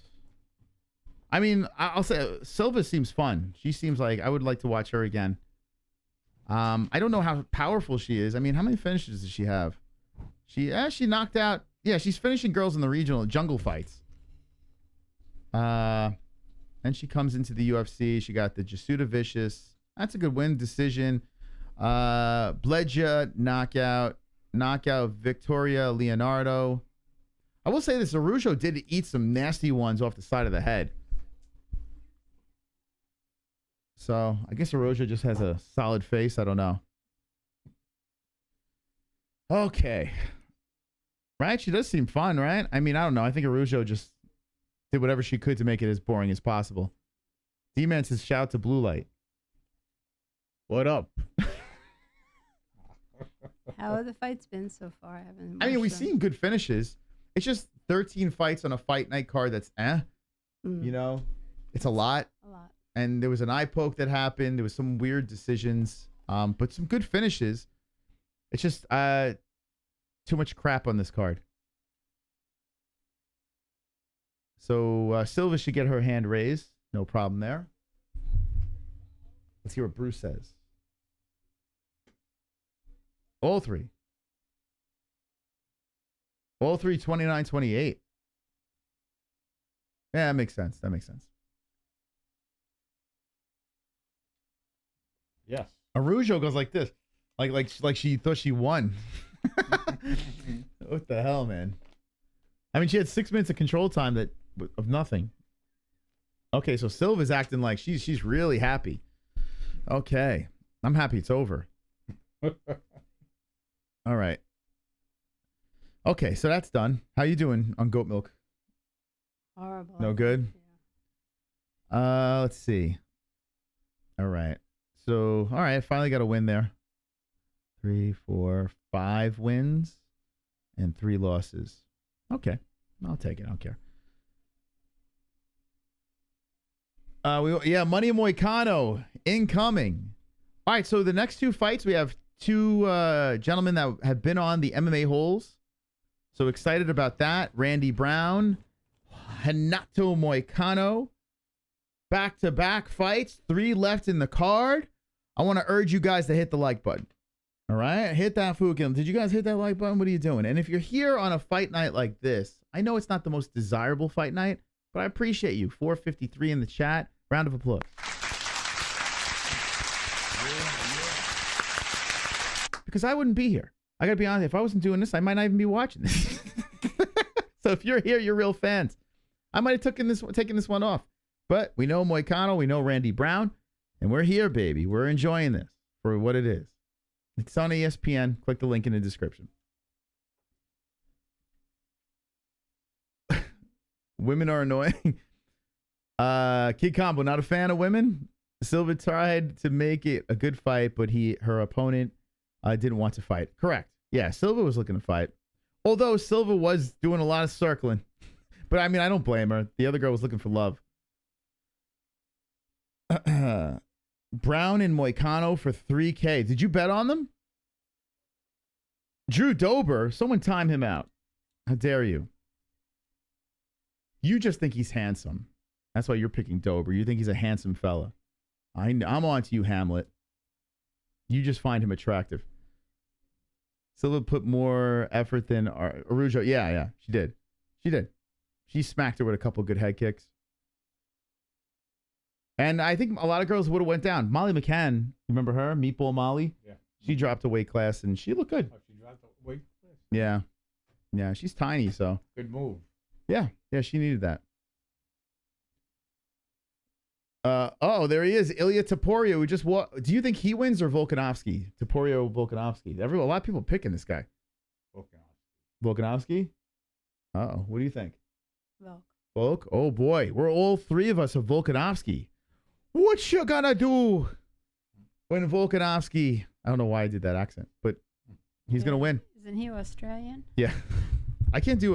I mean, I'll say Silva seems fun. She seems like I would like to watch her again. I don't know how powerful she is. I mean, how many finishes does she have? She knocked out. Yeah, she's finishing girls in the regional jungle fights. And she comes into the UFC. She got the Jasuda Vicious. That's a good win. Decision. Bledja knockout. Knockout Victoria Leonardo. I will say this. Araujo did eat some nasty ones off the side of the head. So I guess Araujo just has a solid face. I don't know. Okay. Right? She does seem fun, right? I mean, I don't know. I think Araujo just did whatever she could to make it as boring as possible. D-Man says, shout to Blue Light. What up? How have the fights been so far? I mean, we've seen good finishes. It's just 13 fights on a fight night card that's You know? It's a lot. A lot. And there was an eye poke that happened. There was some weird decisions. But some good finishes. It's just too much crap on this card. So Silva should get her hand raised. No problem there. Let's hear what Bruce says. All three. All three 29-28. Yeah, that makes sense. That makes sense. Yes. Araujo goes like this. Like she thought she won. What the hell, man? I mean, she had 6 minutes of control time of nothing. Okay, so Silva's acting like she's really happy. Okay. I'm happy it's over. All right. Okay, so that's done. How you doing on goat milk? Horrible. No good? Yeah. Let's see. All right. So, all right, finally got a win there. 3, 4, 5 wins and 3 losses. Okay. I'll take it. I don't care. Money Moicano incoming. All right, so the next 2 fights, we have 2 gentlemen that have been on the MMA holes. So excited about that. Randy Brown, Renato Moicano. Back-to-back fights. 3 left in the card. I want to urge you guys to hit the like button. All right? Hit that Fukin. Did you guys hit that like button? What are you doing? And if you're here on a fight night like this, I know it's not the most desirable fight night, but I appreciate you. 453 in the chat. Round of applause. Because I wouldn't be here. I got to be honest. If I wasn't doing this, I might not even be watching this. So if you're here, you're real fans. I might have taken this one off. But we know Moicano. We know Randy Brown. And we're here, baby. We're enjoying this for what it is. It's on ESPN. Click the link in the description. Women are annoying. Kid Combo, not a fan of women. Silva tried to make it a good fight, but her opponent didn't want to fight. Correct. Yeah, Silva was looking to fight. Although Silva was doing a lot of circling. But I mean, I don't blame her. The other girl was looking for love. Brown and Moicano for 3K. Did you bet on them? Drew Dober. Someone time him out. How dare you? You just think he's handsome. That's why you're picking Dober. You think he's a handsome fella. I'm on to you, Hamlet. You just find him attractive. Silva put more effort than Araujo. Yeah, she did. She smacked her with a couple good head kicks. And I think a lot of girls would have went down. Molly McCann, remember her? Meatball Molly? Yeah. She dropped a weight class and she looked good. Oh, she dropped a weight class? Yeah. Yeah, she's tiny, so. Good move. Yeah, she needed that. There he is. Ilya Topuria, who just do you think he wins or Volkanovski? Volkanovski. A lot of people picking this guy. Volkanovski? Uh-oh. What do you think? Volk? Oh, boy. We're all 3 of us of Volkanovski. What you gonna do when Volkanovski... I don't know why I did that accent, but he's going to win. Is Isn't he Australian? Yeah. I can't do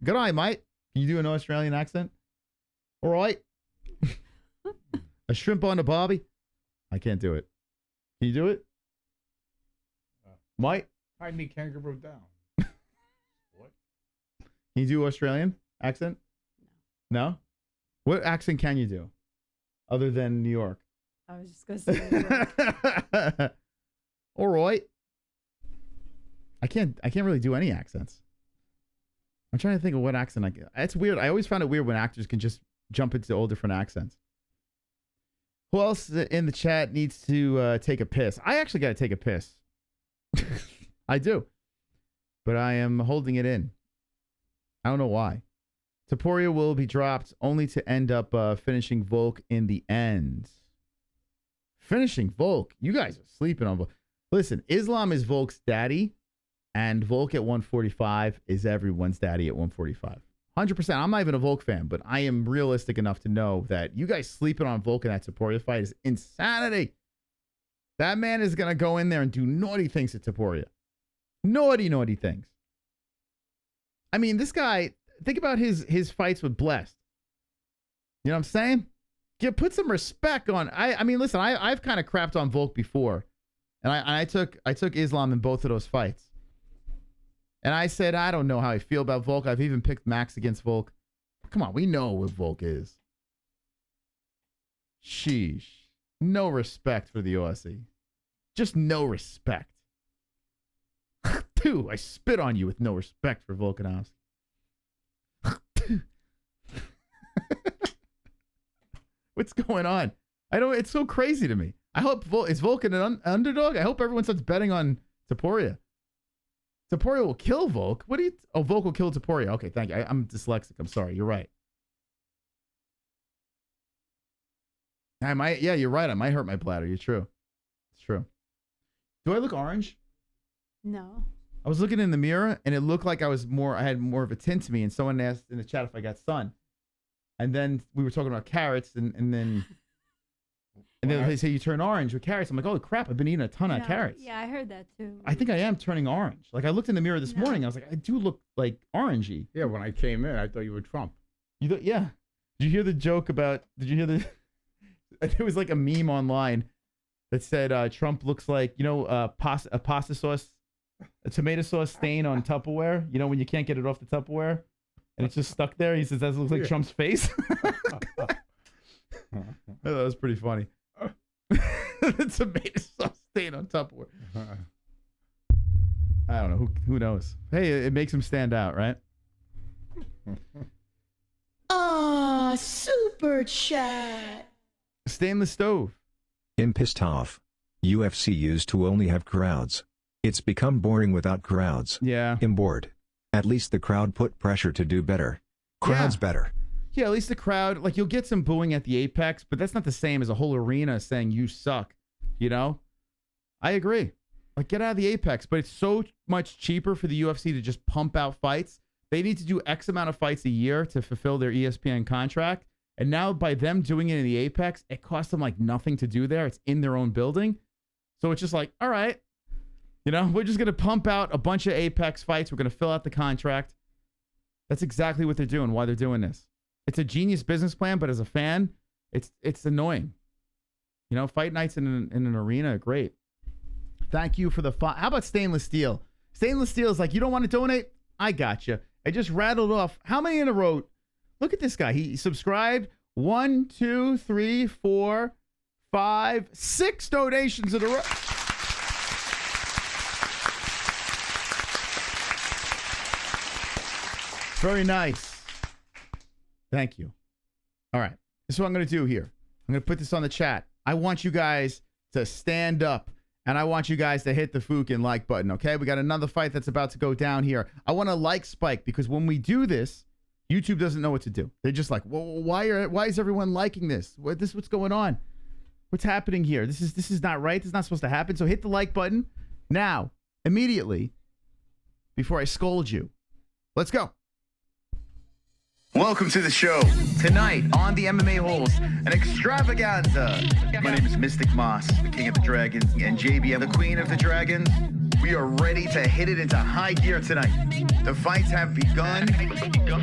good eye, mate. Can you do an Australian accent? All right. A shrimp on a barbie? I can't do it. Can you do it? Mike? Hide me kangaroo down. What? Can you do Australian accent? No. What accent can you do? Other than New York? I was just going to say New York. All right. I can't really do any accents. I'm trying to think of what accent I can. It's weird. I always found it weird when actors can just jump into all different accents. Who else in the chat needs to take a piss? I actually got to take a piss. I do. But I am holding it in. I don't know why. Topuria will be dropped only to end up finishing Volk in the end. Finishing Volk? You guys are sleeping on Volk. Listen, Islam is Volk's daddy, and Volk at 145 is everyone's daddy at 145. 100%. I'm not even a Volk fan, but I am realistic enough to know that you guys sleeping on Volk in that Topuria fight is insanity. That man is going to go in there and do naughty things at Topuria. Naughty, naughty things. I mean, this guy, think about his fights with Blessed. You know what I'm saying? Put some respect on. I mean, listen, I've kind of crapped on Volk before. And I took Islam in both of those fights. And I said, I don't know how I feel about Volk. I've even picked Max against Volk. Come on, we know what Volk is. Sheesh. No respect for the Aussie. Just no respect. Dude, I spit on you with no respect for Volkanovski. What's going on? It's so crazy to me. I hope is Volk an underdog? I hope everyone starts betting on Topuria. Topuria will kill Volk. Volk will kill Topuria. Okay, thank you. I'm dyslexic. I'm sorry. You're right. Yeah, you're right. I might hurt my bladder. You're true. It's true. Do I look orange? No. I was looking in the mirror and it looked like I had more of a tint to me, and someone asked in the chat if I got sun. And then we were talking about carrots and then they say you turn orange with carrots. I'm like, oh crap, I've been eating a ton of carrots. Yeah, I heard that too. I think I am turning orange. Like I looked in the mirror this morning, I was like, I do look like orangey. Yeah, when I came in, I thought you were Trump. You thought, yeah. Did you hear the joke about, did you hear the, it was like a meme online that said Trump looks like, a pasta sauce, a tomato sauce stain on Tupperware. You know, when you can't get it off the Tupperware and it's just stuck there. He says, that looks like Trump's face. That was pretty funny. The tomato sauce stain on Tupperware. I don't know. Who knows? Hey, it makes him stand out, right? Super chat. Stainless stove. I'm pissed off. UFC used to only have crowds. It's become boring without crowds. Yeah. I'm bored. At least the crowd put pressure to do better. Crowd's better. Yeah, at least the crowd, like you'll get some booing at the Apex, but that's not the same as a whole arena saying you suck, you know? I agree. Like get out of the Apex, but it's so much cheaper for the UFC to just pump out fights. They need to do X amount of fights a year to fulfill their ESPN contract. And now by them doing it in the Apex, it costs them like nothing to do there. It's in their own building. So it's just like, all right, we're just going to pump out a bunch of Apex fights. We're going to fill out the contract. That's exactly what they're doing, why they're doing this. It's a genius business plan, but as a fan, it's annoying. Fight nights in an arena are great. Thank you for the fun. How about stainless steel? Stainless steel is like, you don't want to donate? I got you. I just rattled off. How many in a row? Look at this guy. He subscribed 1, 2, 3, 4, 5, 6 donations in a row. Very nice. Thank you. All right. This is what I'm going to do here. I'm going to put this on the chat. I want you guys to stand up, and I want you guys to hit the fucking like button, okay? We got another fight that's about to go down here. I want a like spike because when we do this, YouTube doesn't know what to do. They're just like, well, why is everyone liking this? What's going on? What's happening here? This is not right. This is not supposed to happen. So hit the like button now, immediately, before I scold you. Let's go. Welcome to the show. Tonight on the MMA Holes, an extravaganza. My name is Mystic Moss, the King of the Dragons, and JB, the Queen of the Dragons. We are ready to hit it into high gear tonight. The fights have begun. Fight. Go.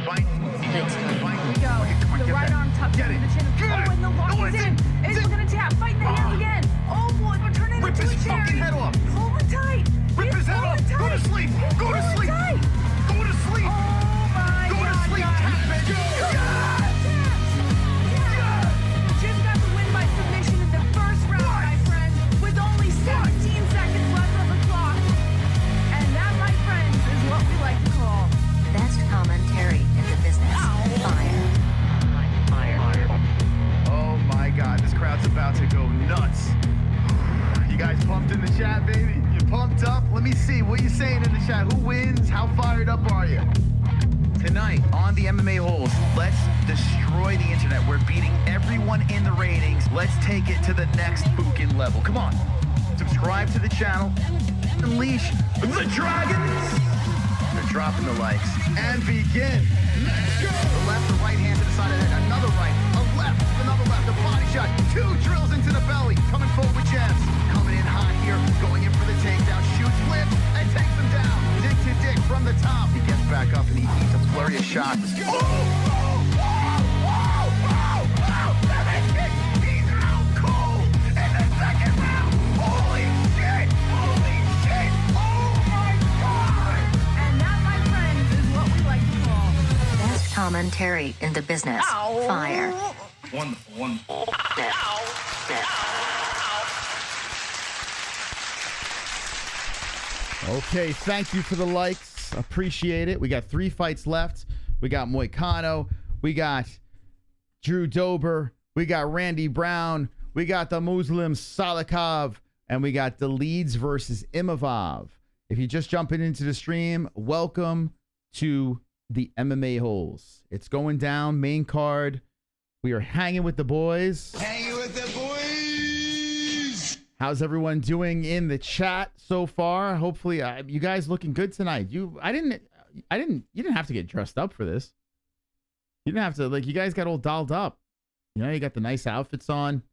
The right arm tucked into the chin. Oh, and the lock is in. It's gonna tap. Fight in the hands again. Oh boy, we're turning into a cherry. Rip his fucking head off. Hold it tight. Rip his head off. Go to sleep. Go to sleep. Go to sleep. Oh my Go to sleep. Tap it. Jim got the win by submission in the first round, my friend, with only 17 seconds left on the clock. And that, my friends, is what we like to call Best commentary in the business. Fire. Oh my God, this crowd's about to go nuts. You guys pumped in the chat, baby? You pumped up? Let me see. What are you saying in the chat? Who wins? How fired up are you? Tonight on the MMA Holes, let's destroy the internet. We're beating everyone in the ratings. Let's take it to the next fucking level. Come on. Subscribe to the channel. Unleash the dragons. They're dropping the likes. And begin. Let's go. The left, the right hand to the side of the head. Another right. A left. Another left. A body shot. 2 drills into the belly. Coming forward with jabs. Coming in hot here. Going in for the takedown. Shoots, flips, and takes him down. Dick to dick from the top. He gets back up and he eats a flurry of shots. He's out cold in the second round. Holy shit. Holy shit. Oh my God. And that, my friends, is what we like to call Best commentary in the business. Fire. Wonderful. Okay, thank you for the likes. Appreciate it. We got 3 fights left. We got Moicano. We got Drew Dober. We got Randy Brown. We got the Muslim Salikhov. And we got Dolidze versus Imavov. If you're just jumping into the stream, welcome to the MMA Holes. It's going down, main card. We are hanging with the boys. Hanging with the boys. How's everyone doing in the chat so far? Hopefully, you guys looking good tonight. You didn't have to get dressed up for this. You didn't have to, like, you guys got all dolled up. You know, you got the nice outfits on.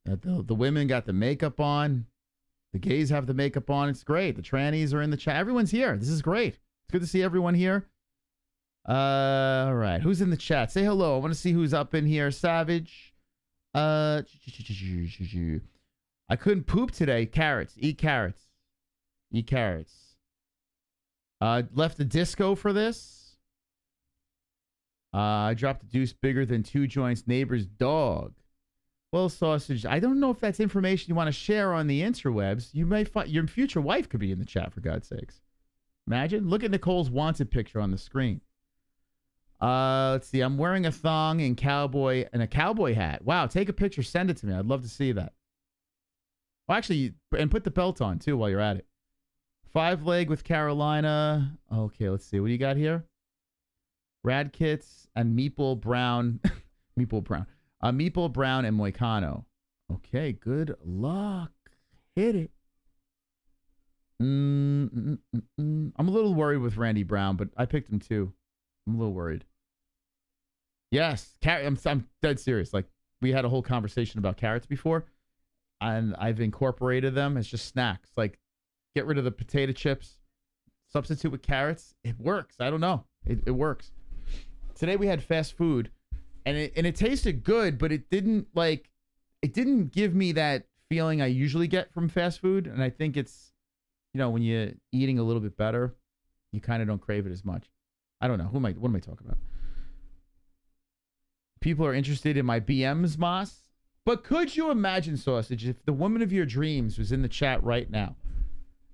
The women got the makeup on. The gays have the makeup on. It's great. The trannies are in the chat. Everyone's here. This is great. It's good to see everyone here. All right. Who's in the chat? Say hello. I want to see who's up in here. Savage. I couldn't poop today. Carrots. Eat carrots. Eat carrots. Left the disco for this. I dropped a deuce bigger than 2 joints. Neighbor's dog. Well, sausage. I don't know if that's information you want to share on the interwebs. You may find your future wife could be in the chat, for God's sakes. Imagine. Look at Nicole's wanted picture on the screen. Let's see. I'm wearing a thong and a cowboy hat. Wow. Take a picture. Send it to me. I'd love to see that. Well, actually, and put the belt on too while you're at it. 5 leg with Carolina. Okay. Let's see. What do you got here? Radkits and Meeple Brown. Meeple Brown and Moicano. Okay. Good luck. Hit it. I'm a little worried with Randy Brown, but I picked him too. I'm a little worried. Yes, I'm dead serious. Like, we had a whole conversation about carrots before, and I've incorporated them as just snacks. Like, get rid of the potato chips, substitute with carrots. It works. I don't know. It works. Today we had fast food, and it tasted good, but it didn't give me that feeling I usually get from fast food. And I think it's, you know, when you're eating a little bit better, you kind of don't crave it as much. I don't know. What am I talking about? People are interested in my BMs, Moss. But could you imagine, Sausage, if the woman of your dreams was in the chat right now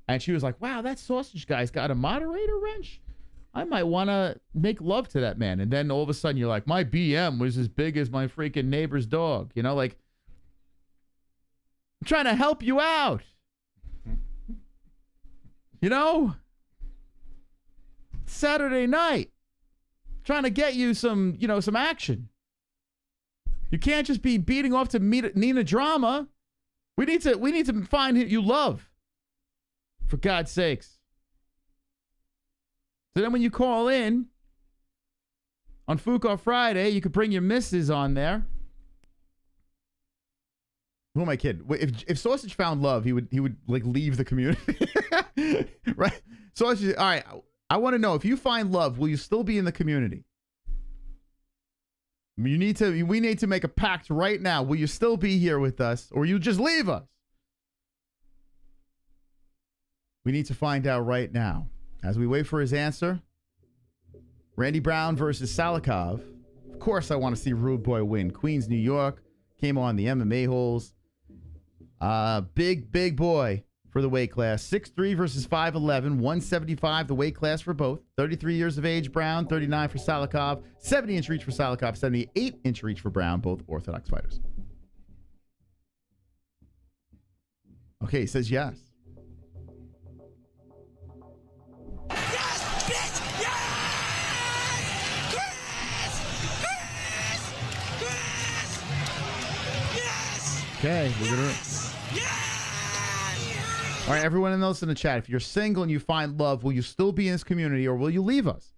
and she was like, wow, that sausage guy's got a moderator wrench? I might want to make love to that man. And then all of a sudden you're like, my BM was as big as my freaking neighbor's dog. You know, like, I'm trying to help you out. You know? Saturday night. Trying to get you some, you know, some action. You can't just be beating off to Nina Drama. We need to find who you love. For God's sakes. So then when you call in on Fuko Friday, you could bring your missus on there. Who am I kidding? If Sausage found love, he would like leave the community, right? Sausage. All right. I want to know, if you find love, will you still be in the community? We need to make a pact right now. Will you still be here with us, or you just leave us? We need to find out right now. As we wait for his answer, Randy Brown versus Salikhov. Of course, I want to see Rude Boy win. Queens, New York. Came on the MMA holes. Big boy for the weight class. 6'3" versus 5'11", 175 the weight class for both. 33 years of age, Brown. 39 for Salikhov. 70-inch reach for Salikhov. 78-inch reach for Brown. Both orthodox fighters. Okay, he says yes. Okay, we're gonna. All right, everyone else in the chat, if you're single and you find love, will you still be in this community, or will you leave us?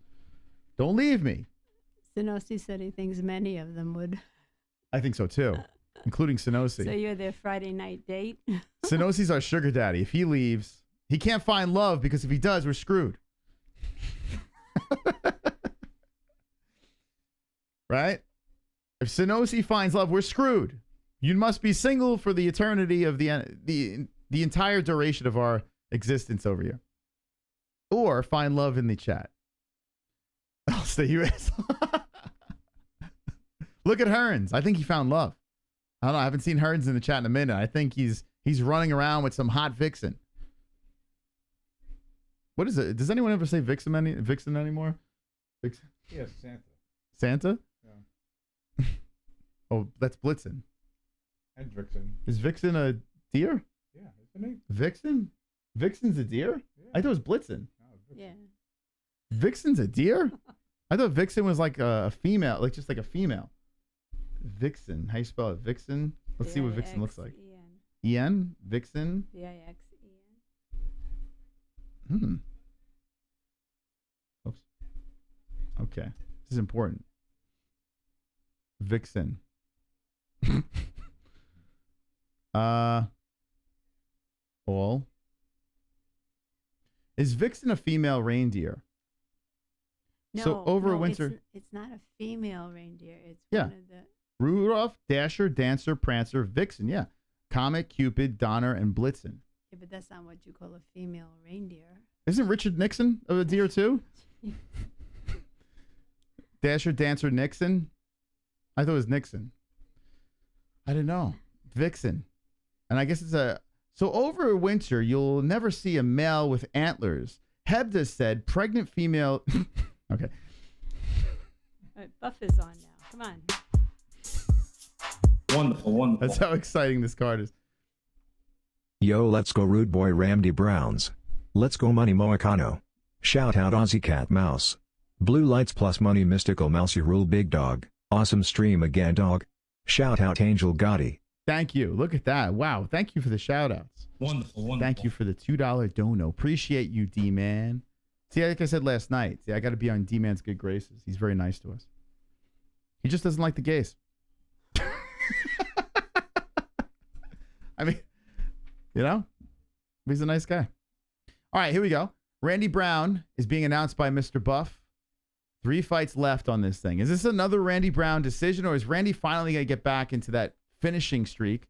Don't leave me. Sonosi said he thinks many of them would. I think so too, including Sonosi. So you're their Friday night date? Sonosi's our sugar daddy. If he leaves, he can't find love, because if he does, we're screwed. Right? If Sonosi finds love, we're screwed. You must be single for the eternity of the entire duration of our existence over here. Or find love in the chat. I'll stay US. Look at Hearns. I think he found love. I don't know. I haven't seen Hearns in the chat in a minute. I think he's running around with some hot vixen. What is it? Does anyone ever say vixen anymore? Vixen? Yes, Santa. Santa? Yeah. Oh, that's Blitzen. And Vixen. Is Vixen a deer? Yeah, isn't he? Vixen? Vixen's a deer? Yeah. I thought it was Blitzen. No, Vixen. Yeah. Vixen's a deer? I thought Vixen was like a female, like just like a female. Vixen. How you spell it? Vixen? Let's see what Vixen looks like. E-N? Vixen? V-I-X-E-N. Oops. Okay. This is important. Vixen. All. Is Vixen a female reindeer? No, So over no, winter. It's not a female reindeer. It's Yeah. one of the. Rudolph, Dasher, Dancer, Prancer, Vixen. Yeah. Comet, Cupid, Donner, and Blitzen. Yeah, but that's not what you call a female reindeer. Isn't Richard Nixon a deer too? Dasher, Dancer, Nixon? I thought it was Nixon. I didn't know. Vixen. And I guess it's a... So over winter, you'll never see a male with antlers. Hebda said pregnant female... Okay. All right, Buff is on now. Come on. Wonderful. That's how exciting this card is. Yo, let's go Rude Boy Randy Browns. Let's go Money Moicano. Shout out Aussie Cat Mouse. Blue Lights plus Money Mystical Mouse, you rule big dog. Awesome stream again dog. Shout out Angel Gotti. Thank you. Look at that. Wow. Thank you for the shout outs. Wonderful. Thank you for the $2 dono. Appreciate you, D-Man. See, like I said last night, I got to be on D-Man's good graces. He's very nice to us. He just doesn't like the gays. I mean, you know, he's a nice guy. All right, here we go. Randy Brown is being announced by Mr. Buff. 3 fights left on this thing. Is this another Randy Brown decision, or is Randy finally going to get back into that finishing streak?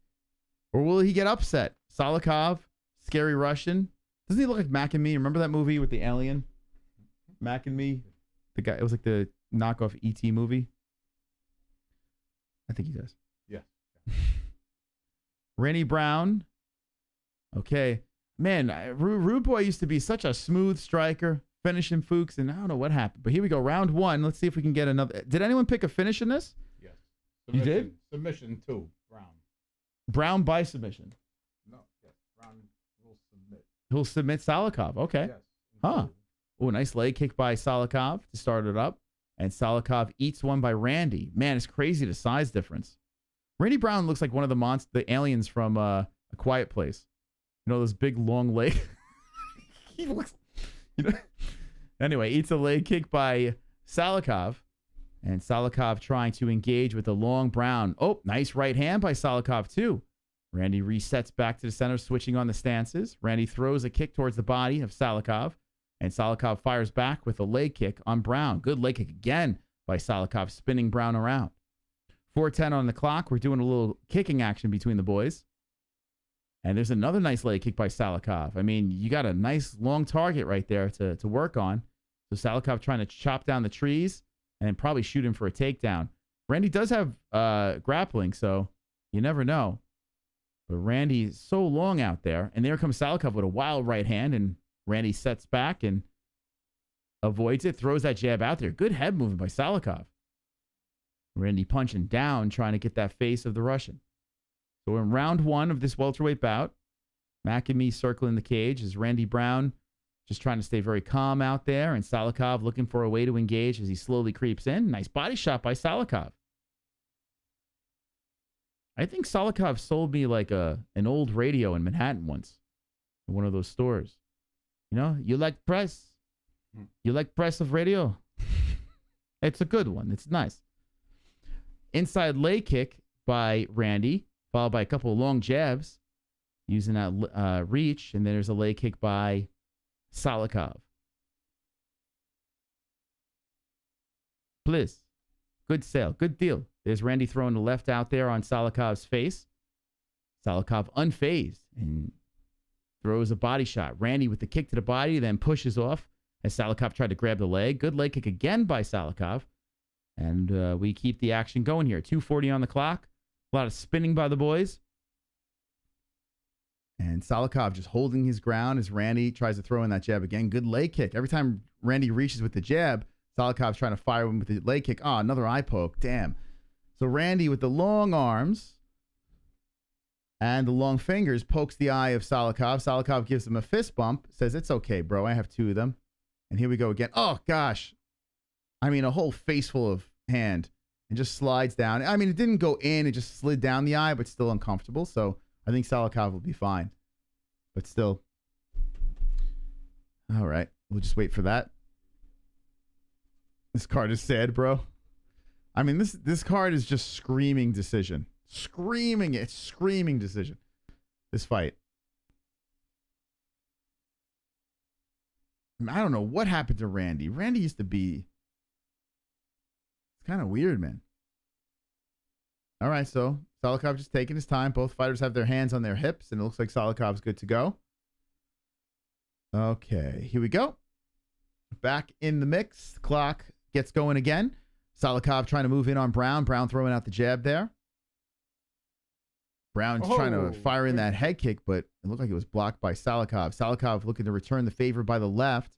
Or will he get upset? Salikhov, Scary Russian. Doesn't he look like Mac and Me? Remember that movie with the alien? Mac and Me? The guy, it was like the knockoff E.T. movie. I think he does. Yeah. Randy Brown. Okay. Man, Rude Boy used to be such a smooth striker, finishing Fuchs, and I don't know what happened. But here we go. Round 1. Let's see if we can get another. Did anyone pick a finish in this? Yes. You did? Submission 2, Brown. Brown by submission. No, yes. Brown will submit. He'll submit Salikhov. Okay. Yes. Huh. Oh, nice leg kick by Salikhov to start it up. And Salikhov eats one by Randy. Man, it's crazy the size difference. Randy Brown looks like one of the aliens from A Quiet Place. You know, those big, long legs. He looks, you know. Anyway, eats a leg kick by Salikhov. And Salikhov trying to engage with the long Brown. Oh, nice right hand by Salikhov, too. Randy resets back to the center, switching on the stances. Randy throws a kick towards the body of Salikhov, and Salikhov fires back with a leg kick on Brown. Good leg kick again by Salikhov, spinning Brown around. 4:10 on the clock. We're doing a little kicking action between the boys. And there's another nice leg kick by Salikhov. I mean, you got a nice long target right there to work on. So Salikhov trying to chop down the trees and probably shoot him for a takedown. Randy does have grappling, so you never know. But Randy's so long out there. And there comes Salikhov with a wild right hand, and Randy sets back and avoids it, throws that jab out there. Good head movement by Salikhov. Randy punching down, trying to get that face of the Russian. So we're in round 1 of this welterweight bout. Mac and me circling the cage as Randy Brown just trying to stay very calm out there, and Salikhov looking for a way to engage as he slowly creeps in. Nice body shot by Salikhov. I think Salikhov sold me like an old radio in Manhattan once, in one of those stores. You know, you like press? You like press of radio? It's a good one. It's nice. Inside leg kick by Randy, followed by a couple of long jabs using that reach, and then there's a leg kick by Salikhov. Please. Good sale. Good deal. There's Randy throwing the left out there on Salikhov's face. Salikhov unfazed and throws a body shot. Randy with the kick to the body, then pushes off as Salikhov tried to grab the leg. Good leg kick again by Salikhov. And we keep the action going here. 2:40 on the clock. A lot of spinning by the boys. And Salikhov just holding his ground as Randy tries to throw in that jab again. Good leg kick. Every time Randy reaches with the jab, Salikhov's trying to fire him with the leg kick. Oh, another eye poke. Damn. So Randy with the long arms and the long fingers pokes the eye of Salikhov. Salikhov gives him a fist bump, says, "It's okay, bro. I have 2 of them." And here we go again. Oh, gosh. I mean, a whole face full of hand. And just slides down. I mean, it didn't go in. It just slid down the eye, but still uncomfortable. So I think Salikhov will be fine. But still. All right. We'll just wait for that. This card is sad, bro. I mean, this card is just screaming decision. Screaming. It's screaming decision. This fight. I don't know what happened to Randy. Randy used to be... It's kind of weird, man. All right, so Salikhov just taking his time. Both fighters have their hands on their hips, and it looks like Salikhov's good to go. Okay, here we go. Back in the mix. The clock gets going again. Salikhov trying to move in on Brown. Brown throwing out the jab there. Brown's trying to fire in that head kick, but it looked like it was blocked by Salikhov. Salikhov looking to return the favor by the left.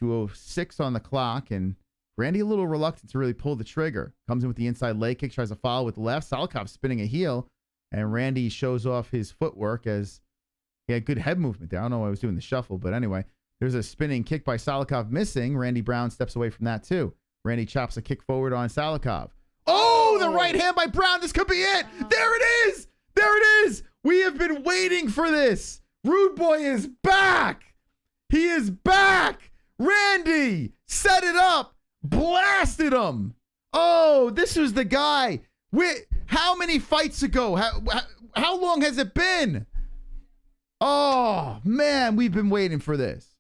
2:06 on the clock, and Randy a little reluctant to really pull the trigger. Comes in with the inside leg kick, tries to follow with the left. Salikhov spinning a heel, and Randy shows off his footwork as he had good head movement there. I don't know why I was doing the shuffle, but anyway. There's a spinning kick by Salikhov missing. Randy Brown steps away from that too. Randy chops a kick forward on Salikhov. Oh, the right hand by Brown. This could be it. There it is. There it is. We have been waiting for this. Rude Boy is back. He is back. Randy set it up. Blasted him. Oh, this was the guy. How many fights ago? How long has it been? Oh, man, we've been waiting for this.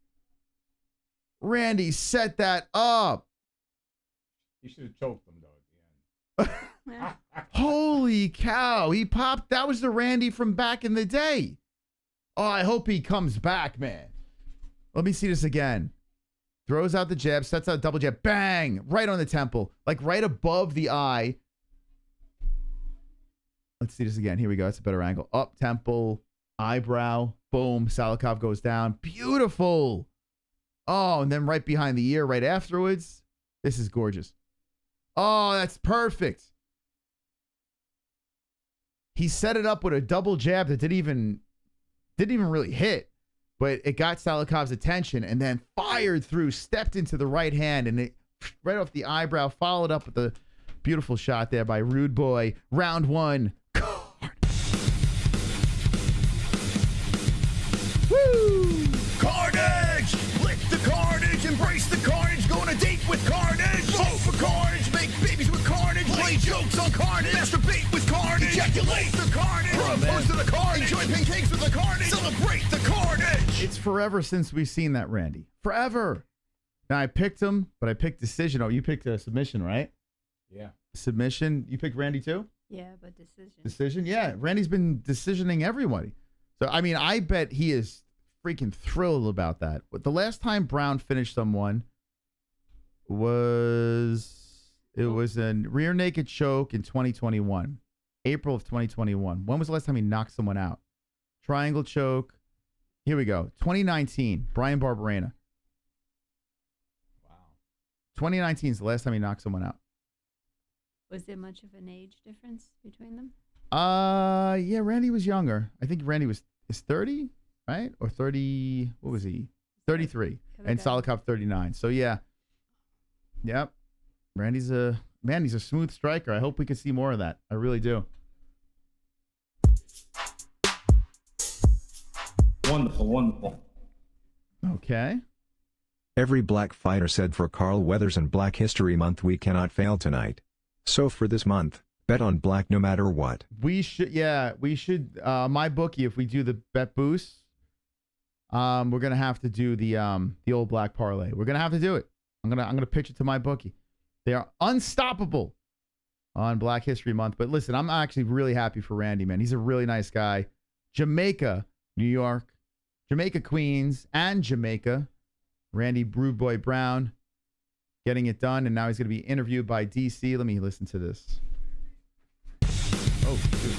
Randy set that up. He should have choked him, though, at the end. Holy cow. He popped. That was the Randy from back in the day. Oh, I hope he comes back, man. Let me see this again. Throws out the jab, sets out a double jab. Bang! Right on the temple. Like right above the eye. Let's see this again. Here we go. That's a better angle. Up, temple, eyebrow. Boom. Salikhov goes down. Beautiful. Oh, and then right behind the ear right afterwards. This is gorgeous. Oh, that's perfect. He set it up with a double jab that didn't even really hit, but it got Salikhov's attention and then fired through, stepped into the right hand, and it right off the eyebrow, followed up with a beautiful shot there by Rude Boy. Round 1. Woo! Carnage! Lick the carnage, embrace the carnage, go on a date with carnage. Vote for carnage, make babies with carnage, play jokes on carnage, masturbate with carnage, ejaculate my pancakes with the carnage. Celebrate the carnage. It's forever since we've seen that Randy. Forever. Now, I picked him, but I picked decision. Oh, you picked a submission, right? Yeah. Submission. You picked Randy too? Yeah, but decision. Decision? Yeah. Randy's been decisioning everybody. So, I mean, I bet he is freaking thrilled about that. But the last time Brown finished someone was a rear naked choke in 2021. April of 2021. When was the last time he knocked someone out? Triangle choke. Here we go. 2019. Brian Barberena. Wow. 2019 is the last time he knocked someone out. Was there much of an age difference between them? Yeah, Randy was younger. I think Randy is 30, right? Or 30, what was he? 33. And Salikhov 39. So yeah. Yep. Randy's he's a smooth striker. I hope we can see more of that. I really do. Wonderful, wonderful. Okay. Every black fighter said for Carl Weathers and Black History Month we cannot fail tonight. So for this month, bet on black no matter what. We should my bookie, if we do the bet boost, we're gonna have to do the old black parlay. We're gonna have to do it. I'm gonna pitch it to my bookie. They are unstoppable on Black History Month. But listen, I'm actually really happy for Randy, man. He's a really nice guy. Jamaica, New York, Jamaica, Queens, and Jamaica. Randy Brood Boy Brown getting it done, and now he's going to be interviewed by DC. Let me listen to this. Oh, dude.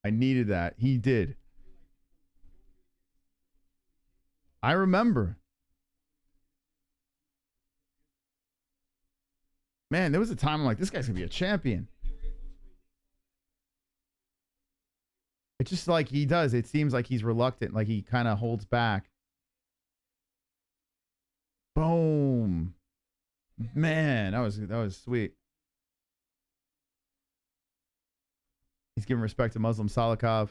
I needed that. He did. I remember. Man, there was a time I'm like, this guy's going to be a champion. It's just like he does. It seems like he's reluctant, like he kind of holds back. Boom. Man, that was sweet. He's giving respect to Muslim Salikhov.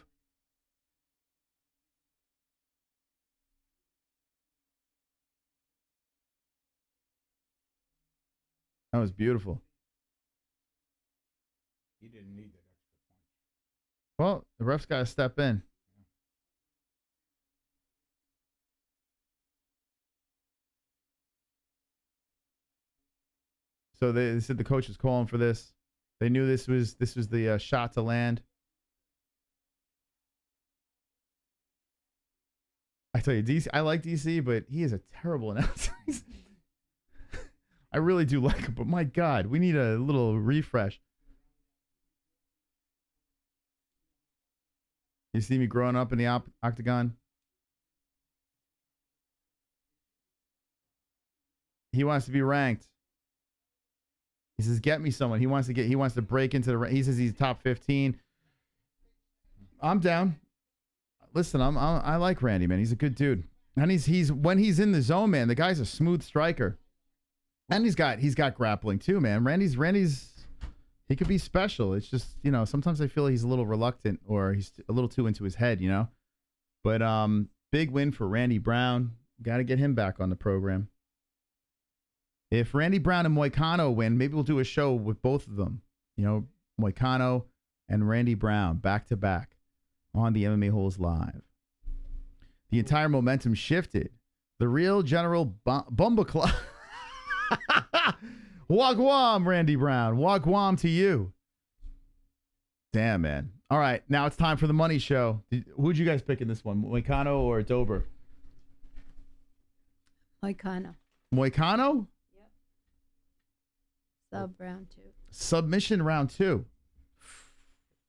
That was beautiful. He didn't need that extra punch. Well, the ref's got to step in. So they said the coach was calling for this. They knew this was the shot to land. I tell you, DC. I like DC, but he is a terrible announcer. I really do like him, but my God, we need a little refresh. You see me growing up in the octagon? He wants to be ranked. He says, "Get me someone." He wants to break into the. He says he's top 15. I'm down. Listen, I like Randy, man. He's a good dude, and he's when he's in the zone, man. The guy's a smooth striker, and he's got grappling too, man. Randy's he could be special. It's just, sometimes I feel he's a little reluctant or he's a little too into his head, But big win for Randy Brown. Got to get him back on the program. If Randy Brown and Moicano win, maybe we'll do a show with both of them. Moicano and Randy Brown back to back on the MMA Holes Live. The entire momentum shifted. The real General Bumbaclaw. Wagwam, Randy Brown. Wagwam to you. Damn, man. All right, now it's time for the money show. Who'd you guys pick in this one, Moicano or Dober? Moicano. Moicano? Yep. Sub round 2. Submission round 2.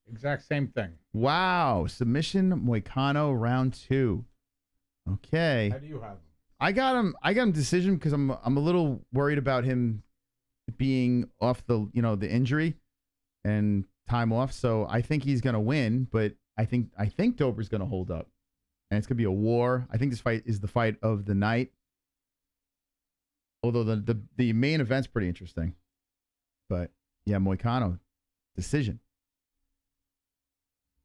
Exact same thing. Wow. Submission Moicano round 2. Okay. How do you have him? I got him decision because I'm a little worried about him being off the injury and time off. So I think he's gonna win, but I think Dober's gonna hold up. And it's gonna be a war. I think this fight is the fight of the night. Although the main event's pretty interesting. But yeah, Moicano, decision.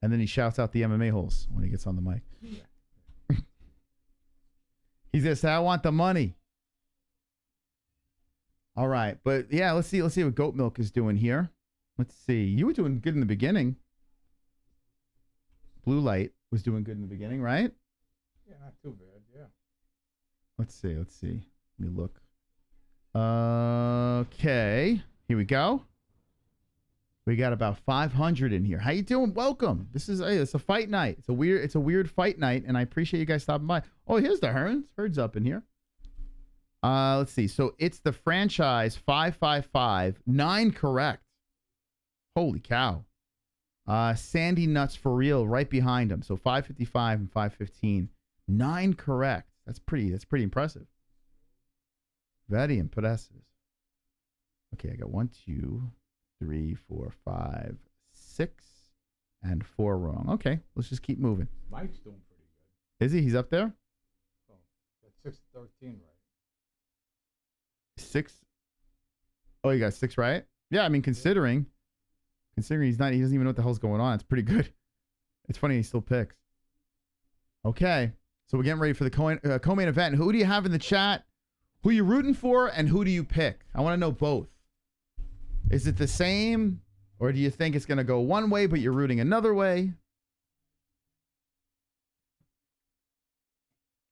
And then he shouts out the MMA holes when he gets on the mic. He's going to say, "I want the money." All right. But yeah, let's see what Goat Milk is doing here. Let's see. You were doing good in the beginning. Blue Light was doing good in the beginning, right? Yeah, not too bad. Yeah. Let's see. Let me look. Okay. Here we go. We got about 500 in here. How you doing? Welcome. It's a fight night. It's a weird fight night, and I appreciate you guys stopping by. Oh, here's the Herds. Herds up in here. Let's see. So it's the franchise 555. 9 correct. Holy cow. Sandy Nuts for real right behind him. So 555 and 515. 9 correct. That's pretty impressive. Very impressive. Okay, I got 1, 2, 3, 4, 5, 6, and 4 wrong. Okay, let's just keep moving. Mike's doing pretty good. Is he? He's up there? Oh, got 6-13 right. 6. Oh, you got 6 right? Yeah, I mean, considering he doesn't even know what the hell's going on. It's pretty good. It's funny he still picks. Okay, so we're getting ready for the co-main event. Who do you have in the chat? Who you rooting for, and who do you pick? I want to know both. Is it the same, or do you think it's going to go one way, but you're rooting another way?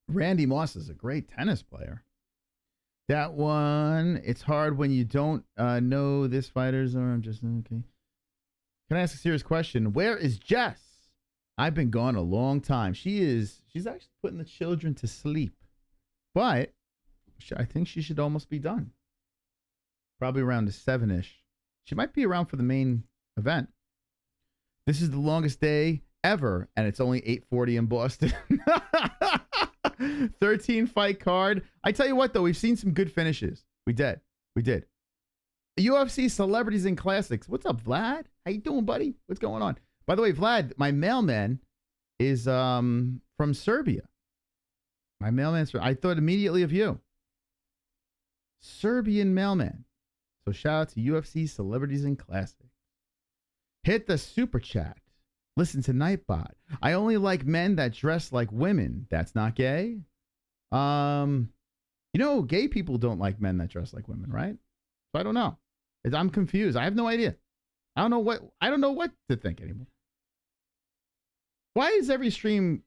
Randy Moss is a great tennis player. That one, it's hard when you don't know this fighter's, or I'm just, okay. Can I ask a serious question? Where is Jess? I've been gone a long time. She's actually putting the children to sleep. But I think she should almost be done. Probably around the 7-ish. She might be around for the main event. This is the longest day ever, and it's only 8:40 in Boston. 13 fight card. I tell you what, though, we've seen some good finishes. We did. UFC Celebrities and Classics. What's up, Vlad? How you doing, buddy? What's going on? By the way, Vlad, my mailman is from Serbia. My mailman's I thought immediately of you. Serbian mailman. So shout out to UFC Celebrities and Classics. Hit the super chat. Listen to Nightbot. I only like men that dress like women. That's not gay. Gay people don't like men that dress like women, right? So I don't know. I'm confused. I have no idea. I don't know what to think anymore. Why does every stream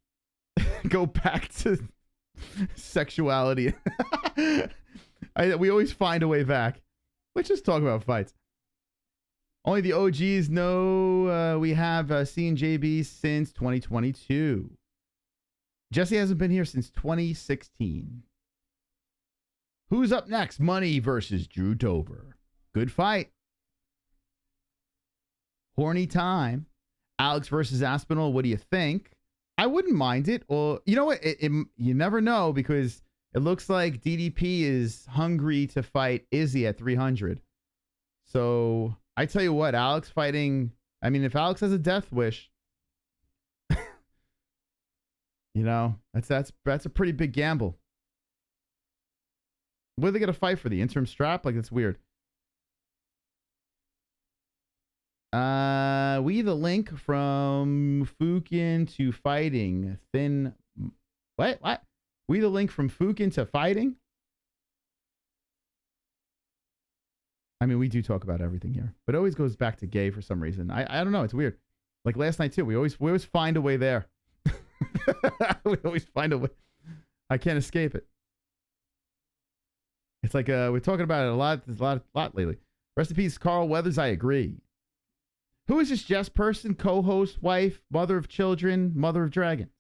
go back to sexuality? We always find a way back. Let's just talk about fights. Only the OGs know we have seen JB since 2022. Jesse hasn't been here since 2016. Who's up next? Money versus Drew Dober. Good fight. Horny time. Alex versus Aspinall. What do you think? I wouldn't mind it. Or you know what? You never know, because it looks like DDP is hungry to fight Izzy at 300. So I tell you what, Alex fighting. I mean, if Alex has a death wish, that's a pretty big gamble. What are they gonna fight for? The interim strap? Like, that's weird. We the link from Fukin to fighting thin. What? We the link from Fukin to fighting. I mean, we do talk about everything here, but it always goes back to gay for some reason. I don't know. It's weird. Like last night too. We always find a way there. We always find a way. I can't escape it. It's like we're talking about it a lot. There's a lot lately. Rest in peace, Carl Weathers. I agree. Who is this Jess person? Co-host, wife, mother of children, mother of dragons.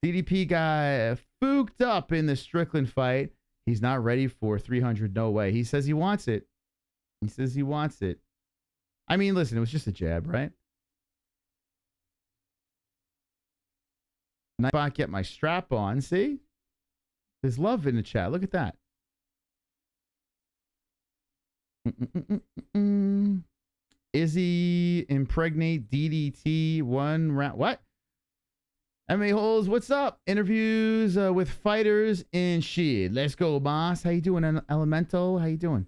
DDP guy fooked up in the Strickland fight. He's not ready for 300. No way. He says he wants it. I mean, listen, it was just a jab, right? Nightbot, get my strap on. See? There's love in the chat. Look at that. Izzy impregnate DDT 1 round. What? MMA Holes, what's up? Interviews with fighters and shit. Let's go, boss. How you doing, Elemental? How you doing?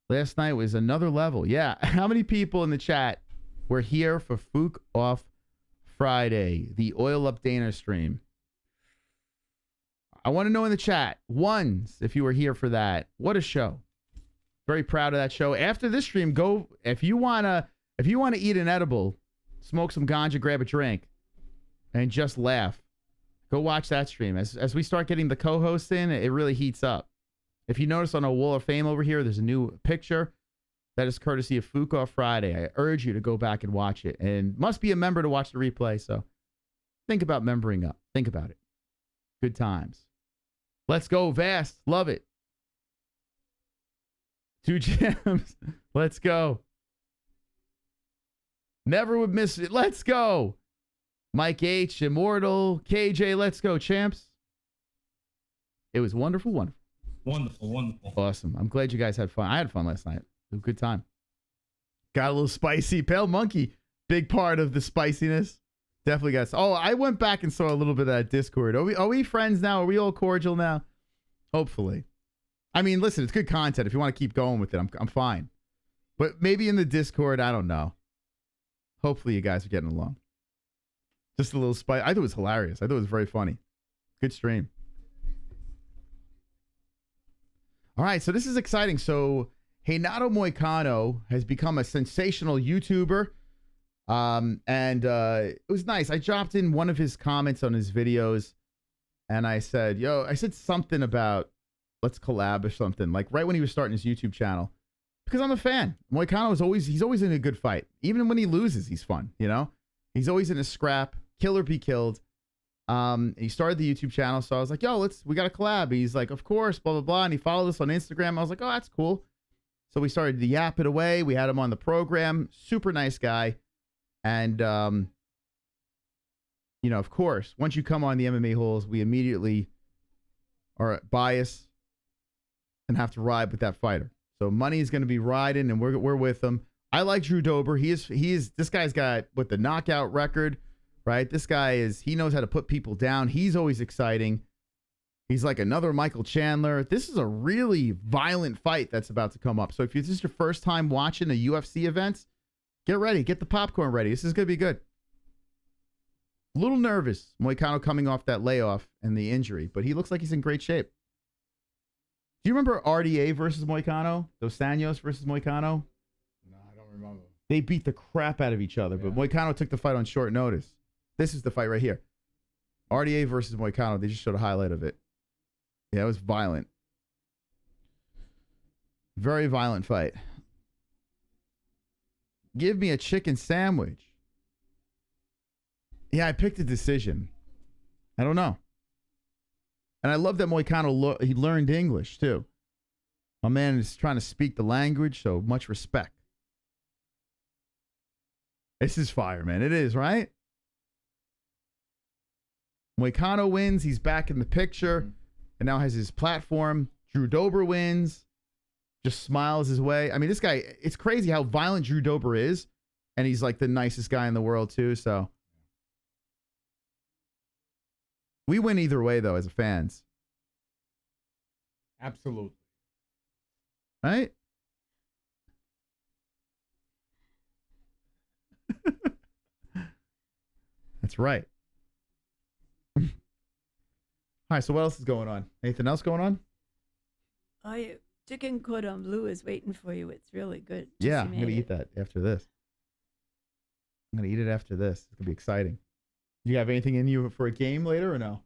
Last night was another level. Yeah. How many people in the chat were here for Fook Off Friday, the Oil Up Dana stream? I want to know in the chat, ones, if you were here for that. What a show. Very proud of that show. After this stream, go, if you want to eat an edible, smoke some ganja, grab a drink, and just laugh, go watch that stream. As we start getting the co-hosts in, it really heats up. If you notice on our wall of fame over here, there's a new picture. That is courtesy of Fuqua Friday. I urge you to go back and watch it. And must be a member to watch the replay, so think about membering up. Think about it. Good times. Let's go, Vast. Love it. 2 gems. Let's go. Never would miss it. Let's go. Mike H, Immortal, KJ, let's go, champs. It was wonderful, wonderful. Wonderful, wonderful. Awesome. I'm glad you guys had fun. I had fun last night. It was a good time. Got a little spicy. Pale Monkey, big part of the spiciness. Definitely got. Oh, I went back and saw a little bit of that Discord. Are we friends now? Are we all cordial now? Hopefully. I mean, listen, it's good content. If you want to keep going with it, I'm fine. But maybe in the Discord, I don't know. Hopefully you guys are getting along. Just a little spice. I thought it was hilarious. I thought it was very funny. Good stream. All right, so this is exciting. So Renato Moicano has become a sensational YouTuber. It was nice. I dropped in one of his comments on his videos, and I said, I said something about let's collab or something, like right when he was starting his YouTube channel, because I'm a fan. Moicano is he's always in a good fight. Even when he loses, he's fun, you know? He's always in a scrap, kill or be killed. He started the YouTube channel, so I was like, we got to collab. He's like, of course, blah, blah, blah. And he followed us on Instagram. I was like, oh, that's cool. So we started to yap it away. We had him on the program. Super nice guy. And, of course, once you come on the MMA holes, we immediately are biased and have to ride with that fighter. So money is going to be riding, and we're with him. I like Drew Dober. This guy's got the knockout record, right? This guy he knows how to put people down. He's always exciting. He's like another Michael Chandler. This is a really violent fight that's about to come up. So if this is your first time watching a UFC event, get ready. Get the popcorn ready. This is going to be good. A little nervous, Moicano coming off that layoff and the injury, but he looks like he's in great shape. Do you remember RDA versus Moicano? Dos Anjos versus Moicano? No, I don't remember. They beat the crap out of each other, but Moicano took the fight on short notice. This is the fight right here. RDA versus Moicano. They just showed a highlight of it. Yeah, it was violent. Very violent fight. Give me a chicken sandwich. Yeah, I picked a decision. I don't know. And I love that Moicano, he learned English, too. My man is trying to speak the language, so much respect. This is fire, man. It is, right? Moicano wins. He's back in the picture and now has his platform. Drew Dober wins. Just smiles his way. I mean, this guy, it's crazy how violent Drew Dober is. And he's like the nicest guy in the world, too, so... We win either way, though, as fans. Absolutely. Right? That's right. All right, so what else is going on? Anything else going on? Chicken cordon bleu is waiting for you. It's really good. Yeah, I'm going to eat that after this. I'm going to eat it after this. It's going to be exciting. Do you have anything in you for a game later or no?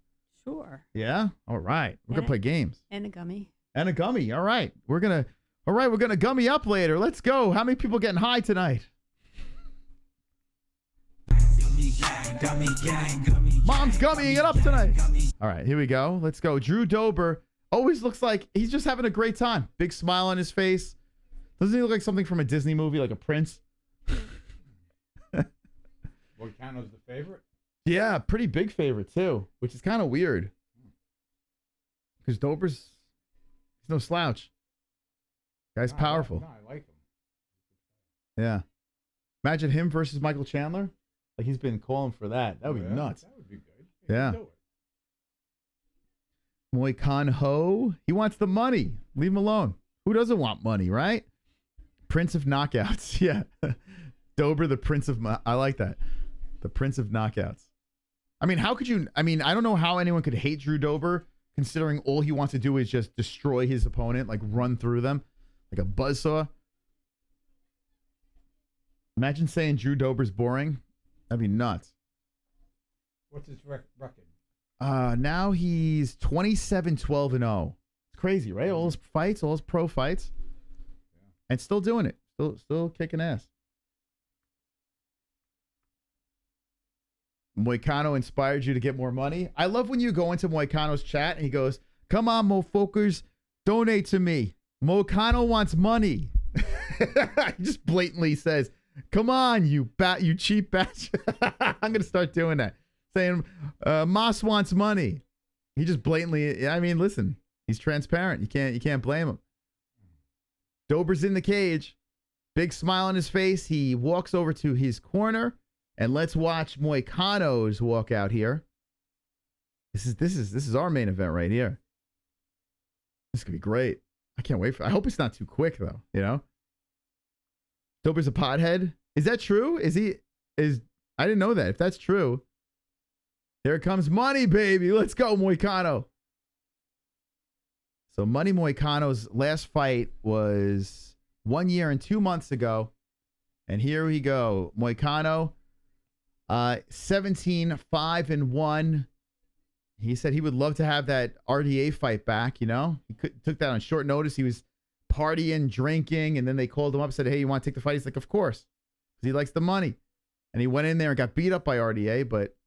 Sure. Yeah? All right. We're going to play games. And a gummy. And a gummy. All right. We're going to gummy up later. Let's go. How many people getting high tonight? Mom's gummying it up tonight. All right, here we go. Let's go. Drew Dober always looks like he's just having a great time. Big smile on his face. Doesn't he look like something from a Disney movie, like a prince? Moicano's the favorite? Yeah, pretty big favorite too, which is kind of weird. Because he's no slouch. Guy's powerful. No, I like him. Yeah. Imagine him versus Michael Chandler. Like he's been calling for that. That would be nuts. That would be good. Yeah. Moicano, he wants the money. Leave him alone. Who doesn't want money, right? Prince of Knockouts. Yeah. Dober, the Prince of... I like that. The Prince of Knockouts. I mean, how could you... I mean, I don't know how anyone could hate Drew Dober considering all he wants to do is just destroy his opponent, like run through them like a buzzsaw. Imagine saying Drew Dober's boring. That'd be nuts. What's his record? Now he's 27-12-0. It's crazy, right? All his fights, all his pro fights, and still doing it. Still kicking ass. Moicano inspired you to get more money. I love when you go into Moicano's chat and he goes, "Come on, mofokers, donate to me. Moicano wants money." He just blatantly says, "Come on, you cheap batch." I'm gonna start doing that. Saying, Moss wants money. He just blatantly. I mean, listen, he's transparent. You can't blame him. Dober's in the cage, big smile on his face. He walks over to his corner, and let's watch Moicano's walk out here. This is our main event right here. This could be great. I can't wait for. I hope it's not too quick though. You know. Dober's a pothead. Is that true? Is he? I didn't know that. If that's true. Here comes money, baby. Let's go, Moicano. So Money Moicano's last fight was 1 year and 2 months ago. And here we go. Moicano, 17-5-1. He said he would love to have that RDA fight back, you know? He took that on short notice. He was partying, drinking, and then they called him up and said, "Hey, you want to take the fight?" He's like, "Of course." Because he likes the money. And he went in there and got beat up by RDA, but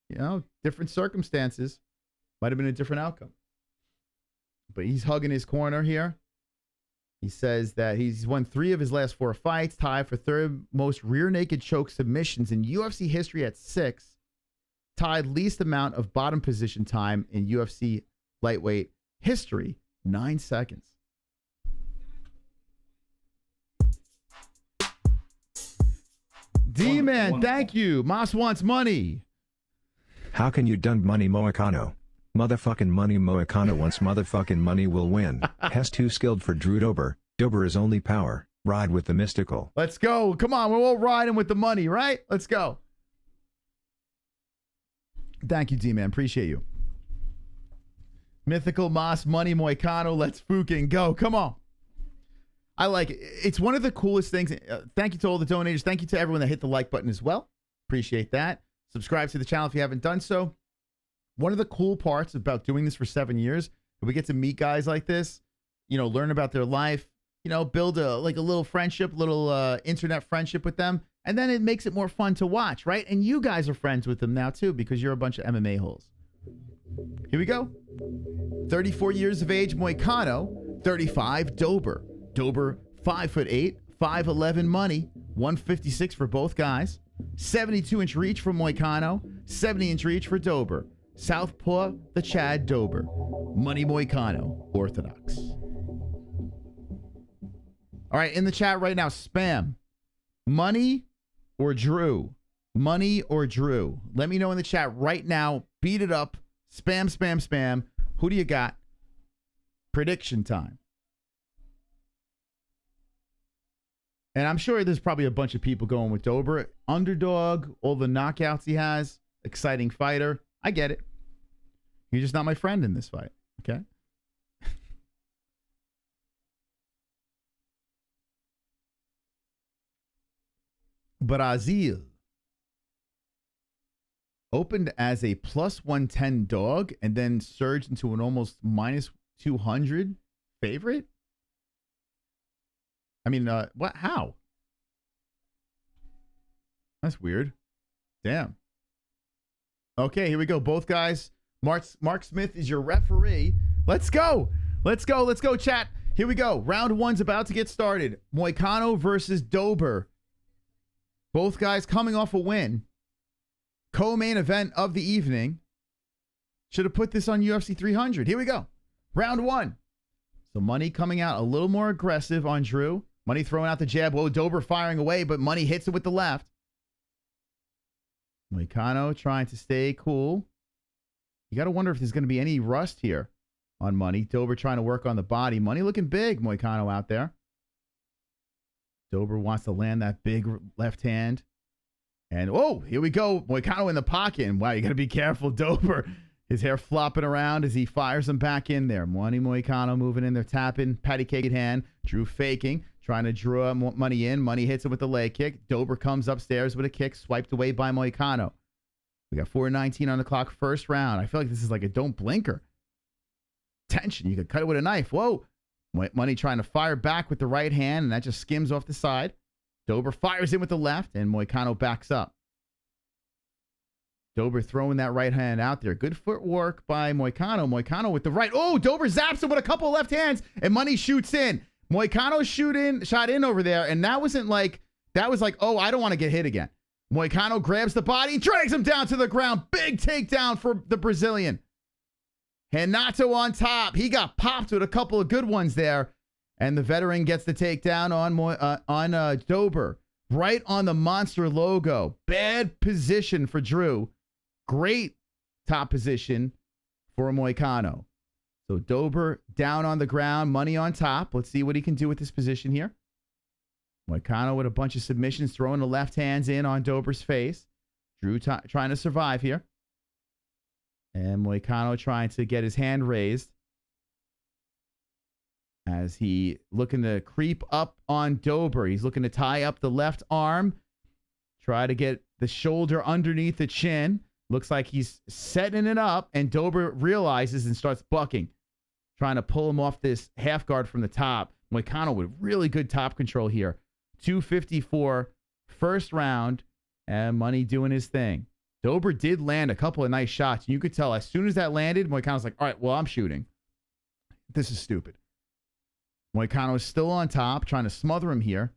you know, different circumstances. Might have been a different outcome. But he's hugging his corner here. He says that he's won 3 of his last 4 fights, tied for 3rd most rear naked choke submissions in UFC history at 6, tied least amount of bottom position time in UFC lightweight history, 9 seconds. D-Man, thank you. Moss wants money. How can you done money Moicano? Motherfucking money Moicano wants motherfucking money will win. Has too skilled for Drew Dober. Dober is only power. Ride with the mystical. Let's go. Come on, we're all riding with the money, right? Let's go. Thank you, D-Man. Appreciate you. Mythical Moss, money Moicano. Let's fucking go. Come on. I like it. It's one of the coolest things. Thank you to all the donators. Thank you to everyone that hit the like button as well. Appreciate that. Subscribe to the channel if you haven't done so. One of the cool parts about doing this for 7 years, we get to meet guys like this, you know, learn about their life, you know, build a little friendship, little internet friendship with them, and then it makes it more fun to watch, right? And you guys are friends with them now too because you're a bunch of MMA holes. Here we go. 34 years of age, Moicano. 35, Dober. Dober, 5'8", 5'11" money, 156 for both guys. 72-inch reach for Moicano, 70-inch reach for Dober. Southpaw, the Chad Dober. Money Moicano, orthodox. All right, in the chat right now, spam. Money or Drew? Money or Drew? Let me know in the chat right now. Beat it up. Spam, spam, spam. Who do you got? Prediction time. And I'm sure there's probably a bunch of people going with Dober. Underdog, all the knockouts he has, exciting fighter. I get it. You're just not my friend in this fight, okay? Brazil opened as a plus 110 dog and then surged into an almost minus 200 favorite. I mean, what? How? That's weird. Damn. Okay, here we go. Both guys. Mark Smith is your referee. Let's go. Let's go. Let's go, chat. Here we go. Round 1's about to get started. Moicano versus Dober. Both guys coming off a win. Co-main event of the evening. Should have put this on UFC 300. Here we go. Round 1. So Money coming out a little more aggressive on Drew. Money throwing out the jab. Whoa, Dober firing away, but Money hits it with the left. Moicano trying to stay cool. You got to wonder if there's going to be any rust here on Money. Dober trying to work on the body. Money looking big, Moicano out there. Dober wants to land that big left hand. And, oh, here we go. Moicano in the pocket. And, wow, you got to be careful, Dober. His hair flopping around as he fires him back in there. Moicano moving in there, tapping, patty cake in hand. Drew faking, trying to draw Money in. Money hits him with the leg kick. Dober comes upstairs with a kick, swiped away by Moicano. We got 4:19 on the clock, first round. I feel like this is like a don't blinker. Tension. You could cut it with a knife. Whoa. Money trying to fire back with the right hand, and that just skims off the side. Dober fires in with the left, and Moicano backs up. Dober throwing that right hand out there. Good footwork by Moicano. Moicano with the right. Oh, Dober zaps him with a couple of left hands, and Money shoots in. Moicano shot in over there, and that was like, oh, I don't want to get hit again. Moicano grabs the body, drags him down to the ground. Big takedown for the Brazilian. Renato on top. He got popped with a couple of good ones there, and the veteran gets the takedown on Dober. Right on the monster logo. Bad position for Drew. Great top position for Moicano. So Dober down on the ground, Money on top. Let's see what he can do with this position here. Moicano with a bunch of submissions, throwing the left hands in on Dober's face. Drew trying to survive here. And Moicano trying to get his hand raised as he looking to creep up on Dober. He's looking to tie up the left arm, try to get the shoulder underneath the chin. Looks like he's setting it up, and Dober realizes and starts bucking, trying to pull him off this half guard from the top. Moicano with really good top control here. 2:54, first round, and Money doing his thing. Dober did land a couple of nice shots. You could tell as soon as that landed, Moicano's like, all right, well, I'm shooting. This is stupid. Moicano is still on top, trying to smother him here,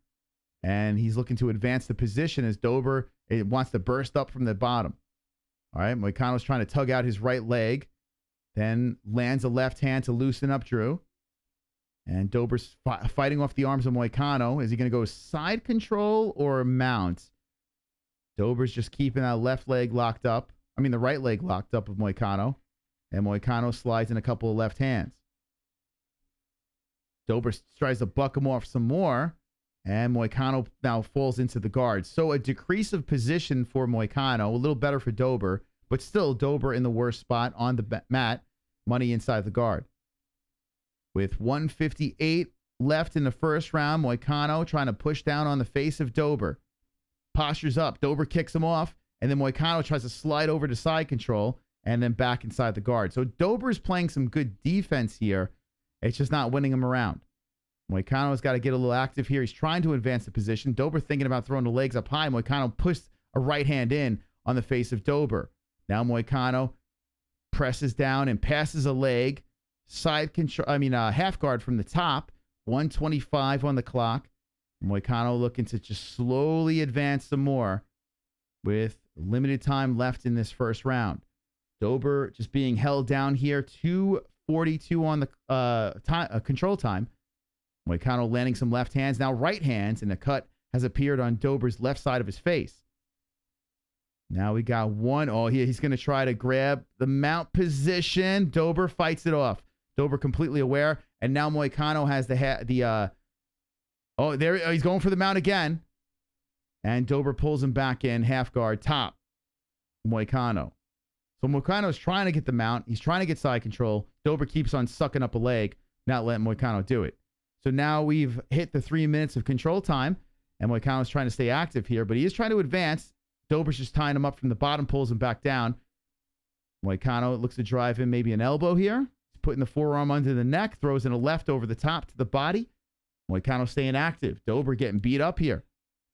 and he's looking to advance the position as Dober wants to burst up from the bottom. All right, Moicano's trying to tug out his right leg, then lands a left hand to loosen up Drew. And Dober's fighting off the arms of Moicano. Is he going to go side control or mount? Dober's just keeping that left leg locked up. I mean, the right leg locked up of Moicano. And Moicano slides in a couple of left hands. Dober tries to buck him off some more. And Moicano now falls into the guard. So a decrease of position for Moicano. A little better for Dober. But still, Dober in the worst spot on the mat. Money inside the guard. With 1:58 left in the first round, Moicano trying to push down on the face of Dober. Postures up. Dober kicks him off. And then Moicano tries to slide over to side control. And then back inside the guard. So Dober's playing some good defense here. It's just not winning him around. Moicano's got to get a little active here. He's trying to advance the position. Dober thinking about throwing the legs up high. Moicano pushed a right hand in on the face of Dober. Now Moicano presses down and passes a leg. Half guard from the top. 1:25 on the clock. Moicano looking to just slowly advance some more with limited time left in this first round. Dober just being held down here. 2:42 on the control time. Moicano landing some left hands, now right hands, and a cut has appeared on Dober's left side of his face. Now we got one. Oh, he's going to try to grab the mount position. Dober fights it off. Dober completely aware, and now Moicano has he's going for the mount again, and Dober pulls him back in, half guard, top. Moicano. So Moicano's trying to get the mount. He's trying to get side control. Dober keeps on sucking up a leg, not letting Moicano do it. So now we've hit the 3 minutes of control time, and Moicano's trying to stay active here, but he is trying to advance. Dober's just tying him up from the bottom, pulls him back down. Moicano looks to drive in maybe an elbow here. He's putting the forearm under the neck, throws in a left over the top to the body. Moicano staying active. Dober getting beat up here.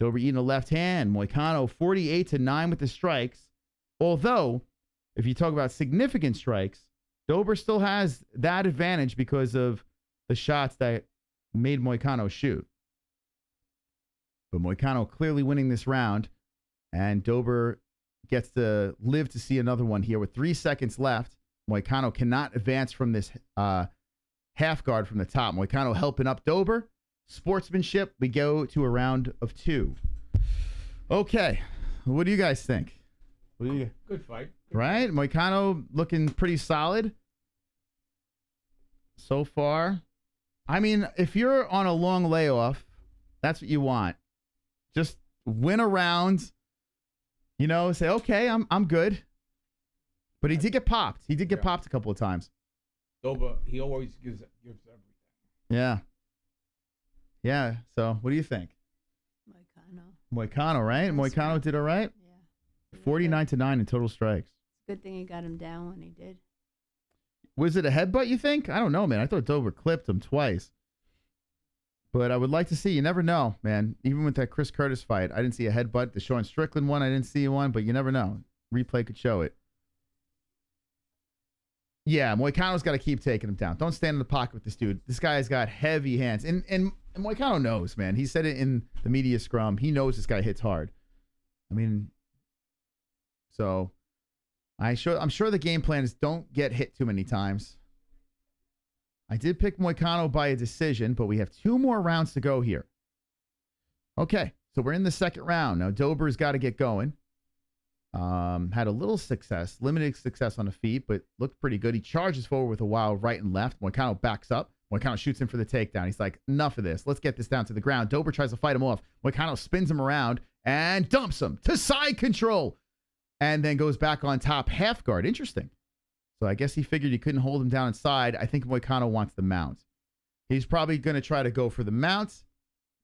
Dober eating a left hand. Moicano 48-9 with the strikes. Although, if you talk about significant strikes, Dober still has that advantage because of the shots that made Moicano shoot. But Moicano clearly winning this round, and Dober gets to live to see another one here with 3 seconds left. Moicano cannot advance from this half guard from the top. Moicano helping up Dober. Sportsmanship. We go to a round of 2. Okay. What do you guys think? Good fight. Right? Moicano looking pretty solid so far. I mean, if you're on a long layoff, that's what you want. Just win a round, say, okay, I'm good. But he did get popped. He did get popped a couple of times. Dober, he always gives everything. Yeah. Yeah. So what do you think? Moicano, right? Moicano did all right? Yeah. 49-9 in total strikes. Good thing he got him down when he did. Was it a headbutt, you think? I don't know, man. I thought Dober clipped him twice. But I would like to see. You never know, man. Even with that Chris Curtis fight, I didn't see a headbutt. The Sean Strickland one, I didn't see one, but you never know. Replay could show it. Yeah, Moicano's got to keep taking him down. Don't stand in the pocket with this dude. This guy's got heavy hands. And Moicano knows, man. He said it in the media scrum. He knows this guy hits hard. I mean, so I'm sure the game plan is don't get hit too many times. I did pick Moicano by a decision, but we have 2 more rounds to go here. Okay, so we're in the second round. Now, Dober's got to get going. Had a little success, limited success on the feet, but looked pretty good. He charges forward with a wild right and left. Moicano backs up. Moicano shoots in for the takedown. He's like, enough of this. Let's get this down to the ground. Dober tries to fight him off. Moicano spins him around and dumps him to side control and then goes back on top half guard. Interesting. So I guess he figured he couldn't hold him down inside. I think Moicano wants the mount. He's probably going to try to go for the mount.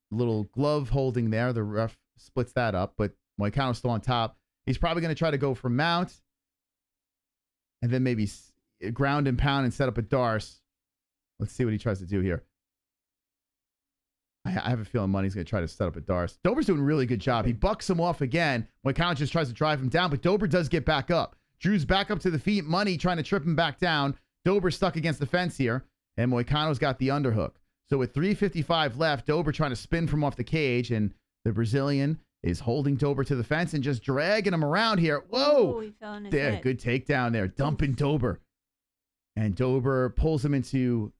Little glove holding there. The ref splits that up, but Moicano's still on top. He's probably going to try to go for mount and then maybe ground and pound and set up a Darce. Let's see what he tries to do here. I have a feeling Money's going to try to set up a Darce. Dober's doing a really good job. He bucks him off again. Moicano just tries to drive him down, but Dober does get back up. Drew's back up to the feet. Money trying to trip him back down. Dober's stuck against the fence here, and Moicano's got the underhook. So with 3:55 left, Dober trying to spin from off the cage, and the Brazilian is holding Dober to the fence and just dragging him around here. Whoa! Oh, he fell on his There, head. good takedown there. Dumping Dober. And Dober pulls him into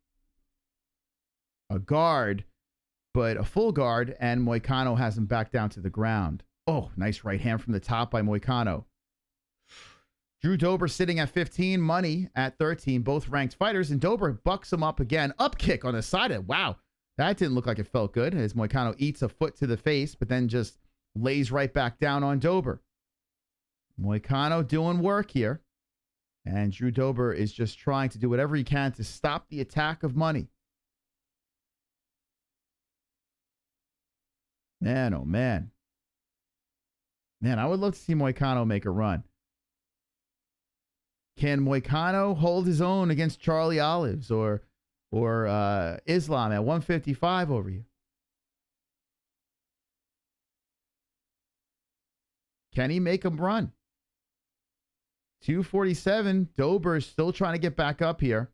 a guard, but a full guard, and Moicano has him back down to the ground. Oh, nice right hand from the top by Moicano. Drew Dober sitting at 15, Money at 13, both ranked fighters, and Dober bucks him up again. Up kick on the side of it. Wow, that didn't look like it felt good as Moicano eats a foot to the face, but then just lays right back down on Dober. Moicano doing work here, and Drew Dober is just trying to do whatever he can to stop the attack of Money. Man, oh man. Man, I would love to see Moicano make a run. Can Moicano hold his own against Charlie Olives or Islam at 155 over you? Can he make him run? 247. Dober is still trying to get back up here.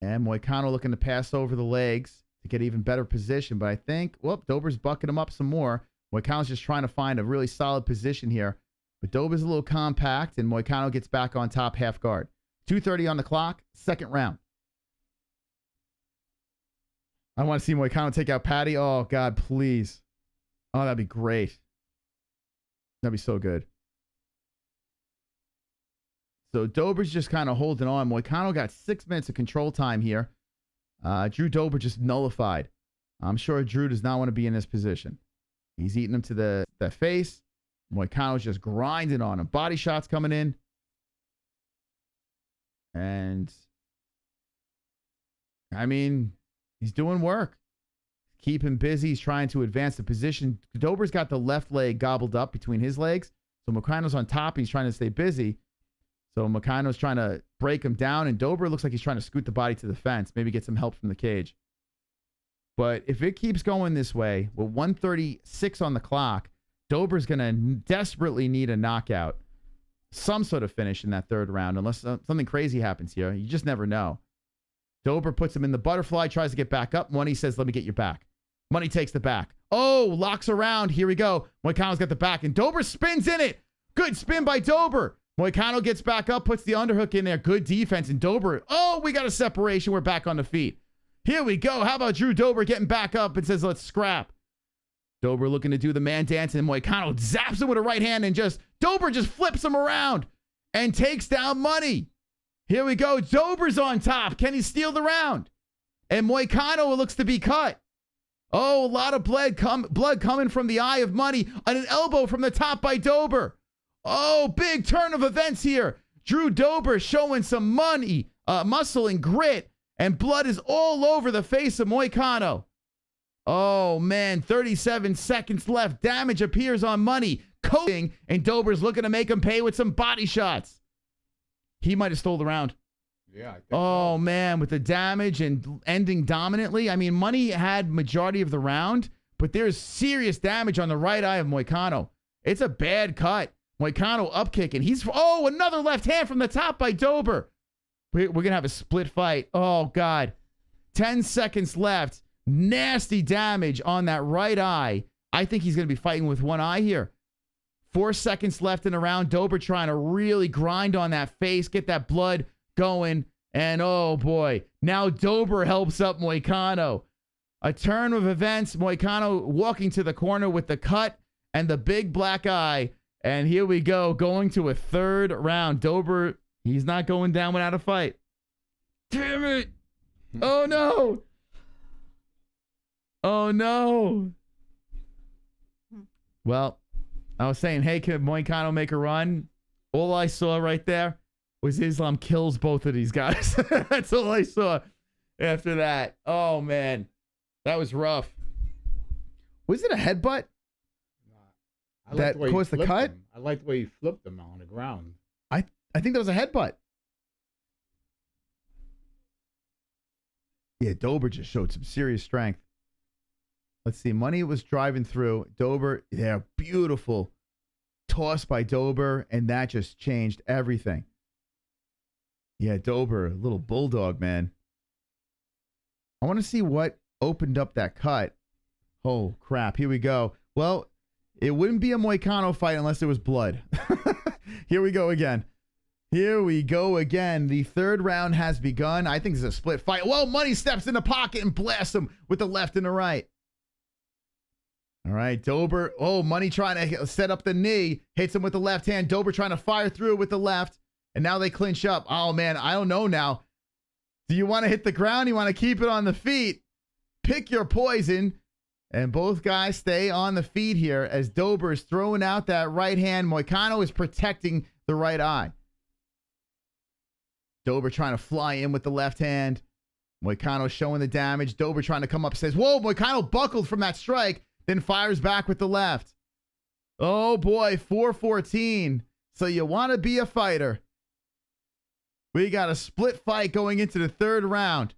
And Moicano looking to pass over the legs to get even better position. But I think, Dober's bucking him up some more. Moicano's just trying to find a really solid position here. But Dober's a little compact, and Moicano gets back on top half guard. 2:30 on the clock, second round. I want to see Moicano take out Patty. Oh, God, please. Oh, that'd be great. That'd be so good. So Dober's just kind of holding on. Moicano got 6 minutes of control time here. Drew Dober just nullified. I'm sure Drew does not want to be in this position. He's eating him to the face. Moicano's just grinding on him. Body shots coming in. And, I mean, he's doing work. Keep him busy. He's trying to advance the position. Dober's got the left leg gobbled up between his legs. So Moicano's on top. He's trying to stay busy. So Moicano's trying to break him down. And Dober looks like he's trying to scoot the body to the fence. Maybe get some help from the cage. But if it keeps going this way, with 1:36 on the clock, Dober's going to desperately need a knockout. Some sort of finish in that third round, unless something crazy happens here. You just never know. Dober puts him in the butterfly, tries to get back up. Money says, let me get your back. Money takes the back. Oh, locks around. Here we go. Moicano's got the back, and Dober spins in it. Good spin by Dober. Moicano gets back up, puts the underhook in there. Good defense, and Dober. Oh, we got a separation. We're back on the feet. Here we go. How about Drew Dober getting back up and says, let's scrap. Dober looking to do the man dance, and Moicano zaps him with a right hand, and Dober just flips him around and takes down Money. Here we go. Dober's on top. Can he steal the round? And Moicano looks to be cut. Oh, a lot of blood coming from the eye of Money, and an elbow from the top by Dober. Oh, big turn of events here. Drew Dober showing some money, muscle and grit, and blood is all over the face of Moicano. Oh, man, 37 seconds left. Damage appears on money. Coating, and Dober's looking to make him pay with some body shots. He might have stole the round. Yeah, I think Oh, so. man, with the damage and ending dominantly. I mean, money had majority of the round, but there's serious damage on the right eye of Moicano. It's a bad cut. Moicano up kicking. Another left hand from the top by Dober. We're going to have a split fight. Oh, God. 10 seconds left. Nasty damage on that right eye. I think he's going to be fighting with one eye here. 4 seconds left in the round. Dober trying to really grind on that face, get that blood going. And oh boy, now Dober helps up Moicano. A turn of events. Moicano walking to the corner with the cut and the big black eye. And here we go, going to a third round. Dober, he's not going down without a fight. Damn it. Oh no. Oh no. Well, I was saying, hey, can Moicano make a run? All I saw right there was Islam kills both of these guys. That's all I saw after that. Oh, man. That was rough. Was it a headbutt? I like that the way he caused the flipped cut? him. I like the way he flipped him on the ground. I think that was a headbutt. Yeah, Dober just showed some serious strength. Let's see. Money was driving through. Dober, yeah, beautiful toss by Dober, and that just changed everything. Yeah, Dober, a little bulldog, man. I want to see what opened up that cut. Oh, crap. Here we go. Well, it wouldn't be a Moicano fight unless there was blood. Here we go again. Here we go again. The third round has begun. I think it's a split fight. Whoa, Money steps in the pocket and blasts him with the left and the right. All right, Dober. Oh, Money trying to set up the knee. Hits him with the left hand. Dober trying to fire through with the left. And now they clinch up. Oh, man, I don't know now. Do you want to hit the ground? You want to keep it on the feet? Pick your poison. And both guys stay on the feet here as Dober is throwing out that right hand. Moicano is protecting the right eye. Dober trying to fly in with the left hand. Moicano showing the damage. Dober trying to come up, says, whoa, Moicano buckled from that strike, then fires back with the left. Oh, boy, 4-14. So you want to be a fighter. We got a split fight going into the third round.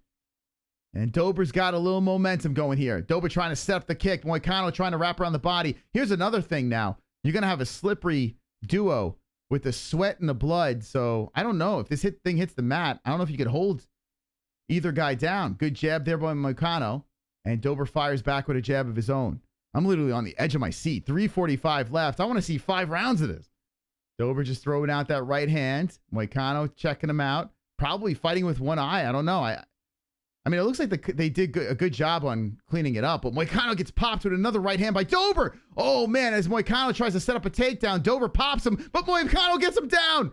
And Dober's got a little momentum going here. Dober trying to set up the kick. Moicano trying to wrap around the body. Here's another thing now. You're going to have a slippery duo with the sweat and the blood. So I don't know if this thing hits the mat. I don't know if you could hold either guy down. Good jab there by Moicano. And Dober fires back with a jab of his own. I'm literally on the edge of my seat. 3:45 left. I want to see 5 rounds of this. Dober just throwing out that right hand. Moicano checking him out. Probably fighting with one eye. I don't know. I mean, it looks like they did a good job on cleaning it up, but Moicano gets popped with another right hand by Dober. Oh, man, as Moicano tries to set up a takedown, Dober pops him, but Moicano gets him down.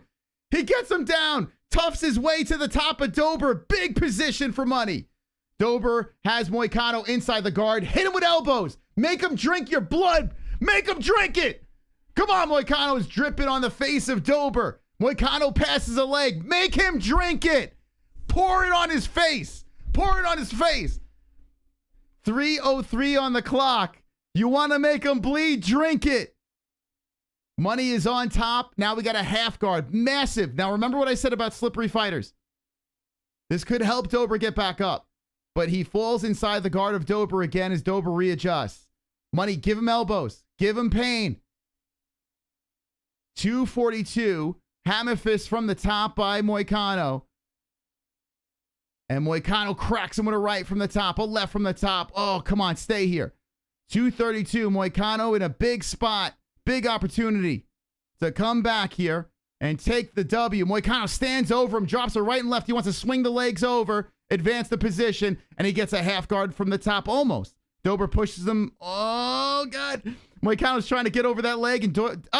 He gets him down, toughs his way to the top of Dober. Big position for Money. Dober has Moicano inside the guard. Hit him with elbows. Make him drink your blood. Make him drink it. Come on, Moicano is dripping on the face of Dober. Moicano passes a leg. Make him drink it. Pour it on his face. Pour it on his face. 3:03 on the clock. You want to make him bleed? Drink it. Money is on top. Now we got a half guard. Massive. Now remember what I said about slippery fighters. This could help Dober get back up. But he falls inside the guard of Dober again as Dober readjusts. Money, give him elbows. Give him pain. 2:42. Hammer fist from the top by Moicano. And Moicano cracks him with a right from the top, a left from the top. Oh, come on, stay here. 2:32, Moicano in a big spot, big opportunity to come back here and take the W. Moicano stands over him, drops a right and left. He wants to swing the legs over, advance the position, and he gets a half guard from the top almost. Dober pushes him. Oh, God. Moicano's trying to get over that leg, and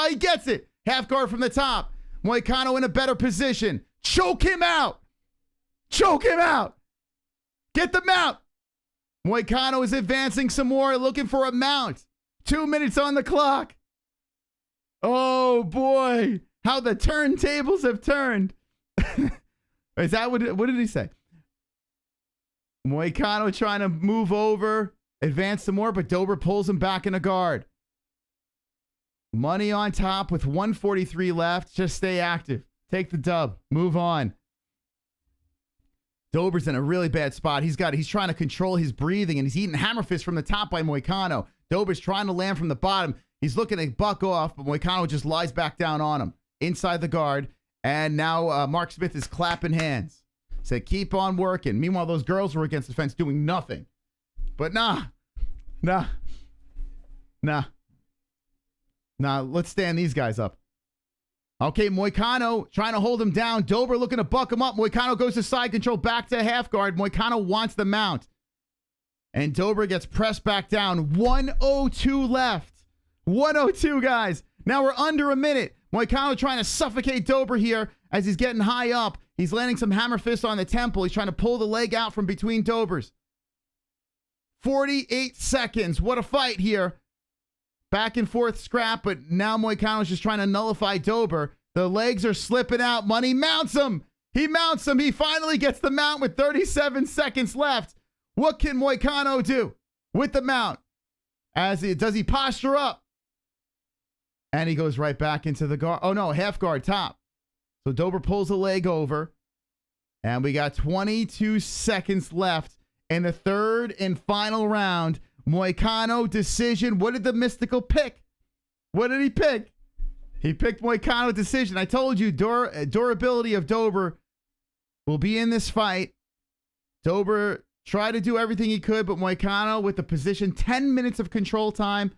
he gets it. Half guard from the top. Moicano in a better position. Choke him out. Choke him out. Get the mount. Moicano is advancing some more, looking for a mount. 2 minutes on the clock. Oh, boy. How the turntables have turned. Is that what did he say? Moicano trying to move over, advance some more, but Dober pulls him back in a guard. Money on top with 143 left. Just stay active. Take the dub. Move on. Dober's in a really bad spot. He's trying to control his breathing, and he's eating hammer fist from the top by Moicano. Dober's trying to land from the bottom. He's looking to buck off, but Moicano just lies back down on him inside the guard. And now Mark Smith is clapping hands. Said, keep on working. Meanwhile, those girls were against the fence doing nothing. But nah. Let's stand these guys up. Okay, Moicano trying to hold him down. Dober looking to buck him up. Moicano goes to side control, back to half guard. Moicano wants the mount. And Dober gets pressed back down. 102 left. 102, guys. Now we're under a minute. Moicano trying to suffocate Dober here as he's getting high up. He's landing some hammer fists on the temple. He's trying to pull the leg out from between Dobers. 48 seconds. What a fight here. Back and forth scrap, but now Moicano's just trying to nullify Dober. The legs are slipping out. Money mounts him. He mounts him. He finally gets the mount with 37 seconds left. What can Moicano do with the mount? Does he posture up? And he goes right back into the guard. Oh, no, half guard top. So Dober pulls a leg over. And we got 22 seconds left in the third and final round. Moicano decision. What did the Mystical pick? What did he pick? He picked Moicano decision. I told you, durability of Dober will be in this fight. Dober tried to do everything he could, but Moicano with the position, 10 minutes of control time,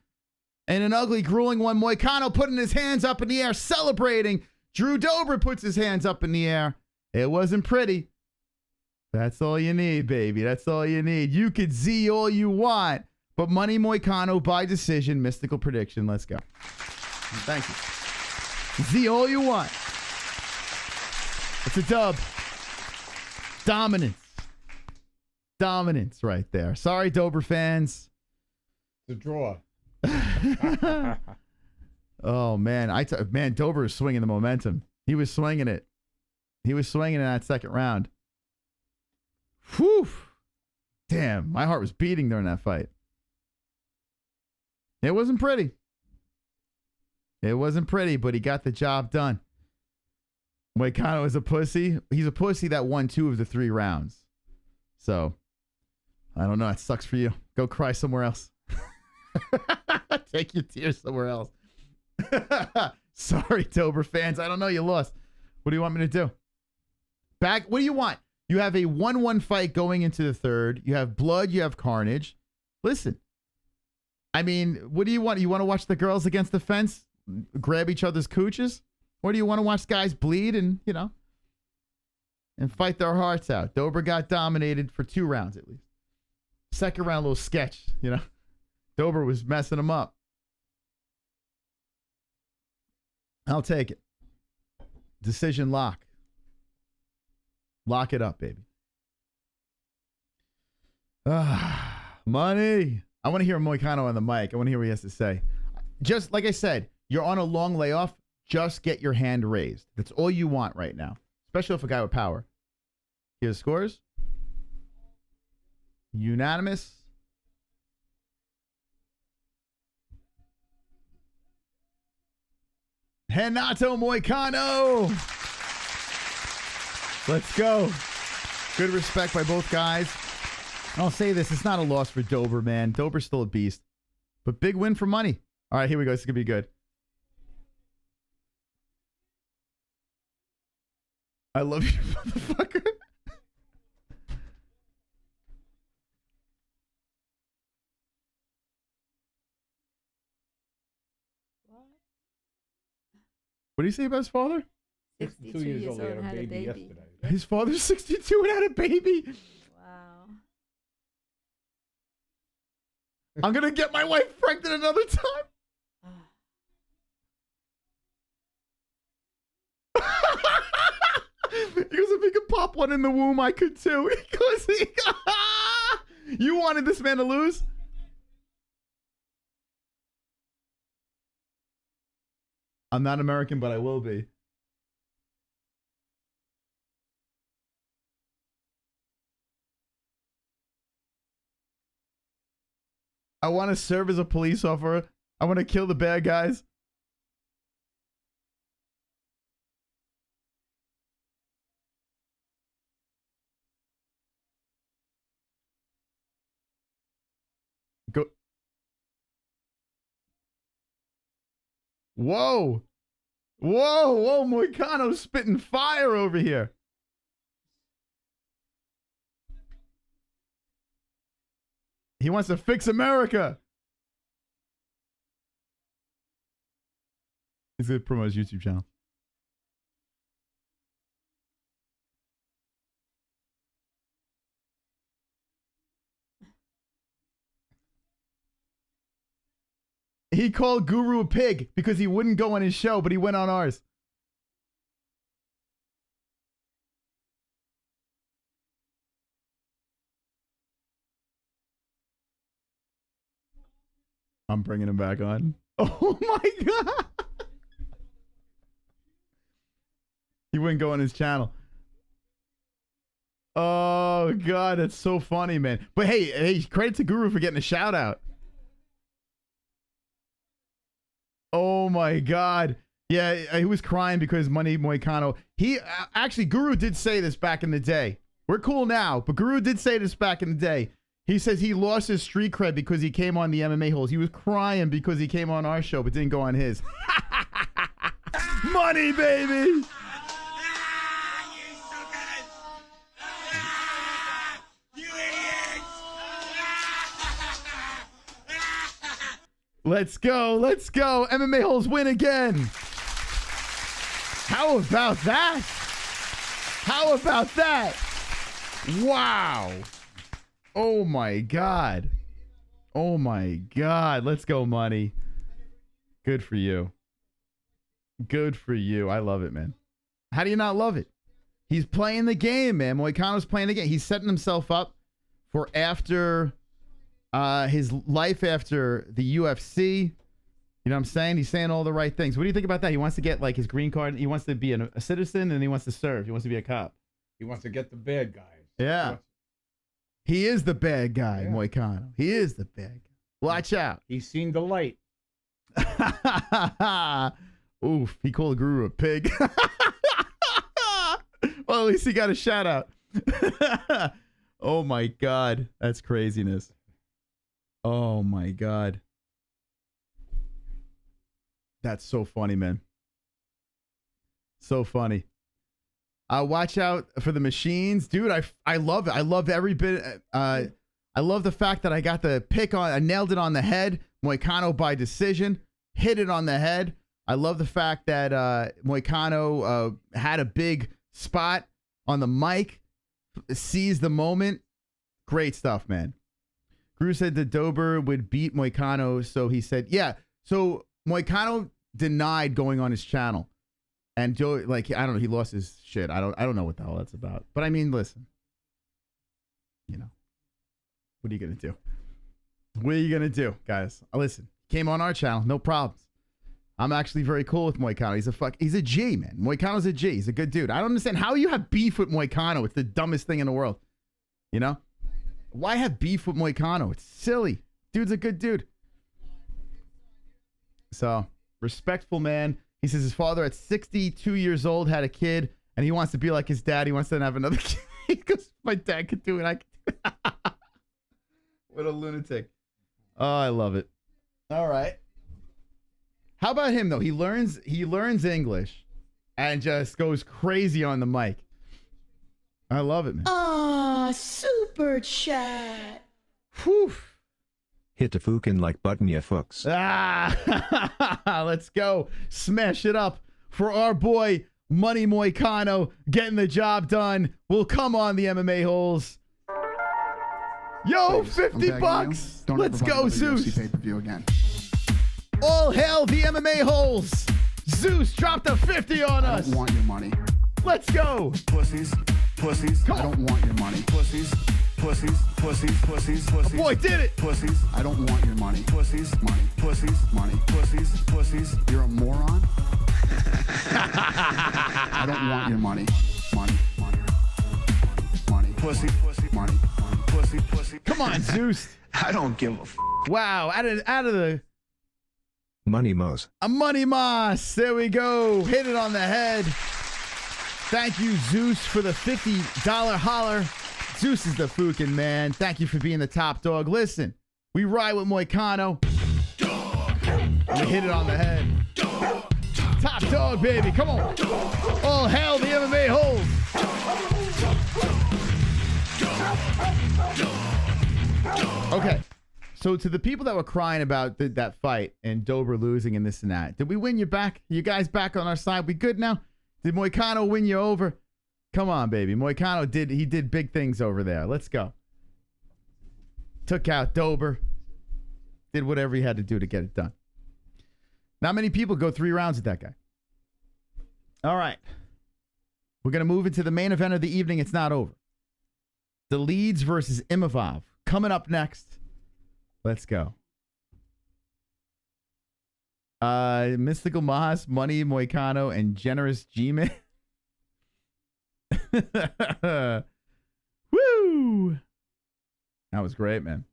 and an ugly, grueling one. Moicano putting his hands up in the air, celebrating. Drew Dober puts his hands up in the air. It wasn't pretty. That's all you need, baby. That's all you need. You could Z all you want, but Money Moicano by decision. Mystical prediction. Let's go. Thank you. Z all you want. It's a dub. Dominance. Dominance right there. Sorry, Dober fans. The draw. Oh, man. Man, Dober is swinging the momentum. He was swinging it. He was swinging in that second round. Whew. Damn, my heart was beating during that fight. It wasn't pretty. It wasn't pretty, but he got the job done. Moicano is a pussy. He's a pussy that won 2 of the 3 rounds. So, I don't know. It sucks for you. Go cry somewhere else. Take your tears somewhere else. Sorry, Dober fans. I don't know. You lost. What do you want me to do? What do you want? You have a 1-1 fight going into the third. You have blood. You have carnage. Listen. I mean, what do you want? You want to watch the girls against the fence grab each other's cooches? Or do you want to watch guys bleed and, and fight their hearts out? Dober got dominated for 2 rounds at least. Second round, a little sketch, Dober was messing him up. I'll take it. Decision lock. Lock it up, baby. Money. I want to hear Moicano on the mic. I want to hear what he has to say. Just like I said, you're on a long layoff. Just get your hand raised. That's all you want right now, especially if a guy with power. Here's the scores. Unanimous. Renato Moicano. Let's go. Good respect by both guys. I'll say this. It's not a loss for Dober, man. Dober's still a beast. But big win for Money. All right, here we go. This is going to be good. I love you, motherfucker. What do you say about his father? 62 years old and had a baby. Yesterday. His father's 62 and had a baby. Wow. I'm going to get my wife pregnant another time. He goes, if he could pop one in the womb, I could too. He goes, you wanted this man to lose? I'm not American, but I will be. I want to serve as a police officer. I want to kill the bad guys. Go. Whoa. Whoa, whoa, Moicano's spitting fire over here. He wants to fix America. He's going to promote his YouTube channel. He called Guru a pig because he wouldn't go on his show, but he went on ours. I'm bringing him back on. Oh my God. He wouldn't go on his channel. Oh God, that's so funny, man. But hey, credit to Guru for getting a shout out. Oh my God. Yeah, he was crying because Money Moicano. He actually, Guru did say this back in the day. We're cool now, but Guru did say this back in the day. He says he lost his street cred because he came on the MMA holes. He was crying because he came on our show, but didn't go on his. Money, baby. Let's go. Let's go. MMA holes win again. How about that? How about that? Wow. Oh my God. Oh my God. Let's go, Money. Good for you. Good for you. I love it, man. How do you not love it? He's playing the game, man. Moicano's playing the game. He's setting himself up for after his life after the UFC. You know what I'm saying? He's saying all the right things. What do you think about that? He wants to get like his green card. He wants to be a citizen and he wants to serve. He wants to be a cop. He wants to get the bad guys. Yeah. He is the bad guy, Yeah. Moicano. He is the bad guy. Watch out. He's seen the light. Oof, he called Guru a pig. Well, at least he got a shout out. Oh my God. That's craziness. Oh my God. That's so funny, man. So funny. Watch out for the machines. Dude, I love it. I love every bit. I love the fact that I got the pick on. I nailed it on the head. Moicano by decision. Hit it on the head. I love the fact that Moicano had a big spot on the mic. Seized the moment. Great stuff, man. Gru said that Dober would beat Moicano. So he said, yeah. So Moicano denied going on his channel. And Joe, like, I don't know, he lost his shit. I don't know what the hell that's about. But I mean, listen, you know, what are you gonna do? What are you gonna do, guys? Listen, came on our channel, no problems. I'm actually very cool with Moicano. He's a G, man. Moicano's a G. He's a good dude. I don't understand how you have beef with Moicano. It's the dumbest thing in the world. You know, why have beef with Moicano? It's silly. Dude's a good dude. So respectful man. He says his father at 62 years old had a kid, and he wants to be like his dad. He wants to have another kid because my dad could do it. I could do it. What a lunatic. Oh, I love it. All right. How about him, though? He learns English and just goes crazy on the mic. I love it, man. Ah, super chat. Whew. Hit the fucking like button, ya fucks. Let's go. Smash it up for our boy, Money Moicano, getting the job done. We'll come on the MMA holes. Yo, 50 bucks. Let's go, Zeus. Pay-per-view again. All hail the MMA holes. Zeus dropped a 50 on I us. don't want your money. Let's go. Pussies. Come I on. don't want your money. Pussies. Boy, did it. Pussies. I don't want your money. Pussies. Money. Pussies. You're a moron. I don't want your money. Money. Pussy. Money. Pussy. Come on, Zeus. I don't give a f. Wow, out of the Money Mo's. a money moss. There we go. Hit it on the head. Thank you, Zeus, for the $50 holler. Zeus is the Fukin man. Thank you for being the top dog. Listen, we ride with Moicano. We hit it on the head. Top dog, baby. Come on. All hell the MMA holds. Okay. So to the people that were crying about that fight and Dober losing and this and that, did we win you back? You guys back on our side? We good now? Did Moicano win you over? Come on, baby. Moicano did big things over there. Let's go. Took out Dober. Did whatever he had to do to get it done. Not many people go 3 rounds with that guy. All right. We're going to move into the main event of the evening. It's not over. Dolidze versus Imavov. Coming up next. Let's go. Mystical Moss, Money, Moicano, and Generous G-Man. Woo! That was great, man.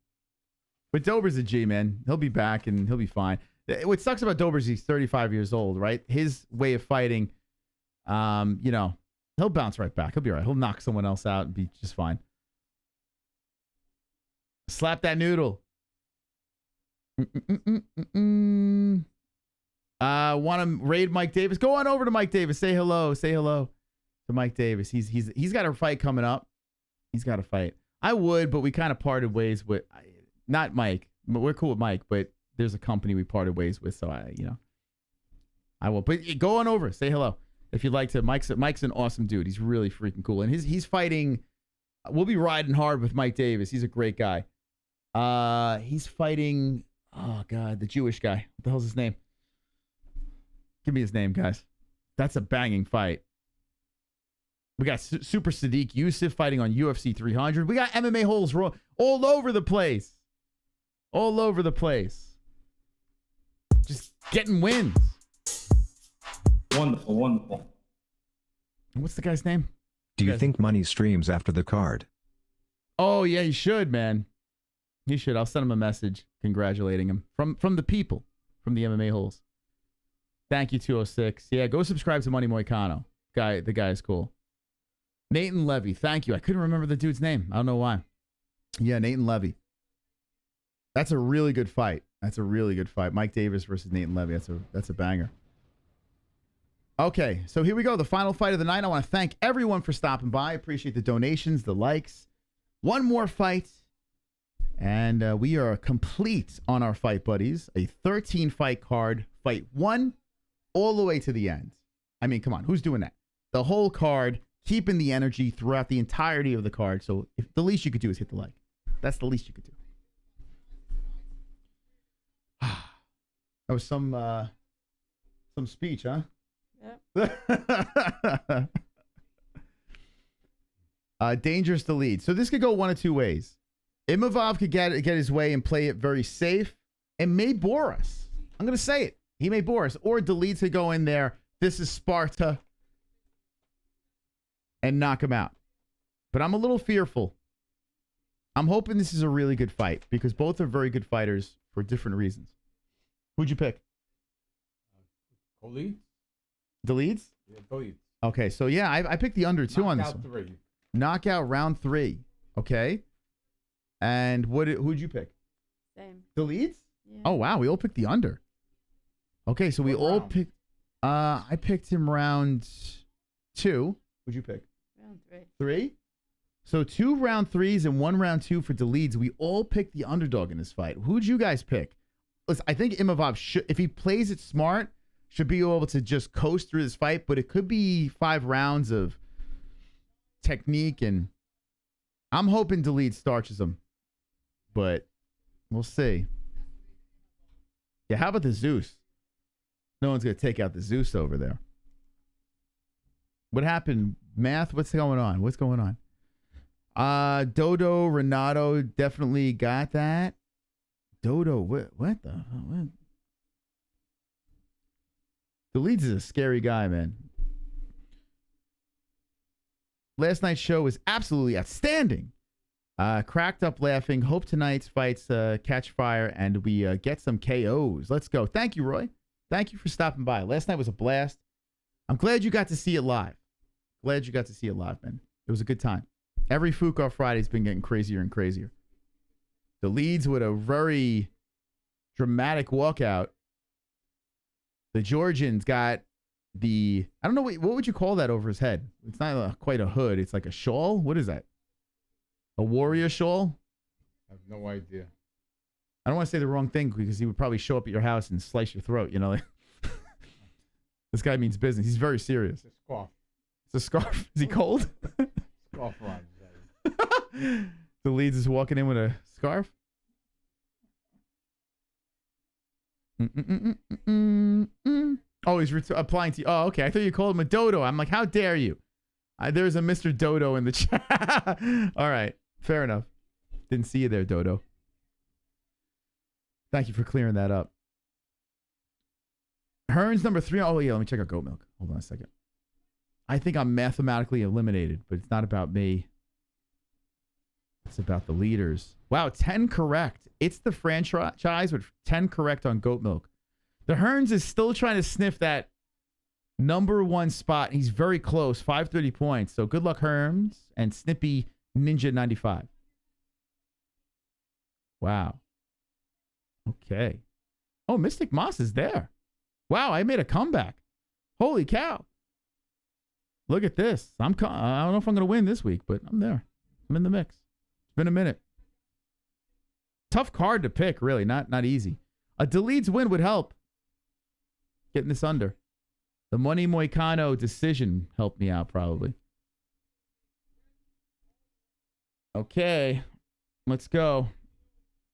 But Dober's a G, man. He'll be back and he'll be fine. What sucks about Dober is he's 35 years old, right? His way of fighting, you know, he'll bounce right back. He'll be all right. He'll knock someone else out and be just fine. Slap that noodle. Want to raid Mike Davis? Go on over to Mike Davis. Say hello. Say hello to Mike Davis. He's got a fight coming up. He's got a fight. I would, but we kind of parted ways with not Mike. We're cool with Mike, but there's a company we parted ways with, so I will. But go on over. Say hello if you'd like to. Mike's an awesome dude. He's really freaking cool, and he's fighting. We'll be riding hard with Mike Davis. He's a great guy. He's fighting. Oh God, the Jewish guy. What the hell's his name? Give me his name, guys. That's a banging fight. We got Super Sadiq Yusuf fighting on UFC 300. We got MMA holes all over the place. All over the place. Just getting wins. Wonderful, wonderful. What's the guy's name? Do you think Money streams after the card? Oh, yeah, he should, man. He should. I'll send him a message congratulating him from the people, from the MMA holes. Thank you, 206. Yeah, go subscribe to Money Moicano. The guy is cool. Nathan Levy, thank you. I couldn't remember the dude's name. I don't know why. Yeah, Nathan Levy. That's a really good fight. That's a really good fight. Mike Davis versus Nathan Levy. That's a banger. Okay, so here we go. The final fight of the night. I want to thank everyone for stopping by. I appreciate the donations, the likes. One more fight. And we are complete on our fight, buddies. A 13-fight card. Fight 1 all the way to the end. I mean, come on. Who's doing that? The whole card, keeping the energy throughout the entirety of the card. So if the least you could do is hit the like. That's the least you could do. That was some speech, huh? Yep. Dangerous to lead. So this could go one of two ways. Imavov could get his way and play it very safe and may bore us. I'm going to say it. He may bore us. Or Dolidze could go in there. This is Sparta. And knock him out. But I'm a little fearful. I'm hoping this is a really good fight because both are very good fighters for different reasons. Who'd you pick? Dolidze? Dolidze? Yeah, Dolidze. Okay, so yeah, I picked the under 2 on this one. Knockout 3. Knockout round 3. Okay. And who'd you pick? Same. Dolidze? Yeah. Oh wow, we all picked the under. Okay, so we all picked. I picked him round 2. Who'd you pick? Round 3. 3. So 2 round 3s and 1 round 2 for Dolidze. We all picked the underdog in this fight. Who'd you guys pick? Listen, I think Imavov should, if he plays it smart, should be able to just coast through this fight. But it could be 5 rounds of technique, and I'm hoping Dolidze starches him. But we'll see. Yeah, how about the Zeus? No one's going to take out the Zeus over there. What happened? Math? What's going on? What's going on? Dodo, Renato definitely got that. Dodo, what the hell? What? Dolidze is a scary guy, man. Last night's show was absolutely outstanding. Cracked up laughing. Hope tonight's fights catch fire and we get some KOs. Let's go. Thank you, Roy. Thank you for stopping by. Last night was a blast. I'm glad you got to see it live. Glad you got to see it live, man. It was a good time. Every Fuko Friday's been getting crazier and crazier. The leads with a very dramatic walkout. The Georgian's got the, I don't know, what would you call that over his head? It's not quite a hood. It's like a shawl. What is that? A warrior shawl? I have no idea. I don't want to say the wrong thing because he would probably show up at your house and slice your throat, you know? This guy means business. He's very serious. It's a scarf. It's a scarf. Is he cold? Scarf on. The Leeds is walking in with a scarf. Oh, he's applying to you. Oh, okay. I thought you called him a dodo. I'm like, how dare you? There's a Mr. Dodo in the chat. All right. Fair enough. Didn't see you there, Dodo. Thank you for clearing that up. Hearns number 3. Oh, yeah. Let me check out goat milk. Hold on a second. I think I'm mathematically eliminated, but it's not about me. It's about the leaders. Wow, 10 correct. It's the franchise with 10 correct on goat milk. The Hearns is still trying to sniff that number 1 spot. He's very close, 530 points. So good luck, Hearns and Snippy Ninja 95. Wow. Okay. Oh, Mystic Moss is there. Wow, I made a comeback. Holy cow. Look at this. I don't know if I'm going to win this week, but I'm there. I'm in the mix. It's been a minute. Tough card to pick, really. Not easy. A Dolidze win would help. Getting this under. The Money Moicano decision helped me out, probably. Okay. Let's go.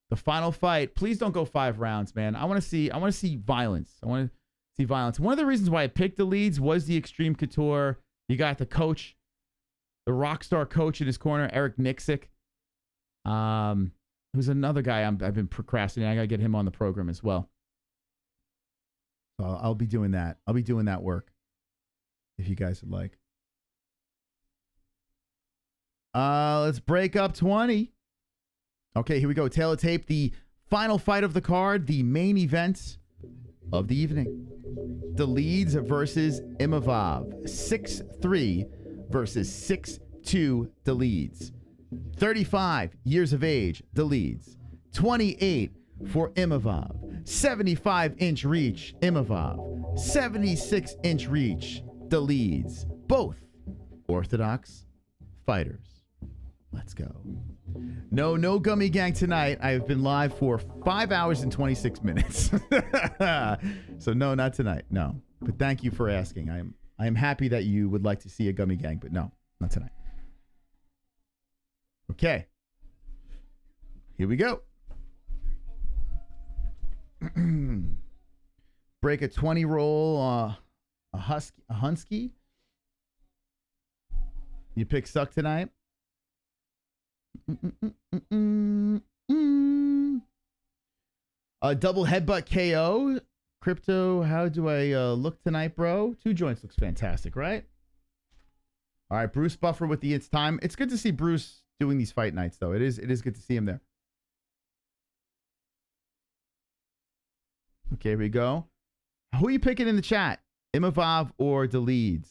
The final fight. Please don't go 5 rounds, man. I want to see violence. I want to see violence. One of the reasons why I picked the Dolidze was the Extreme Couture. You got the coach, the rock star coach in his corner, Eric Nixick. Who's another guy I've been procrastinating. I got to get him on the program as well. So I'll be doing that. I'll be doing that work if you guys would like. Let's break up 20. Okay, here we go. Tail of tape, the final fight of the card, the main event of the evening. Dolidze versus Imavov. 6'3" versus 6'2" Dolidze. 35 years of age, Dolidze. 28 for Imavov. 75-inch reach, Imavov. 76-inch reach, Dolidze. Both orthodox fighters. Let's go. No gummy gang tonight. I have been live for 5 hours and 26 minutes. So no, not tonight. No. But thank you for asking. I am happy that you would like to see a gummy gang, but no, not tonight. Okay. Here we go. Break a 20 roll, a Hunsky. You pick suck tonight. A double headbutt KO. Crypto, how do I look tonight, bro? 2 joints looks fantastic, right? All right, Bruce Buffer with the It's Time. It's good to see Bruce doing these fight nights, though. It is good to see him there. Okay, here we go. Who are you picking in the chat? Imavov or Dolidze?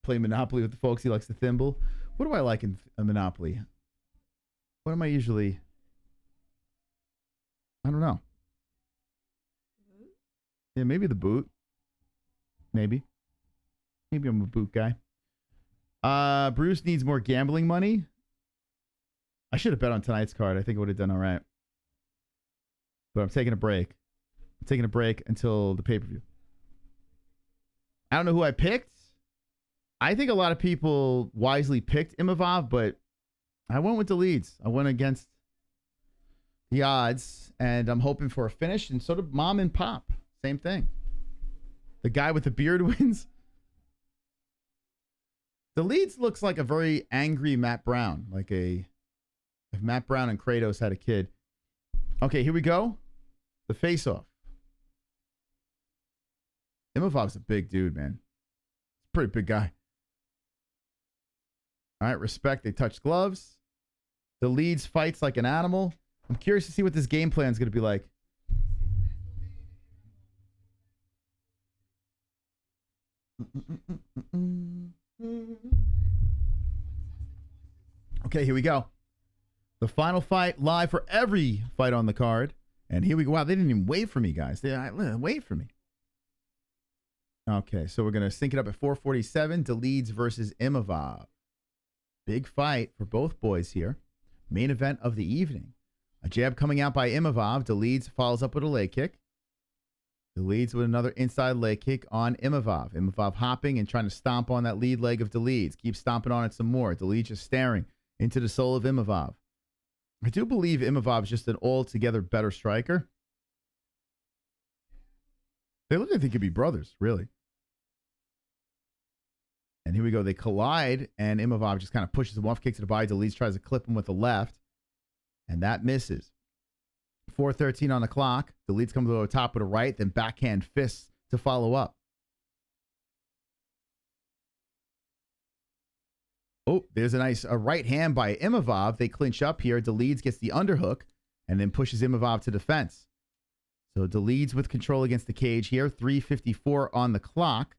Play Monopoly with the folks. He likes the thimble. What do I like in a Monopoly? What am I usually? I don't know. Yeah, maybe the boot. Maybe I'm a boot guy. Bruce needs more gambling money. I should have bet on tonight's card. I think I would have done all right. But I'm taking a break. I'm taking a break until the pay-per-view. I don't know who I picked. I think a lot of people wisely picked Imavov, but I went with Dolidze. I went against the odds, and I'm hoping for a finish, and so did Mom and Pop. Same thing. The guy with the beard wins. Dolidze looks like a very angry Matt Brown, like if Matt Brown and Kratos had a kid. Okay, here we go. The face-off. Imavov's a big dude, man. Pretty big guy. All right, respect. They touch gloves. Dolidze fights like an animal. I'm curious to see what this game plan is going to be like. Okay, here we go. The final fight live for every fight on the card. And here we go. Wow, they didn't even wait for me, guys. They wait for me. Okay, so we're going to sync it up at 4:47. Dolidze versus Imavov. Big fight for both boys here. Main event of the evening. A jab coming out by Imavov. Dolidze follows up with a leg kick. Dolidze with another inside leg kick on Imavov. Imavov hopping and trying to stomp on that lead leg of Dolidze. Keep stomping on it some more. Dolidze just staring into the soul of Imavov. I do believe Imavov is just an altogether better striker. They look like they could be brothers, really. And here we go. They collide, and Imavov just kind of pushes him off, kicks to the body. Dolidze tries to clip him with the left, and that misses. 4:13 on the clock. Dolidze comes over the top with a right, then backhand fists to follow up. Oh, there's a nice right hand by Imavov. They clinch up here. Dolidze gets the underhook and then pushes Imavov to defense. So Dolidze with control against the cage here. 3:54 on the clock.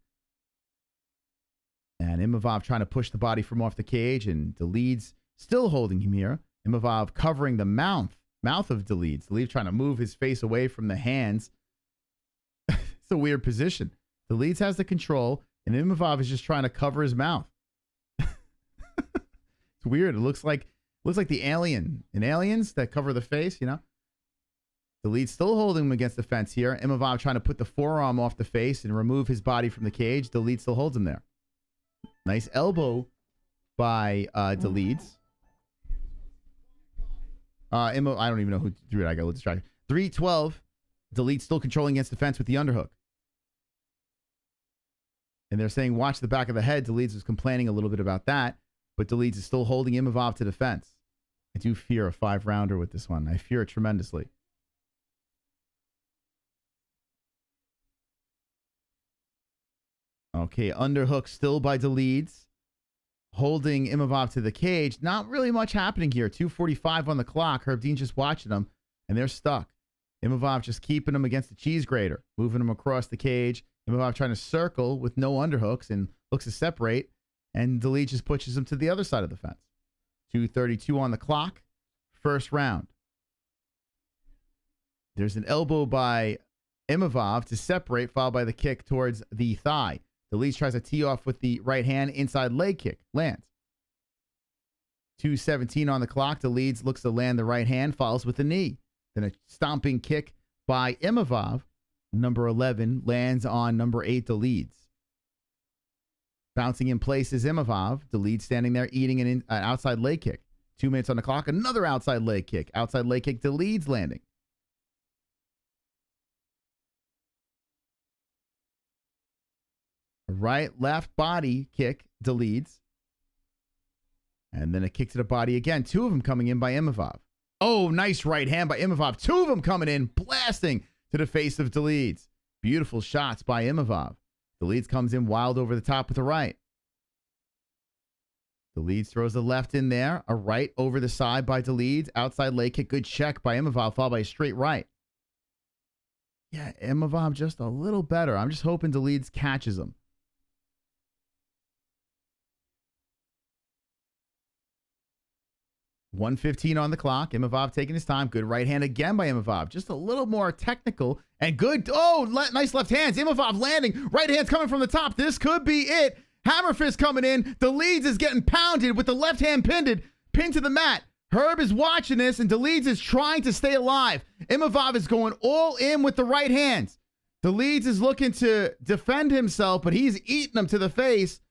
And Imavov trying to push the body from off the cage, and Dolidze still holding him here. Imavov covering the mouth of Dolidze. Dolidze trying to move his face away from the hands. It's a weird position. Dolidze has the control, and Imavov is just trying to cover his mouth. It's weird. It looks like the alien in Aliens that cover the face, you know. Dolidze still holding him against the fence here. Imavov trying to put the forearm off the face and remove his body from the cage. Dolidze still holds him there. Nice elbow by Dolidze. I don't even know who threw it. I got a little distracted. 3:12. Dolidze still controlling against the fence with the underhook. And they're saying, watch the back of the head. Dolidze was complaining a little bit about that, but Dolidze is still holding Imavov to defense. I do fear a 5-rounder with this one. I fear it tremendously. Okay, underhook still by Dolidze. Holding Imavov to the cage. Not really much happening here. 2:45 on the clock. Herb Dean's just watching them, and they're stuck. Imavov just keeping him against the cheese grater. Moving him across the cage. Imavov trying to circle with no underhooks and looks to separate. And Dolidze just pushes him to the other side of the fence. 2:32 on the clock. First round. There's an elbow by Imavov to separate, followed by the kick towards the thigh. Dolidze tries to tee off with the right hand, inside leg kick. Lands. 2:17 on the clock. Dolidze looks to land the right hand, follows with the knee. Then a stomping kick by Imavov. Number 11 lands on number 8, Dolidze. Bouncing in place is Imavov. Dolidze standing there eating an outside leg kick. 2 minutes on the clock. Another outside leg kick. Outside leg kick. Dolidze landing. Right, left body kick, Dolidze. And then a kick to the body again. 2 of them coming in by Imavov. Oh, nice right hand by Imavov. 2 of them coming in, blasting to the face of Dolidze. Beautiful shots by Imavov. Dolidze comes in wild over the top with the right. Dolidze throws the left in there. A right over the side by Dolidze. Outside leg kick. Good check by Imavov, followed by a straight right. Yeah, Imavov just a little better. I'm just hoping Dolidze catches him. 1:15 on the clock. Imavov taking his time. Good right hand again by Imavov. Just a little more technical and good. Oh, nice left hands. Imavov landing. Right hands coming from the top. This could be it. Hammer fist coming in. Dolidze is getting pounded with the left hand pinned to the mat. Herb is watching this, and Dolidze is trying to stay alive. Imavov is going all in with the right hands. Dolidze is looking to defend himself, but he's eating them to the face.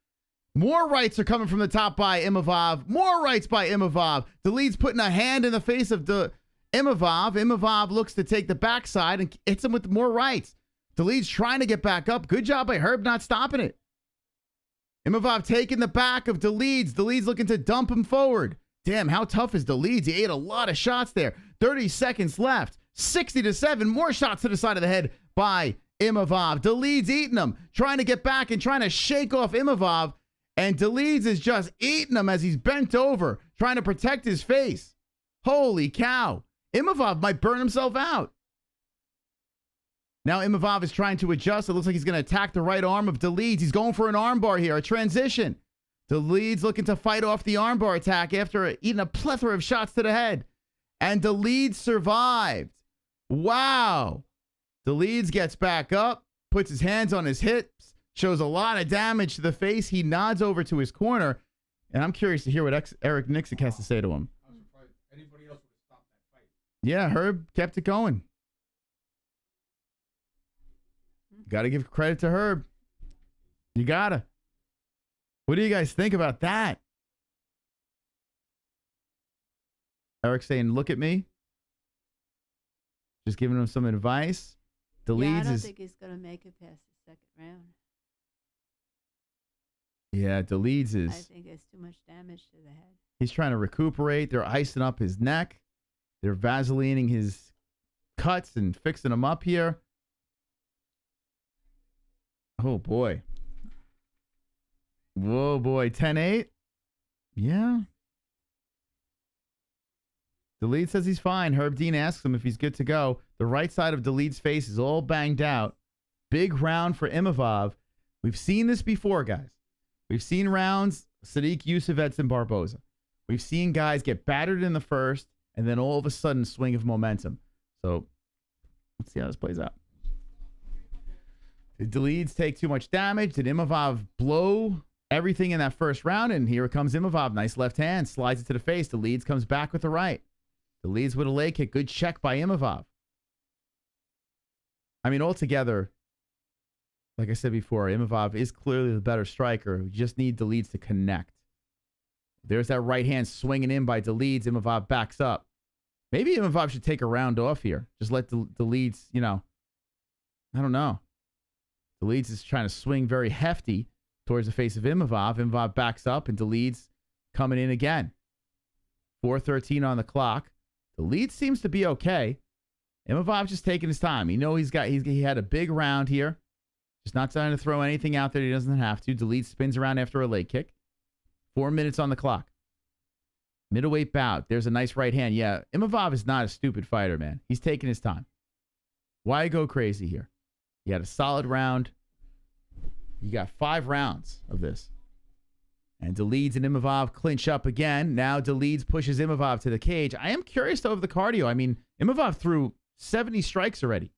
More rights are coming from the top by Imavov. More rights by Imavov. Dolidze putting a hand in the face of Imavov. Imavov looks to take the backside and hits him with more rights. Dolidze trying to get back up. Good job by Herb not stopping it. Imavov taking the back of Dolidze. Dolidze looking to dump him forward. Damn, how tough is Dolidze? He ate a lot of shots there. 30 seconds left. 60-7. More shots to the side of the head by Imavov. Dolidze eating them. Trying to get back and trying to shake off Imavov. And Dolidze is just eating him as he's bent over, trying to protect his face. Holy cow. Imavov might burn himself out. Now Imavov is trying to adjust. It looks like he's going to attack the right arm of Dolidze. He's going for an armbar here, a transition. Dolidze looking to fight off the armbar attack after eating a plethora of shots to the head. And Dolidze survived. Wow. Dolidze gets back up, puts his hands on his hips, shows a lot of damage to the face. He nods over to his corner, and I'm curious to hear what Eric Nixick has to say to him. I'm surprised anybody else would have stopped that fight. Yeah, Herb kept it going. Got to give credit to Herb. You got to. What do you guys think about that? Eric saying, look at me. Just giving him some advice. Yeah, I don't think he's going to make it past the second round. Yeah, Dolidze is. I think it's too much damage to the head. He's trying to recuperate. They're icing up his neck. They're vaselining his cuts and fixing them up here. Oh, boy. Whoa, boy. 10-8? Yeah. Dolidze says he's fine. Herb Dean asks him if he's good to go. The right side of Dolidze's face is all banged out. Big round for Imavov. We've seen this before, guys. We've seen rounds, Sadiq, Yusuf, Edson, Barboza. We've seen guys get battered in the first and then all of a sudden swing of momentum. So let's see how this plays out. Did Dolidze take too much damage? Did Imavov blow everything in that first round? And here comes Imavov. Nice left hand. Slides it to the face. Dolidze comes back with the right. Dolidze with a leg kick. Good check by Imavov. I mean, altogether, like I said before, Imavov is clearly the better striker. We just need Dolidze to connect. There's that right hand swinging in by Dolidze. Imavov backs up. Maybe Imavov should take a round off here. Just let Dolidze, you know, I don't know. Dolidze is trying to swing very hefty towards the face of Imavov. Imavov backs up, and Dolidze coming in again. 4:13 on the clock. Dolidze seems to be okay. Imavov just taking his time. You know he had a big round here. Just not trying to throw anything out there he doesn't have to. Dolidze spins around after a leg kick. 4 minutes on the clock. Middleweight bout. There's a nice right hand. Yeah, Imavov is not a stupid fighter, man. He's taking his time. Why go crazy here? You had a solid round. You got 5 rounds of this. And Dolidze and Imavov clinch up again. Now Dolidze pushes Imavov to the cage. I am curious, though, of the cardio. I mean, Imavov threw 70 strikes already.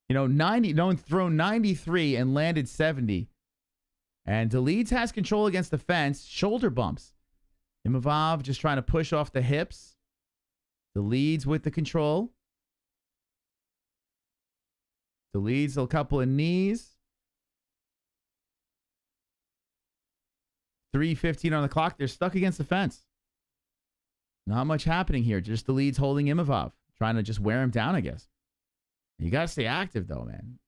You know, thrown 93 and landed 70. And Dolidze has control against the fence. Shoulder bumps. Imavov just trying to push off the hips. Dolidze with the control. Dolidze a couple of knees. 3:15 on the clock. They're stuck against the fence. Not much happening here. Just Dolidze holding Imavov. Trying to just wear him down, I guess. You got to stay active, though, man.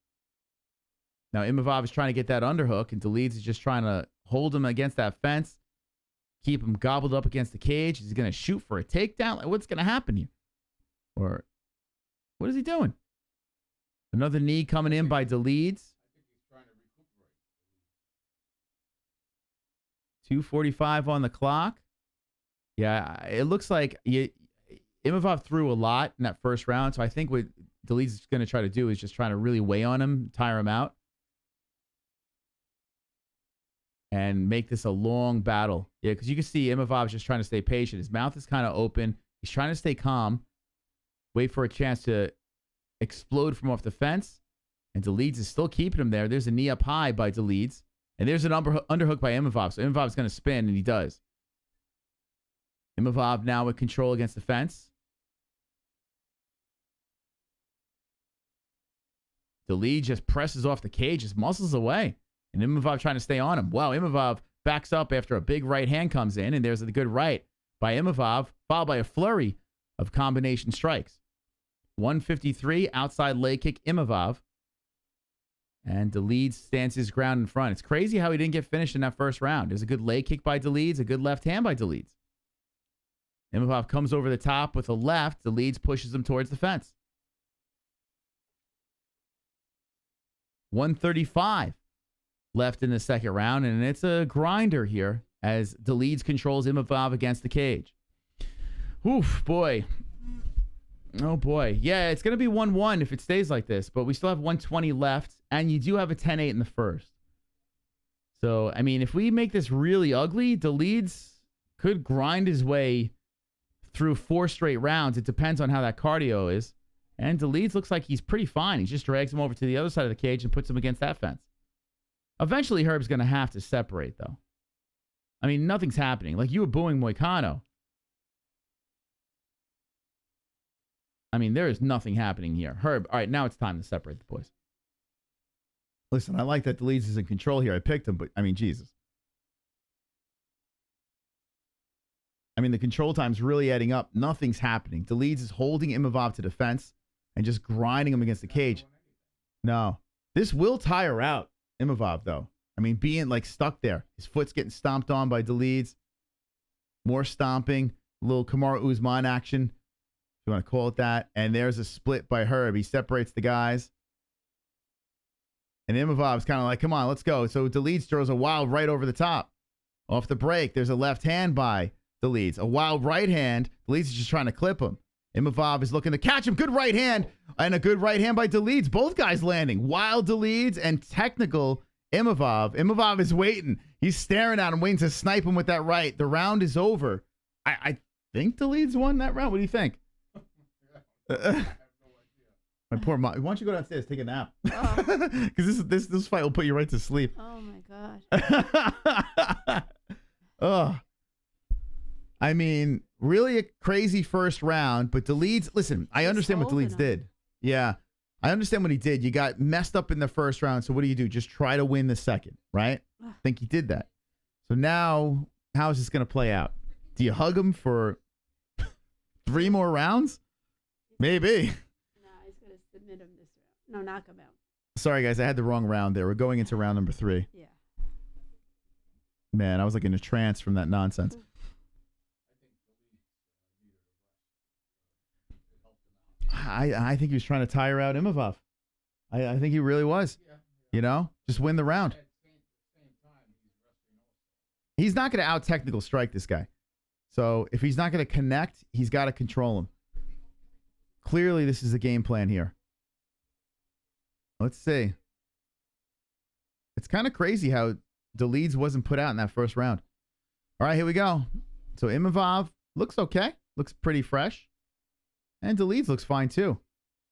Now, Imavov is trying to get that underhook, and Dolidze is just trying to hold him against that fence. Keep him gobbled up against the cage. Is he going to shoot for a takedown? Like, what's going to happen here? Or what is he doing? Another knee coming in by Dolidze. 2:45 on the clock. Yeah, it looks like Imavov threw a lot in that first round, so I think what Dolidze is going to try to do is just trying to really weigh on him, tire him out, and make this a long battle. Yeah, because you can see Imavov's just trying to stay patient. His mouth is kind of open. He's trying to stay calm, wait for a chance to explode from off the fence, and Dolidze is still keeping him there. There's a knee up high by Dolidze, and there's an underhook by Imavov, so Imavov's going to spin, and he does. Imavov now with control against the fence. Dolidze just presses off the cage, just muscles away. And Imavov trying to stay on him. Wow, Imavov backs up after a big right hand comes in, and there's a good right by Imavov, followed by a flurry of combination strikes. 153, outside leg kick, Imavov. And Dolidze stands his ground in front. It's crazy how he didn't get finished in that first round. There's a good leg kick by Dolidze, a good left hand by Dolidze. Imavov comes over the top with a left. Dolidze pushes him towards the fence. 135. left in the second round, and it's a grinder here as Dolidze controls Imavov against the cage. Oof, boy. Oh, boy. Yeah, it's going to be 1-1 if it stays like this, but we still have 120 left, and you do have a 10-8 in the first. So, I mean, if we make this really ugly, Dolidze could grind his way through 4 straight rounds. It depends on how that cardio is. And Dolidze looks like he's pretty fine. He just drags him over to the other side of the cage and puts him against that fence. Eventually, Herb's going to have to separate, though. I mean, nothing's happening. Like, you were booing Moicano. I mean, there is nothing happening here. Herb, all right, now it's time to separate the boys. Listen, I like that Dolidze is in control here. I picked him, but, I mean, Jesus. I mean, the control time's really adding up. Nothing's happening. Dolidze is holding Imavov to defense and just grinding him against the cage. No. This will tire out Imavov, though. I mean, being, like, stuck there. His foot's getting stomped on by Dolidze. More stomping. A little Kamaru Usman action, if you want to call it that. And there's a split by Herb. He separates the guys. And Imavov's kind of like, come on, let's go. So Dolidze throws a wild right over the top. Off the break, there's a left hand by Dolidze. A wild right hand. Dolidze is just trying to clip him. Imavov is looking to catch him. Good right hand. And a good right hand by Dolidze. Both guys landing. Wild Dolidze and technical Imavov. Imavov is waiting. He's staring at him, waiting to snipe him with that right. The round is over. I think Dolidze won that round. What do you think? My poor mom. Why don't you go downstairs, take a nap? Because this fight will put you right to sleep. Oh my gosh. Oh. I mean, really a crazy first round, but Dolidze, listen, I understand what Dolidze did. Yeah, I understand what he did. You got messed up in the first round, so what do? Just try to win the second, right? I think he did that. So now, how is this going to play out? Do you hug him for 3 more rounds? Maybe. No, he's going to submit him this round. No, knock him out. Sorry, guys, I had the wrong round there. We're going into round number 3. Yeah. Man, I was like in a trance from that nonsense. I think he was trying to tire out Imavov. I think he really was. You know, just win the round. He's not going to out technical strike this guy. So if he's not going to connect, he's got to control him. Clearly, this is the game plan here. Let's see. It's kind of crazy how Dolidze wasn't put out in that first round. All right, here we go. So Imavov looks okay. Looks pretty fresh. And Dolidze looks fine too.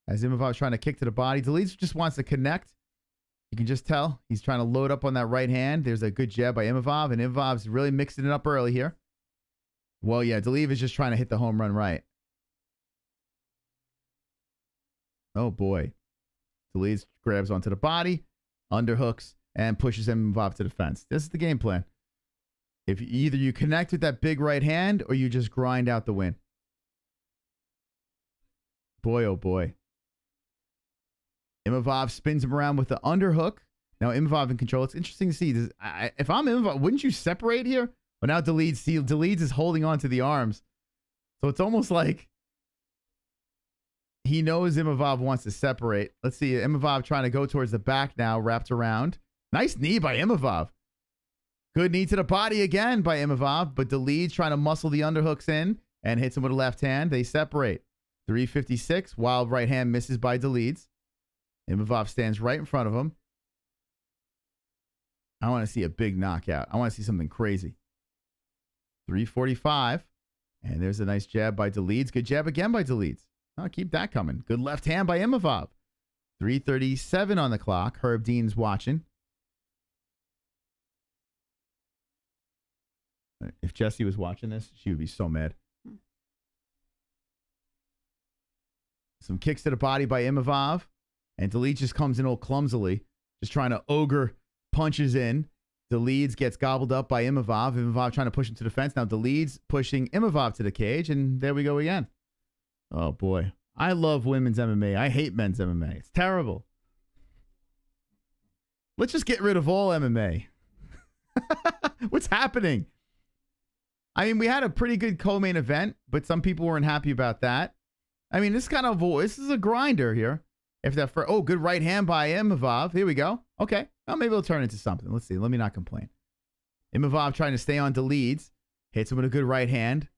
As Imavov's trying to kick to the body. Dolidze just wants to connect. You can just tell he's trying to load up on that right hand. There's a good jab by Imavov. And Imavov's really mixing it up early here. Well, yeah, Dolidze is just trying to hit the home run right. Oh, boy. Dolidze grabs onto the body, underhooks, and pushes Imavov to the fence. This is the game plan. If either you connect with that big right hand or you just grind out the win. Boy, oh, boy. Imavov spins him around with the underhook. Now, Imavov in control. It's interesting to see. If I'm Imavov, wouldn't you separate here? But now Dolidze is holding on to the arms. So it's almost like he knows Imavov wants to separate. Let's see. Imavov trying to go towards the back now, wrapped around. Nice knee by Imavov. Good knee to the body again by Imavov. But Dolidze trying to muscle the underhooks in and hits him with a left hand. They separate. 356. Wild right hand misses by Dolidze. Imavov stands right in front of him. I want to see a big knockout. I want to see something crazy. 345. And there's a nice jab by Dolidze. Good jab again by Dolidze. Oh, keep that coming. Good left hand by Imavov. 3:37 on the clock. Herb Dean's watching. If Jessie was watching this, she would be so mad. Some kicks to the body by Imavov. And Dolidze just comes in all clumsily. Just trying to ogre punches in. Dolidze gets gobbled up by Imavov. Imavov trying to push him to the fence. Now Dolidze pushing Imavov to the cage. And there we go again. Oh, boy. I love women's MMA. I hate men's MMA. It's terrible. Let's just get rid of all MMA. What's happening? I mean, we had a pretty good co-main event, but some people weren't happy about that. I mean, this is a grinder here. If that for good right hand by Imavov. Here we go. Okay. Well, maybe it'll turn into something. Let's see. Let me not complain. Imavov trying to stay on Dolidze. Hits him with a good right hand.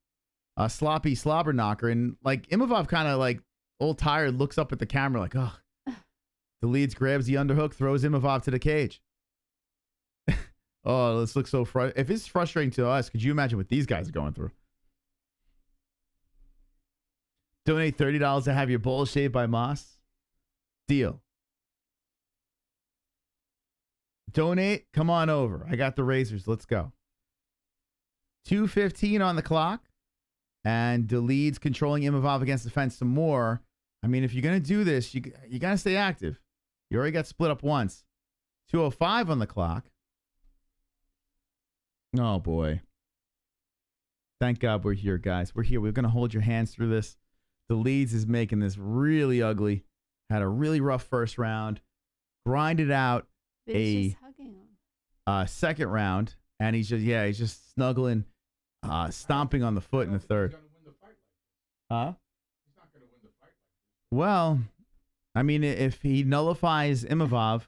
A sloppy slobber knocker. And like Imavov kind of like old tired looks up at the camera like, oh. Dolidze grabs the underhook, throws Imavov to the cage. Oh, this looks so frustrating. If it's frustrating to us, could you imagine what these guys are going through? Donate $30 to have your balls shaved by Moss. Deal. Donate. Come on over. I got the razors. Let's go. 2:15 on the clock. And Dolidze controlling Imavov against the fence some more. I mean, if you're going to do this, you got to stay active. You already got split up once. 2:05 on the clock. Oh, boy. Thank God we're here, guys. We're here. We're going to hold your hands through this. Dolidze is making this really ugly. Had a really rough first round. Grinded out He's just hugging him. Second round. And he's just snuggling, stomping on the foot in the third. Huh? Well, I mean, if he nullifies Imavov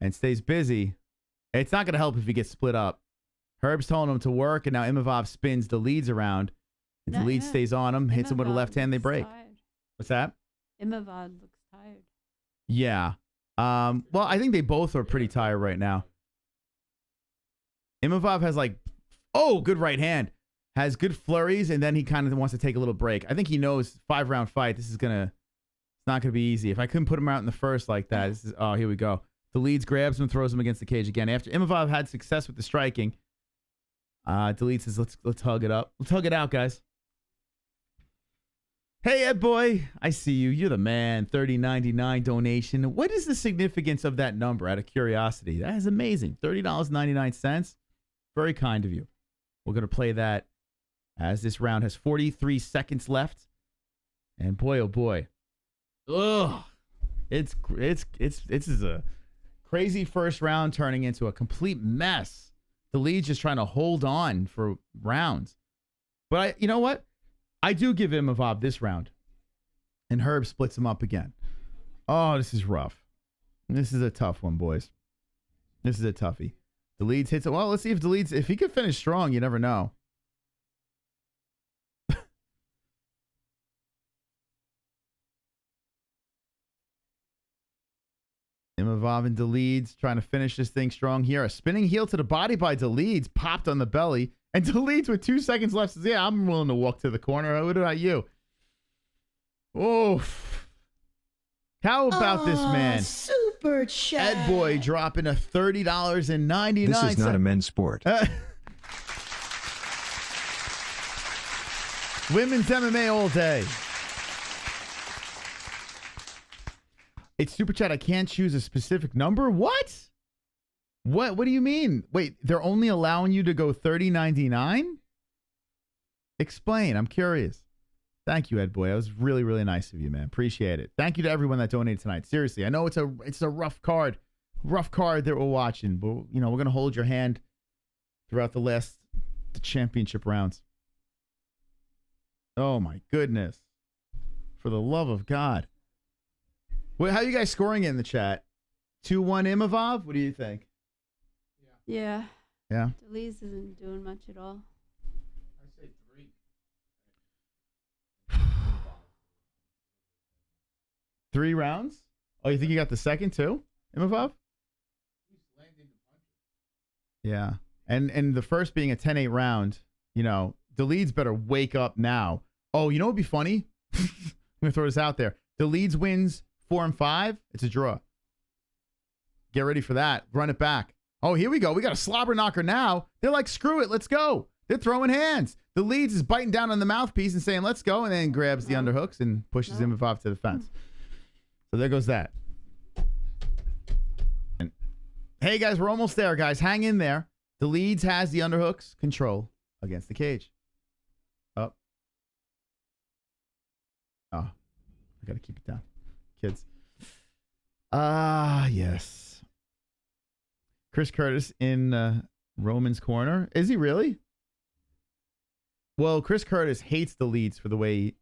and stays busy, it's not going to help if he gets split up. Herb's telling him to work, and now Imavov spins Dolidze around. And Dolidze stays on him, hits him with a left hand, they break. Tired. What's that? Imavov looks tired. Yeah. Well, I think they both are pretty tired right now. Imavov has good right hand. Has good flurries, and then he kind of wants to take a little break. I think he knows 5-round fight. It's not gonna be easy. If I couldn't put him out in the first like that, here we go. Dolidze grabs him, throws him against the cage again. After Imavov had success with the striking, Dolidze says, let's hug it up. Let's hug it out, guys. Hey, Ed boy, I see you. You're the man. $30.99 donation. What is the significance of that number? Out of curiosity, that is amazing. $30.99. Very kind of you. We're gonna play that as this round has 43 seconds left. And boy, oh boy, this is a crazy first round turning into a complete mess. The lead's just trying to hold on for rounds. But you know what? I do give Imavov this round. And Herb splits him up again. Oh, this is rough. This is a tough one, boys. This is a toughie. Dolidze hits it. Well, let's see if Dolidze, if he could finish strong, you never know. Imavov and Dolidze trying to finish this thing strong here. A spinning heel to the body by Dolidze, popped on the belly. And Dolidze with 2 seconds left says, yeah, I'm willing to walk to the corner. What about you? Oh, how about this man? Super chat. Ed boy dropping a $30.99. This is not a men's sport. Women's MMA all day. It's super chat. I can't choose a specific number. What? What do you mean? Wait, they're only allowing you to go $30.99? Explain. I'm curious. Thank you, Ed boy. That was really, really nice of you, man. Appreciate it. Thank you to everyone that donated tonight. Seriously, I know it's a rough card that we're watching, but we're gonna hold your hand throughout the championship rounds. Oh my goodness! For the love of God! Wait, how are you guys scoring it in the chat? 2-1 Imavov. What do you think? Yeah. Yeah. Dolidze isn't doing much at all. I say 3. 3 rounds? Oh, you think you got the second too, Imavov? Yeah. And the first being a 10-8 round, Dolidze better wake up now. Oh, you know what would be funny? I'm going to throw this out there. Dolidze wins 4 and 5. It's a draw. Get ready for that. Run it back. Oh, here we go. We got a slobber knocker now. They're like, screw it. Let's go. They're throwing hands. Dolidze is biting down on the mouthpiece and saying, let's go, and then grabs the underhooks and pushes Imavov to the fence. So there goes that. And hey, guys, we're almost there, guys. Hang in there. Dolidze has the underhooks control against the cage. Up. Oh, I got to keep it down. Kids. Yes. Chris Curtis in Roman's corner. Is he really? Well, Chris Curtis hates Dolidze for the way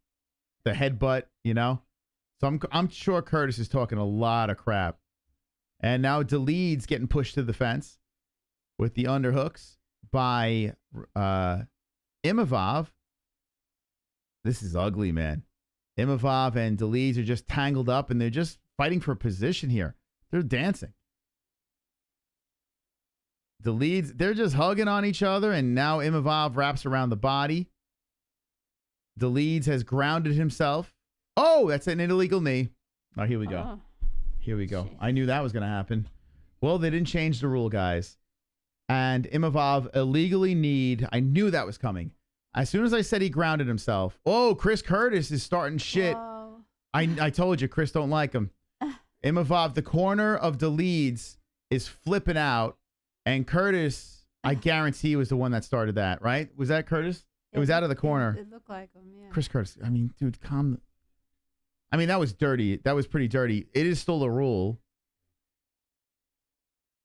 the headbutt, So I'm sure Curtis is talking a lot of crap. And now Dolidze getting pushed to the fence with the underhooks by Imavov. This is ugly, man. Imavov and Dolidze are just tangled up, and they're just fighting for position here. They're dancing. Dolidze, they're just hugging on each other, and now Imavov wraps around the body. Dolidze has grounded himself. Oh, that's an illegal knee. Oh, here we go. Oh. Here we go. I knew that was going to happen. Well, they didn't change the rule, guys. And Imavov illegally kneed. I knew that was coming. As soon as I said he grounded himself. Oh, Chris Curtis is starting shit. Whoa. I told you, Chris don't like him. Imavov, the corner of Dolidze is flipping out. And Curtis, I guarantee, was the one that started that, right? Was that Curtis? It was out of the corner. It looked like him, yeah. Chris Curtis. I mean, dude, calm. I mean, that was dirty. That was pretty dirty. It is still a rule.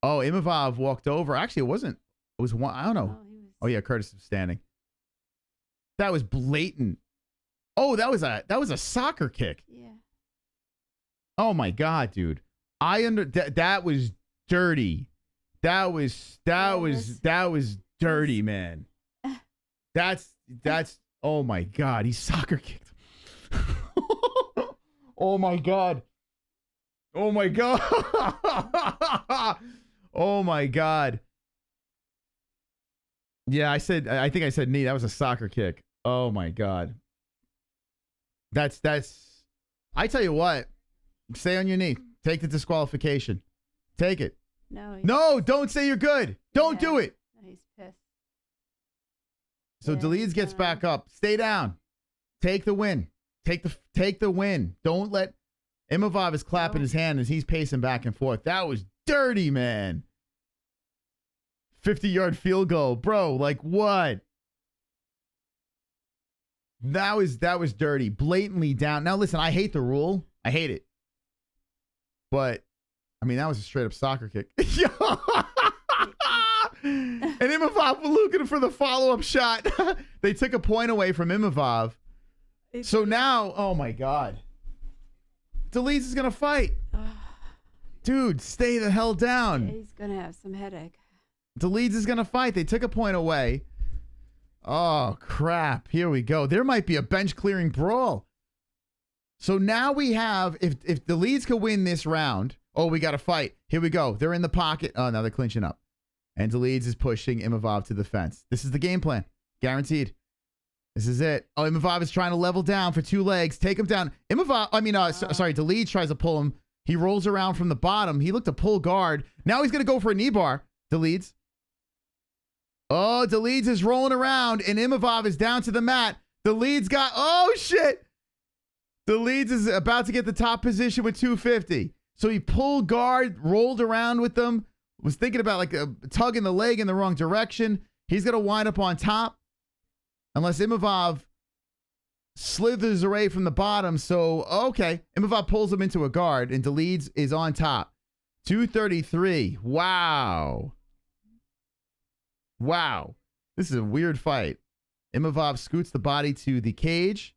Oh, Imavov walked over. Actually, it wasn't. It was one. I don't know. Oh, yeah, Curtis was standing. That was blatant. Oh, that was a soccer kick. Yeah. Oh my God, dude. That was dirty. That was dirty, man. That's oh my God, he soccer kicked. Oh my God. Oh my God. Oh my God. Yeah, I think I said knee. That was a soccer kick. Oh my God. That's I tell you what, stay on your knee. Take the disqualification. Take it. No, don't say you're good. Don't do it. No, he's pissed. So Dolidze gets back up. Stay down. Take the win. Take the win. Don't let Imavov is clapping his hand as he's pacing back and forth. That was dirty, man. 50-yard field goal. Bro, like what? That was dirty. Blatantly down. Now listen, I hate the rule. I hate it. But I mean, that was a straight up soccer kick. And Imavov was looking for the follow-up shot. They took a point away from Imavov. So now, oh my God. Dolidze is going to fight. Dude, stay the hell down. Yeah, he's going to have some headache. Dolidze is going to fight. They took a point away. Oh, crap. Here we go. There might be a bench-clearing brawl. So now we have, if Dolidze could win this round, oh, we got to fight. Here we go. They're in the pocket. Oh, now they're clinching up. And Dolidze is pushing Imavov to the fence. This is the game plan. Guaranteed. This is it. Oh, Imavov is trying to level down for 2 legs. Take him down. Sorry, Dolidze tries to pull him. He rolls around from the bottom. He looked to pull guard. Now he's going to go for a knee bar. Dolidze. Oh, Dolidze is rolling around, and Imavov is down to the mat. Dolidze got, oh, shit. Dolidze is about to get the top position with 250. So he pulled guard, rolled around with them, was thinking about like a tug in the leg in the wrong direction. He's going to wind up on top unless Imavov slithers away from the bottom. So, okay. Imavov pulls him into a guard, and Dolidze is on top. 233. Wow. Wow. This is a weird fight. Imavov scoots the body to the cage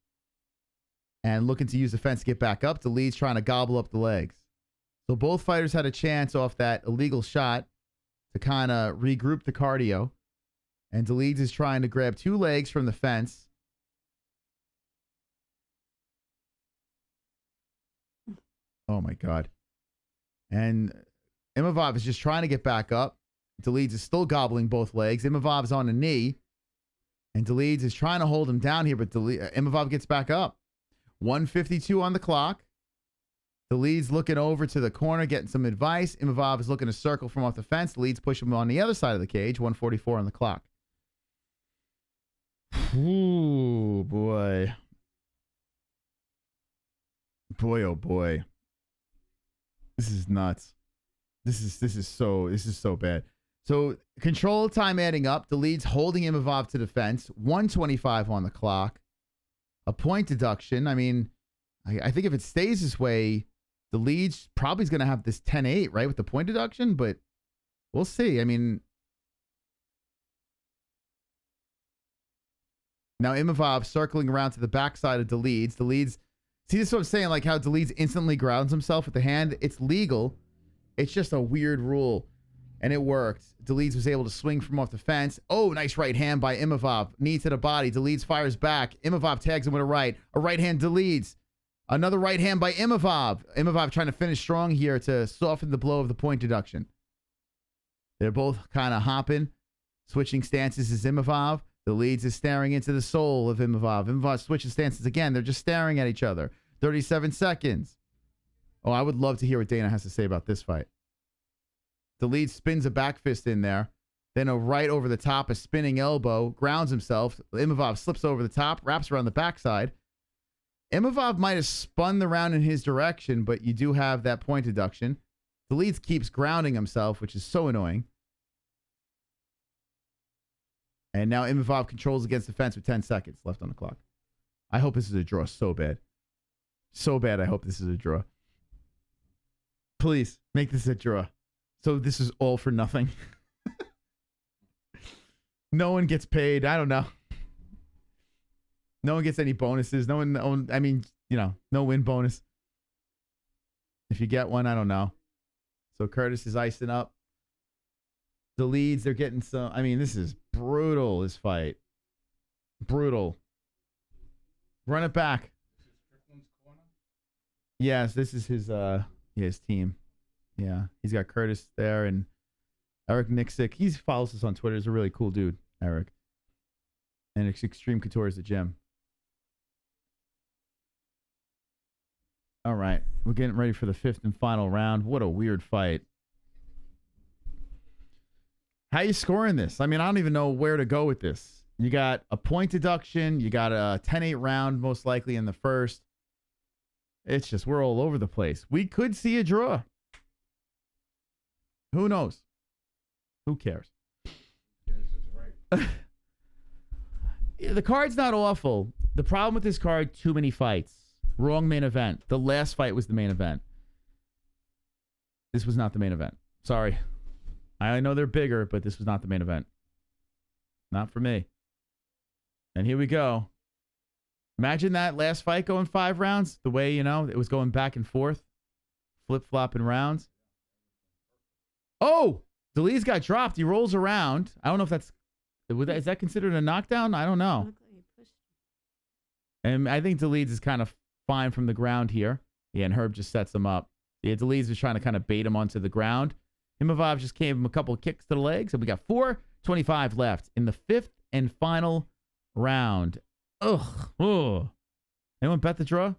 and looking to use the fence to get back up. Dolidze trying to gobble up the legs. So both fighters had a chance off that illegal shot to kind of regroup the cardio. And Dolidze is trying to grab 2 legs from the fence. Oh, my God. And Imavov is just trying to get back up. Dolidze is still gobbling both legs. Imavov's on a knee. And Dolidze is trying to hold him down here, but Imavov gets back up. 1:52 on the clock. Dolidze looking over to the corner, getting some advice. Imavov is looking to circle from off the fence. Dolidze push him on the other side of the cage. 1:44 on the clock. Ooh, boy. Boy, oh boy. This is nuts. This is so bad. So control time adding up. Dolidze holding Imavov to the fence. 1:25 on the clock. A point deduction. I mean, I think if it stays this way, Dolidze probably is going to have this 10-8, right, with the point deduction, but we'll see. I mean, now Imavov circling around to the backside of Dolidze. Dolidze See, this is what I'm saying, like how Dolidze instantly grounds himself with the hand. It's legal. It's just a weird rule. And it worked. Dolidze was able to swing from off the fence. Oh, nice right hand by Imavov. Knee to the body. Dolidze fires back. Imavov tags him with a right. A right hand Dolidze. Another right hand by Imavov. Imavov trying to finish strong here to soften the blow of the point deduction. They're both kind of hopping. Switching stances is Imavov. Dolidze is staring into the soul of Imavov. Imavov switches stances again. They're just staring at each other. 37 seconds. Oh, I would love to hear what Dana has to say about this fight. Dolidze spins a back fist in there. Then a right over the top, a spinning elbow. Grounds himself. Imavov slips over the top, wraps around the backside. Imavov might have spun the round in his direction, but you do have that point deduction. Dolidze keeps grounding himself, which is so annoying. And now Imavov controls against the fence with 10 seconds left on the clock. I hope this is a draw so bad. So bad, I hope this is a draw. Please, make this a draw. So this is all for nothing. No one gets paid. I don't know. No one gets any bonuses. No one, I mean, you know, no win bonus. If you get one, I don't know. So Curtis is icing up. The leads, they're getting some. I mean, this is brutal, this fight. Brutal. Run it back. Yes, this is his team. Yeah, he's got Curtis there and Eric Nixick. He follows us on Twitter. He's a really cool dude, Eric. And Extreme Couture is the gym. All right, we're getting ready for the 5th and final round. What a weird fight. How you scoring this? I mean, I don't even know where to go with this. You got a point deduction. You got a 10-8 round, most likely in the first. It's just, we're all over the place. We could see a draw. Who knows? Who cares? The card's not awful. The problem with this card, too many fights. Wrong main event. The last fight was the main event. This was not the main event. Sorry. I know they're bigger, but this was not the main event. Not for me. And here we go. Imagine that last fight going 5 rounds. The way, you know, it was going back and forth. Flip-flopping rounds. Oh! Dolidze got dropped. He rolls around. I don't know if that's... Is that considered a knockdown? I don't know. And I think Dolidze is kind of fine from the ground here. Yeah, and Herb just sets him up. Yeah, Dolidze was trying to kind of bait him onto the ground. Imavov just gave him a couple of kicks to the legs, and we got 4:25 left in the 5th and final round. Ugh. Ugh. Anyone bet the draw?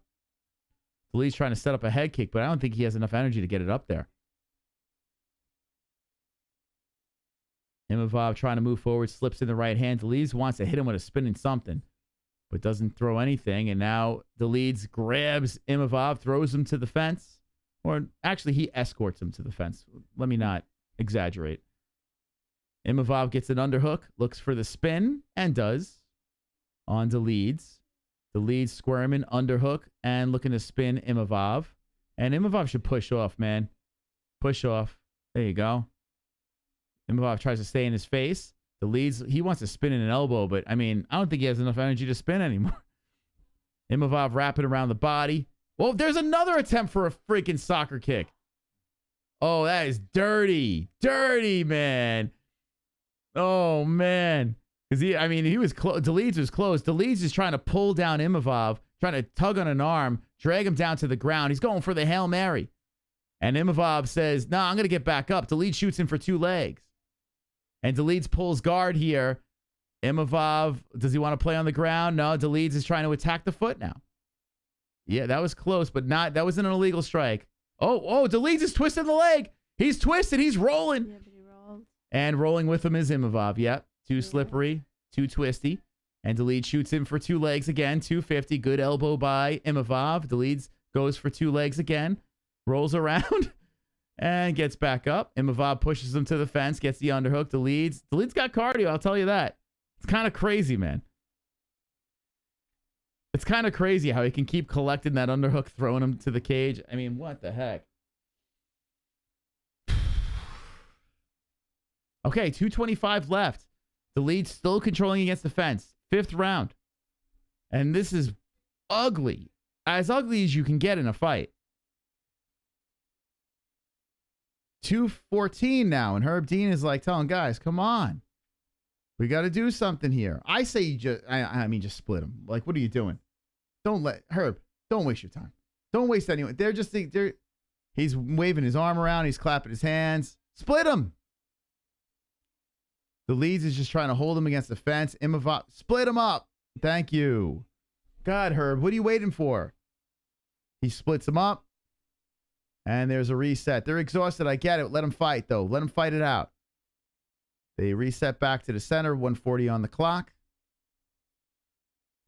Dolidze trying to set up a head kick, but I don't think he has enough energy to get it up there. Imavov trying to move forward, slips in the right hand. Dolidze wants to hit him with a spinning something, but doesn't throw anything. And now Dolidze grabs Imavov, throws him to the fence. Or actually, he escorts him to the fence. Let me not exaggerate. Imavov gets an underhook, looks for the spin, and does. On Dolidze. Dolidze squirming, underhook, and looking to spin Imavov. And Imavov should push off, man. Push off. There you go. Imavov tries to stay in his face. Dolidze, he wants to spin in an elbow, but, I mean, I don't think he has enough energy to spin anymore. Imavov wrapping around the body. Well, there's another attempt for a freaking soccer kick. Oh, that is dirty. Dirty, man. Oh, man. Because he was close. Dolidze was close. Dolidze is trying to pull down Imavov, trying to tug on an arm, drag him down to the ground. He's going for the Hail Mary. And Imavov says, no, I'm going to get back up. Dolidze shoots him for 2 legs. And Dolidze pulls guard here. Imavov, does he want to play on the ground? No, Dolidze is trying to attack the foot now. Yeah, that was close, but that wasn't an illegal strike. Oh, Dolidze is twisting the leg. He's twisted. He's rolling. Yeah, but he rolled. And rolling with him is Imavov. Yep. Too slippery, too twisty. And Dolidze shoots him for 2 legs again. 250. Good elbow by Imavov. Dolidze goes for 2 legs again. Rolls around and gets back up. Imavov pushes him to the fence, gets the underhook. Dolidze got cardio, I'll tell you that. It's kind of crazy, man. It's kind of crazy how he can keep collecting that underhook, throwing him to the cage. I mean, what the heck? Okay, 2:25 left. Dolidze still controlling against the fence. 5th round. And this is ugly. as ugly as you can get in a fight. 2:14 now, and Herb Dean is like telling guys, come on. We got to do something here. I say you just, I mean, just split them. Like, what are you doing? Don't waste your time. Don't waste anyone. He's waving his arm around. He's clapping his hands. Split him. Dolidze is just trying to hold him against the fence. Imavov, split him up. Thank you. God, Herb, what are you waiting for? He splits him up. And there's a reset. They're exhausted. I get it. Let them fight, though. Let them fight it out. They reset back to the center. 1:40 on the clock.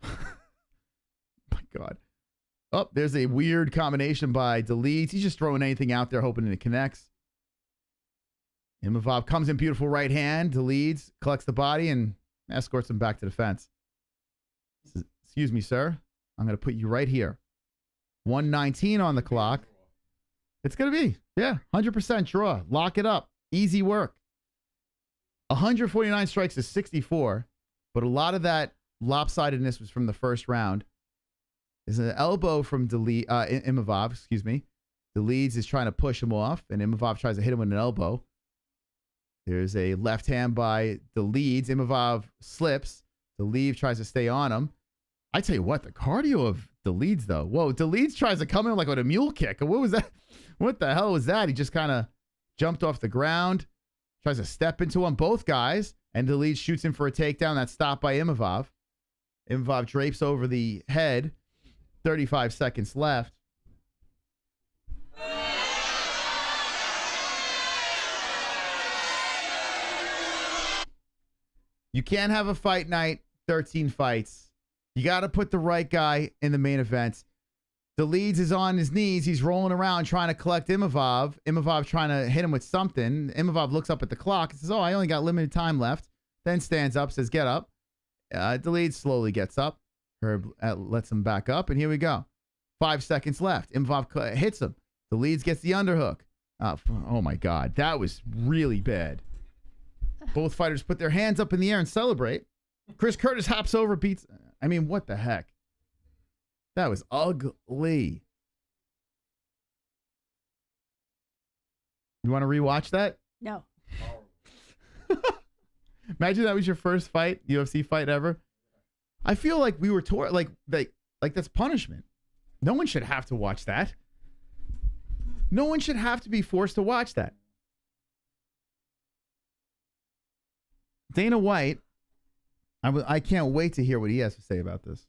My God. Oh, there's a weird combination by Dolidze. He's just throwing anything out there, hoping it connects. Imavov comes in, beautiful right hand. Dolidze collects the body and escorts him back to the fence. Says, excuse me, sir. I'm going to put you right here. 1:19 on the clock. It's going to be, 100% draw. Lock it up. Easy work. 149 strikes to 64, but a lot of that lopsidedness was from the first round. There's an elbow from Imavov, excuse me. Dolidze is trying to push him off, and Imavov tries to hit him with an elbow. There's a left hand by Dolidze. Imavov slips. Dolidze tries to stay on him. I tell you what, the cardio of Dolidze, though. Whoa, Dolidze tries to come in like with a mule kick. What was that? What the hell was that? He just kind of jumped off the ground, tries to step into him, both guys, and Dolidze shoots him for a takedown. That's stopped by Imavov. Imavov drapes over the head. 35 seconds left. You can't have a fight night, 13 fights. You got to put the right guy in the main event. Dolidze is on his knees. He's rolling around trying to collect Imavov. Imavov trying to hit him with something. Imavov looks up at the clock and says, oh, I only got limited time left. Then stands up, says, get up. Dolidze slowly gets up. Herb lets him back up, and here we go. 5 seconds left. Imavov hits him. Dolidze gets the underhook. Oh, my God. That was really bad. Both fighters put their hands up in the air and celebrate. Chris Curtis hops over, beats. I mean, what the heck? That was ugly. You want to rewatch that? No. Imagine that was your first fight, UFC fight ever. I feel like we were like that's punishment. No one should have to watch that. No one should have to be forced to watch that. Dana White, I can't wait to hear what he has to say about this.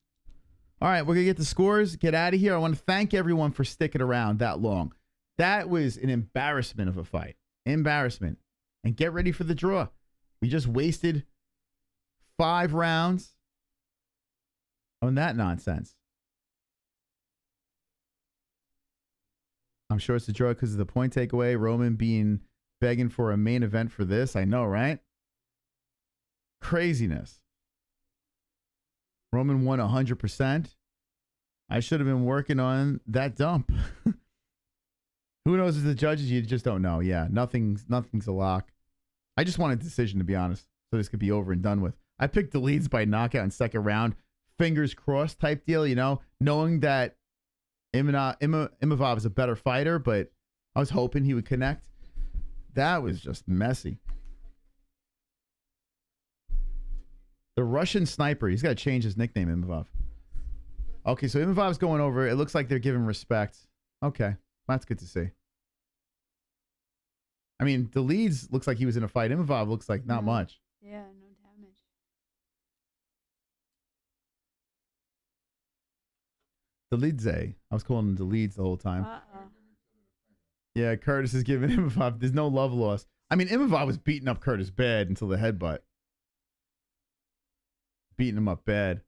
All right, we're going to get the scores, get out of here. I want to thank everyone for sticking around that long. That was an embarrassment of a fight. Embarrassment. And get ready for the draw. We just wasted 5 rounds on that nonsense. I'm sure it's a draw because of the point takeaway. Roman begging for a main event for this. I know, right? Craziness. Roman won 100%. I should have been working on that dump. Who knows? As the judges, you just don't know. Yeah, nothing's a lock. I just want a decision, to be honest, so this could be over and done with. I picked Dolidze by knockout in second round, fingers crossed type deal, knowing that Imavov is a better fighter, but I was hoping he would connect. That was just messy. The Russian sniper. He's got to change his nickname, Imavov. Okay, so Imavov's going over. It looks like they're giving respect. Okay, that's good to see. I mean, Dolidze looks like he was in a fight. Imavov looks like not much. Yeah, no damage. Dolidze. I was calling him Dolidze the whole time. Yeah, Curtis is giving Imavov. There's no love lost. I mean, Imavov was beating up Curtis bad until the headbutt. Beating him up bad.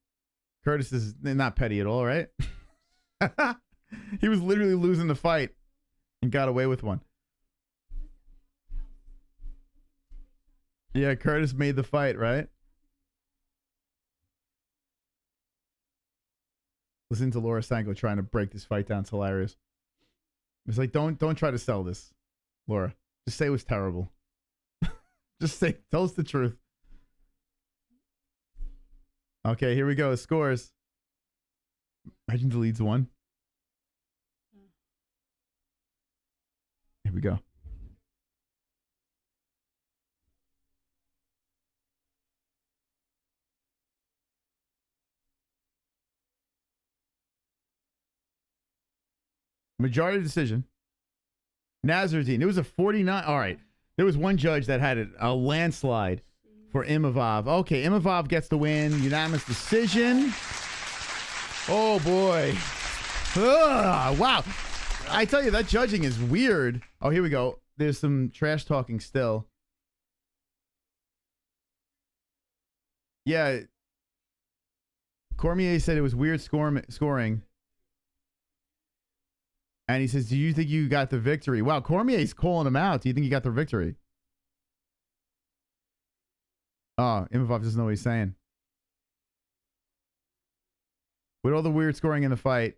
Curtis is not petty at all, right? He was literally losing the fight and got away with one. Yeah, Curtis made the fight, right? Listen to Laura Sanko trying to break this fight down. It's hilarious. It's like, don't try to sell this, Laura. Just say it was terrible. Just tell us the truth. Okay, here we go. Scores. Imagine Dolidze won. we go. Majority decision. Nassourdine. It was a 49. All right. There was one judge that had a landslide for Imavov. Okay, Imavov gets the win. Unanimous decision. Oh, boy. Ugh, wow. I tell you, that judging is weird. Oh, here we go. There's some trash talking still. Yeah. Cormier said it was weird scoring. And he says, do you think you got the victory? Wow, Cormier's calling him out. Do you think you got the victory? Oh, Imavov doesn't know what he's saying. With all the weird scoring in the fight,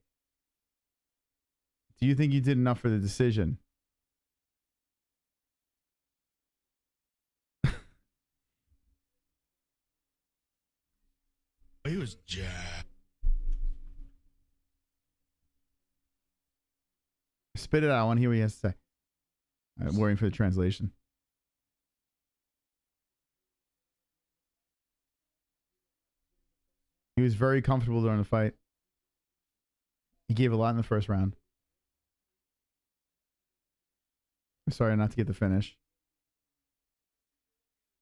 do you think you did enough for the decision? He was jacked. Spit it out. I want to hear what he has to say. I'm waiting for the translation. He was very comfortable during the fight. He gave a lot in the first round. I'm sorry not to get the finish.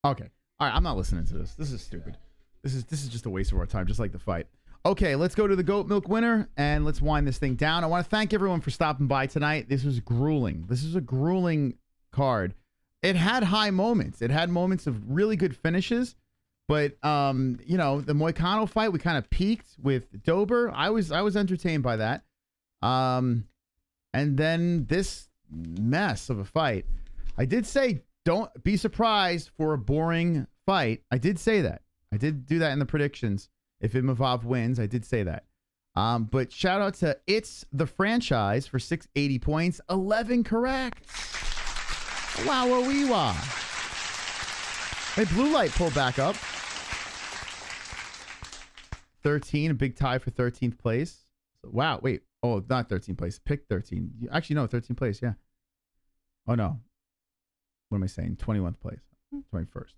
Okay. All right, I'm not listening to this. This is stupid. This is just a waste of our time, just like the fight. Okay, let's go to the goat milk winner, and let's wind this thing down. I want to thank everyone for stopping by tonight. This was grueling. This is a grueling card. It had high moments. It had moments of really good finishes, but you know, the Moicano fight, we kind of peaked with Dober. I was entertained by that. And then this mess of a fight. I did say don't be surprised for a boring fight. I did say that. I did do that in the predictions. If Imavov wins, I did say that. But shout out to It's the Franchise for 680 points. 11 correct. Wow-wee-wah. Hey, Blue Light pulled back up. 13, a big tie for 13th place. So, wow, wait. Oh, not 13th place. Pick 13. Actually, no, 13th place, yeah. Oh, no. What am I saying? 21st place. 21st.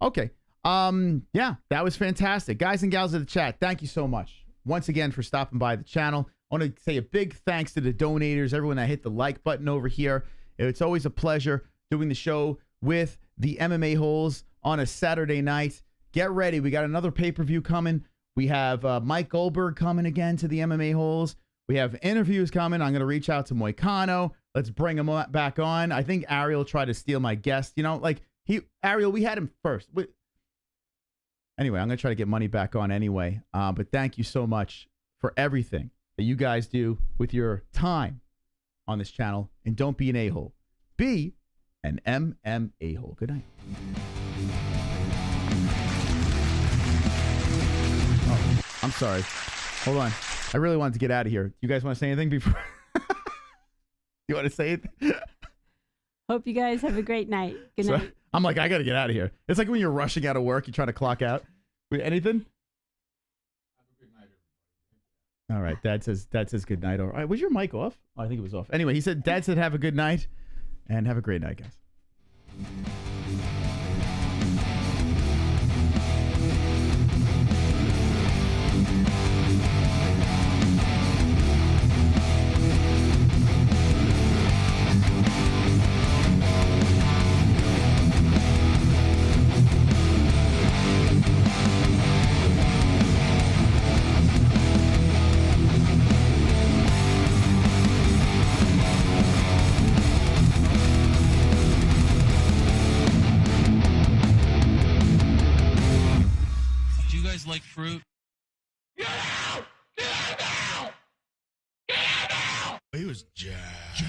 Okay. Yeah, that was fantastic. Guys and gals of the chat, thank you so much once again for stopping by the channel. I want to say a big thanks to the donators, everyone that hit the like button over here. It's always a pleasure doing the show with the MMA holes on a Saturday night. Get ready. We got another pay-per-view coming. We have Mike Goldberg coming again to the MMA holes. We have interviews coming. I'm going to reach out to Moicano. Let's bring him back on. I think Ariel tried to steal my guest. You know, like Ariel, we had him first. Anyway, I'm going to try to get money back on anyway. But thank you so much for everything that you guys do with your time on this channel. And don't be an a-hole. Be an MMA-hole. Good night. Oh, I'm sorry. Hold on. I really wanted to get out of here. You guys want to say anything before? You want to say it? Hope you guys have a great night. Good night. I'm like, I got to get out of here. It's like when you're rushing out of work, you try to clock out. Anything? Have a good night, everybody. All right. Dad says good night. All right. Was your mic off? Oh, I think it was off. Anyway, he said, Dad said have a good night and have a great night, guys. Like fruit. Get out! Get out! Get out! He was jacked.